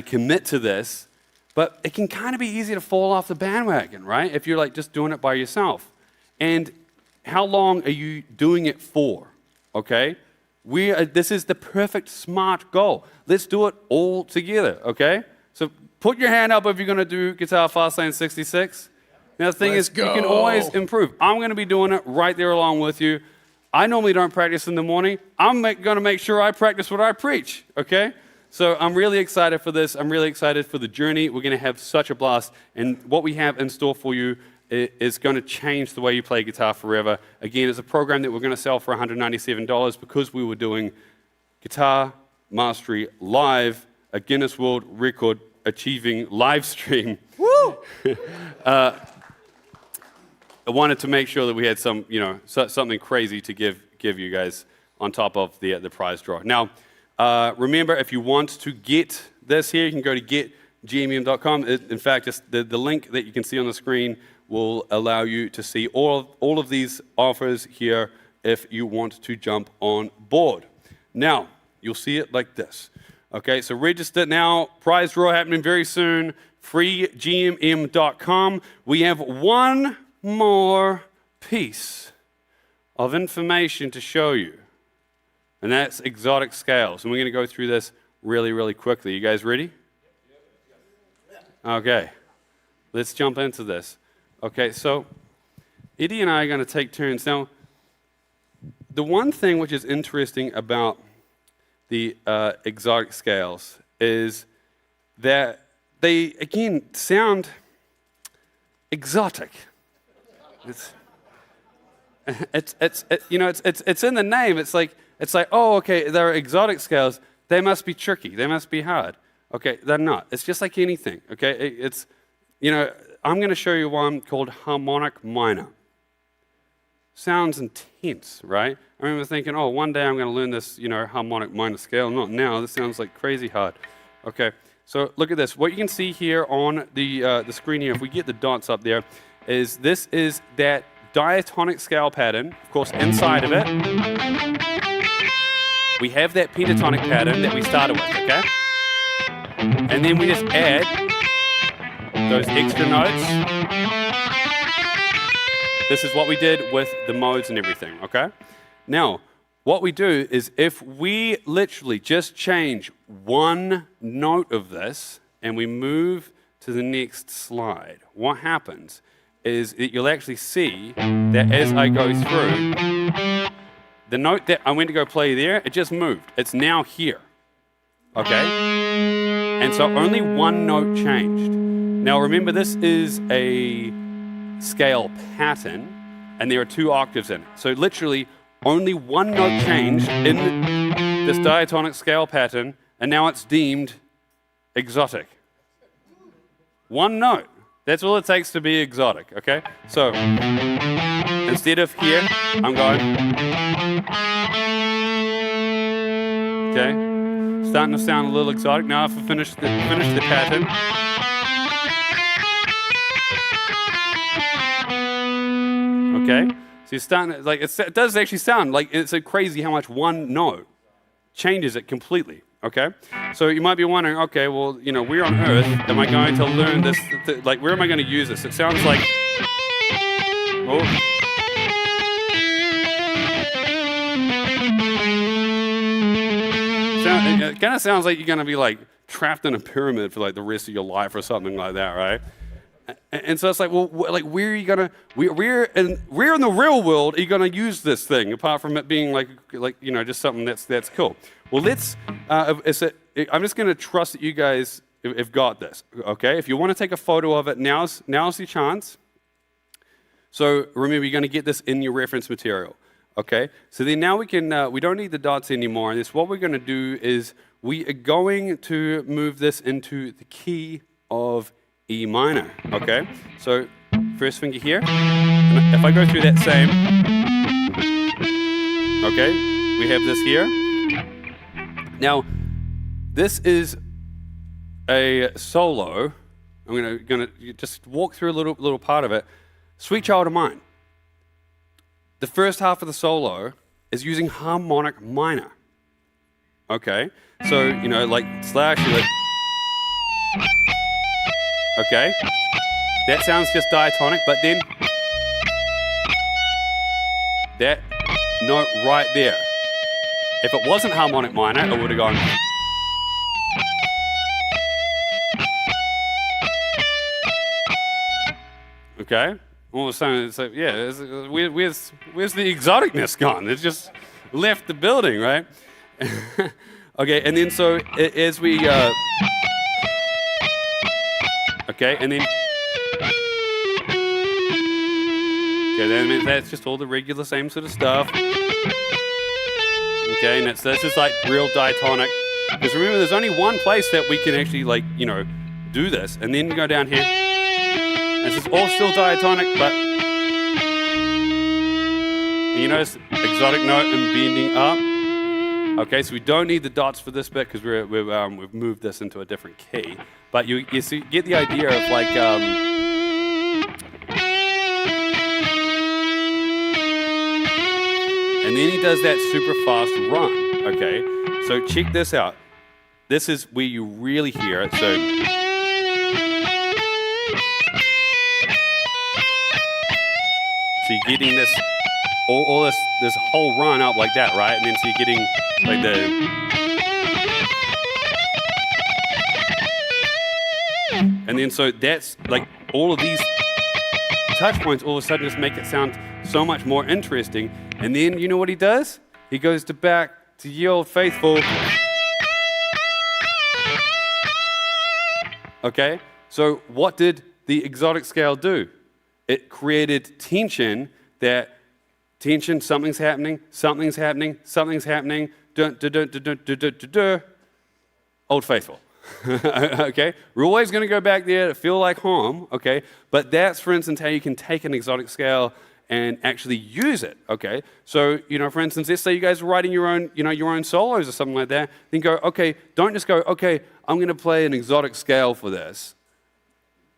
commit to this. But it can kind of be easy to fall off the bandwagon, right? If you're like just doing it by yourself. And how long are you doing it for? Okay? This is the perfect smart goal. Let's do it all together, okay? So put your hand up if you're going to do Guitar Fastlane 66. Now the thing is, you can always improve. I'm going to be doing it right there along with you. I normally don't practice in the morning. I'm going to make sure I practice what I preach, okay? So I'm really excited for this. I'm really excited for the journey. We're going to have such a blast. And what we have in store for you is going to change the way you play guitar forever. Again, it's a program that we're going to sell for $197 because we were doing Guitar Mastery Live, a Guinness World Record achieving live stream. Woo! I wanted to make sure that we had some, something crazy to give you guys on top of the prize draw. Now, remember, if you want to get this here, you can go to getgmm.com. In fact, just the link that you can see on the screen will allow you to see all of these offers here if you want to jump on board. Now, you'll see it like this. Okay, so register now. Prize draw happening very soon. freegmm.com. We have one more piece of information to show you, and that's exotic scales. And we're going to go through this really, really quickly. You guys ready? Okay, let's jump into this. Okay, so Eddie and I are going to take turns. Now, the one thing which is interesting about the exotic scales is that they, again, sound exotic. It's in the name. It's like, oh, okay, they're exotic scales. They must be tricky. They must be hard. Okay, they're not. It's just like anything. Okay, I'm going to show you one called harmonic minor. Sounds intense, right? I remember thinking, oh, one day I'm going to learn this, harmonic minor scale. Not now. This sounds like crazy hard. Okay, so look at this. What you can see here on the screen here, if we get the dots up there, is this is that diatonic scale pattern. Of course, inside of it, we have that pentatonic pattern that we started with, okay? And then we just add those extra notes. This is what we did with the modes and everything, okay? Now, what we do is if we literally just change one note of this and we move to the next slide, what happens is that you'll actually see that as I go through, the note that I went to go play there, it just moved. It's now here, okay? And so only one note changed. Now remember, this is a scale pattern, and there are 2 octaves in it. So literally, only one note changed in this diatonic scale pattern, and now it's deemed exotic. One note. That's all it takes to be exotic, okay? So, instead of here, I'm going. Okay? Starting to sound a little exotic. Now if I finish the pattern. Okay? So you're starting, like, it does actually sound like, it's so crazy how much one note changes it completely. Okay? So you might be wondering, okay, well, where on earth am I going to learn this? Like, where am I going to use this? It sounds like... Oh. It kind of sounds like you're going to be, like, trapped in a pyramid for, like, the rest of your life or something like that, right? And so it's like, well, like, where are you gonna? Where in the real world are you gonna use this thing apart from it being like just something that's cool? Well, I'm just gonna trust that you guys have got this. Okay, if you want to take a photo of it, now's your chance. So remember, you're gonna get this in your reference material. Okay, so then now we don't need the dots anymore. And what we're gonna do is we are going to move this into the key of E minor, okay? So first finger here, and if I go through that same, okay, we have this here. Now, this is a solo. I'm gonna just walk through a little part of it. Sweet Child of Mine. The first half of the solo is using harmonic minor, okay? So, like slash, you're like, okay, that sounds just diatonic, but then that note right there, if it wasn't harmonic minor, it would have gone. Okay, all of a sudden it's like, yeah, where's the exoticness gone? It's just left the building, right? Okay, and then so as we, okay, and then, okay, then that's just all the regular same sort of stuff. Okay, and that's just like real diatonic. Because remember, there's only one place that we can actually do this, and then go down here. And this is all still diatonic, but you notice exotic note and bending up. Okay, so we don't need the dots for this bit because we've moved this into a different key. But you see, get the idea of like, and then he does that super fast run. Okay, so check this out. This is where you really hear it. So you're getting this, all this whole run up like that, right? And then so you're getting like and then so that's like all of these touch points all of a sudden just make it sound so much more interesting. And then you know what he does? He goes back to Ye Old Faithful. Okay, so what did the exotic scale do? It created tension, something's happening, dun, dun, dun, dun, dun, dun, dun, dun, Old Faithful. Okay, we're always going to go back there to feel like home, okay? But that's, for instance, how you can take an exotic scale and actually use it, okay? So, for instance, let's say you guys are writing your own solos or something like that, then go, okay, don't just go, okay, I'm going to play an exotic scale for this.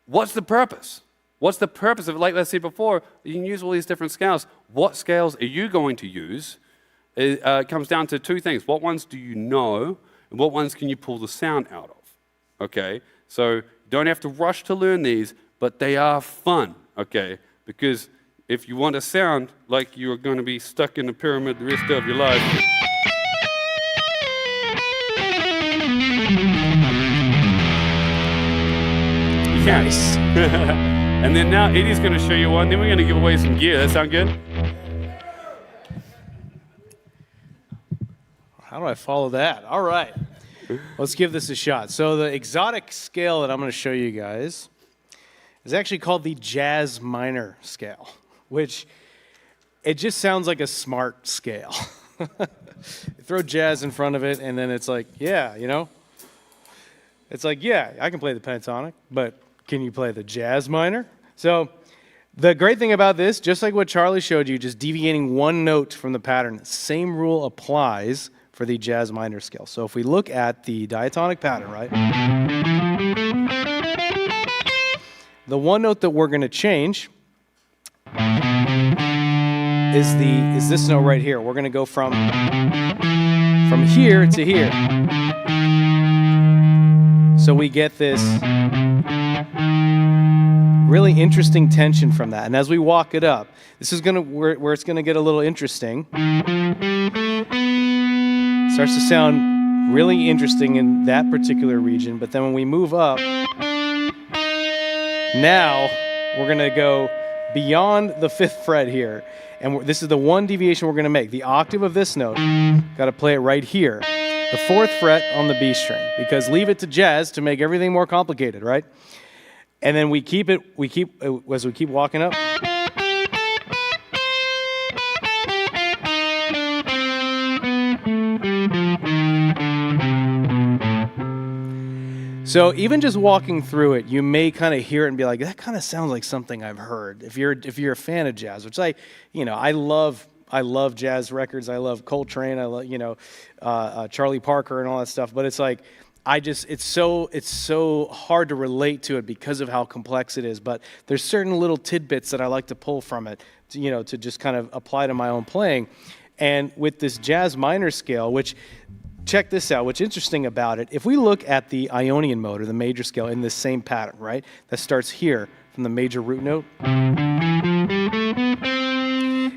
What's the purpose? What's the purpose of it? Like I said before, you can use all these different scales. What scales are you going to use? It comes down to two things. What ones do you know, and what ones can you pull the sound out of? Okay, so you don't have to rush to learn these, but they are fun, okay? Because if you want to sound like you're going to be stuck in a pyramid the rest of your life, you can. Nice. And then now Eddie's going to show you one. Then we're going to give away some gear. That sound good? How do I follow that? All right. Let's give this a shot. So the exotic scale that I'm going to show you guys is actually called the jazz minor scale, which it just sounds like a smart scale. Throw jazz in front of it, and then it's like, yeah, it's like, yeah, I can play the pentatonic, but can you play the jazz minor? So the great thing about this, just like what Charlie showed you, just deviating one note from the pattern, same rule applies for the jazz minor scale. So if we look at the diatonic pattern, right? The one note that we're going to change is this note right here. We're going to go from here to here. So we get this really interesting tension from that. And as we walk it up, this is where it's going to get a little interesting. Starts to sound really interesting in that particular region, but then when we move up, Now we're going to go beyond the 5th fret here. And this is the one deviation we're going to make. The octave of this note, got to play it right here. The 4th fret on the B string, because leave it to jazz to make everything more complicated, right? And then as we keep walking up. So even just walking through it, you may kind of hear it and be like, that kind of sounds like something I've heard. If you're a fan of jazz, which I love jazz records. I love Coltrane. I love Charlie Parker and all that stuff. But it's like it's so hard to relate to it because of how complex it is. But there's certain little tidbits that I like to pull from it, to just kind of apply to my own playing. And with this jazz minor scale, which check this out, what's interesting about it, if we look at the Ionian mode or the major scale in this same pattern, right, that starts here from the major root note,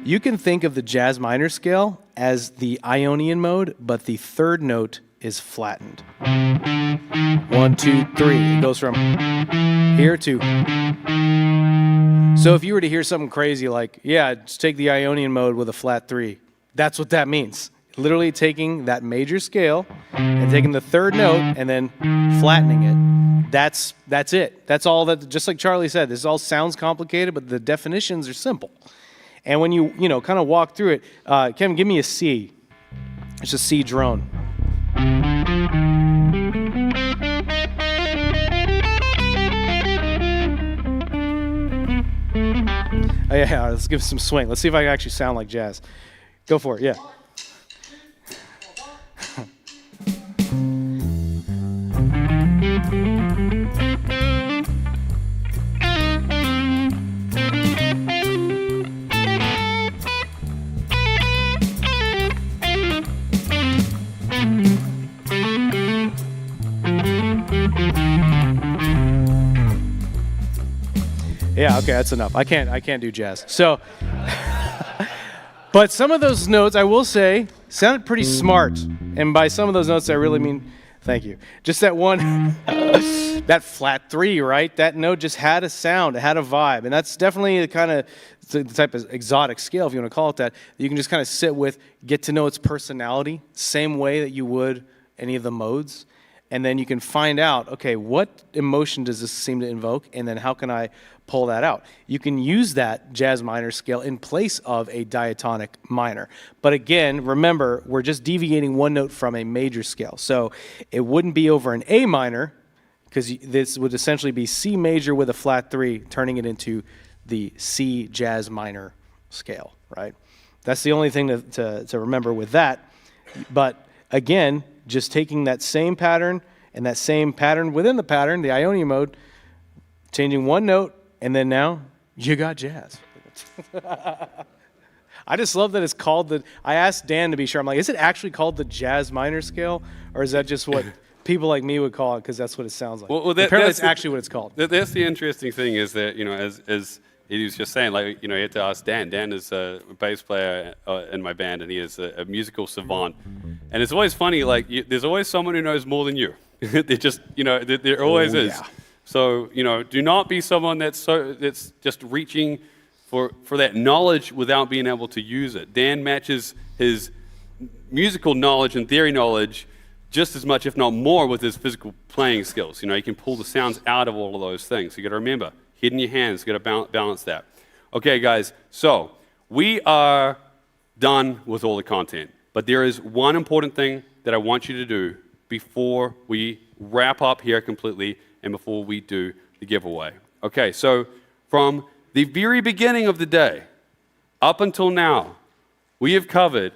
you can think of the jazz minor scale as the Ionian mode, but the 3rd note is flattened. 1, 2, 3. It goes from here to. So if you were to hear something crazy like, yeah, just take the Ionian mode with a flat 3, that's what that means. Literally taking that major scale and taking the 3rd note and then flattening it. That's it. That's all that, just like Charlie said, this all sounds complicated, but the definitions are simple. And when you kind of walk through it, Kevin, give me a C. It's a C drone. Oh, yeah, let's give it some swing. Let's see if I can actually sound like jazz. Go for it, yeah. Yeah, okay, that's enough. I can't do jazz. So, but some of those notes, I will say, sounded pretty smart. And by some of those notes, I really mean, thank you. Just that one, that flat 3, right? That note just had a sound, it had a vibe. And that's definitely the type of exotic scale, if you want to call it that you can just kind of sit with, get to know its personality, same way that you would any of the modes. And then you can find out, okay, what emotion does this seem to invoke? And then how can I pull that out? You can use that jazz minor scale in place of a diatonic minor. But again, remember, we're just deviating one note from a major scale. So it wouldn't be over an A minor, because this would essentially be C major with a flat 3, turning it into the C jazz minor scale, right? That's the only thing to remember with that. But again, just taking that same pattern and that same pattern within the pattern, the Ionian mode, changing one note, and then now you got jazz. I just love that it's called I asked Dan to be sure. I'm like, is it actually called the jazz minor scale, or is that just what people like me would call it because that's what it sounds like? Well, apparently it's actually what it's called. That's the interesting thing is that, as he was just saying, like, you had to ask Dan. Dan is a bass player in my band, and he is a musical savant. And it's always funny, like, there's always someone who knows more than you. There just, there always is. Yeah. So, do not be someone that's just reaching for that knowledge without being able to use it. Dan matches his musical knowledge and theory knowledge just as much, if not more, with his physical playing skills. He can pull the sounds out of all of those things. You got to remember, head in your hands, you got to balance that. Okay, guys, so we are done with all the content, but there is one important thing that I want you to do before we wrap up here completely and before we do the giveaway. Okay, so from the very beginning of the day up until now, we have covered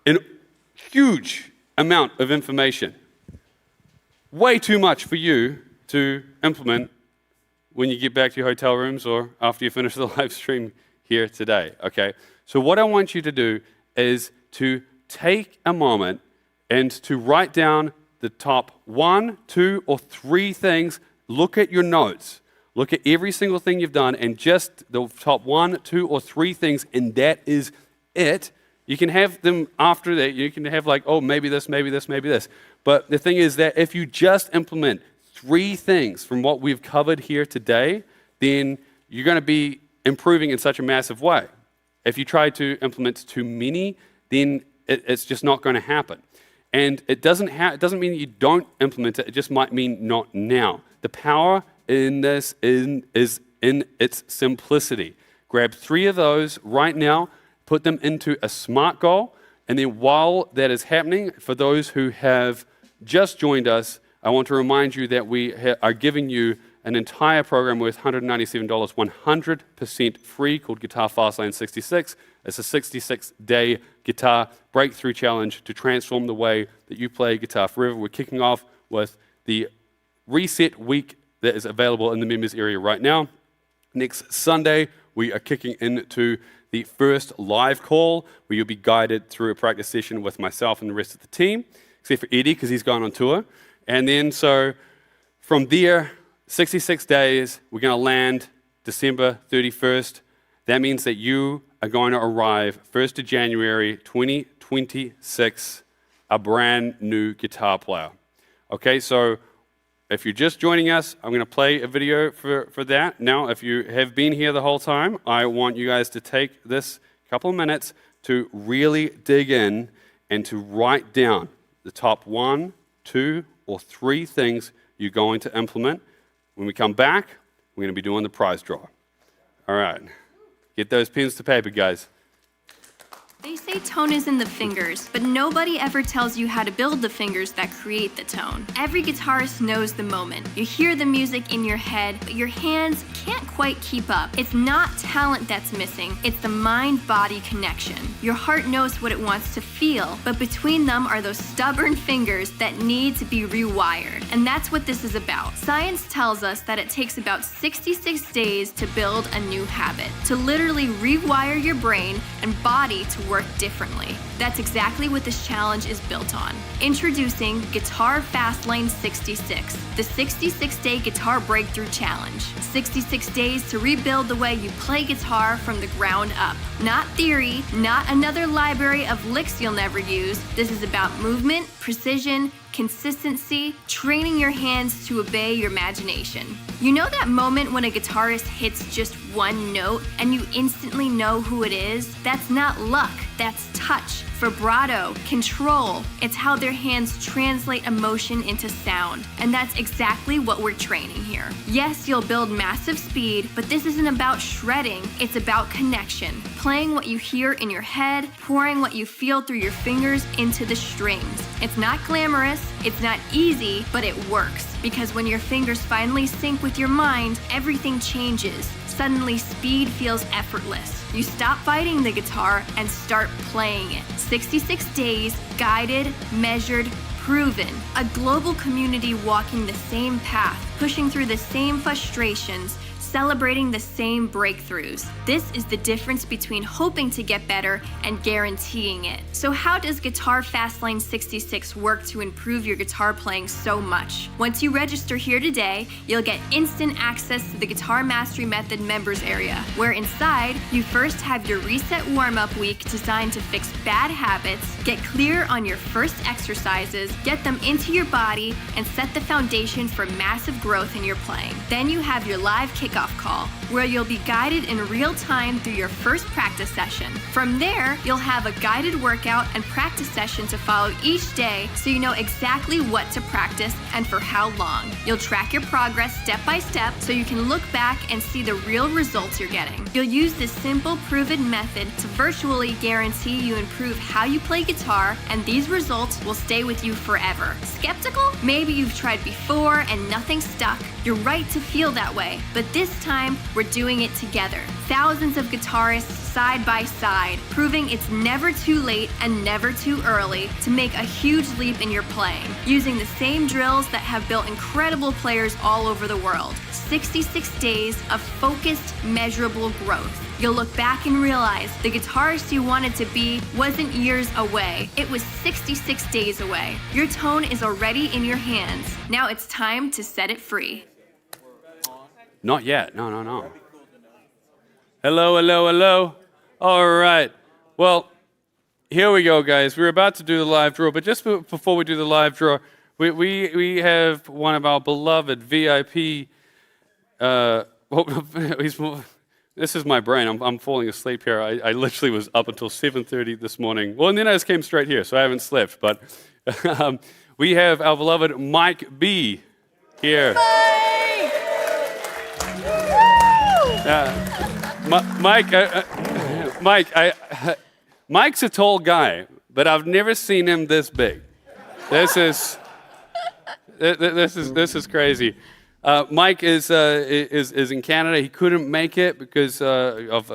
a huge amount of information. Way too much for you to implement when you get back to your hotel rooms or after you finish the live stream here today, okay? So what I want you to do is to take a moment and to write down the top 1, 2, or 3 things. Look at your notes. Look at every single thing you've done and just the top 1, 2, or 3 things, and that is it. You can have them after that. You can have like, oh, maybe this, maybe this, maybe this. But the thing is that if you just implement 3 things from what we've covered here today, then you're going to be improving in such a massive way. If you try to implement too many, then it's just not going to happen. And it doesn't mean that you don't implement it. It just might mean not now. The power in this is in its simplicity. Grab 3 of those right now, put them into a SMART goal, and then while that is happening, for those who have just joined us, I want to remind you that we are giving you an entire program worth $197, 100% free, called Guitar Fastlane 66. It's a 66-day guitar breakthrough challenge to transform the way that you play guitar forever. We're kicking off with the reset week that is available in the members area right now. Next Sunday, we are kicking into the first live call, where you'll be guided through a practice session with myself and the rest of the team, except for Eddie, because he's gone on tour. And then so from there, 66 days, we're going to land December 31st. That means that you are going to arrive 1st of January 2026, a brand new guitar player. Okay, so if you're just joining us, I'm going to play a video for that. Now, if you have been here the whole time, I want you guys to take this couple of minutes to really dig in and to write down the top 1, 2, or 3 things you're going to implement. When we come back, we're going to be doing the prize draw. All right. Get those pens to paper, guys. They say tone is in the fingers, but nobody ever tells you how to build the fingers that create the tone. Every guitarist knows the moment. You hear the music in your head, but your hands can't quite keep up. It's not talent that's missing, it's the mind-body connection. Your heart knows what it wants to feel, but between them are those stubborn fingers that need to be rewired. And that's what this is about. Science tells us that it takes about 66 days to build a new habit, to literally rewire your brain and body to work differently. That's exactly what this challenge is built on. Introducing Guitar Fastlane 66, the 66-day guitar breakthrough challenge. 66 days to rebuild the way you play guitar from the ground up. Not theory, not another library of licks you'll never use. This is about movement, precision, consistency, training your hands to obey your imagination. You know that moment when a guitarist hits just one note and you instantly know who it is? That's not luck, that's touch, vibrato, control. It's how their hands translate emotion into sound. And that's exactly what we're training here. Yes, you'll build massive speed, but this isn't about shredding, it's about connection. Playing what you hear in your head, pouring what you feel through your fingers into the strings. It's not glamorous, it's not easy, but it works. Because when your fingers finally sync with your mind, everything changes. Suddenly, speed feels effortless. You stop fighting the guitar and start playing it. 66 days, guided, measured, proven. A global community walking the same path, pushing through the same frustrations, celebrating the same breakthroughs. This is the difference between hoping to get better and guaranteeing it. So how does Guitar Fastlane 66 work to improve your guitar playing so much? Once you register here today, you'll get instant access to the Guitar Mastery Method members area, where inside, you first have your reset warm-up week designed to fix bad habits, get clear on your first exercises, get them into your body, and set the foundation for massive growth in your playing. Then you have your live kickoff call, where you'll be guided in real time through your first practice session. From there, you'll have a guided workout and practice session to follow each day, so you know exactly what to practice and for how long. You'll track your progress step by step so you can look back and see the real results you're getting. You'll use this simple, proven method to virtually guarantee you improve how you play guitar, and these results will stay with you forever. Skeptical? Maybe you've tried before and nothing stuck. You're right to feel that way, but this time we're doing it together. Thousands of guitarists side by side, proving it's never too late and never too early to make a huge leap in your playing, using the same drills that have built incredible players all over the world. 66 days of focused, measurable growth. You'll look back and realize the guitarist you wanted to be wasn't years away. It was 66 days away. Your tone is already in your hands. Now it's time to set it free. Not yet. No. Hello. All right. Well, here we go, guys. We're about to do the live draw, but just before we do the live draw, we have one of our beloved VIP this is my brain. I'm falling asleep here. I literally was up until 7:30 this morning. Well, and then I just came straight here, so I haven't slept. But we have our beloved Mike B here. Mike's a tall guy, but I've never seen him this big. This is crazy. Mike is in Canada. He couldn't make it because of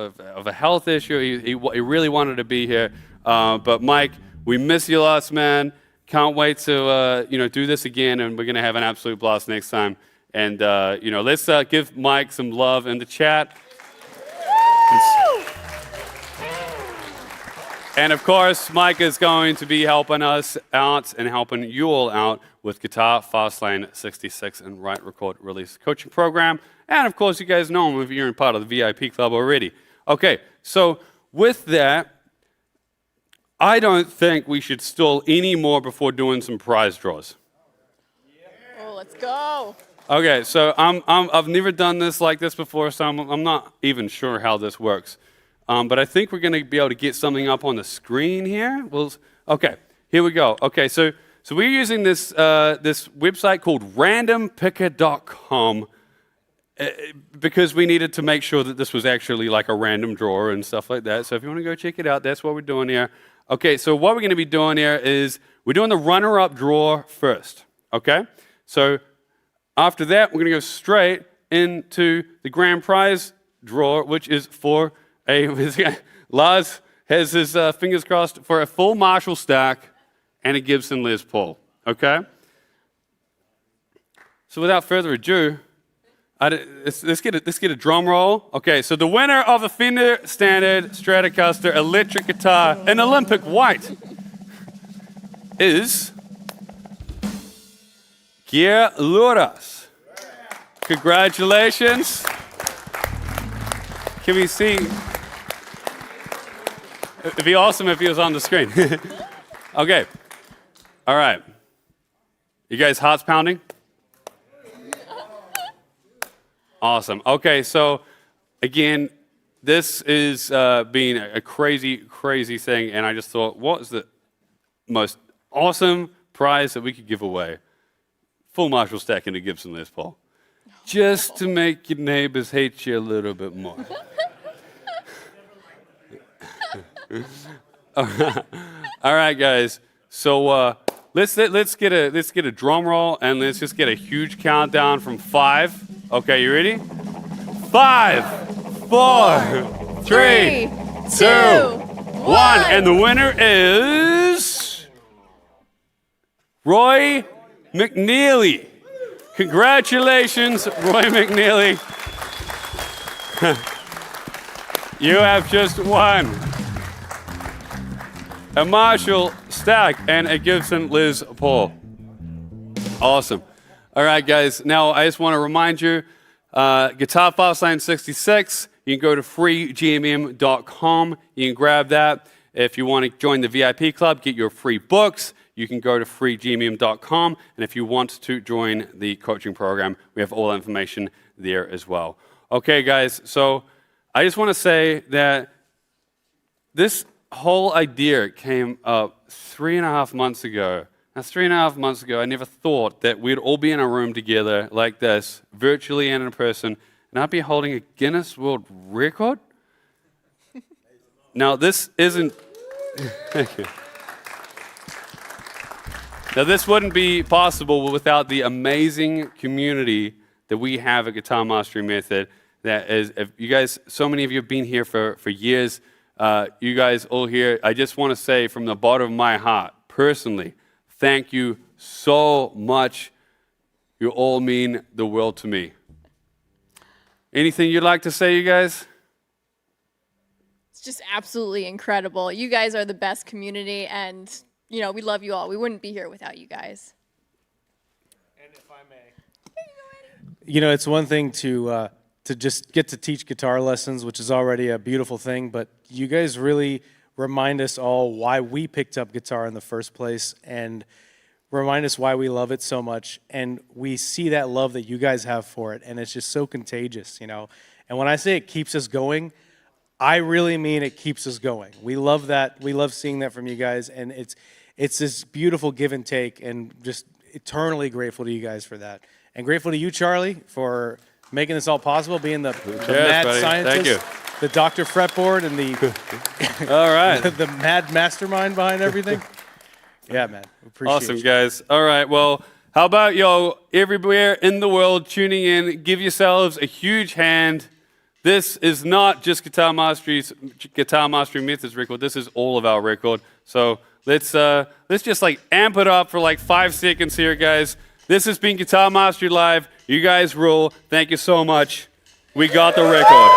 a health issue. He really wanted to be here. But Mike, we miss you lots, man. Can't wait to do this again, and we're gonna have an absolute blast next time. And let's give Mike some love in the chat. And of course, Mike is going to be helping us out and helping you all out with Guitar Fastlane 66 and Write, Record, Release coaching program. And of course, you guys know him if you're in part of the VIP club already. Okay, so with that, I don't think we should stall any more before doing some prize draws. Oh, let's go. Okay, so I've never done this like this before, so I'm not even sure how this works. But I think we're going to be able to get something up on the screen here. Okay, here we go. Okay, so we're using this this website called randompicker.com because we needed to make sure that this was actually like a random drawer and stuff like that. So if you want to go check it out, that's what we're doing here. Okay, so what we're going to be doing here is we're doing the runner-up draw first. Okay, so after that, we're going to go straight into the grand prize draw, which is for Lars has his fingers crossed for a full Marshall stack and a Gibson Les Paul. Okay? So without further ado, let's get a drum roll. Okay, so the winner of the Fender Standard Stratocaster electric guitar in Olympic white is Gear Luras. Congratulations. Can we see? It'd be awesome if he was on the screen. Okay. All right. You guys hearts pounding? Awesome. Okay, so again, this is being a crazy, crazy thing, and I just thought, what is the most awesome prize that we could give away? Full Marshall stack in a Gibson Les Paul. Just to make your neighbors hate you a little bit more. All right, guys. So let's get a drum roll and let's just get a huge countdown from 5. Okay, you ready? 5, 4, 3, 2, 1, and the winner is Roy McNeely. Congratulations, Roy McNeely. You have just won a Marshall stack and a Gibson Les Paul. Awesome. All right, guys. Now, I just want to remind you, Guitar Fastlane 66, you can go to freegmm.com. You can grab that. If you want to join the VIP club, get your free books, you can go to freegmm.com. And if you want to join the coaching program, we have all the information there as well. Okay, guys. So I just want to say that this whole idea came up 3.5 months ago. Now, 3.5 months ago, I never thought that we'd all be in a room together like this, virtually and in person, and I'd be holding a Guinness World Record. Now, this isn't... Thank you. Now, this wouldn't be possible without the amazing community that we have at Guitar Mastery Method. That is, if you guys, so many of you have been here for years. You guys all here, I just want to say from the bottom of my heart, personally, thank you so much. You all mean the world to me. Anything you'd like to say, you guys? It's just absolutely incredible. You guys are the best community, and you know we love you all. We wouldn't be here without you guys. And if I may, you know, it's one thing to just get to teach guitar lessons, which is already a beautiful thing, but you guys really remind us all why we picked up guitar in the first place, and remind us why we love it so much, and we see that love that you guys have for it, and it's just so contagious, you know. And when I say it keeps us going, I really mean it keeps us going. We love that. We love seeing that from you guys, and it's this beautiful give and take, and just eternally grateful to you guys for that. And grateful to you, Charlie, for making this all possible, being the mad buddy. scientist, Thank you. the Dr. Fretboard, and the all right, the mad mastermind behind everything. Yeah, man. Appreciate Awesome, you. guys. All right, well, how about everywhere in the world tuning in, give yourselves a huge hand. This is not just Guitar Mastery Methods record. This is all of our record. So let's just like amp it up for like 5 seconds here, guys. This has been Guitar Mastery Live. You guys rule. Thank you so much. We got the record.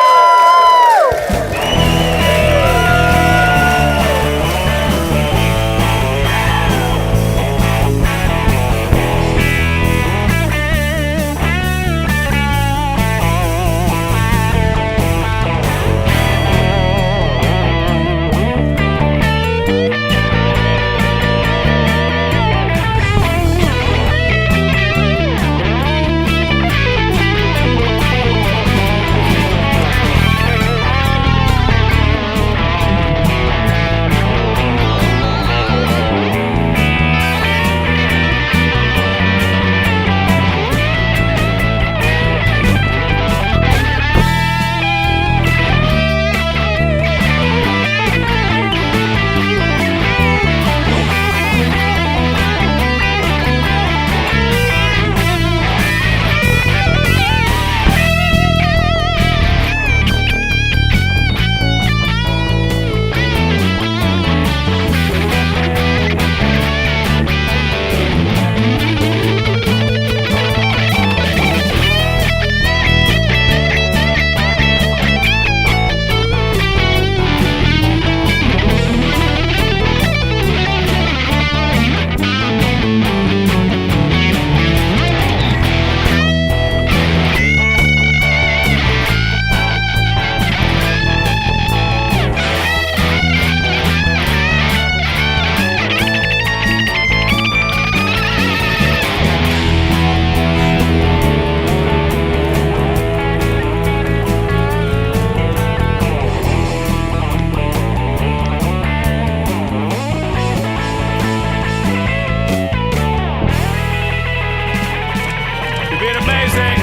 You've been amazing.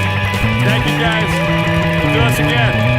Thank you, guys. Do us again.